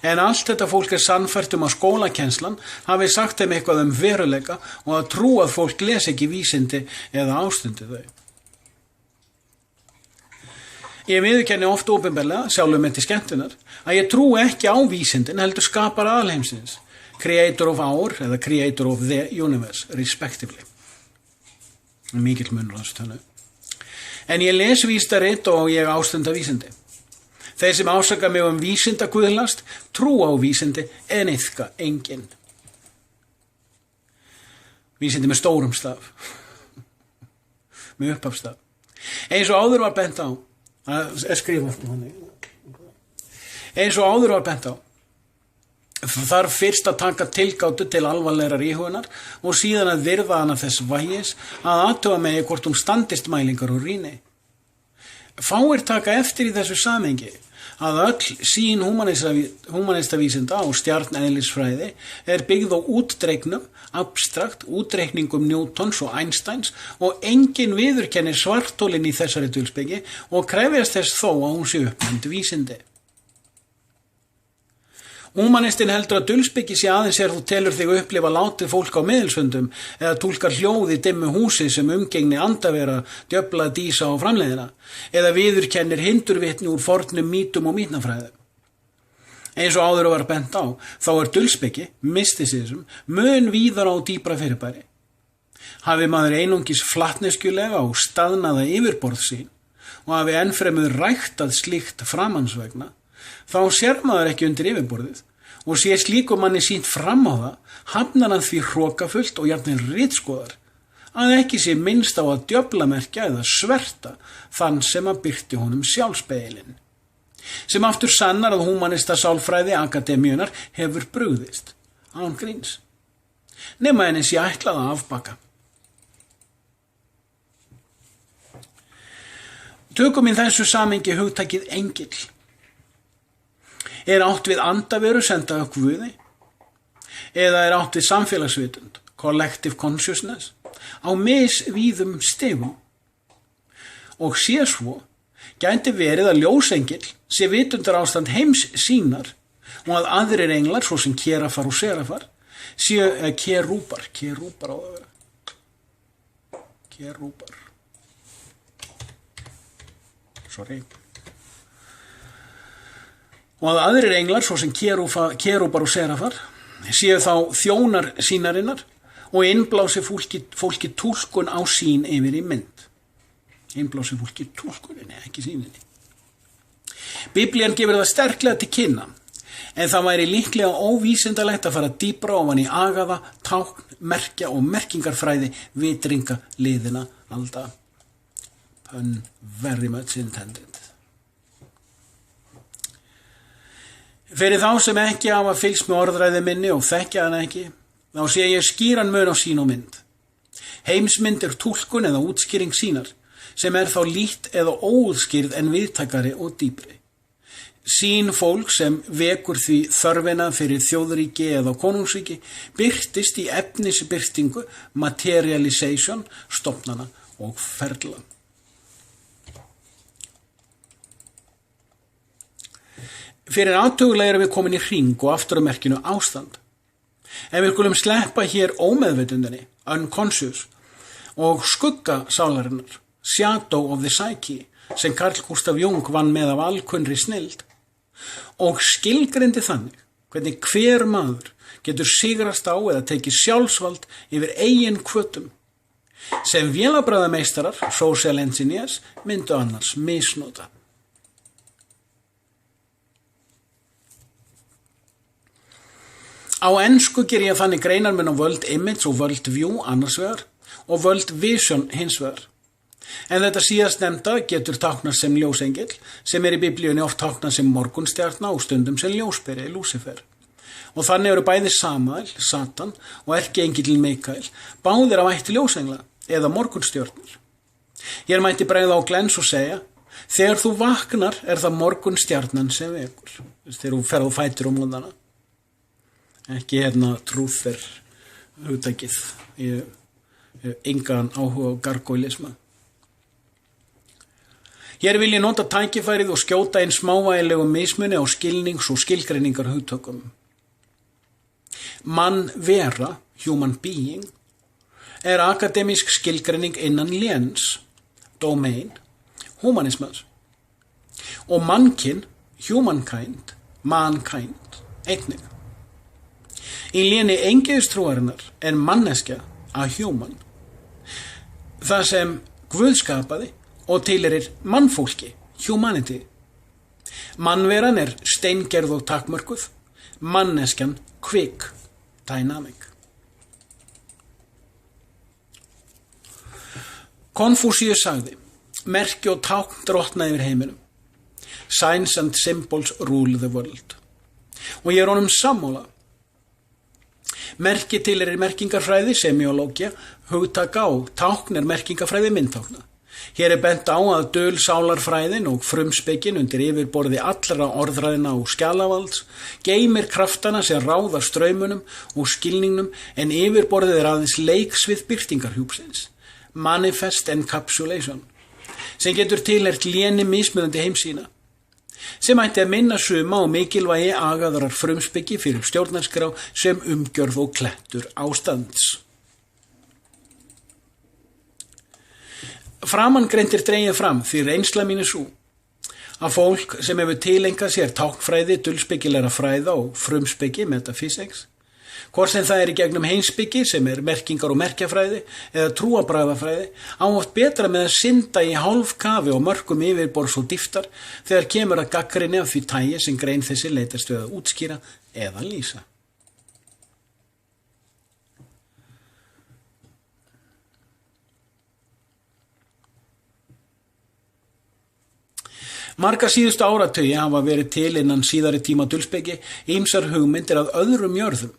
[SPEAKER 1] en allt þetta fólk sannfært að skólakenslan hafi sagt þeim eitthvað veruleika og að trú að fólk les ekki vísindi eða ástundi þau. Ég viðurkenni oft opinberlega, sjálfur með til skemmtunar, að ég trúi ekki á vísindin heldur skapar alheimsins, creator of our eða creator of the universe, respectively. Mikill munur á þessu tönnu. En ég les vísindarit og ég ástunda vísindi. Þeir sem ásaka mig vísindaguðlast trú á vísindi en iðka enginn. Vísindi með stórum staf. Með upphafstaf. Eins og áður var bent á. Eins og áður var bent á. Þarf fyrst að taka tilgátu til alvarlegrar íhugunar og síðan að virða hana þess vægis að athuga með hvort standist mælingar og rýni. Fáir taka eftir í þessu samhengi að öll sín húmanistavísinda og stjarneðlisfræði byggð á útdregnum, abstrakt útreikningum Newtons og Einsteins og enginn viðurkennir svartholinn í þessari dulspeki og krefjast þess þó að hún sé uppnefnd vísindi. Húmanistinn heldur að dulspeki sé aðeins þú telur þig upplifa látið fólk á miðilsfundum eða túlkar hljóð í dimmu húsi sem umgengni andavera, djöfla, dísa og framleiðina eða viðurkennir hindurvitni úr fornum mítum og mýtnafræðum. Eins og áður var bent á, þá dulspeki, mysticism, mun víðar á dýpra fyrirbæri. Hafi maður einungis flatneskjulega og staðnaða yfirborð sín og hafi ennfremur ræktað slíkt framansvegna, þá sér maður ekki undir yfirborðið og sé slíkum manni sýnt fram á það, hafnar hann því hrokafullt og jafnvel ritskoðar, að ekki sé minnst á að djöflamerkja eða sverta þann sem að birti honum sjálfspeilin. Sem aftur sannar að húmanista sálfræði akademíunar hefur brugðist, án gríns. Nema henni sé ætlað að afbaka. Tökum í þessu samhengi hugtakið engill. Átt við andaveru senda af Guði? Eða átt við samfélagsvitund, collective consciousness, á misvíðum stigum? Og sé svo, gæti verið að ljósengill sé vitundar ástand heims sínar og að aðrir englar, svo sem kerafar og serafar, séu kerúbar á að vera. Kerúbar. Og að aðrir englar, svo sem kerúbar og serafar, séu þá þjónar sínarinnar og innblási fólki túlkun á sín yfir í mynd. Innblási fólki túlkuninni, ekki síninni. Biblían gefur það sterklega til kynna, en það væri líklega óvísindalegt að fara dýpra ofan í agaða, tákn, merkja og merkingarfræði vitringa liðina alda. Pun very much intended. Fyrir þá sem ekki hafa fylgst með orðræði minni og þekkja hana ekki, þá sé ég skýran mun á sín og mynd. Heimsmynd túlkun eða útskýring sínar, sem þá lít eða óútskýrð en viðtakari og dýpri. Sýn fólk sem vekur því þörfina fyrir þjóðríki eða konungsríki birtist í efnisbirtingu, materialization, stofnana og ferla. Fyrir athuglega við komin í hring og aftur á merkinu ástand. Ef við skulum sleppa hér ómeðvitundinni, unconscious, og skugga sálarinnar, shadow of the psyche, sem Carl Gustav Jung vann með af alkunnri snilld, og skilgreindi þannig hvernig hver maður getur sigrast á eða tekið sjálfsvald yfir eigin hvötum, sem vélabræðameistarar, social engineers, myndu annars misnota. Á ensku ger ég þannig greinarmun á world image og world view annars vegar og world vision hins vegar. En þetta síðast nefnda getur táknast sem ljósengill, sem í biblíunni oft táknast sem morgunstjarna og stundum sem ljósberi, Lúsifer. Og þannig eru bæði Samael, Satan og erkiengillinn Mikael, báðir af ætti ljósengla eða morgunstjörnur. Hér mætti bregða á glens og segja, þegar þú vaknar það morgunstjarnan sem vekur, þegar þú ferð á fætur móðana. Ekki trúþer hugtakið, ég engan áhuga á gargoylisma. Hér vil ég nota tækifærið og skjóta inn smávægilegum mismunni á skilnings- og skilgreiningar hugtökum. Mannvera, human being, akademísk skilgreining innan léns, domain, humanismans. Og mannkyn, humankind, mankind, einnig. Í léni eingyðistrúarinnar manneskja a human, það sem Guð skapaði og tilheyrir mannfólki, humanity. Mannveran steingerð og takmörkuð, manneskjan kvik, dynamic. Konfúsíus sagði, merki og tákn drottna yfir heiminum. Signs and symbols rule the world. Og ég honum sammála. Merki tilheyrir merkingarfræði, semiológía, hugtaka og tákn merkingarfræði myndtákna. Hér bent á að dulsálarfræðin og frumspekin undir yfirborði allra orðræðina og skjalavalds geymir kraftana sem ráða straumunum og skilningnum en yfirborðið aðeins leiksvið birtingarhjúpsins, manifest encapsulation, sem getur tilheyrt léni mismunandi heimsýna, sem ætti að minna suma og mikilvægi agaðrar frumspeki fyrir stjórnarskrá sem umgjörð og klettur ástands. Framangreindir dregið fram því reynsla mín sú að fólk sem hefur tileinkað sér táknfræði, dulspekilegra fræða og frumspeki, metaphysics, hvort sem það í gegnum heimspeki sem merkingar og merkjafræði eða trúarbragðafræði, á oft betra með að synda í hálfkafi og mörkum yfirborðs og dýftar þegar kemur að gagnrýni af því tagi sem grein þessi leitast við að útskýra eða lýsa. Marga síðustu áratugi hafa verið til innan síðari tíma dulspeki ýmsar hugmyndir að öðrum jörðum.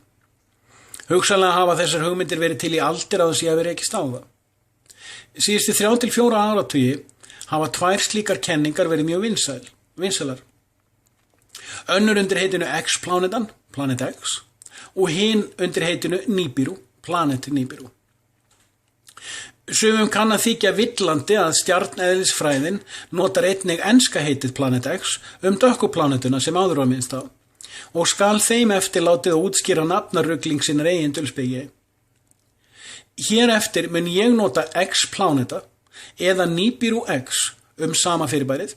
[SPEAKER 1] Hugsanlega hafa þessar hugmyndir verið til í aldir að sé að vera ekki stáða. Síðustu 3 til 4 áratugi hafa 2 slíkar kenningar verið mjög vinsælar. Önnur undir heitinu X-plánetan, Planet X, og hin undir heitinu Nibiru, Planet Nibiru. Sumum kann að þykja villandi að stjarneðlisfræðin notar einnig enska heitið Planet X dökkuplánetuna sem áður var minnst á og skal þeim eftir látið að útskýra nafnarrugling sinnar eigin dulspeki. Hér eftir mun ég nota X-pláneta eða Nibiru X sama fyrirbærið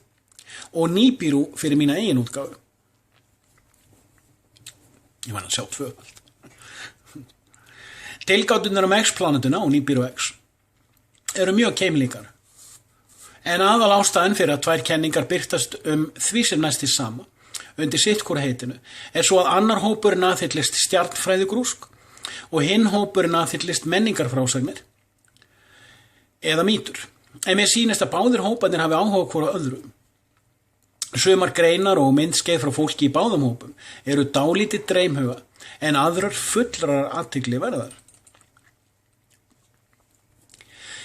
[SPEAKER 1] og Nibiru fyrir mína eigin útgáfu. Ég var að sjá 2. Tilgátunar X-plánetuna og Nibiru X eru mjög keimlíkar, en aðal ástæðan fyrir að 2 kenningar birtast því sem næst í sama, undir sitt hvora heitinu, svo að annar hópurinn aðhyllist stjarnfræðigrúsk og hinn hópurinn aðhyllist menningarfrásagnir eða mýtur. En mér sýnist að báðir hóparnir hafi áhuga hvora öðrum. Sumar greinar og myndskeið frá fólki í báðum hópum eru dálítið dreymhuga, en aðrar fullrar athygli verðar.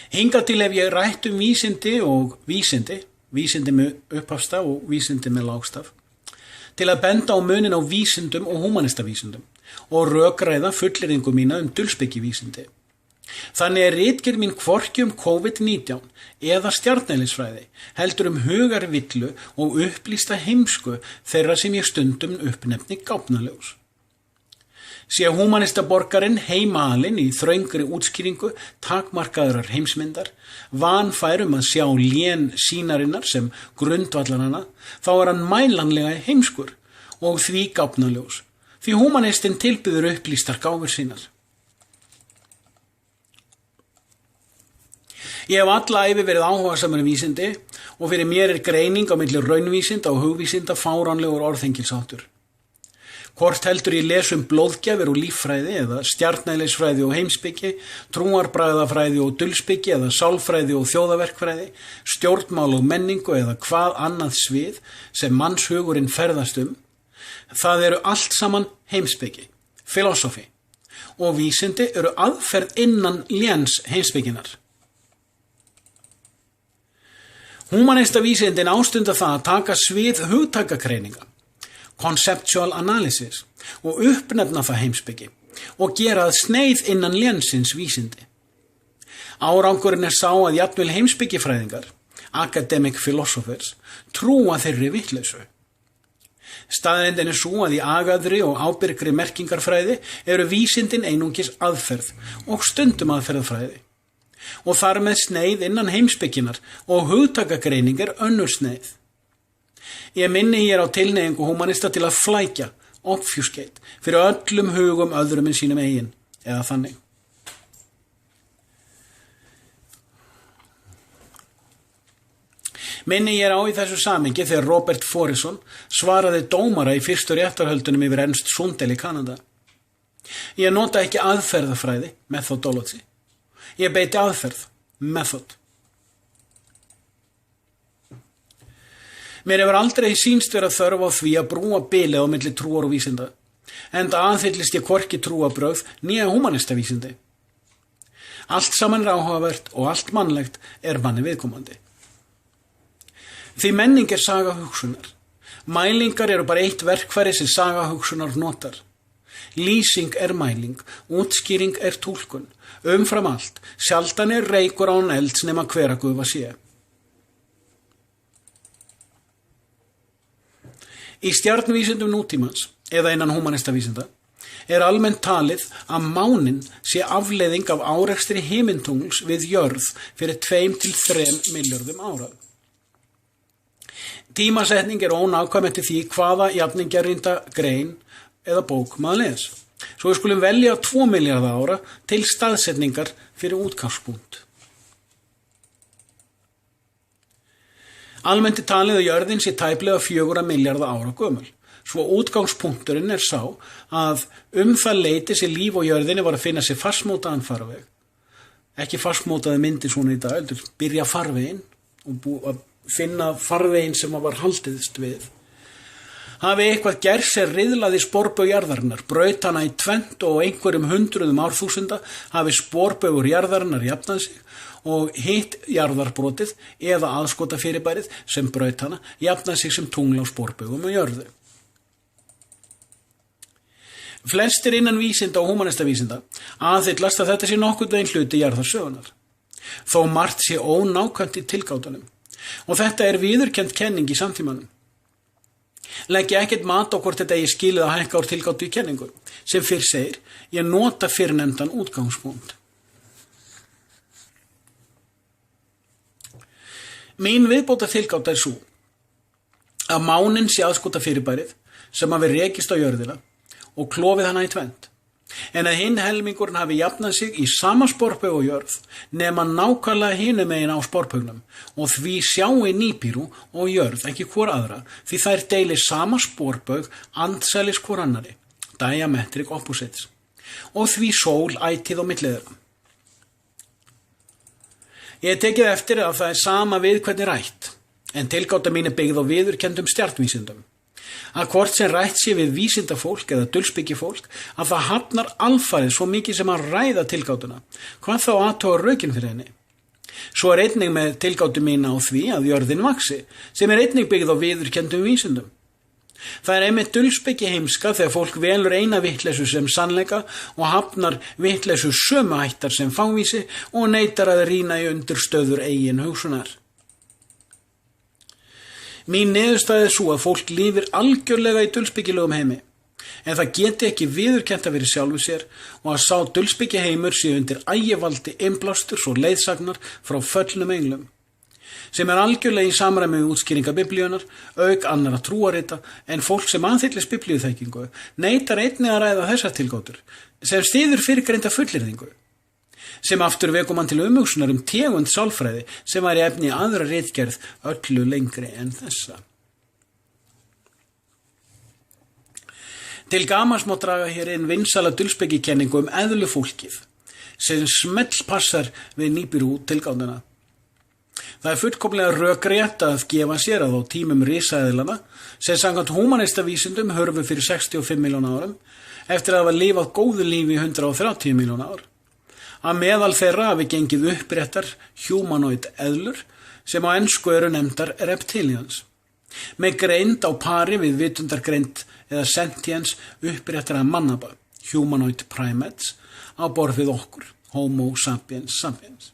[SPEAKER 1] Hingað til hef ég rætt vísindi og vísindi með upphafstaf og vísindi með lágstaf, til að benda á munin á vísindum og humanistavísindum og rökræða fullyrðingu mína dulspekivísindi. Þannig ritgerð mín hvorki COVID-19 eða stjarneðlisfræði, heldur hugarvillu og upplýsta heimsku þeirra sem ég stundum uppnefni gáfnaljós. Sé humanistaborgarinn heimalinn í þröngri útskýringu takmarkaðrar heimsmyndar, vanfærum að sjá lén sínarinnar sem grundvallarana, þá hann mælanlega heimskur og því gáfnaljós, því humanistinn tilbyður upplýstar gáfur sínar. Ég hef alla ævi verið áhugasamur vísindi og fyrir mér greining á milli raunvísinda og hugvísinda fáránlegur orðhengilsháttur. Hvort heldur ég les blóðgjafir og líffræði eða stjarneðlisfræði og heimspeki, trúarbragðafræði og dulspeki eða sálfræði og þjóðaverkfræði, stjórnmál og menningu eða hvað annað svið sem mannshugurinn ferðast það eru allt saman heimspeki, filosofi, og vísindi eru aðferð innan léns heimspekinnar. Humanistavísindin ástunda það að taka svið hugtakakreininga, conceptual analysis, og uppnefna það heimspeki og gera það sneið innan lénsins vísindi. Árangurinn sá að jafnvel heimspekifræðingar, academic philosophers, trúa þeirri vitleysu. Staðreyndin sú að í agaðri og ábyrgri merkingarfræði eru vísindin einungis aðferð og stundum aðferðafræði, og þar með sneið innan heimspekinar og hugtakagreining önnur sneið. Ég minni hér á tilhneigingu humanista til að flækja, obfuscate, fyrir öllum hugum öðrum en sínum eigin, eða þannig. Minni hér á í þessu samhengi þegar Robert Forison svaraði dómara í fyrstu réttarhöldunum yfir Ernst Sundell í Kanada. Ég nota ekki aðferðafræði, methodology. Ég beiti aðferð, method. Mér hefur aldrei sýnst vera þörf á því að brúa bilið á milli trúar og vísinda, enda aðhyllist ég hvorki trúarbrögð né humanistavísindi. Allt saman er áhugavert og allt mannlegt er manni viðkomandi. Því menning er saga hugsunar. Mælingar eru bara eitt verkfæri sem saga hugsunar notar. Lýsing er mæling, útskýring er túlkun. Umfram allt, sjaldan er reykur án elds nema hver að gufa sé. Í stjarnvísindum nútímans, eða innan húmanistavísinda, er almennt talið að mánin sé afleiðing af árekstri himintungls við jörð fyrir 2 til 3 milljörðum ára. Tímasetning er ónákvæm eftir því hvaða jafningjarrýnda grein eða bók maður les. Svo við skulum velja 2 milljarða ára til staðsetningar fyrir útgangspunkt. Almennt er talið að jörðin sé tæplega 4 milljarða ára gömul. Svo útgangspunkturinn er sá að það leyti sem líf á jörðinni var að finna sér fastmótaðan farveg. Ekki fastmótaði myndi svona í dag, heldur byrja farveginn og að finna farveginn sem var haldiðst við. Hafi eitthvað gerst sem riðlaði spórbög jarðarinnar, braut hana í tvennt og einhverjum hundruðum árþúsunda, hafi spórbögur jarðarinnar jafnað sig og hitt jarðarbrotið eða aðskotafyrirbærið sem braut hana jafnað sig sem tungl á spórbögum og jörðu. Flestir innan vísinda og húmanistavísinda aðhyllast að þetta sé nokkurn veginn hluti jarðarsögunar. Þó margt sé ónákvæmt í tilgátunum og þetta er viðurkennd kenning í samtímanum. Leggja ekkert mat á hvort þetta eigi skilið að hækka úr tilgátu í kenningu. Sem fyrr segir, ég nota fyrrnefndan útgangspunkt. Mín viðbóta tilgáta er svo að mánin sé aðskotafyrirbærið sem hafi rekist á jörðina og klofið hana í tvennt. En að hinn helmingurinn hafi jafnað sig í sama sporbaug og jörð nema nákvæmlega hinum megin á sporbaugnum og því sjái nýbýru og jörð ekki hvor aðra því þær deilir sama sporbaug andsælis hvor annari, diametric opposites, og því sól ætíð á milli þeirra. Ég hef tekið eftir að það er sama við hvernig rætt, en tilgáta mín er byggð á viðurkenndum stjarnvísindum. Að hvort sem rætt sé við vísindafólk eða dulspyggjufólk að það hafnar alfarið svo mikið sem að ræða tilgátuna, hvað þá athuga rökin fyrir henni. Svo er einnig með tilgátu mína á því að jörðin vaxi, sem er einnig byggð á viðurkenndum vísindum. Það er einmitt dulspyggja heimska þegar fólk velur eina vitleysu sem sannleika og hafnar vitleysu sömu hættar sem fávísi og neitar að rýna í undirstöður eigin hugsunar. Mín niðurstaða er svo að fólk lifir algjörlega í dulspyggjulegum heimi, en það geti ekki viðurkennt að vera sjálfu sér og að sá dulspyggja heimur sé undir ægivaldi innblásturs og leiðsagnar frá föllnum englum, sem er algjörlega í samræmi við útskýringa biblíunar, auk annarra trúarrita, en fólk sem aðhyllist biblíuþekkingu neitar einnig að ræða þessar tilgátur, sem styður fyrirgreinda fullyrðingu, sem aftur vekum hann til umhugsunar tegund sálfræði sem var í efni aðra ritgerð öllu lengri en þessa. Til gamans má draga hér inn vinsæla dulspeggikenningu eðlu fólkið, sem smellpassar við nýbýru tilgáðuna. Það er fullkomlega rökrétt að gefa sér að á tímum risaeðlana, sem samkvæmt húmanistavísindum hörfu fyrir 65 miljóna árum, eftir að hafa lifað góðu lífi í 130 miljóna ár. Að meðal þeirra hafi gengið uppréttar humanoid eðlur sem á ensku eru nefndar reptilians, með greind á pari við vitundargreind eða sentiens uppréttara mannaba, humanoid primates, á borð við okkur, homo sapiens sapiens.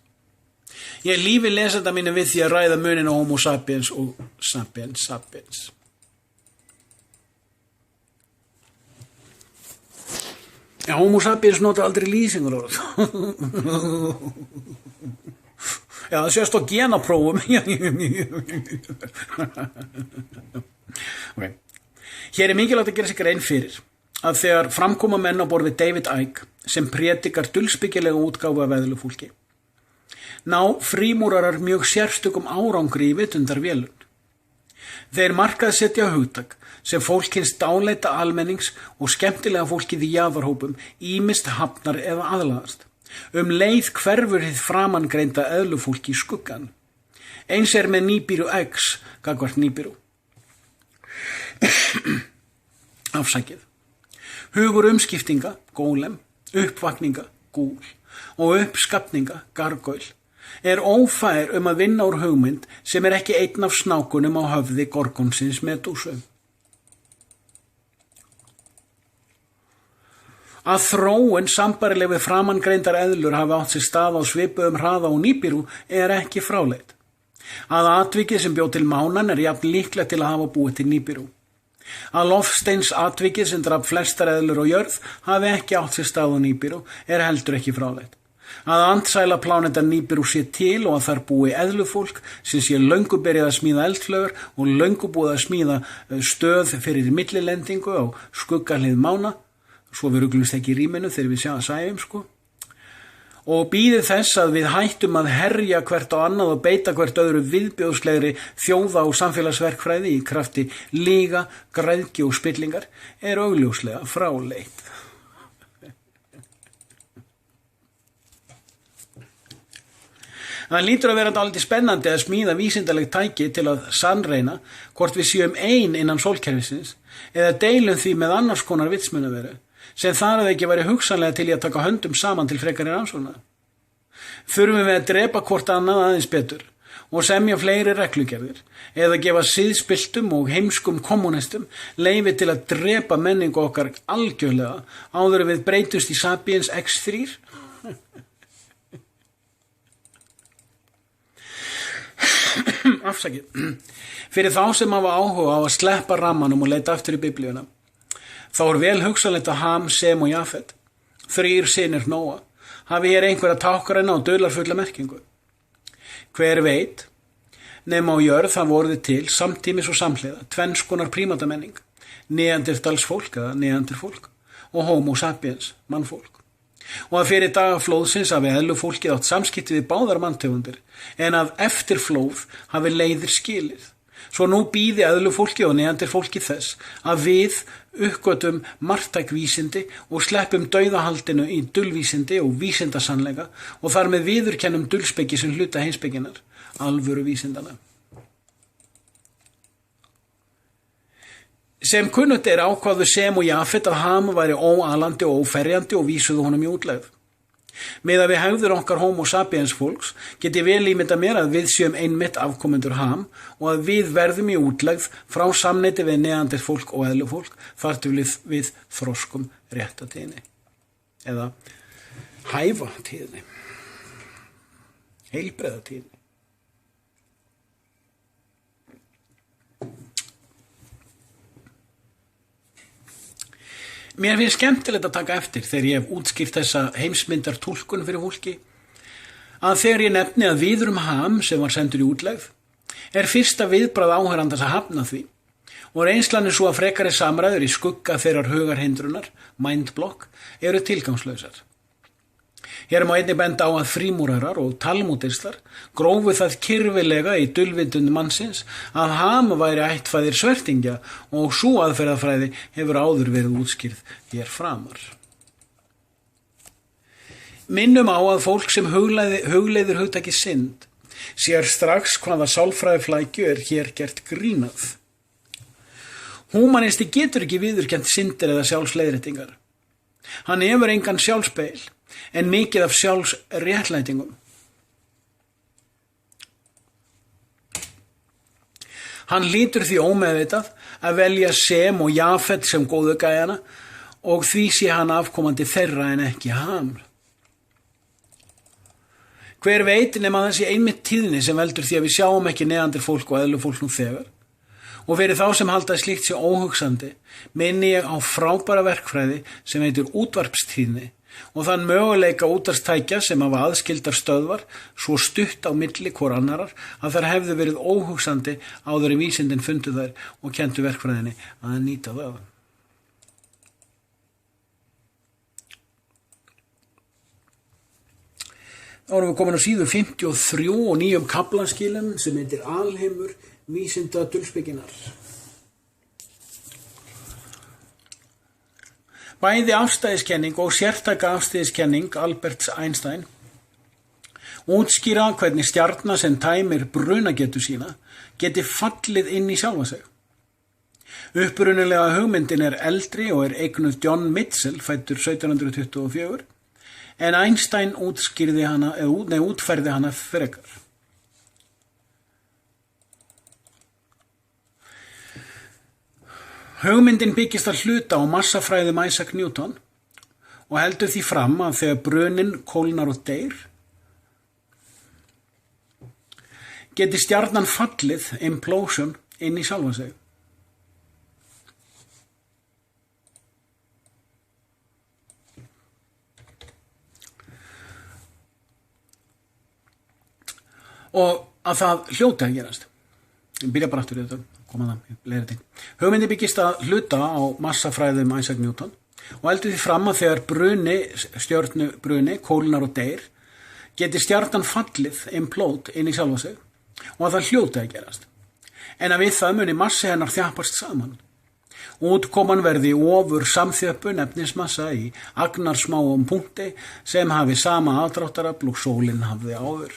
[SPEAKER 1] Ég lífi lesenda mínu við því að ræða munin á homo sapiens og sapiens sapiens. Ja, homo sapiens nota aldrei lýsingur orð. Já, það sést á genaprófum. Okay. Hér er mikilvægt að gera sig grein fyrir að þegar framkoma menn á borð við David Icke sem prédikar dulspyggilega útgáfu af eðlu fólki, ná frímúrarar mjög sérstökum árangri í vitundarvélun. Þeir markaðssetja hugtak sem fólkins dáleita almennings og skemmtilega fólkið í jaðarhópum ýmist hafnar eða aðlagast. Leið hverfur hið framangreinda eðlufólki í skuggan. Eins er með nýbýru X gagnvart nýbýru. Afsakið. Hugur umskiptinga, gólem, uppvakninga, gúl og uppskapninga, gargoyle, ófær að vinna úr hugmynd sem ekki einn af snákunum á höfði Gorgonsins Medúsu. Að þróun sambærileg við framangreindar eðlur hafi átt sér stað á svipuðum hraða og Nibiru ekki fráleit. Að atvikið sem bjó til mánan jafn líklegt til að hafa búið til Nibiru. Að loftsteins atvikið sem draf flestar eðlur á jörð hafi ekki átt sér stað á Nibiru heldur ekki fráleit. Að andsæla plánetan Nibiru sé til og að þar búi eðlufólk sem sé löngu byrjað að smíða eldflaugar og löngu búið að smíða stöð fyrir millilendingu á skuggahlið mána, svo við ruglumst ekki í rýminu þegar við sæjum, og bíðið þess að við hættum að herja hvert á annað og beita hvert öðru viðbjóðslegri þjóða- og samfélagsverkfræði í krafti lyga, græðgi og spillingar augljóslega fráleit. Það lítur að vera dálítið spennandi að smíða vísindaleg tæki til að sannreina hvort við séum ein innan sólkerfisins eða deilum því með annars konar vitsmunaveru sem þar að ekki væri hugsanlega til í að taka höndum saman til frekari rannsókna. Þurfum við að drepa hvort annað aðeins betur og semja fleiri reglugerðir eða gefa siðspilltum og heimskum kommunistum leyfi til að drepa menningu okkar algjörlega áður en við breytumst í Sapiens X3? Afsakið. Fyrir þá sem hafa áhuga á að sleppa rammanum og leita aftur í Biblíuna, þá vel hugsanlegt að Ham, Sem og Jafet, 3 synir Nóa, hafi hér einhverja tákræna og dularfulla merkingu. Hver veit, nema á jörð hafa orðið til samtímis og samhliða tvenns konar prímatamenning, neanderdalsfólk eða neanderfólk og homo sapiens, mannfólk. Og að fyrir daga flóðsins hafi eðlufólkið átt samskipti við báðar manntegundir, en að eftir flóð hafi leiðir skilið. Svo nú bíði eðlufólki og neanderfólki þess að við uppgötum marktæk vísindi og sleppum dauðahaldinu í dulvísindi og vísindasannleika og þar með viðurkennum dulspeki sem hluta heimspekinnar, alvöru vísindana. Sem kunnugt ákváðu Sem og Jafet að Ham væri óalandi og óferjandi og vísuðu honum í útlegð. Miðað við hegðun okkar homo sapiens fólks get ég vel ímynda mér að við séum einmitt afkomendur Ham og að við verðum í útlegð frá samneyti við neanderfólk og eðlufólk þar til við þroskum réttatíðni eða hæfatíðni, heilbrigðatíðni. Mér finnst skemmtilegt að taka eftir þegar ég hef útskýrt þessa heimsmyndar túlkun fyrir fólki að þegar ég nefni að við Ham sem var sendur í útlegð fyrsta viðbragð áhorandans að hafna því og reynslan svo að frekari samræður í skugga þeirrar hugarhindrunar, mindblock, tilgangslausar. Hér má einnig benda á að frímúrarar og talmúdistar grófu það kyrfilega í dulvitund mannsins að Ham væri ættfæðir svertingja og sú aðferðafræði hefur áður verið útskýrð hér framar. Minnum á að fólk sem hugleiðir hugtakið synd sér strax hvaða sálfræðiflækju hér gert grínað. Húmanisti getur ekki viðurkennt syndir eða sjálfsleiðréttingar. Hann hefur engan sjálfspeil en mikið af sjálfsréttlætingum. Hann hlýtur því ómeðvitað að velja Sem og Jafet sem góðu gæjana og því sé hann afkomandi þeirra en ekki Ham. Hver veit nema það sé einmitt tíðni sem veldur því að við sjáum ekki neanderfólk og eðlufólk nú þegar. Og fyrir þá sem halda slíkt sé óhugsandi, minni ég á frábæra verkfræði sem heitir útvarpstíðni og þann möguleika útvarpstækja sem hafa aðskildar stöðvar svo stutt á milli hvor annarar að þær hefðu verið óhugsandi áður en vísindin fundu þær og kenndu verkfræðinni að nýta það. Þá erum við komin á síðu 53 og 9 kaflaskilum sem heitir Alheimur vísinda dulspekinnar. Bæði afstæðiskenning og sértæka afstæðiskenning Alberts Einstein útskýra hvernig stjarna sem tæmir brunagetu sína geti fallið inn í sjálfa sig. Upprunalega hugmyndin eldri og eignuð John Mitchell, fæddur 1724, en Einstein útfærði hana frekar. Hugmyndin byggist að hluta á massafræðum Isaac Newton og heldur því fram að þegar bruninn kólnar og deyr, geti stjarnan fallið, implosion, inn í sjálfa sig. Og að það hljóti að gerast. Ég byrja bara aftur í þetta, koma það, leiðir til. Hugmyndi byggist að hluta á massafræðum Isaac Newton og heldur því fram að þegar stjörnubruni, kólnar og deyr, geti stjarnan fallið, implode, inn í sjálfa sig og að það hljóti að gerast. En að við það muni massi hennar þjappast saman. Útkoman verði ofur samþjöppun efnismassa í agnarsmáum punkti sem hafi sama aðdráttarafl og sólin hafði áður.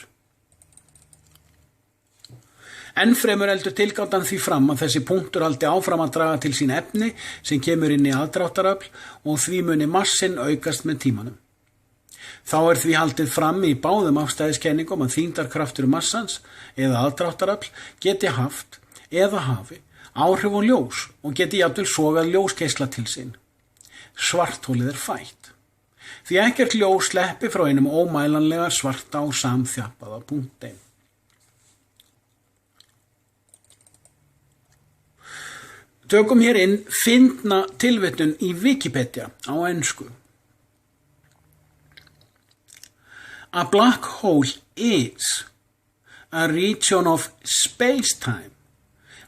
[SPEAKER 1] Ennfremur heldur tilgátan því fram að þessi punktur haldi áfram að draga til sín efni sem kemur inn í aðdráttarafl og því muni massin aukast með tímanum. Þá því haldið fram í báðum afstæðiskenningum að þyngdarkraftur massans eða aðdráttarafl geti haft eða hafi áhrif á ljós og geti jafnvel sogað ljósgeisla til sín. Svartholið fætt. Því ekkert ljós sleppi frá einum ómælanlega svarta og samþjappaða punkti. Tökum hér inn fyndna tilvitnun í Wikipedia á ensku. A black hole is a region of space-time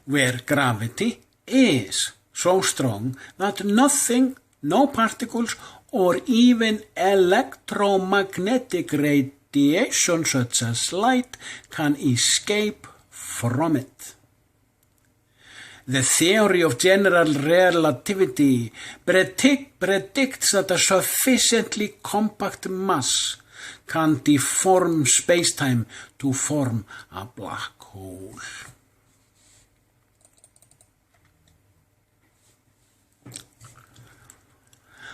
[SPEAKER 1] where gravity is so strong that nothing, no particles or even electromagnetic radiation such as light can escape from it. The theory of general relativity predicts that a sufficiently compact mass can deform space-time to form a black hole.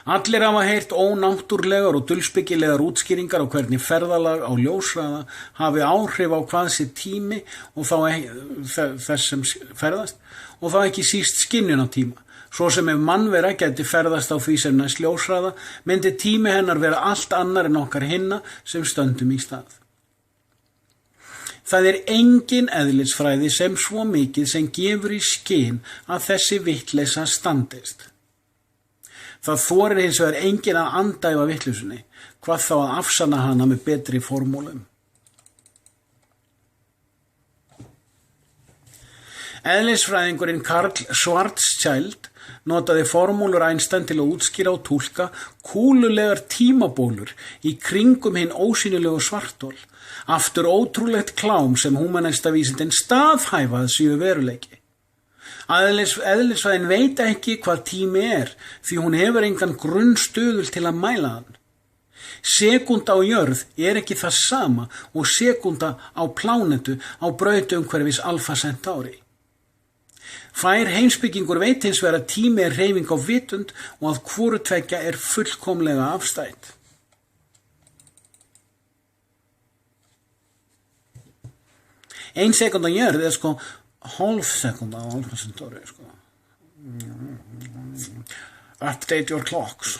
[SPEAKER 1] Allir hafa heyrt ónáttúrlegar og dulspyggilegar útskýringar á hvernig ferðalag á ljóshraða hafi áhrif á hvað sé tími og þá þess sem ferðast og þá ekki síst skynjun á tíma. Svo sem ef mannvera gæti ferðast á því sem næst ljóshraða, myndi tími hennar vera allt annar en okkar hinna sem stöndum í stað. Það engin eðlisfræði sem svo mikið sem gefur í skyn að þessi vitleysa standist. Það þorir hins vegar enginn að andæfa vitleysunni, hvað þá að afsanna hana með betri formúlum. Eðlisfræðingurinn Karl Schwarzschild notaði formúlur Einstein til að útskýra og túlka kúlulegar tímabólur í kringum hinn ósýnilegu svarthol, aftur ótrúlegt klám sem húmanistavísindin staðhæfað séu veruleiki. Eðlisfræðin veit ekki hvað tími því hún hefur engan grunnstöðul til að mæla hann. Sekúnda á jörð ekki það sama og sekúnda á plánetu á brautu umhverfis Alpha Centauri. Fær heimspekingur veit hins vegar að tími hreyfing á vitund og að hvoru tveggja fullkomlega afstætt. Ein sekúnda á jörð hálf sekúnda á Alpha Centauri. Update your clocks.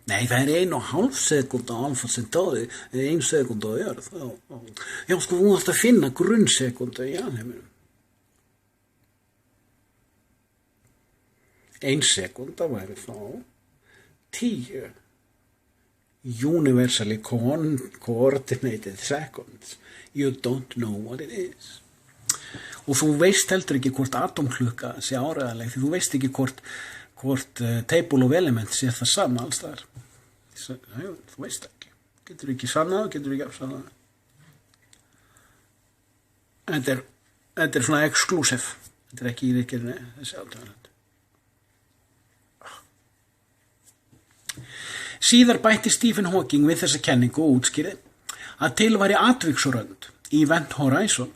[SPEAKER 1] Nei, það 1,5 sekúnda á Alpha Centauri, 1 sekúnda á jörð. Já, þú mást að finna grunnsekúnda í alheiminum. 1 sekúnda væri þá 10 universally coordinated seconds. You don't know what it is. Og þú veist heldur ekki hvort atomklukka sé áreiðanleg, því þú veist ekki hvort table of elements sé það sama alls þar. Þú veist ekki. Getur ekki sannað, getur ekki afsannað. Þetta svona exclusive. Þetta ekki í ríkirni, þessi átöðanlega. Síðar bætti Stephen Hawking við þessa kenningu og útskýrði að til væri atviksrönd, event horizon,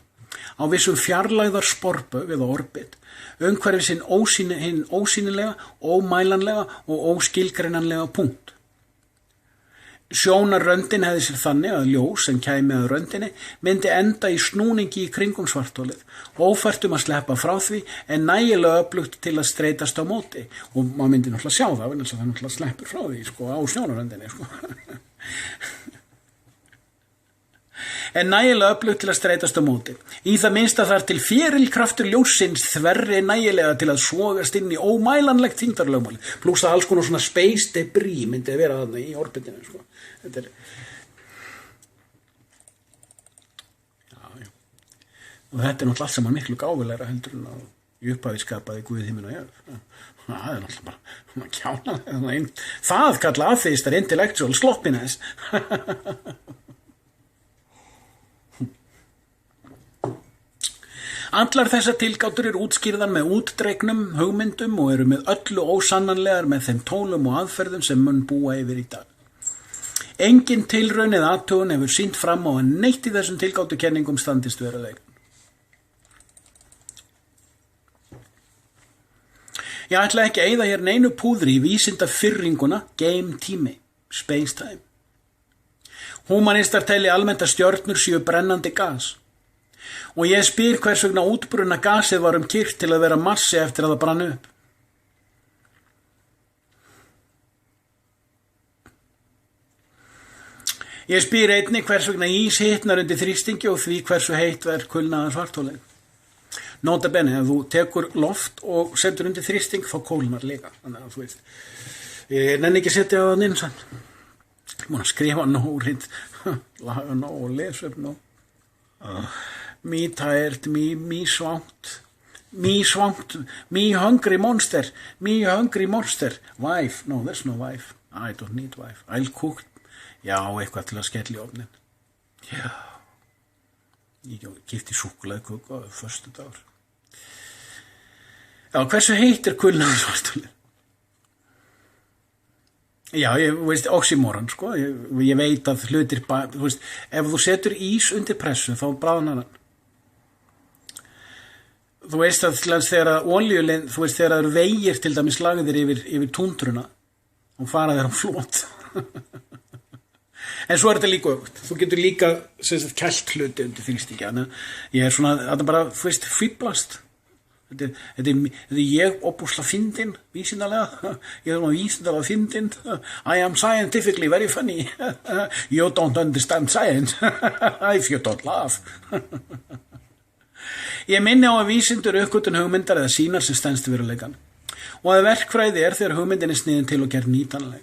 [SPEAKER 1] á vissum fjarlægðar sporbaug eða orbit, umhverfis hinn ósýnilega, ómælanlega og óskilgreinanlega punkt. Sjónarröndin hefði sér þannig að ljós sem kæmi að röndinni myndi enda í snúningi í kringum svartholið, ófært að sleppa frá því en nægilega öflugt til að streitast á móti, og maður myndi náttúrulega sjá það, en það náttúrulega sleppur frá því sko, á sjónarröndinni sko. En nægilega öflugt til að streitast á móti. Í það minnsta þar til ferilkraftur ljóssins þverri nægilega til að sogast inn í ómælanlegt þyngdarlögmál, pluss að alls konar svona space debris myndi vera þarna í orbitinu sko. Þetta er og þetta er náttúrulega allt saman miklu gáfulegra heldur en að í upphafi skapaði Guð himinn og jörð. Það er náttúrulega bara kjánalega. Það kalla atheistar intellectual sloppiness. Allar þessar tilgátur eru útskýrðar með útdregnum hugmyndum og eru með öllu ósannanlegar með þeim tólum og aðferðum sem menn búa yfir í dag. Engin tilraun eða athugun hefur sýnt fram á að neitt í þessum tilgátukenningum standist veruleikann. Ég ætla ekki að eyða hér neinu púðri í vísindafirringuna game-tími, space-time. Húmanistar telja almennt að stjörnur séu brennandi gas. Og ég spyr hvers vegna útbrunna gasið var kyrrt til að vera massi eftir að það brann upp. Ég spyr einnig hvers vegna ís hitnar undir þrýstingi og því hversu heitt verður kulnaðan svartholið. Nota bene, ef þú tekur loft og setur undir þrýsting þá kólnar líka. Þannig að þú veist, ég nenni ekki að setja á það inn sann. Ég múin að skrifa nóg, laga nóg og lesa upp nóg. Me tired, me swamped, me hungry monster, wife, no there's no wife, I don't need wife, I'll cook, já eitthvað til að skella í ofnin, já, ég gifti súkkulaðiköku á föstudagur, já hversu heitt kulnaðan svartholið? Já, ég veist, oxymoron, sko, ég veit að hlutir, þú veist, ef þú setur ís undir pressu þá bráðnar hann. Þú veist að þegar olíulind, þú veist þegar það eru vegir til dæmis lagðir yfir túndruna og fara þeir á flot. En svo er þetta líka öfugt. Þú getur líka kælt hluti undir þrýstingi. Ég er svona, þetta bara, þú veist, fýblast. Þetta er ég óbúslega fyndin, vísindalega. Ég er svona vísindalega fyndin. I am scientifically very funny. You don't understand science if you don't laugh. Ég minni á að vísindur uppgötvun hugmyndar eða sýnar sem stenst veruleikann og að verkfræði er þegar hugmyndin er sniðin til og gerð nýtanleg.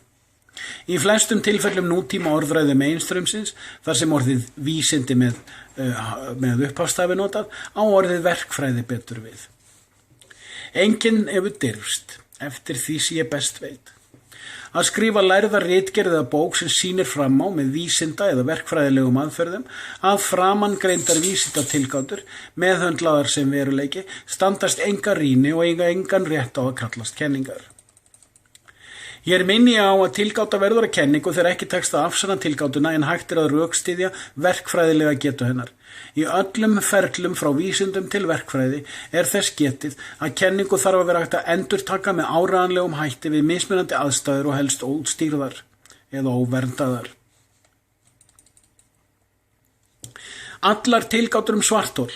[SPEAKER 1] Í flestum tilfellum nútíma orðræðu mainstreamsins þar sem orðið vísindi með upphafstafi notað á orðið verkfræði betur við. Enginn hefur dirfst eftir því sem ég best veit að skrifa lærða ritgerð eða bók sem sýnir fram á með vísinda eða verkfræðilegum aðferðum að framangreindar vísindatilgátur meðhöndlaðar sem veruleiki standast enga rýni og eiga engan rétt á að kallast kenningar. Ég minni á að tilgáta verður að kenningu þegar ekki tekst að afsanna tilgátuna en hægt er að rökstyðja verkfræðilega getu hennar. Í öllum ferlum frá vísindum til verkfræði er þess getið að kenningu þarf að vera hægt að endurtaka með áreiðanlegum hætti við mismunandi aðstæður og helst óstýrðar eða óverndaðar. Allar tilgátur svarthol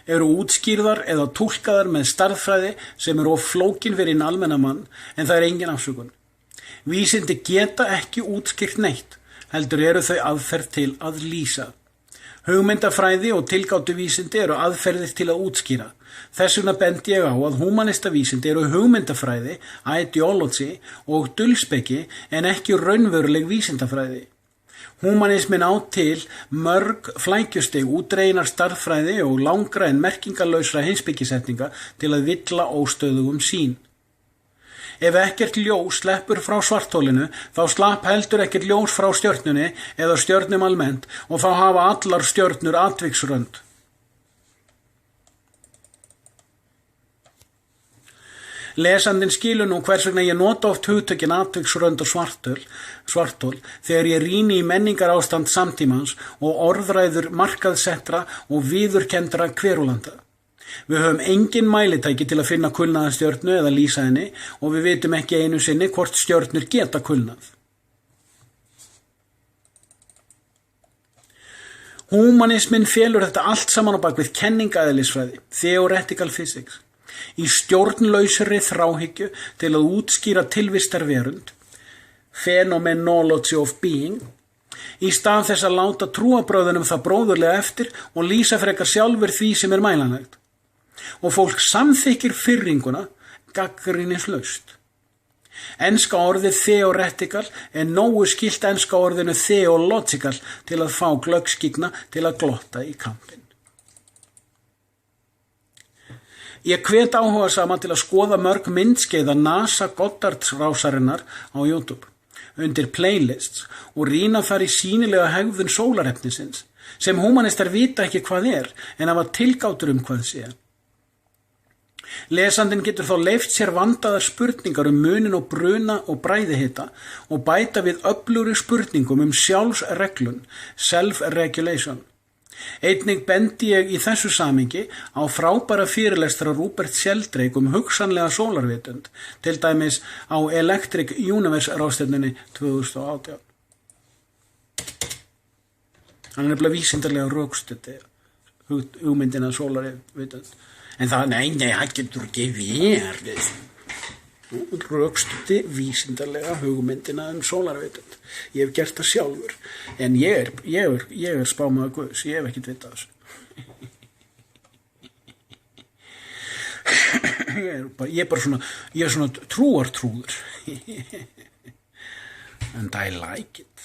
[SPEAKER 1] eru útskýrðar eða túlkaðar með stærðfræði sem of flókin fyrir hinn almenna mann en það er engin afsökun. Vísindi geta ekki útskýrt neitt, heldur eru þau aðferð til að lýsa. Hugmyndafræði og tilgátuvísindi eru aðferðir til að útskýra. Þess vegna bendi ég á að húmanistavísindi eru hugmyndafræði, ideology og dulspeki en ekki raunveruleg vísindafræði. Húmanismin á til mörg flækjustig útreinar stærðfræði og langra en merkingarlausra heimspekisetninga til að villa óstöðugum sín. Ef ekkert ljós sleppur frá svartholinu, þá slapp heldur ekkert ljós frá stjörnunni eða stjörnum almennt og þá hafa allar stjörnur atviksrönd. Lesandinn skilur nú hvers vegna ég nota oft hugtökin atviksrönd og svarthol þegar ég rýni í menningarástand samtímans og orðræður markaðsettra og viðurkenndra kverulanda. Við höfum engin mælitæki til að finna kulnaða stjörnu eða lýsa henni og við vitum ekki einu sinni hvort stjörnur geta kulnað. Húmanismin felur þetta allt saman á bak við kenningaeðlisfræði, theoretical physics, í stjórnlausri þráhyggju til að útskýra tilvistarverund, phenomenology of being, í stað þess að láta trúarbrögðunum það bróðurlega eftir og lýsa frekar sjálfur því sem mælanlegt. Og fólk samþykkir firringuna gagnrýnislaust. Enska orðið theoretical nógu skylt enska orðinu theological til að fá glöggskygna til að glotta í kampinn. Ég hvet áhugasama til að skoða mörg myndskeiða NASA Goddard-rásarinnar á YouTube undir playlists og rýna þar í sýnilega hegðun sólarefnisins sem húmanistar vita ekki hvað en hafa tilgátur hvað sé. Lesandinn getur þá leyft sér vandaðar spurningar munin og bruna og bræðihita og bæta við öflugri spurningum sjálfsreglun, self-regulation. Einnig bendi ég í þessu samhengi á frábæra fyrirlestra Rupert Sheldrake hugsanlega sólarvitund, til dæmis á Electric Universe ráðstefnunni 2018. Hann nefnilega vísindarlega rökstuddi hugmyndina sólarvitund. En það, nei, það getur ekki verið. Rökstuddi vísindarlega hugmyndina sólarvitund. Ég hef gert það sjálfur, en ég er spámaður Guðs, ég hef ekkert vitað þessu. Ég er svona trúartrúður. And I like it.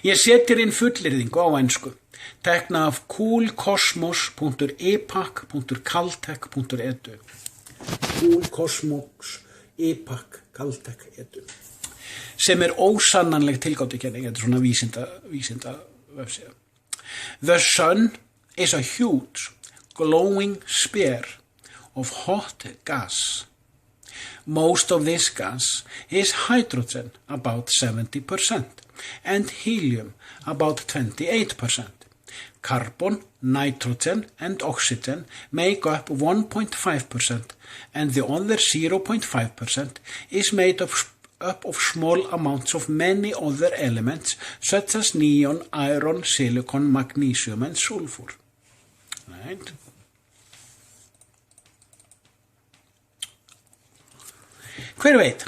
[SPEAKER 1] Ég setir inn fullyrðingu á ensku, tekna af coolcosmos.epac.caltech.edu. coolcosmos.epac.caltech.edu. sem ósannanleg tilgátukenning, þetta svona vísinda vefsíða. The sun is a huge, glowing sphere of hot gas. Most of this gas is hydrogen, about 70%, and helium, about 28%. Carbon, nitrogen, and oxygen make up 1.5%, and the other 0.5% is made up of small amounts of many other elements, such as neon, iron, silicon, magnesium, and sulfur. Right? Hver veit?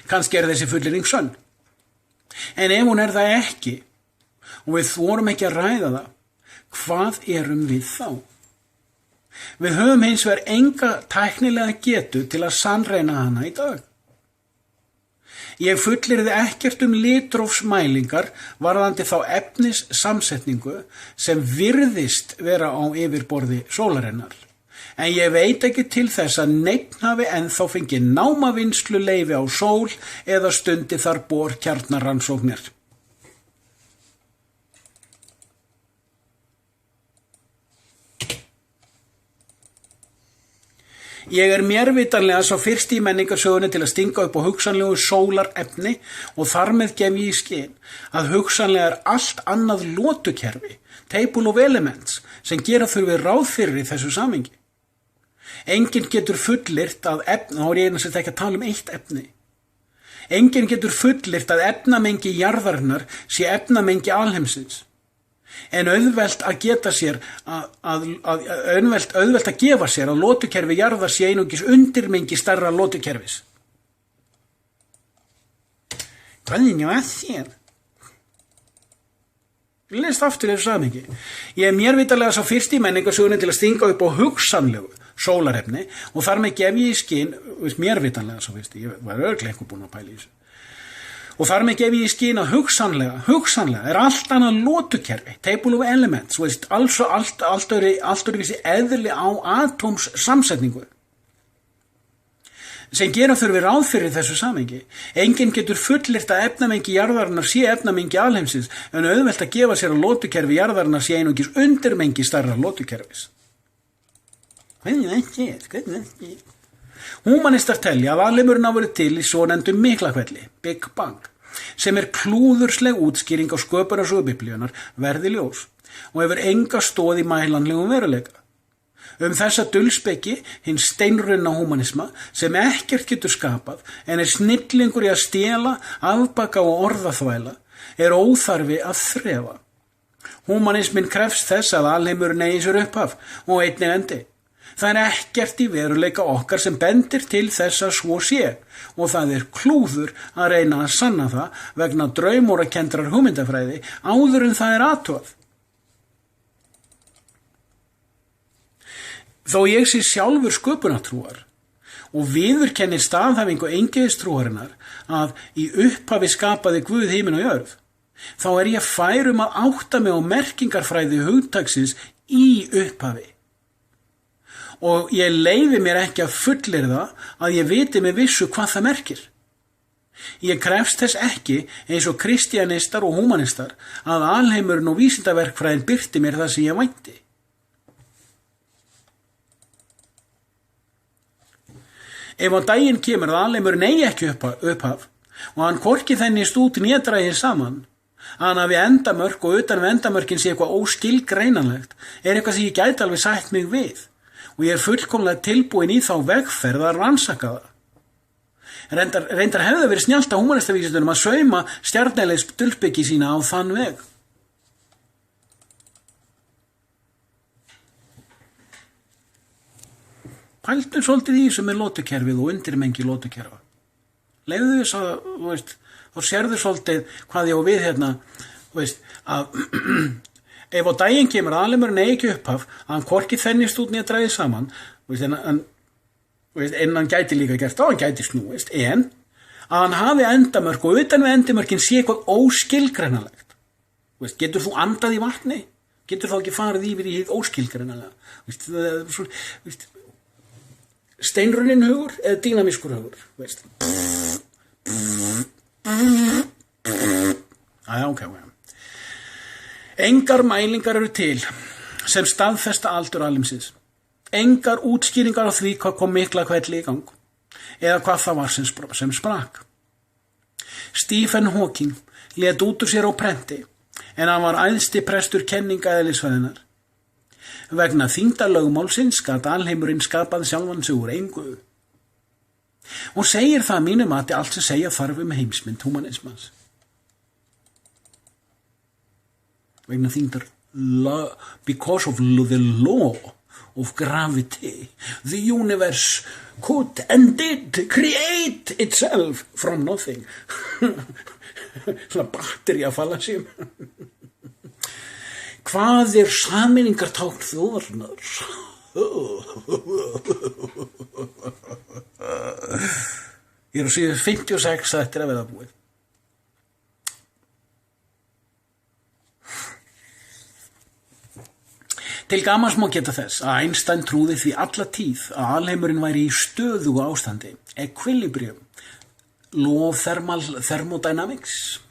[SPEAKER 1] Kannski þessi fullyrðing sönn. En ef hún það ekki, og við þorum ekki að ræða það, hvað erum við þá? Við höfum hins vegar enga tæknilega getu til að sannreyna hana í dag. Ég fullyrði ekkert litrófsmælingar varðandi þá efnissamsetningu sem virðist vera á yfirborði sólarinnar. En ég veit ekki til þess að neinn hafi ennþá fengið námavinnslu leyfi á sól eða stundi þar borkjarnarannsóknir. Ég mér vitanlega sá fyrst í menningarsögunni til að stinga upp á hugsanlegu sólarefni og þar með gef ég í skyn að hugsanlega allt annað lotukerfi, table of elements, sem gera þurfi ráð fyrir í þessu samhengi. Enginn getur fullyrt að efni, þá ég einnig ekki að tala eitt efni. Enginn getur fullyrt að efnamengi jarðarinnar sé efnamengi alheimsins. En auðvelt að gefa sér að lotukerfi jarðar sé einungis undirmengi stærra lotukerfis. Hvað nú að þér? Ég lest aftur þessu samhengi. Ég mér vitanlega sá fyrst í menningarsögunni til að stinga upp á hugsanlegu sólarefni og þar með gef ég í skyn, mér vitanlega sá fyrst, ég var örugglega eitthvað búin að pæla í þessu. Og þar með gef ég í skyn að hugsanlega allt annað lotukerfi, table of elements, allt öðruvísi eðli á atóms samsetningu, sem gera þurfi ráð fyrir þessu samhengi. Enginn getur fullyrt að efnamengi jarðarinnar sé efnamengi alheimsins, en auðvelt að gefa sér að lotukerfi jarðarinnar sé einungis undirmengi stærra lotukerfis. Hvernig ekki? Húmanistar telja að alheimurinn hafi verið til í svonefndum miklahvelli, Big Bang, sem klúðursleg útskýring á sköpunarsögu Biblíunnar verði ljós og hefur enga stoð í mælanlegum veruleika. Þessa dulspeki, hinn steinrunna húmanisma, sem ekkert getur skapað, en snillingur í að stela, afbaka og orðaþvæla, óþarfi að þrefa. Húmanismin krefst þess að alheimurinn eigi sér upphaf og einnig endi. Það ekkert í veruleika okkar sem bendir til þess að svo sé og það klúður að reyna að sanna það vegna draumórakendrar hugmyndafræði áður en það athugað. Þó ég sé sjálfur sköpunartrúar og viðurkennir staðhæfingu eingyðistrúarinnar að í upphafi skapaði Guð himinn og jörð, þá ég fær að átta mig á merkingarfræði hugtaksins í upphafi. Og ég leyfi mér ekki að fullyrða að ég viti með vissu hvað það merkir. Ég krefst þess ekki eins og kristjanistar og húmanistar að alheimurinn og vísindaverkfræðin birti mér það sem ég vænti. Ef á daginn kemur að alheimurinn eigi ekki upphaf og hann hvorki þennist út né dragir saman, að hann hafi endamörk og utan við endamörkin sé eitthvað óskilgreinanlegt, eitthvað sem ég gæti alveg sætt mig við. Og ég fullkomlega tilbúin í þá vegferð að rannsaka það. Reyndar hefði verið snjallt á húmanistavísindunum að sauma stjarnælis dulbyggi sína á þann veg. Pældu svolítið í þessu með lótukerfið og undirmengi lótukerfa. Leyfðu þess að, þá sérðu svolítið hvað ég á við hérna, að ef á daginn kemur að alheimurinn eigi ekki upphaf, að hann hvorki þennist út né dragið saman, en hann gæti líka gert hann gæti snúist, en að hann hafi endamörk og utan við endamörkin sé eitthvað óskilgreinanlegt. Getur þú andað í vatni? Getur þá ekki farið yfir í hið óskilgreinalega? Steinrunnin hugur eða dýnamískur hugur? Ok. Engar mælingar eru til sem staðfesta aldur alheimsins. Engar útskýringar á því hvað kom mikla hvelli í gang eða hvað það var sem sprakk. Stephen Hawking lét út úr sér á prenti en hann var æðsti prestur kenninga eðlisfræðinnar. Vegna þyngdarlögmálsins gat alheimurinn skapað sjálfan sig úr engu. Og segir það að mínu mati allt sem segja þarf heimsmynd humanismans. Vegna þyngdar, because of the law of gravity, the universe could and did create itself from nothing. Svona baktería fallacy. Hvað sameiningartákn þjóðarinnar? Ég á síðu 56 eftir að verða búið. Til gamans má geta þess að Einstein trúði því alla tíð að alheimurinn væri í stöðugu ástandi, equilibrium, law of thermodynamics,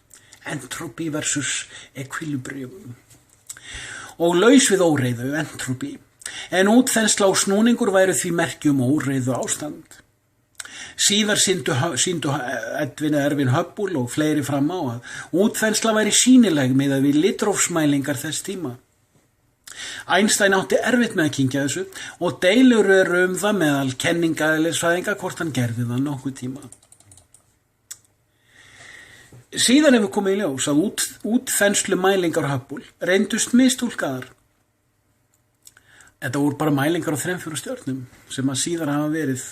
[SPEAKER 1] entropy versus equilibrium, og laus við óreiðu, entropy, en útþensla og snúningur væru því merki óreiðu ástand. Síðar sýndu Edwin Erwin Hubble og fleiri fram á að útþensla væri sýnileg miðað við litrófsmælingar þess tíma. Einstein átti erfitt með að kyngja þessu og deilur eru það meðal kenningaeðlisfræðinga hvort hann gerði það nokkuð tíma. Síðan hefur komið í ljós að útþenslu mælingar Hubble reyndust mistúlkaðar. Þetta voru bara mælingar á 3-4 stjörnum sem að síðar hafa verið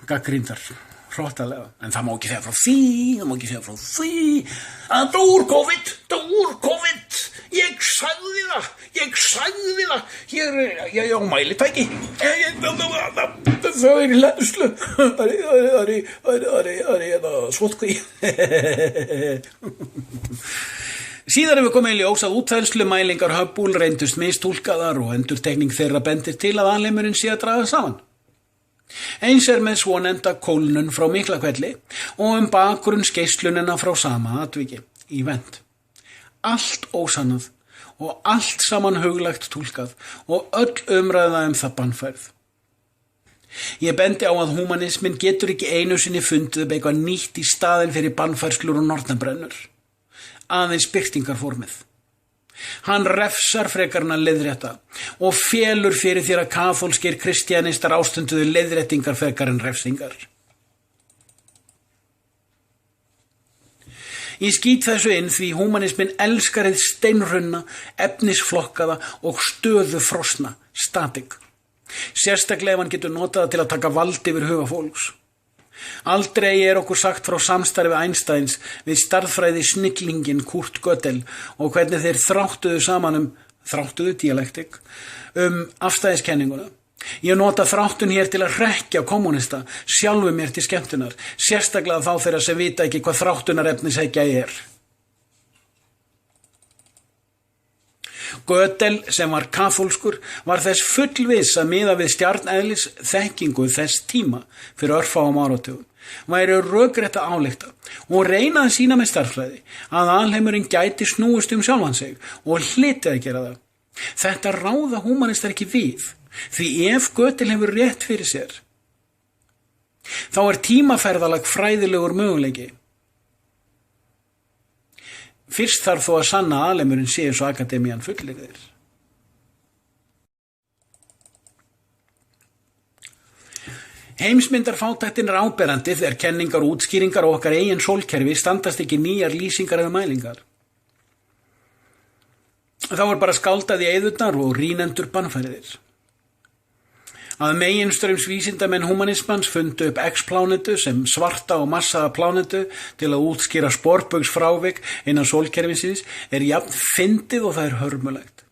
[SPEAKER 1] gagnrýndar hrottalega, en það má ekki segja frá því, að það úr COVID, ég sagði það, ég á mælitæki, það í hlæðslu, það er svotkví. Síðar hefur komið í ljós að útþenslu mælingar Hubble reyndust mistúlkaðar og endurtekning þeirra bendir til að alheimurinn sé að draga saman. Eins með svonefnda kólnun frá Miklahvelli og bakgrunnsgeislunina frá sama atviki, event. Allt ósannað og allt saman huglagt túlkað og öll umræða það bannfærð. Ég bendi á að húmanismin getur ekki einu sinni fundið upp eitthvað nýtt í staðinn fyrir bannfærslur og nornabrennur. Aðeins birtingarformið. Hann refsar frekarna leiðrétta og felur fyrir þér að kaþólskir kristjanistar ástunduðu leiðréttingar frekar en refsingar. Ég skýt þessu inn því húmanismin elskar hið steinrunna, efnisflokkaða og stöðufrosna, statik. Sérstaklega ef hann getur notað það til að taka vald yfir huga fólks. Aldrei okkur sagt frá samstarfi Einsteins við stærðfræði snillingin Kurt Gödel og hvernig þeir þráttuðu saman þráttuðu dialektik, afstæðiskenninguna. Ég nota þráttun hér til að hrekkja kommunista, sjálfu mér til skemmtunar, sérstaklega þá þeirra sem vita ekki hvað þráttunarefnishyggja er. Gödel, sem var kaþólskur, var þess fullviss að miða við stjarneðlis þekkingu þess tíma fyrir örfáum áratugum, væri rökrétta álykta og reyna að sýna með stærðfræði að alheimurinn gæti snúist sjálfan sig og hlyti að gera það. Þetta ráða húmanistar ekki við, því ef Gödel hefur rétt fyrir sér, þá tímaferðalag fræðilegur möguleiki. Fyrst þarf þó að sanna að alheimurinn sé eins og akademían fullyrðir. Heimsmyndarfátæktin áberandi þegar kenningar og útskýringar á okkar eigin sólkerfi standast ekki nýjar lýsingar eða mælingar. Þá bara skáldað í eyðurnar og rýnendur bannfæriðir. Að meginstraums vísindamenn húmanismans fundu upp X-plánetu sem svarta og massaða plánetu til að útskýra sporbaugsfrávik innan sólkerfisins jafn fyndið og það hörmulegt.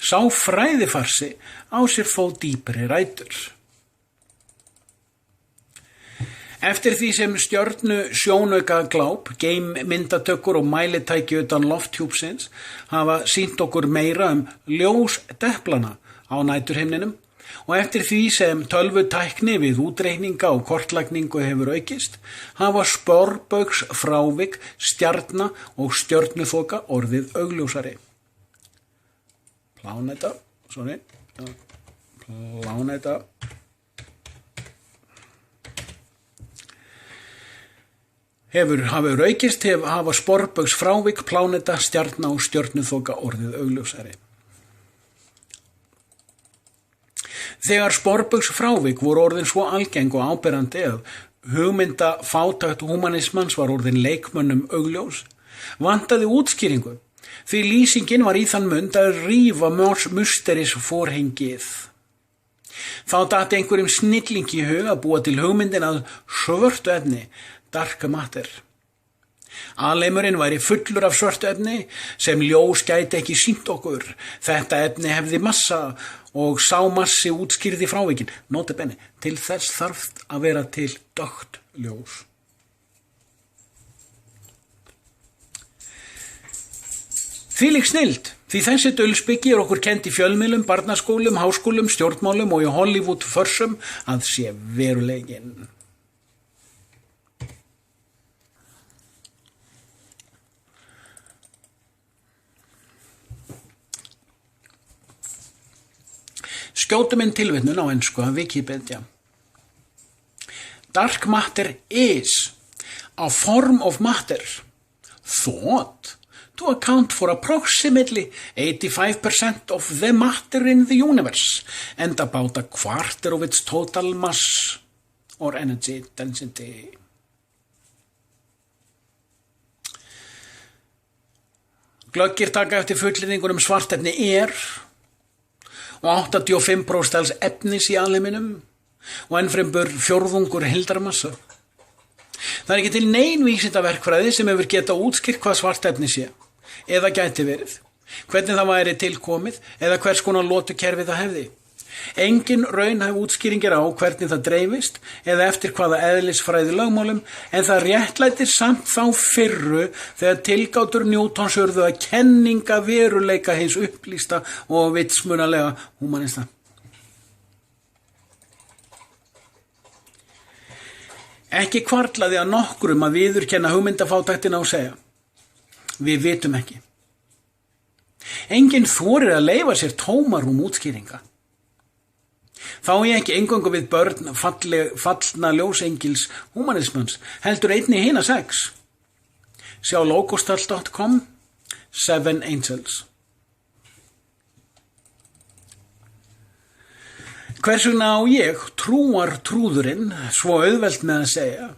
[SPEAKER 1] Sá fræðifarsi á sér þó dýpri rætur. Eftir því sem stjörnu sjónauka gláp, geimyndatökur og mælitæki utan lofthjúpsins hafa sýnt okkur meira ljósdeplana á næturhimninum, og eftir því sem tölvutækni við útreikninga og kortlagningu hefur aukist, hafa sporbaugsfrávik, stjarna og stjörnuþoka orðið augljósari. Pláneta hafur aukist, hafa sporbaugsfrávik, pláneta, stjarna og stjörnuþoka orðið augljósari. Þegar sporbaugsfrávik voru orðin svo algeng og áberandi að hugmyndafátækt húmanismans var orðin leikmönnum augljós, vantaði útskýringu, því lýsingin var í þann mund að rífa musteris forhengið. Þá datt einhverjum snillingi í hug að búa til hugmyndin að svörtu efni, dark matter. Alheimurinn væri fullur af svörtu efni sem ljós gæti ekki sýnt okkur. Þetta efni hefði massa og sá massi útskýrði frávikin. Nota bene, til þess þarf að vera til dökkt ljós. Þvílík snilld, því þessi dulspiki okkur kennt í fjölmiðlum, barnaskólum, háskólum, stjórnmálum og í Hollywood-försum að sé verulegin. Skjótum inn tilvitnun á ensku af Wikipedia. Dark matter is a form of matter thought to account for approximately 85% of the matter in the universe and about a quarter of its total mass or energy density. Glöggir taka eftir fullyrðingunum svartefni og 85% alls efnis í alheiminum og ennfremur fjórðungur heildarmassa. Það ekki til nein vísindaverkfræði sem hefur getað útskýrt hvað svartefni sé, eða gæti verið, hvernig það væri tilkomið eða hvers konar lotukerfi það hefði. Engin raunhæf útskýringir á hvernig það dreifist eða eftir hvaða eðlisfræði lögmálum, en það réttlætir samt þá fyrru þegar tilgátur Newtons urðu að kenninga veruleika hins upplýsta og vitsmunalega húmanista. Ekki hvarflaði að nokkrum að viðurkenna hugmyndafátæktina og segja: við vitum ekki. Enginn þorir að leyfa sér tómarúm útskýringa. Þá ekki eingöngu við börn fallna ljósengils humanismans, heldur einnig hina 6. Sjá logostal.com, 7 Angels. Hvers vegna á ég, trúðurinn, svo auðvelt með að segja: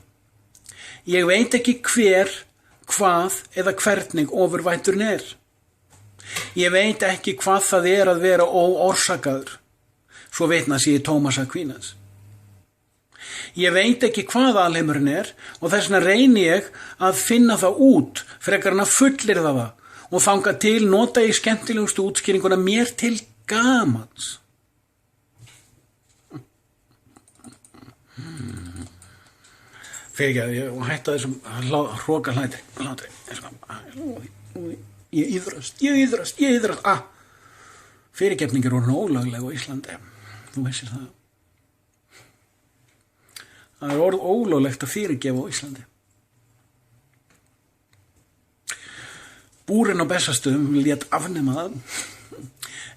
[SPEAKER 1] ég veit ekki hver hvað eða hvernig ofurvætturinn Ég veit ekki hvað það að vera óorsakaður, svo vitna sé í Thomas Aquinas. Ég veit ekki hvað alheimurinn og þess vegna reyni ég að finna það út, frekar en að fullyrða það og þanga til nota ég skemmtilegustu útskýringuna mér til gamans. Fyrir ekki að ég hætta þessum hróka hlátri. Ég íðrast. Fyrirgefning orðin ólögleg á Íslandi. Þú veissir það. Það orð ólöglegt að fyrirgefa á Íslandi. Búrinn á Bessastöðum lét afnema það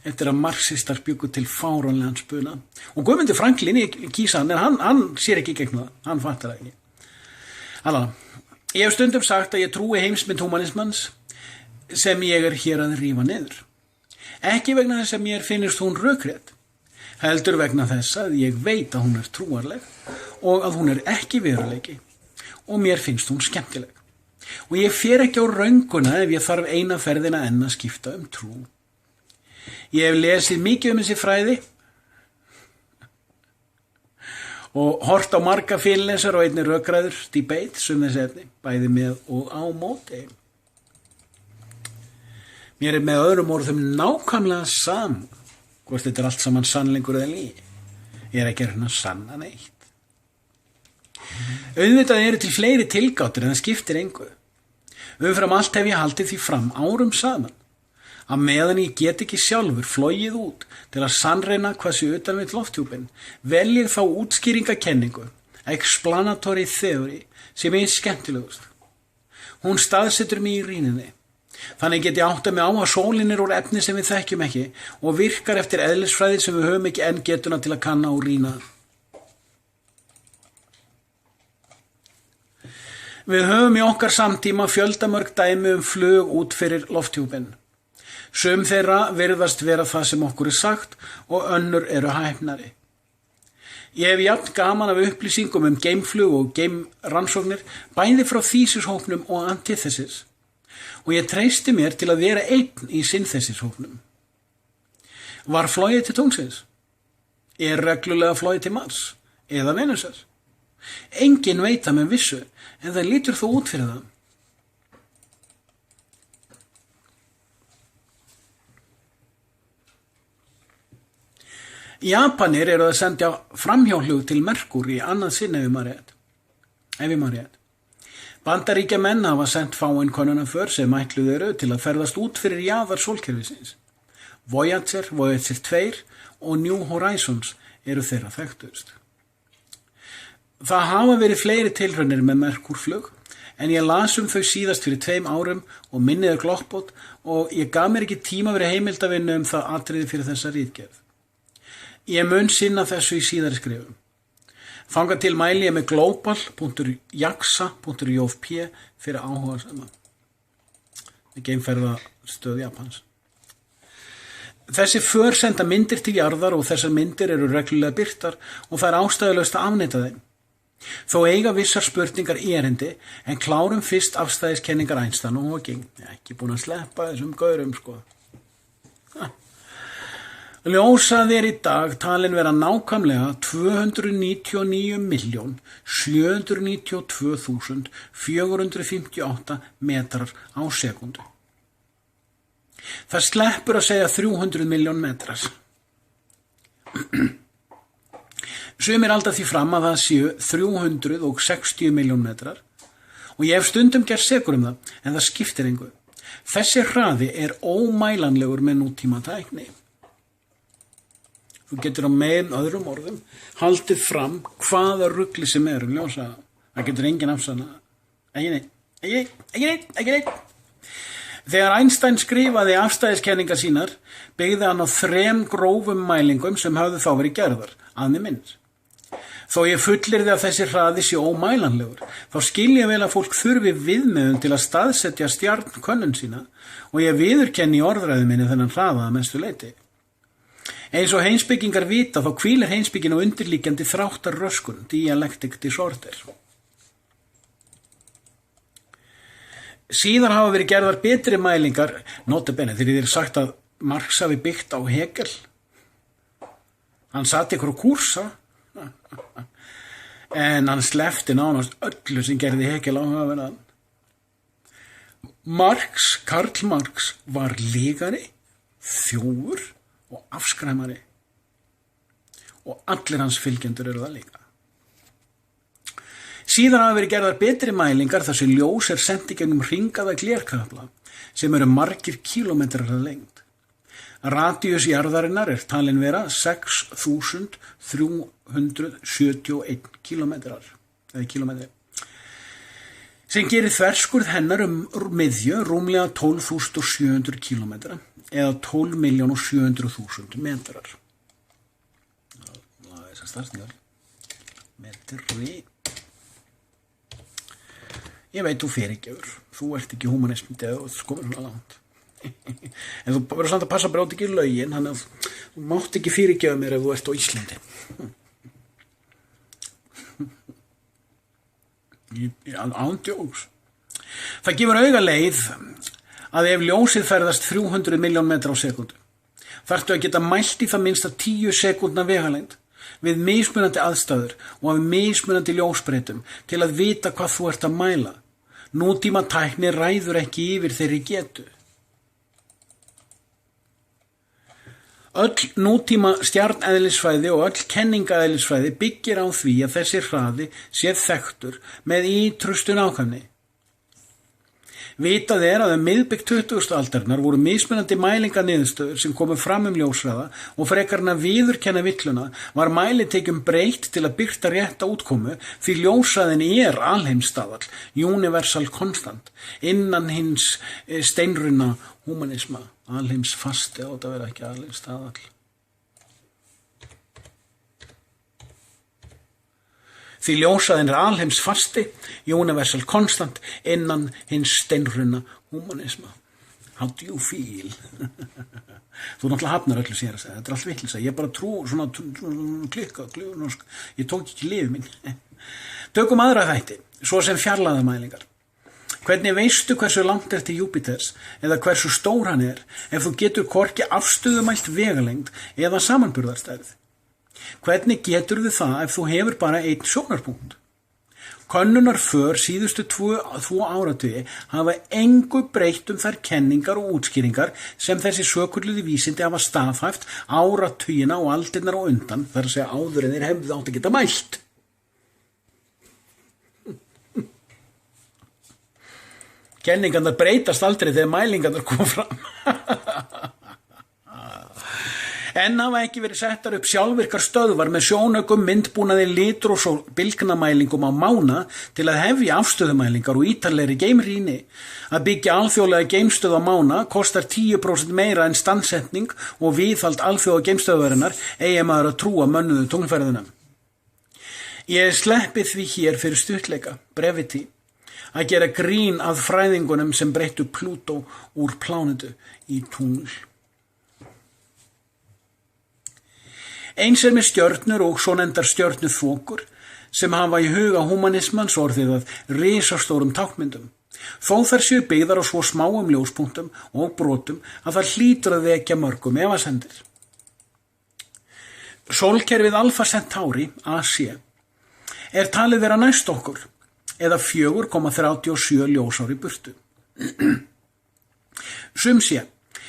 [SPEAKER 1] eftir að marxistar bjuggu til fáránlegan spuna. Og Guðmundur Franklin kýsa hann sér ekki gegn það. Hann fattar það ekki. Ég hef stundum sagt að ég trúi heimsmynd humanismans sem ég hér að rífa niður. Ekki vegna þess að mér finnist hún rökrétt, heldur vegna þess að ég veit að hún trúarleg og að hún ekki veruleiki og mér finnst hún skemmtileg. Og ég fer ekki á rönguna ef ég þarf eina ferðina enn að skipta trú. Ég hef lesið mikið þessi fræði og hort á marga fyrirlesar og einnig rökræður, debates þessi efni, bæði með og á móti. Mér með öðrum orðum nákvæmlega saman hvort þetta allt saman sannleikur eða lygi. Ég ekki að sanna neitt. Auðvitað til fleiri tilgáttir en það skiptir engu. Umfram allt hef ég haldið því fram árum saman að meðan ég get ekki sjálfur flogið út til að sannreina hvað sé utan við lofthjúpinn, veljið þá útskýringakenningu, explanatory theory, sem skemmtilegust. Hún staðsetur mig í rýninni. Þannig get ég átta mig á að sólin úr efni sem við þekkjum ekki og virkar eftir eðlisfræði sem við höfum ekki enn getuna til að kanna og rýna. Við höfum í okkar samtíma fjöldamörg dæmi flug út fyrir lofthjúpinn. Sum þeirra virðast vera það sem okkur sagt og önnur eru hæfnari. Ég hef jafn gaman af upplýsingum geimflug og geimrannsóknir, bæði frá þýsishópnum og antithesis. Og ég treysti mér til að vera einn í synthesishópnum. Var flogið til tunglsins? Reglulega flogið til Mars? Eða Venusar? Enginn veit það með vissu, en það lítur þó út fyrir það. Japanir eru að sendja framhjálflug til Merkur í annað sinn ef ég man rétt. Bandaríkjamenn hafa sendt fáein könnunarför sem ætluð eru til að ferðast út fyrir jaðar sólkerfisins. Voyager 2 og New Horizons eru þeirra þekktust. Það hafa verið fleiri tilraunir með Merkurflug, en ég las þau síðast fyrir 2 árum og minniði gloppótt og ég gaf mér ekki tíma verið heimildavinnu það atriði fyrir þessa ritgerð. Ég mun sinna þessu í síðari skrifum. Þangað til mæli ég með global.jaxa.jp fyrir áhugasama. Geimferðastöð Japans. Þessi för senda myndir til jarðar og þessar myndir eru reglulega birtar og það ástæðulaust að afneita þeim. Þó eiga vissar spurningar erindi en klárum fyrst afstæðiskenningar Einstein og Hawking. Ég ekki búin að sleppa þessum gaurum Ljósað í dag talin vera nákvæmlega 299.792.458 metrar á sekundu. Það sleppur að segja 300 miljón metrar. Sumir halda því fram að það séu 360 miljón metrar og ég hef stundum gert sekur það, en það skiptir engu. Þessi hraði ómælanlegur með nútíma tækni. Þú getur á megin öðrum orðum haldið fram hvaða rugli sem ljósa. Það getur enginn afsanna. Ekki neitt. Þegar Einstein skrifaði afstæðiskenningar sínar, byggði hann á 3 grófum mælingum sem höfðu þá verið gerðar, að mig minnir. Þó ég fullyrði að þessi hraði sé ómælanlegur, þá skil ég vel að fólk þurfi viðmiðun til að staðsetja stjarnkönnun sína og ég viðurkenni í orðræðu minni þennan hraða að mestu leyti. Eins og heimspekingar vita þá hvílir heimspekin á undirliggjandi þráttarröskun, dialectic disorder. Síðan hafa verið gerðar betri mælingar, nota bene, þegar þið er sagt að Marx hafi byggt á Hegel. Hann satt ykkur á kúrsa, en hann slefti nánast öllu sem gerði Hegel áhugaverðan. Karl Marx var lygari, þjófur og afskræmari. Og allir hans fylgjendur eru það líka. Síðan hafa verið gerðar betri mælingar þar sem ljós sent í gegnum hringaða glerkapla sem eru margir kílómetrar að lengd. Radíus jarðarinnar talin vera 6.371 kílómetrar, sem gerir þverskurð hennar miðju rúmlega 12.700 kílómetra eða 12.700.000 metrar. Það er þess að starfstíðar. Metri. Ég veit þú fyrirgefur, þú ert ekki humanismið eða þú komir svona langt. En þú verður samt að passa að brjóta ekki lögin, þannig að þú mátt ekki fyrirgefa mér ef þú ert á Íslandi. Ándjóks. Það gefur auga leið að ef ljósið ferðast 300 miljón metra á sekundu, þarftu að geta mælt í það minnsta 10 sekúndna vegalengd við mismunandi aðstæður og af mismunandi ljósbreytum til að vita hvað þú ert að mæla. Nútíma tækni ræður ekki yfir þeirri getu. Öll nútíma stjarneðlisfræði og öll kenningaeðlisfræði byggir á því að þessi hraði sé þekktur með ítrustu nákvæmni. Vitað að miðbik 20. aldarinnar voru mismunandi mælinganiðurstöður sem komu fram ljóshraða og frekarna viðurkenna villuna var mælitekjum breytt til að birta rétta útkomu því ljóshraðin alheimsstaðall, universal constant, innan hins steinrunna humanisma, alheimsfasti á þetta vera ekki alheimsstaðall. Því ljóshraðin alheimsfasti, universal constant, innan hins steinrunna humanisma. How do you feel? Þú náttúrulega hafnar öllu sér að segja, þetta allt vitleysa, ég bara trú, svona klikka, ég tók ekki lífið mín. Tökum aðra þætti, svo sem fjarlægðarmælingar. Hvernig veistu hversu langt til Júpíters eða hversu stór hann ef þú getur hvorki afstöðumælt vegalengd eða samanburðarstærð? Hvernig getur það ef þú hefur bara einn sjónarpunkt? Könnunarför síðustu 2 áratugi hafa engu breytt þær kenningar og útskýringar sem þessi svokölluðu vísindi hafa staðhæft áratugina og aldirnar og undan, þar að segja áður en þeir hefðu átt að geta mælt. Kenningarnar breytast aldrei þegar mælingarnar koma fram. En hafa ekki verið settar upp sjálfvirkar stöðvar með sjónaugum, myndbúnaði, litrófs og bylgnamælingum á mána til að hefja afstöðumælingar og ítarlegri geimrýni. Að byggja alþjóðlega geimstöð á mána kostar 10% meira en standsetning og viðhald alþjóða geimstöðvarinnar eigi maður að trúa mönnuðu tunglferðunum. Ég sleppi því hér fyrir stuttleika, brevity, að gera grín að fræðingunum sem breyttu Plútó úr plánetu í tungl. Eins með stjörnur og svonefndar stjörnuþokur sem hafa í huga humanismans orðið að risastórum tákmyndum. Þó þær séu byggðar á svo smáum ljóspunktum og brotum að það hlýtur að vekja mörgum efasemdir. Sólkerfið Alpha Centauri, AC, talið vera næst okkur, eða 4,37 ljósár í burtu. Sum sé,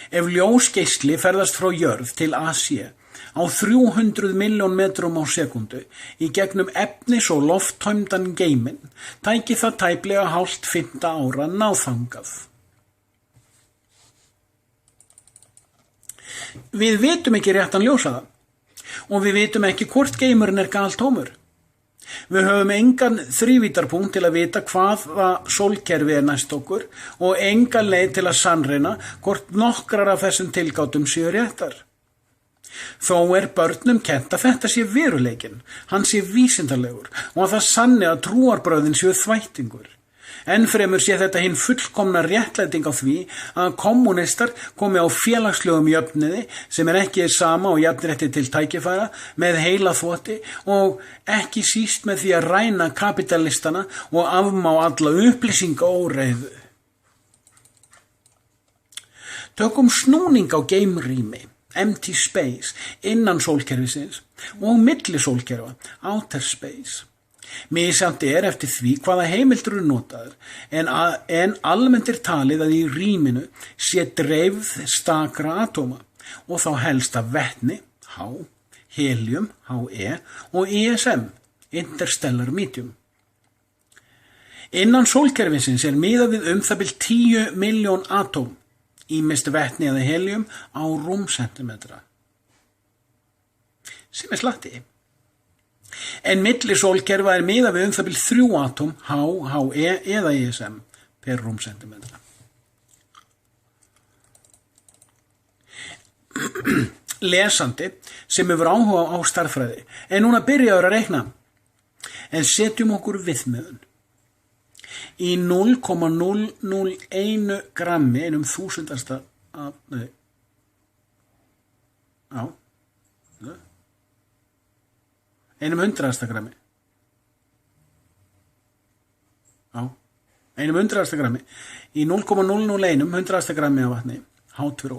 [SPEAKER 1] ef ljósgeisli ferðast frá jörð til AC á 300 miljón metrum á sekundu í gegnum efnis- og lofttæmdan geiminn, tæki það tæplega hálft 5 ára náþangað. Við vitum ekki réttan ljósaða og við vitum ekki hvort geimurinn galtómur. Við höfum engan þrívítarpunkt til að vita hvaða sólkerfi næst okkur og enga leið til að sannreyna hvort nokkrar af þessum tilgátum séu réttar. Þó börnum kennt að þetta sé veruleikinn, hann sé vísindalegur og að það sanni að trúarbrögðin séu þvættingur. Ennfremur sé þetta hinn fullkomna réttlæting á því að kommunistar komi á félagslegum jöfnuði sem ekki sama og jafnrétti til tækifæra með heila þvoti og ekki síst með því að ræna kapitalistana og afmá alla upplýsinga óreiðu. Tökum snúning á geimrými, empty space, innan sólkerfisins og milli sólkerfa, outer space. Misjafnt eftir því hvaða heimildir eru notaðar, en almennt talið að í rýminu sé dreifð stakra atóma og þá helst af vetni, H, helium, He, og ISM, interstellar medium. Innan sólkerfisins miðað við það bil 10 milljón atóm, ýmist vetni eða helium, á rúmsentimetra, sem slatti. En milli sólkerfa miðað við það bil 3 atóm, H, He eða ISM per rúmsentimetra. Lesandi sem hefur áhuga á stærðfræði núna byrjaður að reikna, en setjum okkur viðmiðun. Í 0,001 grammi, einum þúsundasta af, einum hundraðasta grammi. Einum hundraðasta grammi. Í 0,001 hundraðasta grammi af vatni, H2O,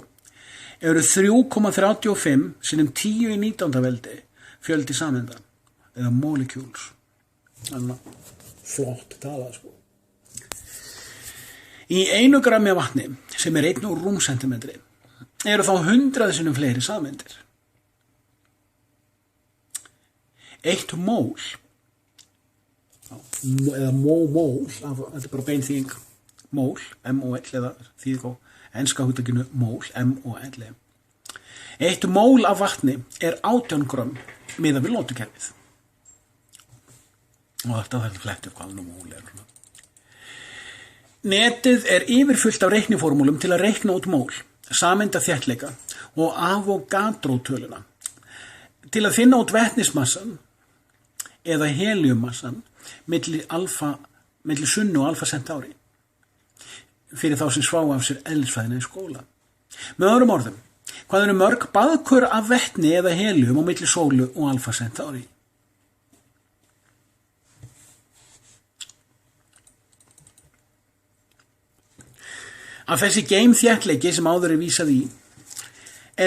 [SPEAKER 1] eru 3,35 sinnum 10 í 19. veldi fjöldi sameinda, eða molecules. Þannig að flott tala, sko. Í 1 grammi af vatni, sem 1 rúmsentimetri, eru þá 100 sinnum fleiri sameindir. 1 mól, eða mól, þetta bara beinþýðing, mól, M-O-L, eða þýðing á enska hugtakinu mól, M-O-L. 1 mól af vatni 18 grömm miðað við lotukerfið. Og þetta flett upp hvað mól Netið yfirfullt af reikniformúlum til að reikna út mól, sameinda þéttleika og Avogadro-töluna. Til að finna út vetnismassan eða heliummassan milli sunnu og alfa centauri, fyrir þá sem svá af sér eðlisfræðina í skóla. Með öðrum orðum, hvað eru mörg baðkur af vetni eða helium á milli sólu og alfa centauri? Að þessi geimþéttleiki sem áður vísað í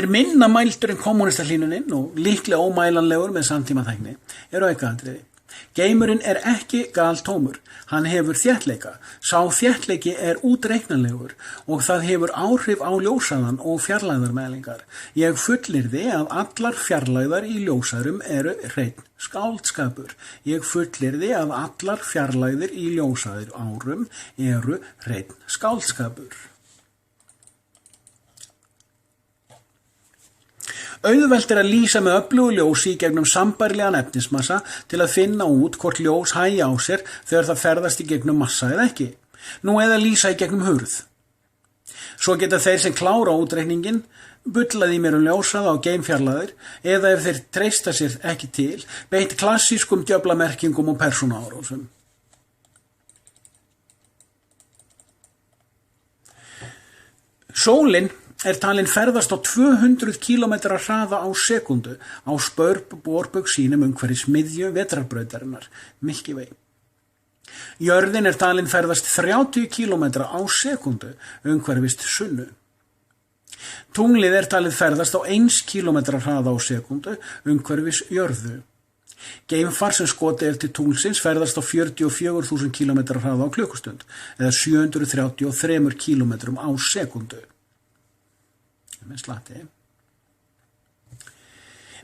[SPEAKER 1] minna mældur en kommúnistahlýnunin og líklega ómælanlegur með samtímatækni aukaatriði. Geimurinn ekki galtómur, hann hefur þéttleika. Sá þéttleiki útreiknanlegur og það hefur áhrif á ljóshraðan og fjarlægðarmælingar. Ég fullyrði að allar fjarlægðar í ljóshæðum eru hreinn skáldskapur. Ég fullyrði að allar fjarlægðir í ljóshæðum eru hreinn skáldskapur. Auðvelt að lýsa með öflugu ljósi í gegnum sambærilegan efnismassa til að finna út hvort ljós hægi á sér þegar það ferðast í gegnum massa eða ekki. Nú eða lýsa í gegnum hurð. Svo geta þeir sem klára útreikningin bullað í mér ljósað á geimfjarlægðir eða ef þeir treysta sér ekki til, beitt klassískum djöflamerkingum og persónuárásum. Sólin talin ferðast á 200 km hraða á sekundu á spörborbug sínum umhverfis miðju vetrarbrautarinnar, Milky Way. Jörðin talin ferðast 30 km á sekundu umhverfis sunnu. Tunglið talið ferðast á 1 km hraða á sekundu umhverfis jörðu. Geimfar sem skotið til tunglsins ferðast á 44.000 km hraða á klukkustund, eða 733 km á sekundu.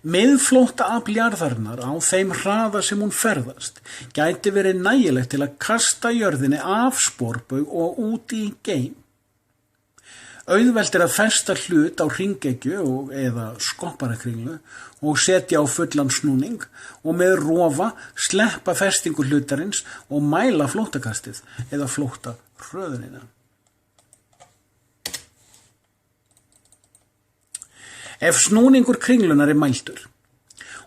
[SPEAKER 1] Miðflótta afl jarðarinnar á þeim hraða sem hún ferðast gæti verið nægilegt til að kasta jörðinni af sporbaug og út í geim. Auðvelt að festa hlut á hringekju eða skopparakringlu og setja á fullan snúning og með rofa sleppa festingu hlutarins og mæla flóttakastið eða flóttahröðunina. Ef snúningur kringlunar mældur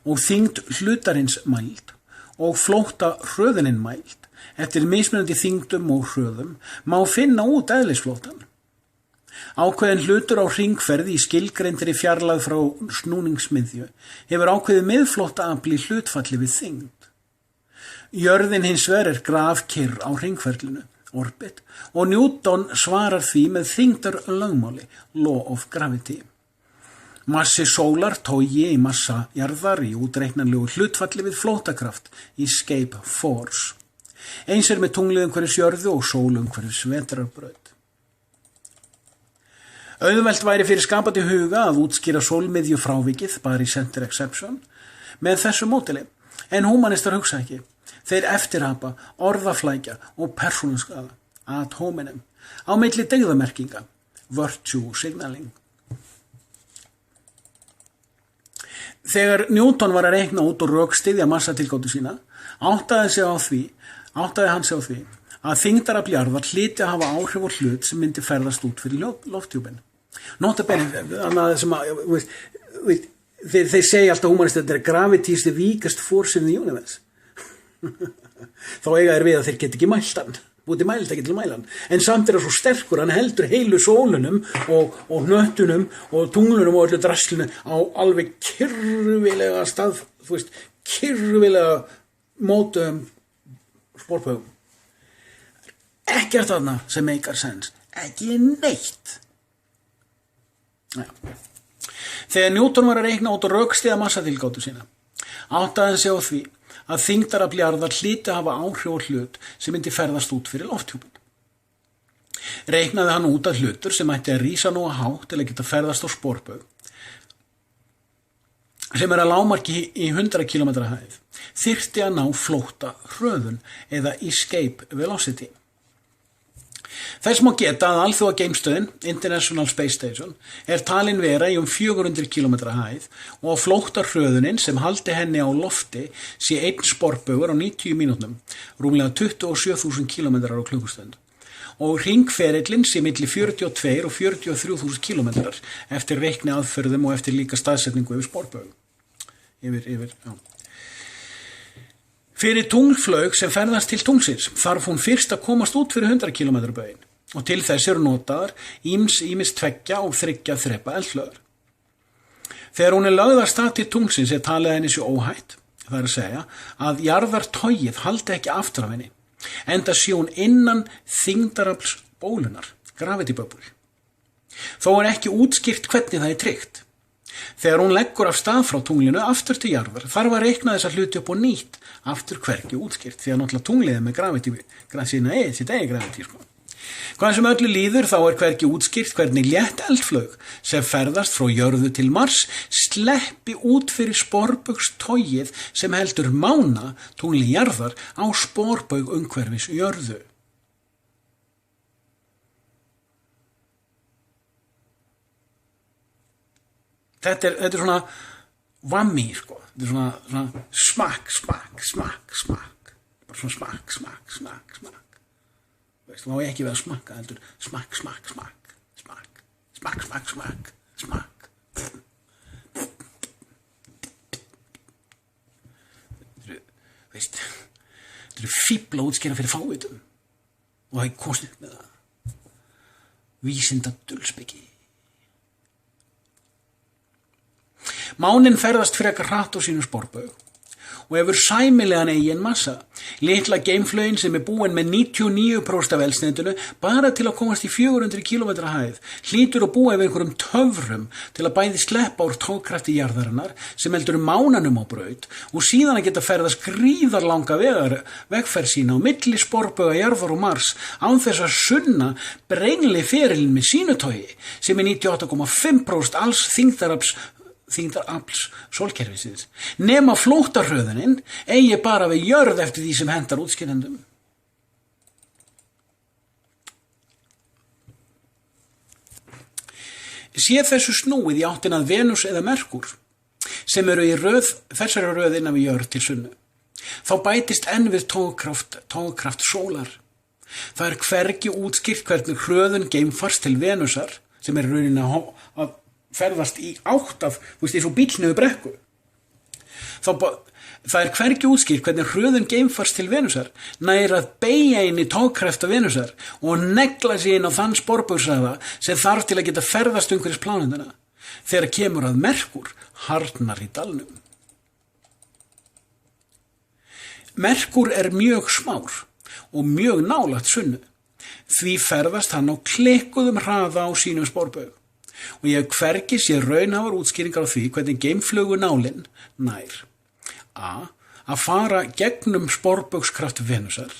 [SPEAKER 1] og þyngd hlutarins mæld og flóttahröðunin mæld eftir mismunandi þyngdum og hröðum má finna út eðlisflóttan. Ákveðin hlutur á hringferð í skilgreindri fjarlægð frá snúningsmiðju hefur ákveðið miðflóttaafl í hlutfalli við þyngd. Jörðin hins vegar grafkyrr á hringferlinu, orbit, og Newton svarar því með þyngdarlögmáli, law of gravity. Massi sólar togi í massa jarðar í útreiknanlegu hlutfalli við flóttakraft, escape force. Eins með tunglið umhverfis jörðu og sól umhverfis vetrarbraut. Auðvelt væri fyrir skapandi huga að útskýra sólmiðju frávikið, barycenter exception, með þessu mótili, en húmanistar hugsa ekki. Þeir eftirhapa, orðaflækja og persónuskaða, ad hominem, á milli dygðamerkinga, virtue signaling. Þegar Newton var að reikna út og rökstyðja massatilgátu sína, áttaði hann sig á því að þyngdarafl jarðar hlyti að hafa áhrif á hlut sem myndi ferðast út fyrir lofthjúpinn. Nota bene, þeir segja alltaf húmanist að þetta er gravity is the weakest force in the universe. Þá eiga þeir við að þeir get ekki mælt hann, búið til mælt ekki til mælan, en samt er það svo sterkur, hann heldur heilu sólunum og hnöttunum og tunglunum og öllu draslinu á alveg kyrfilega stað, kyrfilega mótum sporbaugum. Ekkert þarna sem make sense, ekki neitt. Ja. Þegar Newton var að reikna út og rökstyðja massatilgátu sína, áttaði hann sig á því að þyngdarafl jarðar hlyti að hafa áhrif á hlut sem myndi ferðast út fyrir lofthjúpinn. Reiknaði hann út að hlutur sem ætti að rísa nógu hátt til að geta ferðast á sporbaug, sem að lágmarki í 100 km hæð, þyrfti að ná flótta hröðun eða escape velocity. Þess má geta að alþjóða geimstöðin, International Space Station, er talin vera í 400 km hæð og flótta hröðunin sem haldi henni á lofti sé einn sporbaugur á 90 mínútnum, rúmlega 27.000 km á klukkustund. Og hringferillinn sé milli 42 og 43.000 km eftir reikni aðferðum og eftir líka staðsetningu yfir sporbaug. Fyrir tunglflaug sem ferðast til tunglsins þarf hún fyrst að komast út fyrir 100 km bauginn og til þess eru notaðar ýmis 2 og 3 þrepa eldflaugar. Þegar hún er lögð af stað til tunglsins er talið henni sé óhætt, það er að segja að jarðartogið haldi ekki aftur af henni, enda sé hún innan þyngdarafls bólunar, gravity bubble. Þó er ekki útskýrt hvernig það er tryggt. Þegar hún leggur af stað frá tunglinu aftur til jarðar, þarf að reikna þessa hluti upp og nýtt, aftur hvergi útskýrt, því að náttúrulega tunglið er með gravity, sitt eigi gravity, sko. Hvað sem öllu líður þá er hvergi útskýrt hvernig létt eldflaug sem ferðast frá jörðu til Mars sleppi út fyrir sporbaugstogið sem heldur mána tungli jarðar á sporbaug umhverfis jörðu. Þetta er svona vammi, sko. Þetta er svona smakk. Bara svona smakk. Veist, má ég ekki vera að smakka, heldur smakk. Veist, þetta eru fíbla útskýra fyrir fávitum og það er kosið með það. Vísinda dulspeki. Mánin ferðast frekar hratt á sínu sporbaug og hefur sæmilegan eigin massa. Litla geimflaugin sem er búin með 99% af eldsneytinu bara til að komast í 400 km hæð hlýtur að búa yfir einhverjum töfrum til að bæði sleppa úr togkrafti jarðarinnar sem heldur mánanum á braut og síðan að geta ferðast gríðarlanga vegferð sína á milli sporbauga jarðar og Mars án þess að sunna brengli ferilinn með sínu togi sem er 98,5% alls þyngdarafls sólkerfisins, nema flóttahröðunin eigi bara við jörð eftir því sem hentar útskýrendum. Sé þessu snúið í áttina að Venus eða Merkur, sem eru í þessari röð innan við jörð til sunnu, þá bætist enn við togkraft sólar. Það er hvergi útskýrt hvernig hröðun geimfars til Venusar, sem er raunin að ferðast í átt af, eins og bílniðu brekku. Það er hvergi útskýrt hvernig hröðun geimfars til Venusar nær að beygja inn í togkrafta Venusar og negla sig inn á þann sporbaugsraða sem þarf til að geta ferðast umhverfis plánetuna. Þegar kemur að Merkur harðnar í dalnum. Merkur er mjög smár og mjög nálægt sunnu. Því ferðast hann á klikkuðum hraða á sínum sporbaug. Og ég hef hvergi séð raunhæfar útskýringar á því hvernig geimflugunálin nær a. Að fara gegnum sporbaugskraft Venusar,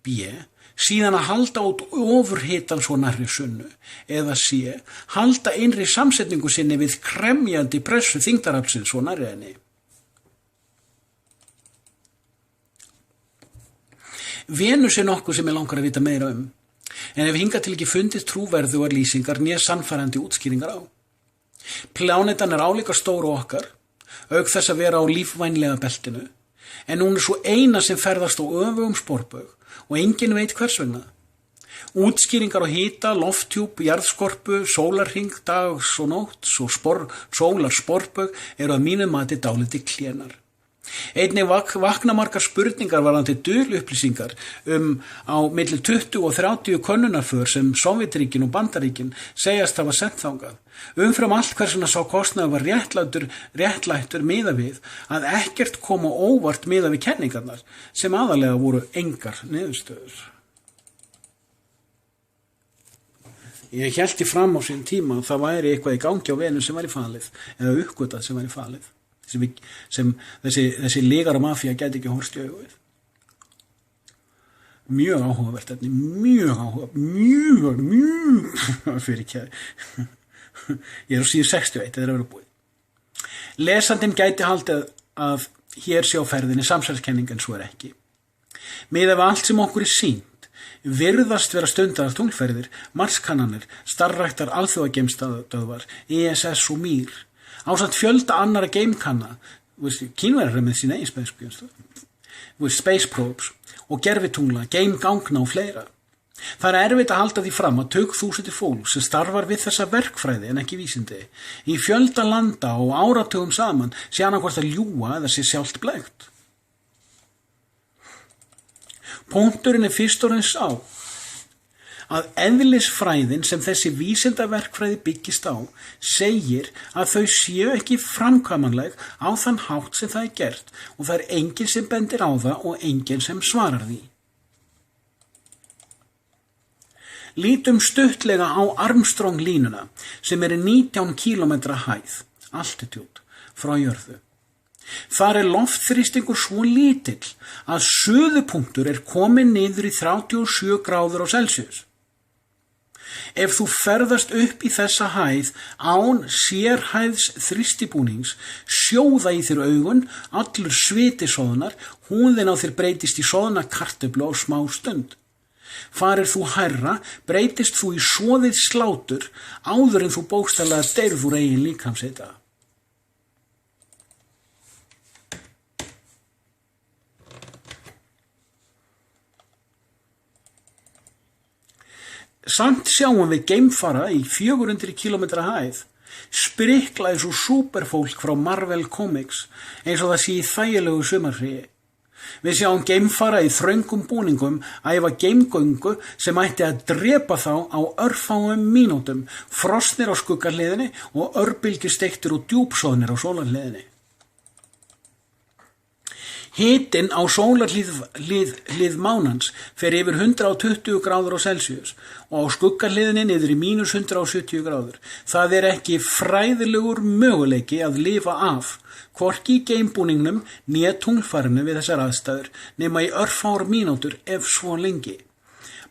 [SPEAKER 1] b. Síðan að halda út ofurhitan svo nærri sunnu, eða c. Halda innri samsetningu sinni við kremjandi pressu þyngdaraflsins svo nærri henni. Venus nokkuð sem ég langar að vita meira en hef hingað til ekki fundið trúverðugar lýsingar né sannfærandi útskýringar á. Plánetan álíka stór og okkar, auk þess að vera á lífvænlega beltinu, en hún svo eina sem ferðast á öfugum sporbaug og enginn veit hvers vegna. Útskýringar á hita, lofthjúp, jarðskorpu, sólarhring, dags og nótts og sólarsporbaug eru að mínu mati dálítið klénar. Einnig vakna margar spurningar varðandi dulupplýsingar á milli 20 og 30 könnunarför sem Sovétríkin og Bandaríkin segjast hafa sent þangað. Umfram allt hversuna sá kostnaður var réttlættur miðað við að ekkert kom á óvart miðað við kenningarnar sem aðalega voru engar niðurstöður. Ég hélt í fram á sín tíma að það væri eitthvað í gangi á Venus sem væri falið eða uppgötvað sem væri falið. Sem þessi legar og mafía gæti ekki horfst í augu við. Mjög áhugavert efni, mjög fyrir kæri. Ég er á síðu 61, þetta er að vera búið. Lesandinn gæti haldið að hér sé á ferðinni samsæriskenning en svo ekki. Miðað við allt sem okkur er sýnt, virðast vera stundaðar tunglferðir, marskannanir, starfræktar alþjóðageimstöðvar, ISS og Mir, ásamt fjölda annara geimkanna, Kínverjar með sína eigin space probes og gervitungla, geimgangna og fleira. Það er erfitt að halda því fram að tugþúsundir fólks sem starfar við þessa verkfræði en ekki vísindi, í fjölda landa og áratugum saman sé annaðhvort að ljúga eða sé sjálft blekkt. Punkturinn er fyrst og fremst á að eðlisfræðin sem þessi vísindaverkfræði byggist á segir að þau séu ekki framkvæmanleg á þann hátt sem það er gert og það er enginn sem bendir á það og enginn sem svarar því. Lítum stuttlega á Armstrong línuna sem er 19 km hæð, altitude, frá jörðu. Þar er loftþrýstingur svo lítill að suðupunktur er komin niður í 37 gráður á Celsius. Ef þú ferðast upp í þessa hæð án sérhæðs þrýstibúnings, sjóða í þér augun, allur sviti soðnar, húðin á þér breytist í soðna kartöflu á smá stund. Farir þú hærra, breytist þú í soðið slátur áður en þú bókstaflega deyrð úr eigin líkamshita. Samt sjáum við geimfara í 400 km hæð, sprikla eins og superfólk frá Marvel Comics, eins og það sé í þægilegu sumarfríi. Við sjáum geimfara í þröngum búningum æfa geimgöngu sem ætti að drepa þá á örfáum mínútum, frosnir á skuggahliðinni og örbylgjusteiktir og djúpsoðnir á sólarhliðinni. Hitinn á sólarhlið mánans fer yfir 120 gráður á Celsius og á skuggahliðinni niður í mínus 170 gráður. Það er ekki fræðilegur möguleiki að lifa af, hvorki í geimbúningnum né tunglfarinu við þessar aðstæður, nema í örfár mínútur ef svo lengi.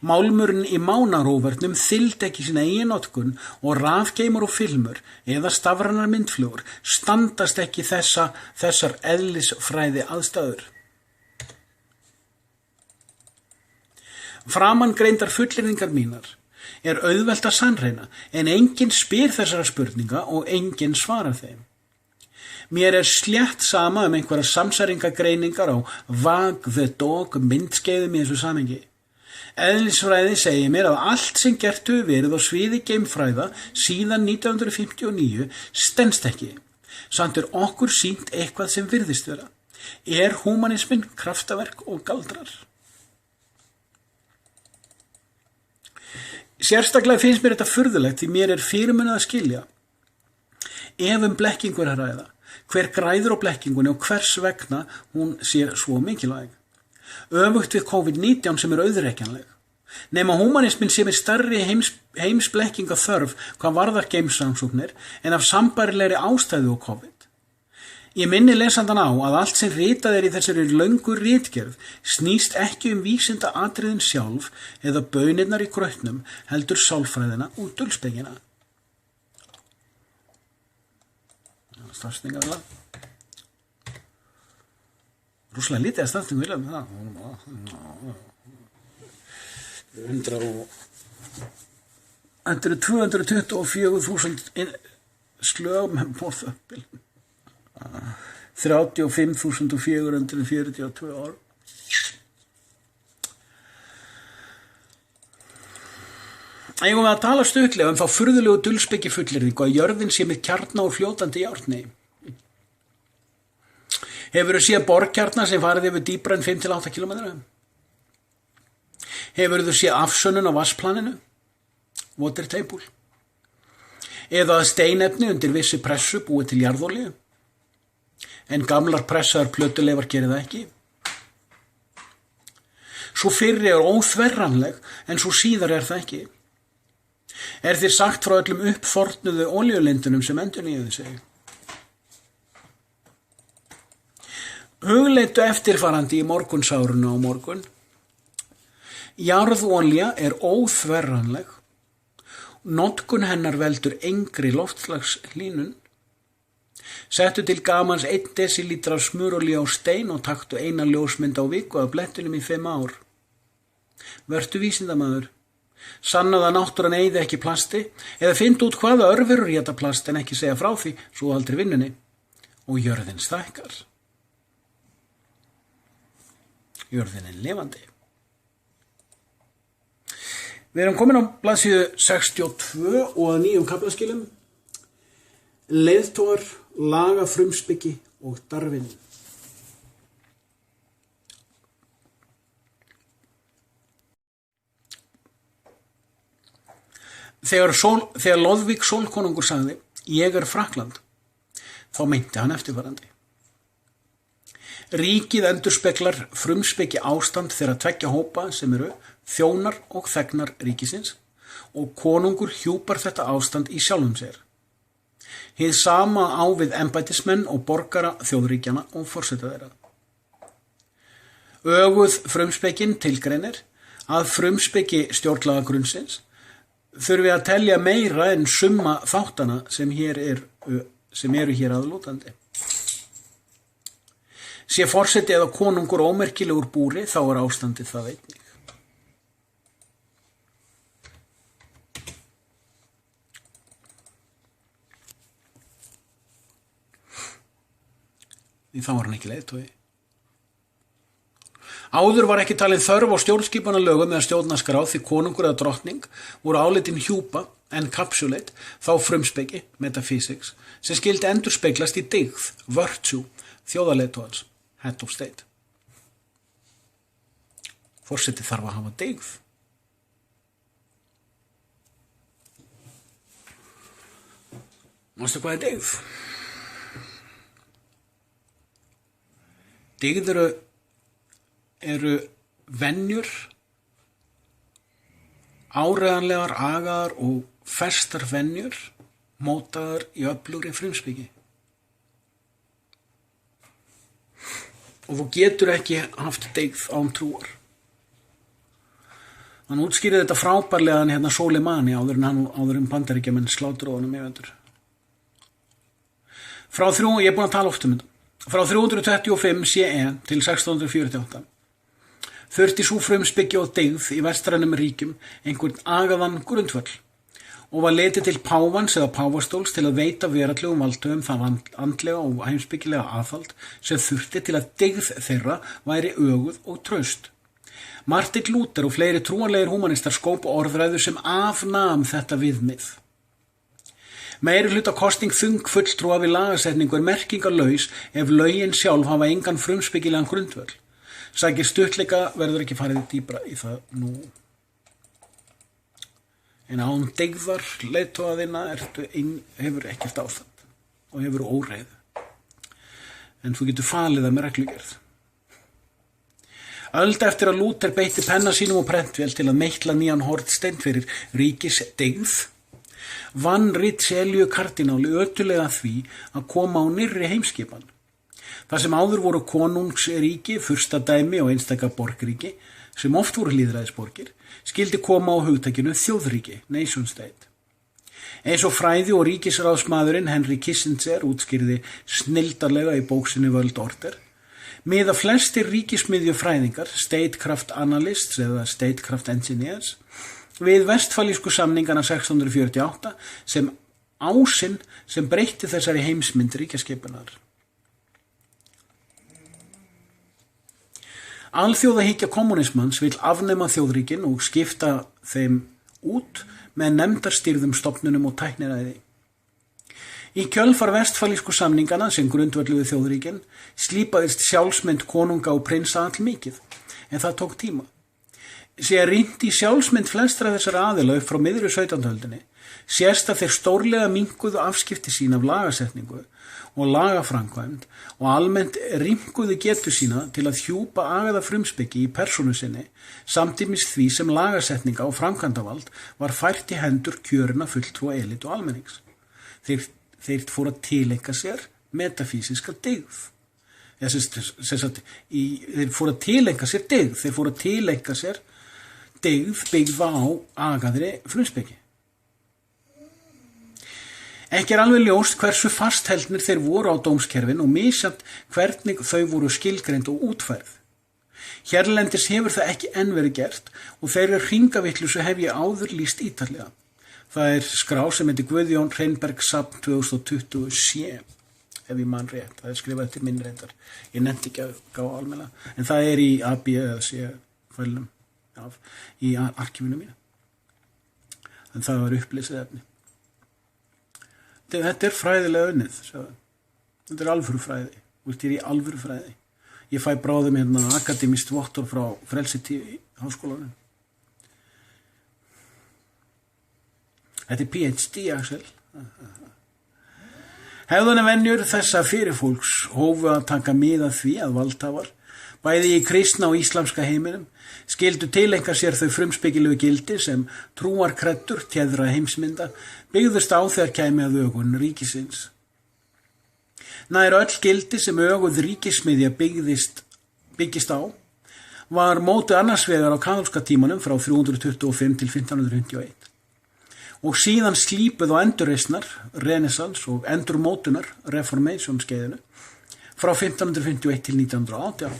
[SPEAKER 1] Málmurinn í mánaróvernum þyldi ekki sína eigin notkun og rafgeimur og filmur eða stafrænar myndflugur standast ekki þessar eðlisfræði aðstæður. Framangreindar fullyrðingar mínar er auðvelt að sannreyna en enginn spyr þessara spurninga og enginn svarar þeim. Mér er slétt sama einhverja samsæringagreiningar á Wag the Dog myndskeiðum í þessu samhengi. Eðlisfræði segir mér að allt sem gert hefur verið á sviði geimfræða síðan 1959 stenst ekki. Samt er okkur sýnt eitthvað sem virðist vera. Er húmanisminn kraftaverk og galdrar? Sérstaklega finnst mér þetta furðulegt því mér er fyrirmunað að skilja. Ef blekkingu er að ræða, hver græður á blekkingunni og hvers vegna hún sé svo mikilvæg. Öfugt við COVID-19 sem er auðreikjanleg. Nema húmanismin sé með stærri heimsblekkinga þörf hvað varðar geimsrannsóknir en af sambærilegri ástæðu og COVID. Ég minni lesandan á að allt sem ritað í þessari löngu ritgerð snýst ekki vísinda atriðin sjálf eða baunirnar í grautnum heldur sálfræðina og dulspegina. Stafsningar það. Rúslega lítið að stafsningu vilja með það. 224.000 slög með borðöppil. 35.442 ár. Eigum við að tala stuttlega þá furðulegu dulspeki fullyrðingu að jörðin sé með kjarna og fljótandi járni. Hefurðu séð borkjarna sem farið yfir dýpra en 5-8 kilometra? Hefurðu séð afsönnun á vatnsplaninu? Water table? Eða að steinefni undir vissi pressu búið til jarðolíu? En gamlar pressaðar plötuleifar gerir það ekki. Svo fyrri óþverranleg en svo síðar það ekki. Þér sagt frá öllum uppþornuðu olíulindunum sem endurnýjuðu sig? Hugleitu eftirfarandi í morgunsárunu á morgun. Jarðolía óþverranleg. Notkun hennar veldur engri loftslagshlýnun. Settu til gamans 1 desilítra af smurolíu á stein og taktu eina ljósmynd á viku af blettunum í 5 ár. Vertu vísindamaður. Sannaðu að náttúran eyði ekki plasti eða fyndu út hvaða örverur éta plast en ekki segja frá því svo aldrei vinnunni. Og jörðin stækkar. Jörðin lifandi. Við erum komin á blaðsíðu 62 og að nýjum kaflaskilum. Leiðtogar, laga frumspeki og Darwin. Þegar Loðvík Sólkonungur sagði, ég Frakkland, þá meinti hann eftirfarandi. Ríkið endurspeglar frumspeki ástand þeirra tveggja hópa sem eru þjónar og þegnar ríkisins og konungur hjúpar þetta ástand í sjálfum sér. Hið sama á við embættismenn og borgara þjóðríkjana og forseta þeirra. Öguð frumspekin tilgreinir að frumspeki stjórnlagagrunnsins þurfi að telja meira en summa þáttana sem eru hér aðlútandi. Sé forseti eða konungur ómerkilegur búri þá ástandið það einnig. Því þá var hann ekki leiðtogi. Áður var ekki talin þörf á stjórnskipanarlögum eða stjórnarskrá því konungur eða drottning voru álitin hjúpa encapsulate þá frumspeki, metaphysics, sem skildi endurspeglast í dygð, virtue, þjóðarleiðtogans, head of state. Forseti þarf að hafa dygð. Mástu hvað dygð? Dygð eru venjur, áreiðanlegar, agaðar og festar venjur, mótaðar í öflugri frumspeki. Og þú getur ekki haft dygð án trúar. Hann útskýrði þetta frábærlega hérna Soleimani áður en Bandaríkjamenn slátruðu honum yfir. Ég er búin að tala oft þetta. Frá 325 CE til 1648 þurfti sú frumspeki og dygð í vestrænum ríkjum einhvern agaðan grundvöll og var litið til páfans eða páfastóls til að veita veraldlegum valdhöfum það andlega og heimspekilega aðhald sem þurfti til að dygð þeirra væri öguð og traust. Martin Luther og fleiri trúarlegir húmanistar skópu orðræðu sem afnam þetta viðmið. Meiri hluta kosning fulltrúa við lagasetningu merkingarlaus ef lögin sjálf hafa engan frumspekilegan grundvöll. Sækir stuttleika verður ekki farið dýpra í það nú. En án dygðar leiðtogaðina hefur ekkert ástand og hefur óreiðu. En þú getur falið það með reglugerð. Öld eftir að Lúther beitti penna sínum og prentvél til að meitla nýjan hornstein fyrir ríkisdyggð, vann Rizzeliu kardínáli ötulega því að koma á nýrri heimskipan. Það sem áður voru konungsríki, furstadæmi og einstaka borgríki, sem oft voru lýðræðisborgir, skildi koma á hugtakinu þjóðríki, nation state. Eins og fræði og ríkisráðsmaðurinn Henry Kissinger útskýrði snilldarlega í bók sinni World Order, miða flestir ríkismiðjufræðingar, statecraft analysts eða statecraft engineers, við vestfalísku samningana 1648 sem ásinn sem breytti þessari heimsmynd ríkjaskipunar. Alþjóðahyggja kommunismans vill afnema þjóðríkin og skipta þeim út með nefndarstýrðum stofnunum og tækniræði. Í kjölfar vestfalísku samningana sem grundvölluðu þjóðríkin slípaðist sjálfsmynd konunga og prinsa allmikið, en það tók tíma. Sér rýnt í sjálfsmynd flestra þessara aðila upp frá miðri 17. öldinni, sést að þeir stórlega minnkuðu afskipti sín af lagasetningu og lagaframkvæmd og almennt rýmkuðu getu sína til að hjúpa agaða frumspeki í persónu sinni, samtímis því sem lagasetninga og framkvæmdavald var fært í hendur kjörinna fulltrúa elit og almennings. Þeir fóru að tileinka sér metafísiska dygð. Þeir fóru að tileinka sér dygð. Þeir fóru að tileinka sér dygð byggða á agaðri frumspeki. Ekki alveg ljóst hversu fastheldnir þeir voru á dómskerfin og misjafnt hvernig þau voru skilgreind og útfærð. Hérlendis hefur það ekki enn verið gert og þeirra hringavitleysu hef ég áður lýst ítarlega. Það er skrá sem heitir Guðjón Hreinberg Safn 2020 ef ég man rétt. Það er skrifað eftir minn reyndar. Ég nefndi ekki að gá almennilega. En það er í AB eða C fælnum í arkífinu mínu. En það var upplýsið efni. Þetta er fræðilega unnið. Þetta er alvöru fræði. Ég er í alvöru fræði. Ég fæ bráðum akademist vottor frá Frelsi TV háskólanum. Þetta er PhD, Axel. Hegðunarvenjur þessa fyrirfólks hófu að taka mið af því að valdhafar, bæði í kristna og íslamska heiminum, skildu tileinka sér þau frumspekilegu gildi sem trúarkreddur, téðra heimsmynda, byggðust á þegar kæmi að ögun ríkisins. Nær öll gildi sem öguð ríkismiðja byggist á, var mótið annars vegar á kaþólska tímanum frá 325 til 1551. Og síðan slípuð og endurreisnar, renaissans og endurmótunar, reformation skeiðinu, frá 1551 til 1918.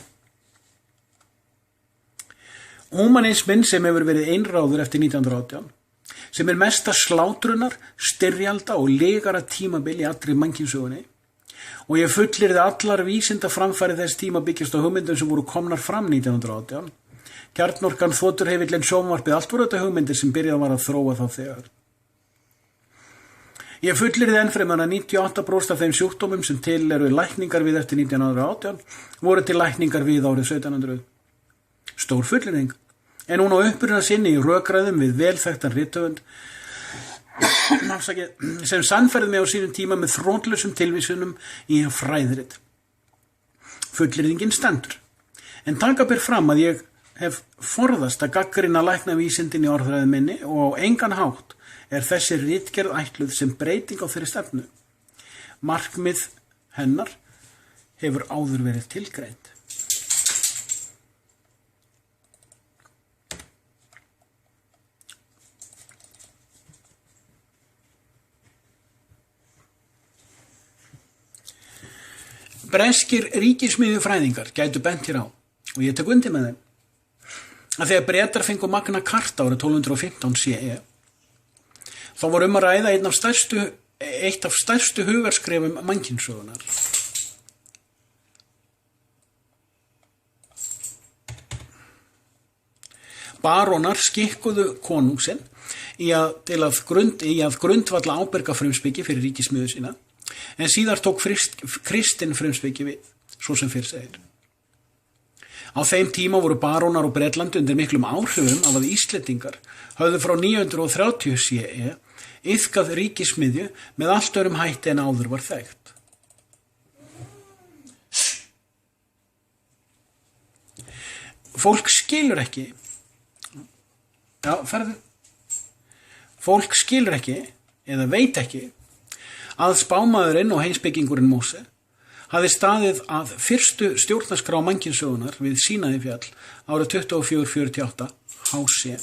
[SPEAKER 1] Humanismin sem hefur verið einráður eftir 1918, sem er mesta slátrunar, styrjalda og legara tímabil í allri mannkynsögunni, og ég fullyrði allar vísinda framfæri þess tíma byggjast á hugmyndum sem voru komnar fram 1918. Kjarnorkan, þoturheifillin, sjónvarpið, allt voru þetta hugmyndir sem byrjað var að þróa þá þegar. Ég fullyrði ennfremur að 98% af þeim sjúkdómum sem til eru lækningar við eftir 1918 voru til lækningar við árið 1700. Stór fullyrðing. En hún á uppruna sinni í rökræðum við velþekktan rithöfund sem sannfærði mig á sínum tíma með þrótlausum tilvísunum í fræðrit. Fullyrðingin stendur. En taka ber fram að ég hef forðast að gagnrýna læknavísindin í orðræðu minni og á engan hátt er þessi ritgerð ætluð sem breyting á þeirri stefnu. Markmið hennar hefur áður verið tilgreind. Breskir ríkismiðjufræðingar gætu bent hér á, og ég tek undir með þeim, að þegar Bretar fengu Magna Carta árið 1215 CE, þá var að ræða eitt af stærstu hugarskrefum mannkynssögunnar. Barónar skikkuðu konungsinn í að grundvalla ábyrga frumspeki fyrir ríkismiðju sína, en síðar tók kristinn frumspeki við, svo sem fyrr segir. Á þeim tíma voru barónar og Bretland undir miklum áhrifum af að Íslendingar höfðu frá 930 CE iðkað ríkismiðju með allt öðrum hætti en áður var þekkt. Fólk skilur ekki, fólk skilur ekki eða veit ekki að spámaðurinn og heimspekingurinn Móse hafði staðið að fyrstu stjórnarskrá mannkynsögunar við Sínaífjall árið 2448 HC.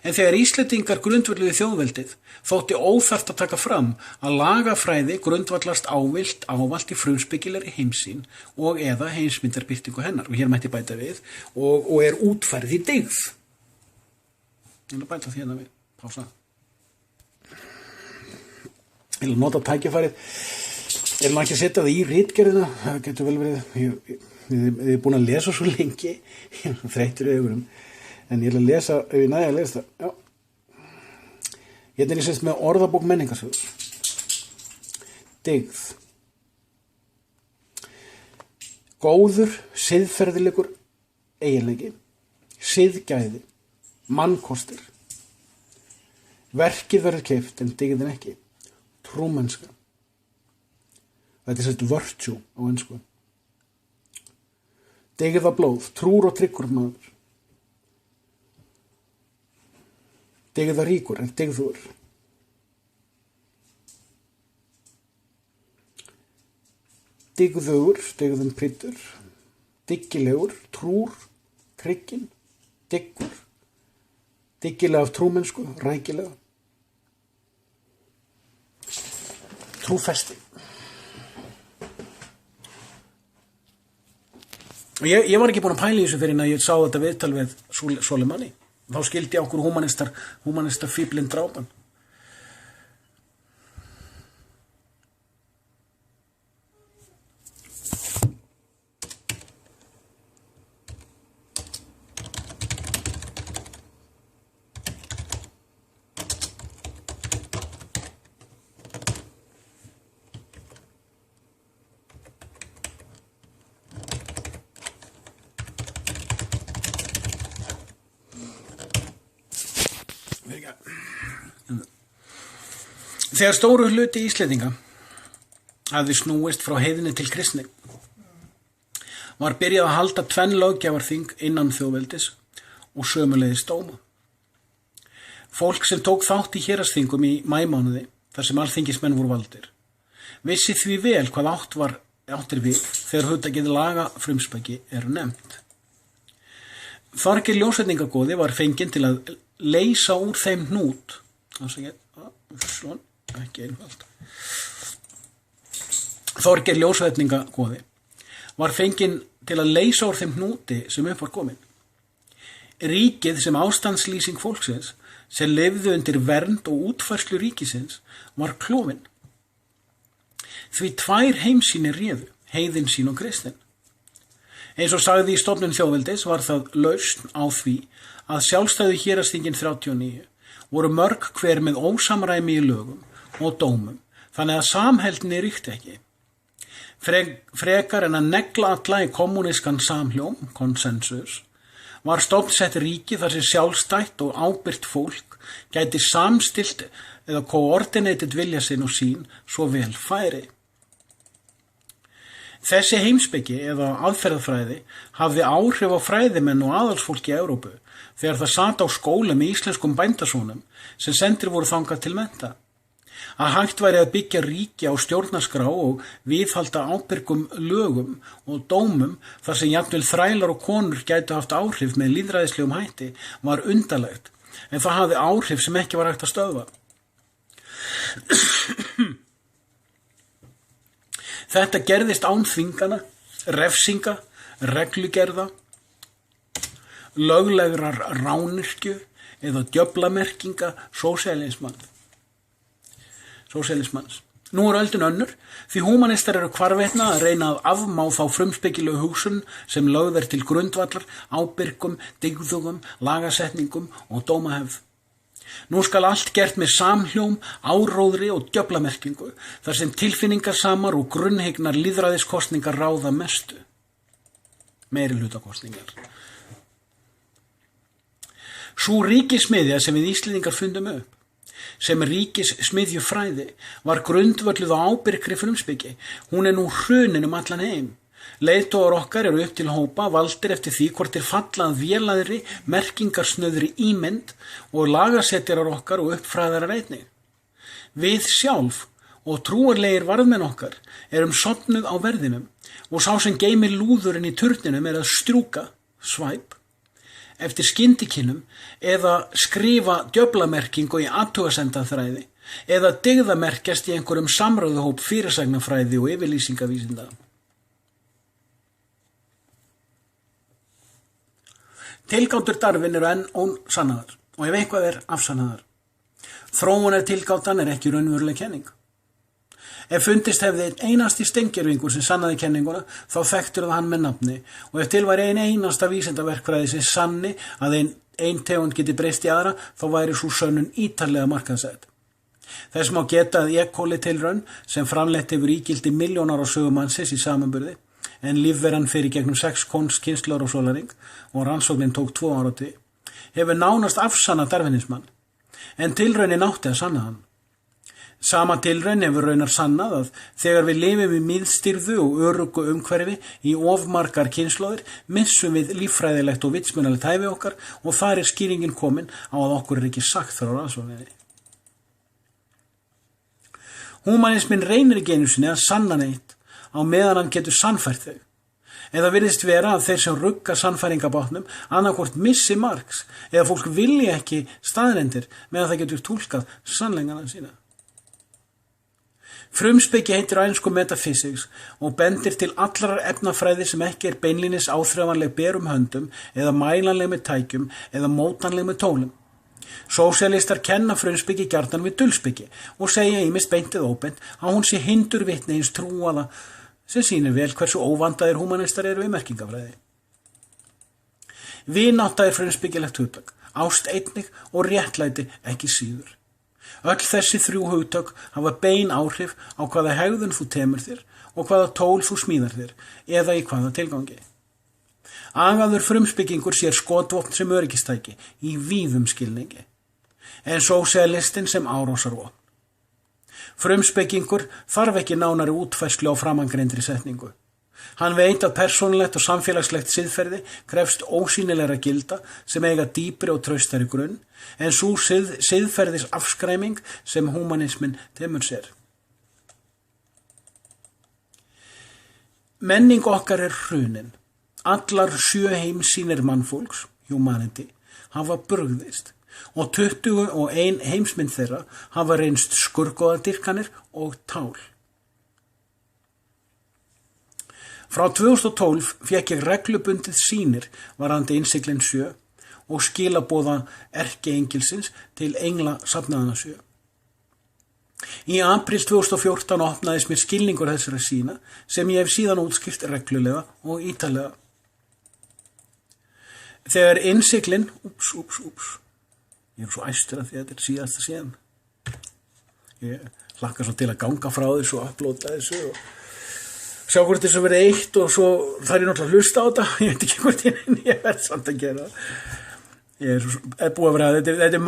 [SPEAKER 1] En þegar Íslendingar grundvölluðu þjóðveldið þótti óþarft að taka fram að lagafræði grundvallast ávallt í frumspekilegri heimsýn og eða heimsmyndarbirtingu hennar. Og hér mætti bæta við og er útfærð í dyggð. Ég vil bæta því hérna við. Pása. Ég vil nota tækifærið. Ég vil ekki setja það í ritgerðina. Það getur vel verið. Ég er búin að lesa svo lengi. Ég er þreyttur í augunum. En ég vil lesa, ef ég næði að lesa það. Já. Hérna er ég sérst með orðabók menningarsögur. Dyggð. Góður, siðferðilegur, eiginleiki. Siðgæði. Mannkostir. Verkið verður keypt en dyggðin ekki. Trúmennska. Þetta er sérst virtue á ensku. Dyggðablóð, trúr og tryggur maður. Dyggðaríkur en dyggður. Dyggður, dyggðum prýtur. Dyggilegur, trúr, trygginn, dyggur. Dyggilega af trúmennsku, rækilega. Trúfesti. Ég var ekki búin að pæla í þessu fyrir en að ég sá þetta viðtal við Soleimani. Þá skildi ég okkur humanistar fíblinn drápan. Þegar stóru hluti Íslendinga hafði snúist frá heiðinni til kristni var byrjað að halda tvenn löggjafarþing innan þjóðveldis og sömuleiðis dóma. Fólk sem tók þátt í héraðsþingum í maímánuði þar sem alþingismenn voru valdir vissi því vel hvað áttir við þegar hugtakið laga frumspeki nefnt. Þorgeir ljósvetningagoði var fenginn til að leysa úr þeim hnút. Ekki einfalt. Þorgeir ljósvetningagoði var fenginn til að leysa úr þeim hnúti sem upp var komin. Ríkið sem ástandslýsing fólksins sem lifðu undir vernd og útfærslu ríkisins var klofin. Því tvær heimsýnir réðu, heiðin sín og kristin. Eins og sagði í stofnun þjóðveldis var það lausn á því að sjálfstæðu héraðsþingin 39 voru mörg hver með ósamræmi í lögum og dómum, þannig að samheldni ríkti ekki. Frekar en að negla alla í kommunískan samhljóm, konsensus, var stofnsett ríki þar sem sjálfstætt og ábyrgt fólk gæti samstillt eða coordinated vilja sinn og sín svo vel færi. Þessi heimspeki eða aðferðafræði hafði áhrif á fræðimenn og aðalsfólk í Evrópu þegar það sat á skólum í íslenskum bændasónum sem sendir voru þangað til mennta. Að hægt væri að byggja ríki á stjórnarskrá og viðhalda ábyrgum lögum og dómum þar sem jafnvel þrælar og konur gætu haft áhrif með lýðræðislegum hætti var undarlegt, en það hafði áhrif sem ekki var hægt að stöðva. Þetta gerðist án þvingana, refsinga, reglugerða, löglegrar rányrkju eða djöflamerkinga sósíalismans. Nú er öldin önnur, því húmanistar eru hvarvetna að reyna að afmá þá frumspekilegu hugsun sem lögð til grundvallar, ábyrgum, dygðugum, lagasetningum og dómahefð. Nú skal allt gert með samhljóm, áróðri og djöflamerkingu, þar sem tilfinningarsamar og grunnhyggnar lýðræðiskostningar ráða mestu. Meirihlutakostningar. Sú ríkissmiðja sem við Íslendingar fundum upp, sem ríkissmiðjufræði, var grundvölluð á ábyrgri frumspeki. Hún er nú hrunin allan heim. Leiðtogar okkar eru upp til hópa valdir eftir því hvort þeir falla að vélaðri, merkingarsnöðri ímynd og lagasetjarar okkar og uppfræðarar einnig. Við sjálf og trúarlegir varðmenn okkar erum sofnuð á verðinum og sá sem geymir lúðurinn í turninum er að strjúka, svæp, eftir skyndikinnum eða skrifa djöflamerkingu í athugasemdaþræði eða dygðamerkjast í einhverjum samræðuhóp fyrirsagnafræði og yfirlýsingavísinda. Tilgátur Darwin eru enn ósannaðar og ef eitthvað er afsannaðar. Þróunartilgátan er ekki raunveruleg kenning. Ef fundist hefði einn einasti steingervingur sem sannaði kenninguna, þá þekktur það hann með nafni og ef til væri ein einasta vísindaverkfræði sem sanni að ein tegund geti breyst í aðra, þá væri sú sönnun ítarlega markaðsett. Þess má geta að E. coli tilraun sem framleitt hefur ígildi milljónar á sögu mannsins í samanburði, en lífveran fer í gegnum 6 kynslóðir á sólarhring og rannsóknin tók 2 áratugi, hefur nánast afsannað darwinismann, en tilraunin átti að sanna hann. Sama tilraun hefur raunar sannað að þegar við lifum í miðstýrðu og öruggu umhverfi í of margar kynslóðir, missum við líffræðilegt og vitsmunalegt hæfi okkar og þar er skýringin komin á að okkur er ekki sagt frá rannsókninni. Húmanismin reynir ekki einu sinni að sanna neitt á meðan hann getur sannfært þau. Eða virðist vera að þeir sem rugga sannfæringabátnum annaðhvort missi marks eða fólk vilji ekki staðreyndir meðan það getur túlkað sannleikana sína. Frumspeki heitir á ensku metaphysics og bendir til allrar efnafræði sem ekki er beinlínis áþreifanleg berum höndum eða mælanleg með tækjum eða mótanleg með tólum. Sósíalistar kenna frumspeki gjarnan við dulspeki og segja ýmist beint eða óbeint að hún sé hindurvitni hins trúaða sem sýnir vel hversu óvandaðir húmanistar eru við merkingafræði. Vinátta er frumspekilegt hugtak, ást einnig og réttlæti ekki síður. Öll þessi 3 hugtök hafa bein áhrif á hvaða hegðun þú temur þér og hvaða tól þú smíðar þér eða í hvaða tilgangi. Agaður frumspekingur sér skotvopn sem öryggistæki í víðum skilningi, en sósíalistinn sem árásarvopn. Frumspekingur þarf ekki nánari útfærslu á framangreindri setningu. Hann veit að persónulegt og samfélagslegt siðferði krefst ósýnilegra gilda sem eiga dýpri og traustari grunn, en sú siðferðis afskræming sem húmanismin temur sér. Menning okkar er hrunin. Allar 7 heimssýnir mannfólks, humanity, hafa brugðist og 21 heimsmynd þeirra hafa reynst skurðgoðadýrkanir og tál. Frá 2012 fékk ég reglubundið sýnir varðandi innsiglin 7 og skilaboða erkiengilsins til engla safnaðana 7. Í apríl 2014 opnaðist mér skilningur þessara sýna sem ég hef síðan útskýrt reglulega og ítarlega. Þegar innsiglin, ég er svo æstur að því að þetta er síðasta síðan. Ég hlakka svo til að ganga frá þessu og upplóta þessu og sjá hvort þessu verið eitt og svo þarf ég náttúrulega að hlusta á þetta. Ég veit ekki hvort ég verð samt að gera það. Ég er búið að vera, þetta er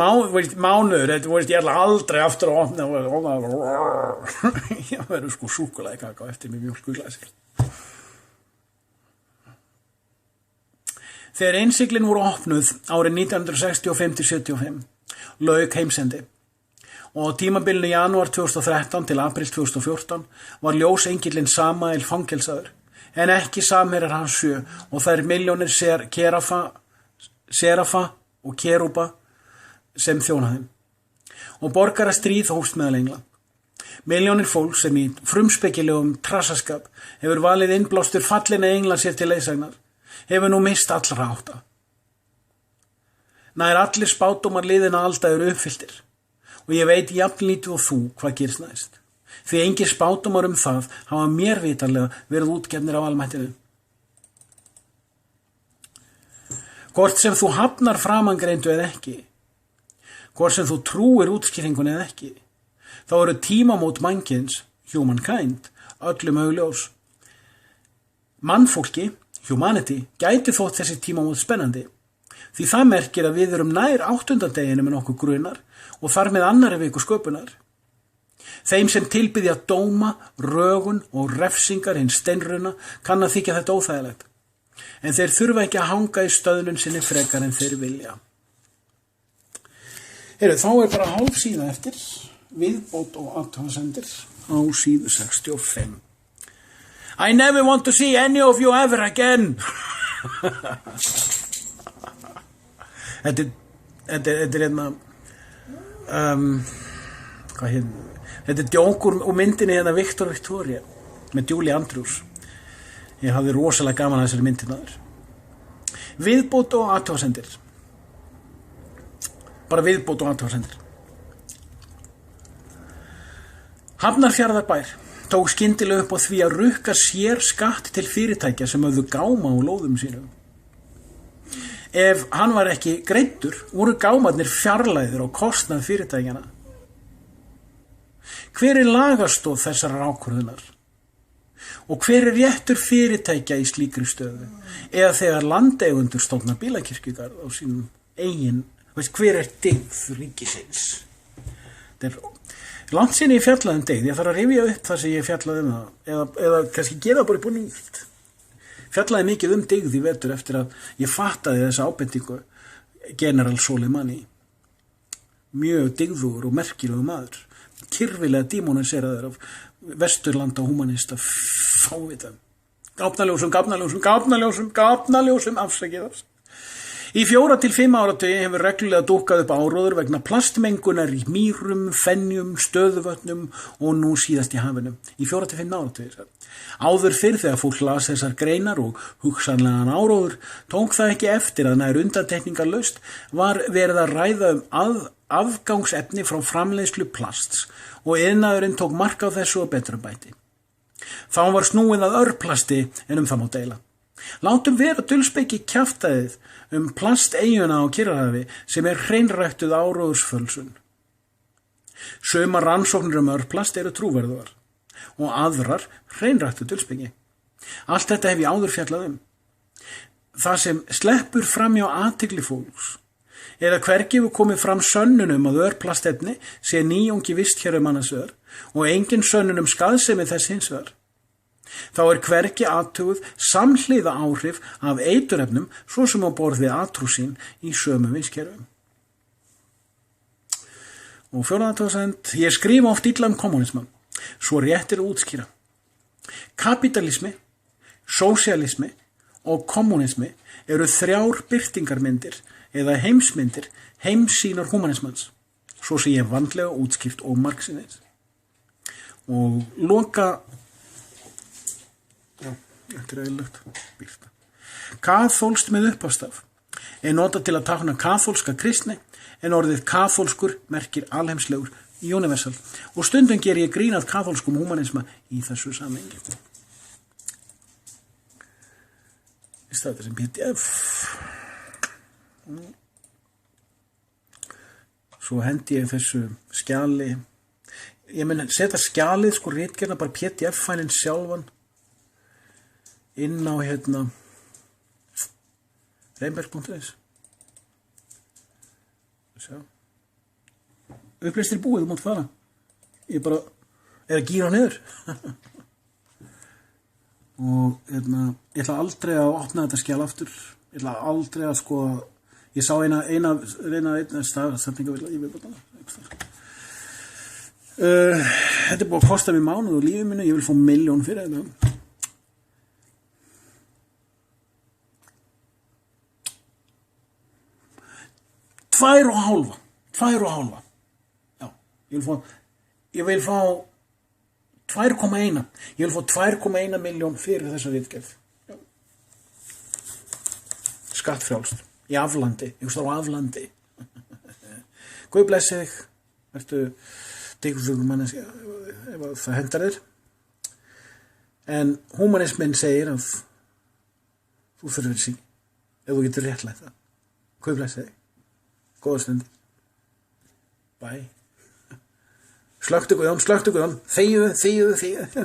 [SPEAKER 1] mánuður, ég ætla aldrei aftur að opna. Ég verður sko súkkulaði kaka eftir með mjólku í glasi. Þegar innsiglin voru opnuð árið 1965-75, lauk heimsendi. Og á tímabilinu janúar 2013 til apríl 2014 var ljósengillinn Samael fangelsaður, en ekki samherjar hans 7 og þær milljónir serafa og kerúba sem þjónaðum. Og borgarastríð hófst meðal engla. Milljónir fólk sem í frumspekilegum trassaskap hefur valið innblástur fallina engla sér til leiðsagnar, hefur nú mist allra átta. Nær allir spádómar liðina alda eru uppfylltir. Og ég veit jafnlítið og þú hvað gerist næst. Því engir spádómar það hafa mér vitanlega verið útgefnir af almættinu. Hvort sem þú hafnar framangreindu eða ekki, hvort sem þú trúir útskýringun eða ekki, þá eru tímamót mannkyns, humankind, öllum augljós. Mannfólki, humanity, gæti þótt þessi tímamót spennandi, því það merkir að við erum nær 8. deginum en okkur grunar og þar með annarri viku sköpunar. Þeim sem tilbyðja dóma, rögun og refsingar hins steinruna kann að þykja þetta óþægilegt. En þeir þurfa ekki að hanga í stöðnun sinni frekar en þeir vilja. Þá bara hálf síða eftir, viðbót og athugasemdir á síðu 65. I never want to see any of you ever again. Þetta er hérna, þetta er djókur úr myndinni hérna Victor Victoria með Julie Andrews. Ég hafði rosalega gaman að þessari myndin aður. Viðbót og athugasemdir. Bara viðbót og athugasemdir. Hafnarfjarðarbær tók skyndilega upp á því að rukka sér skatt til fyrirtækja sem höfðu gáma á lóðum sínum. Ef hann var ekki greiddur, voru gámarnir fjarlægðir á kostnað fyrirtækjana. Hver er lagastoð þessarar ákvörðunar? Og hver er réttur fyrirtækja í slíkri stöðu? Eða þegar landeigundur stofna bílakirkjugarð á sínum eigin, hver er dyggð ríkisins? Þetta er langt sinni ég fjallaði dyggð, ég þarf að rifja upp það sem ég fjallaði það, eða kannski gera bara upp á nýtt. Fjallaði mikið dyggð í vetur eftir að ég fattaði þessa ábendingu General Soleimani. Mjög dyggður og merkilegur maður, kyrfilega dímoniseraður af vesturlanda humanista fávita. Gáfnaljósum, afsakið. Í 4 til 5 áratugi hefur reglulega dúkkað upp áróður vegna plastmengunar í mýrum, fenjum, stöðuvötnum og nú síðast í hafinu. Í 4 til 5 áratugi. Áður fyrr þegar fólk las þessar greinar og hugsanlegan áróður, tók það ekki eftir að nær undantekningarlaust var verið að ræða afgangsefni frá framleiðslu plasts og iðnaðurinn tók mark á þessu og betrumbæti. Þá var snúið að örplasti en það má deila. Látum vera dulspeki kjaftaðið plasteiguna á Kyrrahafi sem er hreinræktuð áróðursfölsun. Sumar rannsóknir örplast eru trúverðugar og aðrar hreinræktuð dulspeki. Allt þetta hef ég áður fjallað Það sem sleppur fram hjá athygli fólks er að hvergi hefur komið fram sönnun að örplastefni sé nýjungi vistkerfum annars vegar og engin sönnun skaðsemi þess hins vegar. Þá er hvergi athuguð samhliða áhrif af eiturefnum svo sem á borð við atrúsín í sömu vistkerfum. Og 4. athugasemd, ég skrifa oft illa kommunisman, svo rétt er að útskýra. Kapitalismi, sósíalismi og kommunismi eru 3 birtingarmyndir eða heimsmyndir heimsýnar humanismans, svo sem ég vandlega útskýrt og margsinnis. Og loka, þetta er eðlilegt, birta. Kaþólskt með upphafstaf er notað til að tákna kaþólska kristni en orðið kaþólskur merkir alheimslegur universal og stundum ger ég grín að kaþólskum humanisma í þessu samhengi. Þetta sem PDF. Svo hendi ég þessu skjali. Ég menn setja skjalið, ritgerðina bara PDF-fælinn sjálfan inn á reimberg.is. Uppleystir búið, þú mátt fara. Ég bara er að gíra niður. Og ég ætla aldrei að opna þetta skjal aftur. Ég ætla aldrei að ég sá eina stafninga í viðbótana. Þetta er búið að kosta mér mánuð og lífið mínu, ég vil fá 1 milljón fyrir þetta. Tvær og hálfa. Já, ég vil fá 2,1. Ég vil fá 2,1 milljón fyrir þessa ritgerð. Skattfrjálst. Í aflandi. Ég stóð á aflandi. Guð blessi þig. Ertu dyggður manneskja ef það hentar þér. En humanismin segir að þú þurfir sín ef þú getur réttlætt það. Guð blessi þig. Góða stund. Bye. Slökktu Guðjón. Þegiðu.